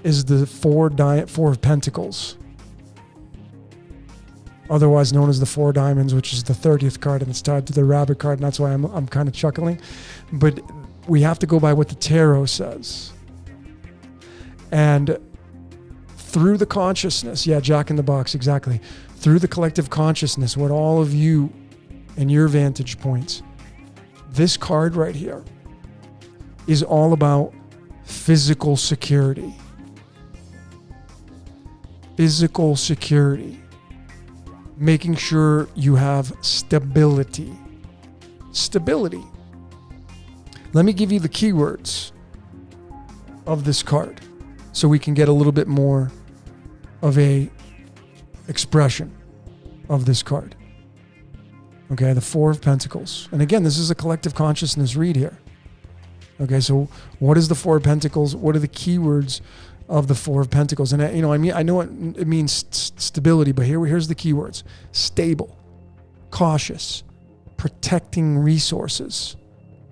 is the four of Pentacles, otherwise known as the Four Diamonds, which is the 30th card, and it's tied to the Rabbit card, and that's why I'm kind of chuckling. But we have to go by what the tarot says. And through the consciousness, Jack in the Box, exactly. Through the collective consciousness, what all of you and your vantage points, this card right here is all about physical security. Physical security. Making sure you have stability. Stability. Let me give you the keywords of this card so we can get a little bit more of a expression of this card. Okay, the Four of Pentacles. And again, this is a collective consciousness read here. Okay, so what is the Four of Pentacles? What are the keywords of the Four of Pentacles? And I know it means stability, but here's the keywords: stable, cautious, protecting resources,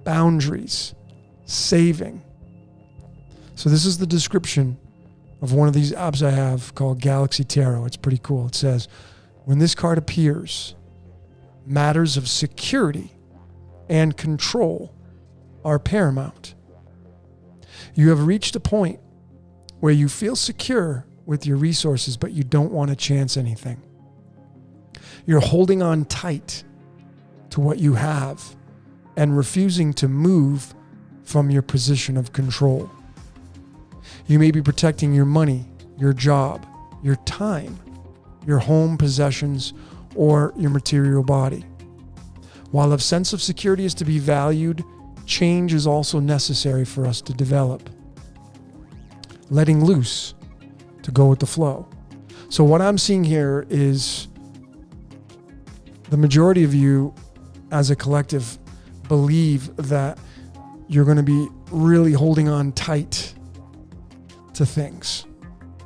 boundaries, saving. So this is the description of one of these apps I have called Galaxy Tarot. It's pretty cool. It says, when this card appears, matters of security and control are paramount. You have reached a point where you feel secure with your resources, but you don't want to chance anything. You're holding on tight to what you have and refusing to move from your position of control. You may be protecting your money, your job, your time, your home possessions, or your material body. While a sense of security is to be valued, change is also necessary for us to develop. Letting loose to go with the flow. So what I'm seeing here is the majority of you as a collective believe that you're going to be really holding on tight to things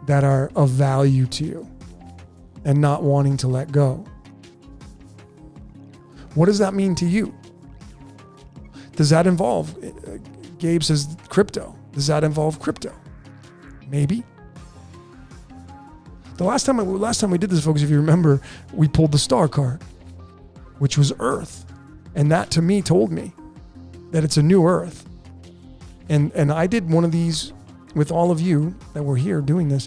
that are of value to you and not wanting to let go. What does that mean to you? Does that involve, Gabe says, crypto? Does that involve crypto? Maybe. The last time we did this, folks, if you remember, we pulled the star card, which was Earth. And that to me told me that it's a new Earth. And I did one of these with all of you that were here doing this,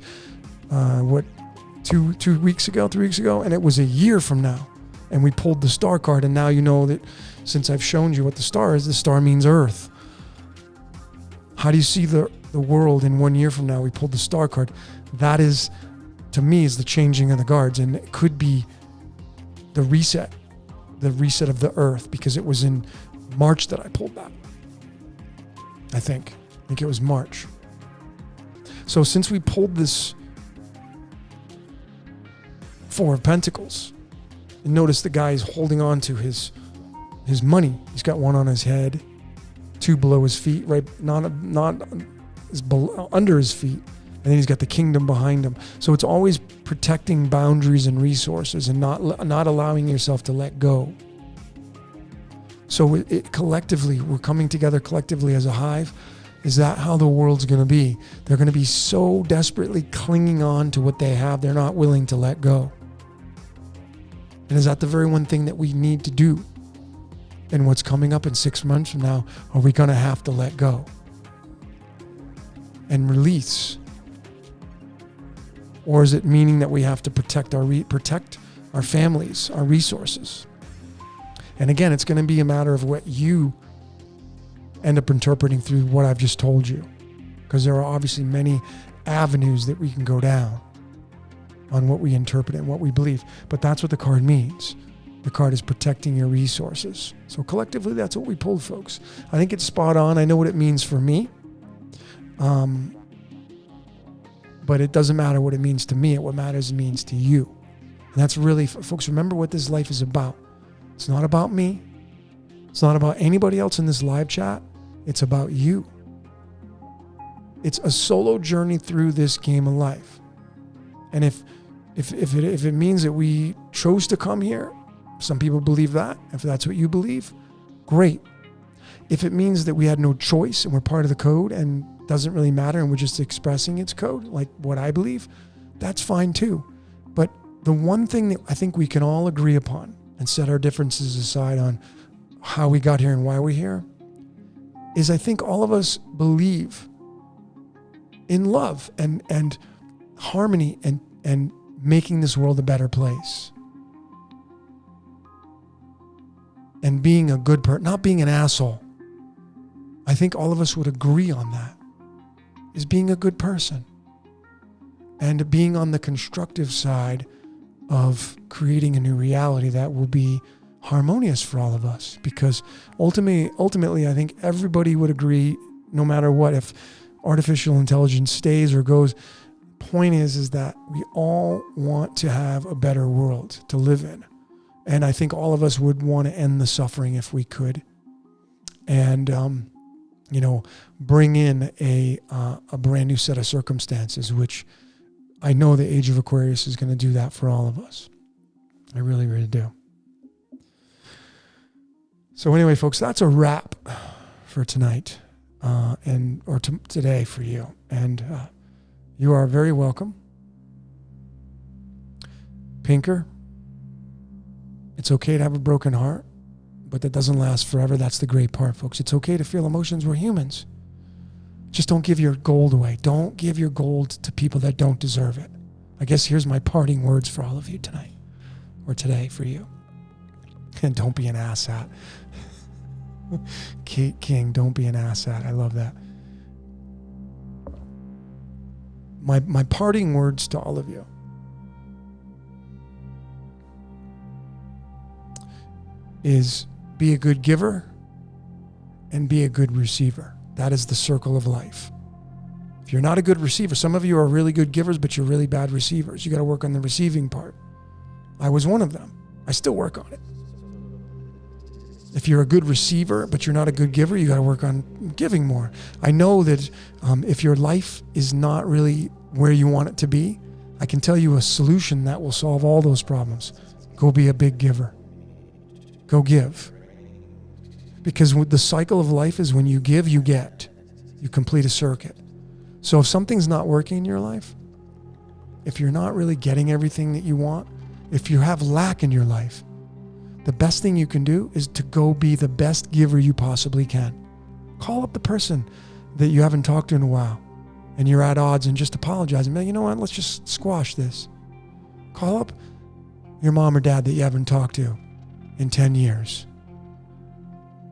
3 weeks ago, and it was a year from now. And we pulled the star card, and now you know that since I've shown you what the star is, the star means Earth. How do you see the world in 1 year from now? We pulled the star card. That is, to me, is the changing of the guards, and it could be the reset of the Earth, because it was in March that I pulled that. I think it was March. So since we pulled this Four of Pentacles, and notice the guy is holding on to his money. He's got one on his head, two below his feet, right? Not under his feet, and then he's got the kingdom behind him. So it's always protecting boundaries and resources, and not allowing yourself to let go. So collectively, we're coming together collectively as a hive. Is that how the world's going to be? They're going to be so desperately clinging on to what they have, they're not willing to let go. And is that the very one thing that we need to do? And what's coming up in 6 months from now, are we going to have to let go and release? Or is it meaning that we have to protect our families, our resources? And again, it's going to be a matter of what you end up interpreting through what I've just told you, because there are obviously many avenues that we can go down on what we interpret and what we believe. But that's what the card means. The card is protecting your resources. So collectively, that's what we pulled, folks. I think it's spot on. I know what it means for me. But it doesn't matter what it means to me. What matters it means to you. And that's really, folks, remember what this life is about. It's not about me. It's not about anybody else in this live chat. It's about you. It's a solo journey through this game of life. And if it means that we chose to come here Some people believe that. If that's what you believe, great. If it means that we had no choice and we're part of the code and doesn't really matter and we're just expressing its code, like what I believe, that's fine too. But the one thing that I think we can all agree upon and set our differences aside on how we got here and why we're here is I think all of us believe in love and harmony and making this world a better place. And being a good person, not being an asshole. I think all of us would agree on that, is being a good person. And being on the constructive side of creating a new reality that will be harmonious for all of us. Because ultimately, I think everybody would agree, no matter what, if artificial intelligence stays or goes, point is that we all want to have a better world to live in. And I think all of us would want to end the suffering if we could. And, bring in a brand new set of circumstances, which I know the age of Aquarius is going to do that for all of us. I really, really do. So anyway, folks, that's a wrap for tonight today for you. And you are very welcome. Pinker, it's okay to have a broken heart, but that doesn't last forever. That's the great part, folks. It's okay to feel emotions. We're humans. Just don't give your gold away. Don't give your gold to people that don't deserve it. I guess here's my parting words for all of you tonight, or today for you. And don't be an asshat. Kate King, don't be an asshat. I love that. My parting words to all of you is be a good giver and be a good receiver. That is the circle of life. If you're not a good receiver, some of you are really good givers, but you're really bad receivers. You got to work on the receiving part. I was one of them. I still work on it. If you're a good receiver, but you're not a good giver, you got to work on giving more. I know that if your life is not really where you want it to be, I can tell you a solution that will solve all those problems. Go be a big giver. Go give. Because the cycle of life is when you give, you get. You complete a circuit. So if something's not working in your life, if you're not really getting everything that you want, if you have lack in your life, the best thing you can do is to go be the best giver you possibly can. Call up the person that you haven't talked to in a while and you're at odds and just apologize and be like, you know what, let's just squash this. Call up your mom or dad that you haven't talked to in 10 years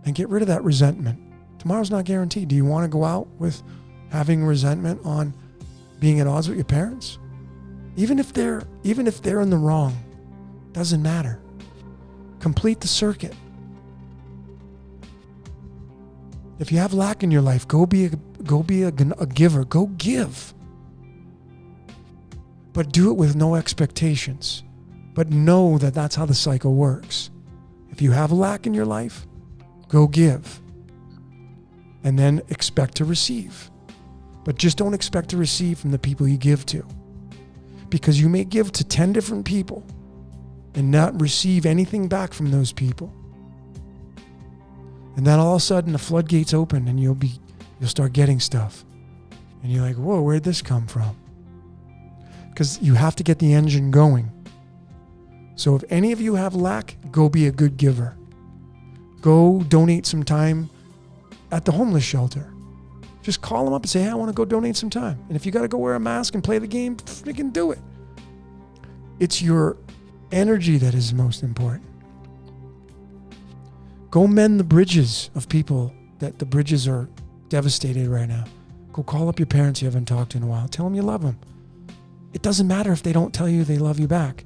and get rid of that resentment. Tomorrow's not guaranteed. Do you want to go out with having resentment on being at odds with your parents? Even if they're in the wrong, doesn't matter. Complete the circuit. If you have lack in your life, go be a giver. Go give. But do it with no expectations. But know that that's how the cycle works. If you have lack in your life, go give. And then expect to receive. But just don't expect to receive from the people you give to. Because you may give to 10 different people and not receive anything back from those people. And then all of a sudden the floodgates open and you'll start getting stuff. And you're like, whoa, where'd this come from? Because you have to get the engine going. So if any of you have lack, go be a good giver. Go donate some time at the homeless shelter. Just call them up and say, hey, I want to go donate some time. And if you got to go wear a mask and play the game, freaking do it. It's your energy that is most important. Go mend the bridges of people that the bridges are devastated right now. Go call up your parents you haven't talked to in a while. Tell them you love them. It doesn't matter if they don't tell you they love you back.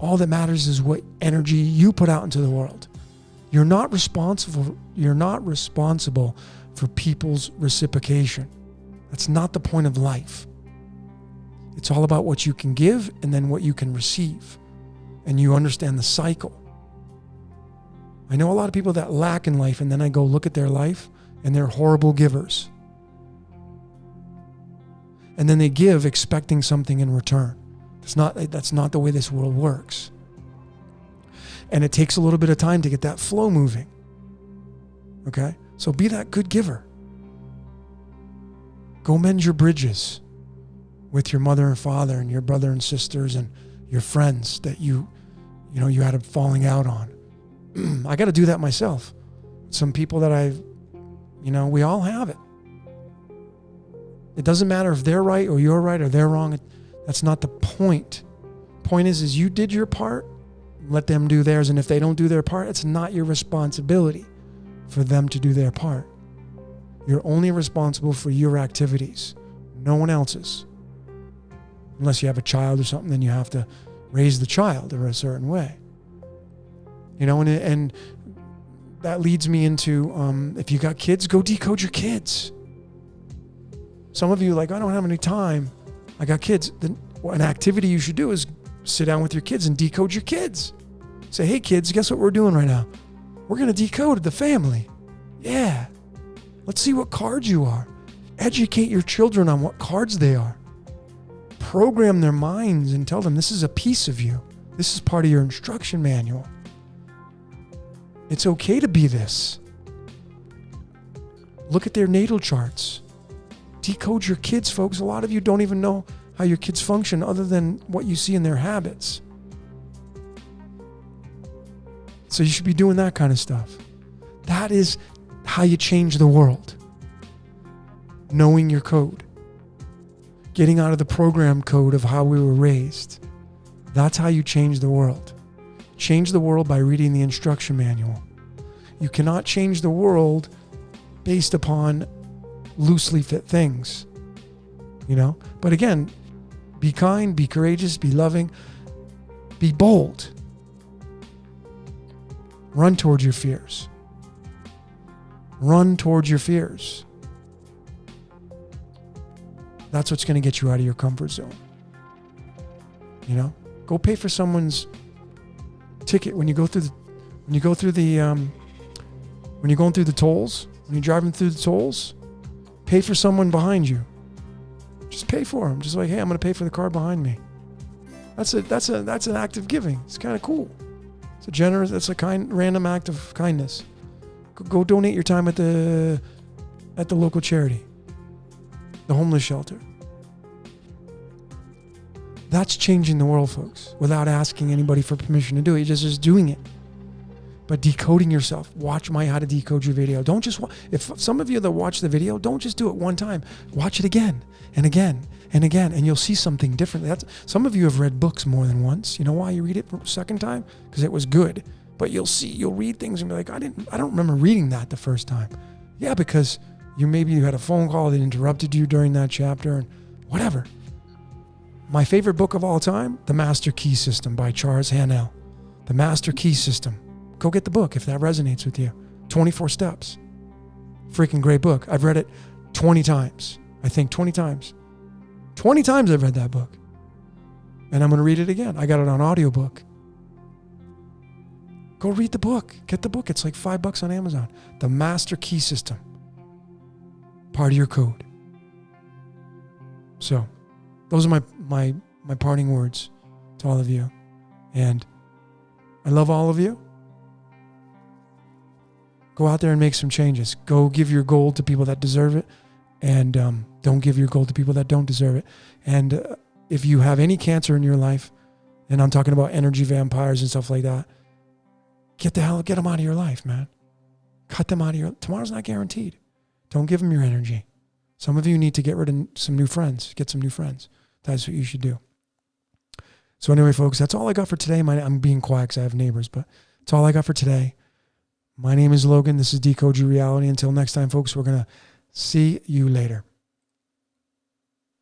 All that matters is what energy you put out into the world. You're not responsible for people's reciprocation. That's not the point of life. It's all about what you can give and then what you can receive. And you understand the cycle. I know a lot of people that lack in life, and then I go look at their life and they're horrible givers. And then they give expecting something in return. That's not the way this world works. And it takes a little bit of time to get that flow moving. Okay? So be that good giver. Go mend your bridges with your mother and father and your brother and sisters and your friends that you had a falling out on. I got to do that myself. Some people that we all have it. It doesn't matter if they're right or you're right or they're wrong. That's not the point. Point is you did your part, let them do theirs. And if they don't do their part, it's not your responsibility for them to do their part. You're only responsible for your activities, no one else's. Unless you have a child or something, then you have to raise the child in a certain way. And that leads me into, if you got kids, go decode your kids. Some of you are like, I don't have any time. I got kids. Then an activity you should do is sit down with your kids and decode your kids. Say, hey kids, guess what we're doing right now? We're going to decode the family. Yeah. Let's see what cards you are. Educate your children on what cards they are. Program their minds and tell them this is a piece of you. This is part of your instruction manual. It's okay to be this. Look at their natal charts. Decode your kids, folks. A lot of you don't even know how your kids function other than what you see in their habits. So you should be doing that kind of stuff. That is how you change the world. Knowing your code. Getting out of the program code of how we were raised. That's how you change the world. Change the world by reading the instruction manual. You cannot change the world based upon loosely fit things. But again, be kind, be courageous, be loving, be bold. Run towards your fears. Run towards your fears. That's what's going to get you out of your comfort zone. Go pay for someone's ticket when you're going through the tolls, when you're driving through the tolls. Pay for someone behind you. Just pay for them. Just like, hey, I'm going to pay for the car behind me. That's an act of giving. It's kind of cool. It's a generous. That's a random act of kindness. Go donate your time at the local charity, the homeless shelter. That's changing the world, folks, without asking anybody for permission to do it. You're just doing it. But decoding yourself. Watch my How to Decode Your video. Don't just if some of you that watch the video, don't just do it one time. Watch it again and again and again, and you'll see something different. Some of you have read books more than once. You know why you read it for a second time? Because it was good. But you'll read things and be like, I don't remember reading that the first time. Yeah, because you had a phone call that interrupted you during that chapter and whatever. My favorite book of all time, The Master Key System by Charles Hanel. The Master Key System. Go get the book if that resonates with you. 24 Steps. Freaking great book. I've read it 20 times. I think 20 times. 20 times I've read that book. And I'm going to read it again. I got it on audiobook. Go read the book. Get the book. It's like $5 on Amazon. The Master Key System. Part of your code. So, those are my parting words to all of you. And I love all of you. Go out there and make some changes. Go give your gold to people that deserve it. And don't give your gold to people that don't deserve it. And if you have any cancer in your life, and I'm talking about energy vampires and stuff like that, get them out of your life, man. Cut them out of your... Tomorrow's not guaranteed. Don't give them your energy. Some of you need to get rid of some new friends. Get some new friends. That's what you should do. So anyway, folks, that's all I got for today. I'm being quiet because I have neighbors, but that's all I got for today. My name is Logan. This is Decode Your Reality. Until next time, folks, we're going to see you later.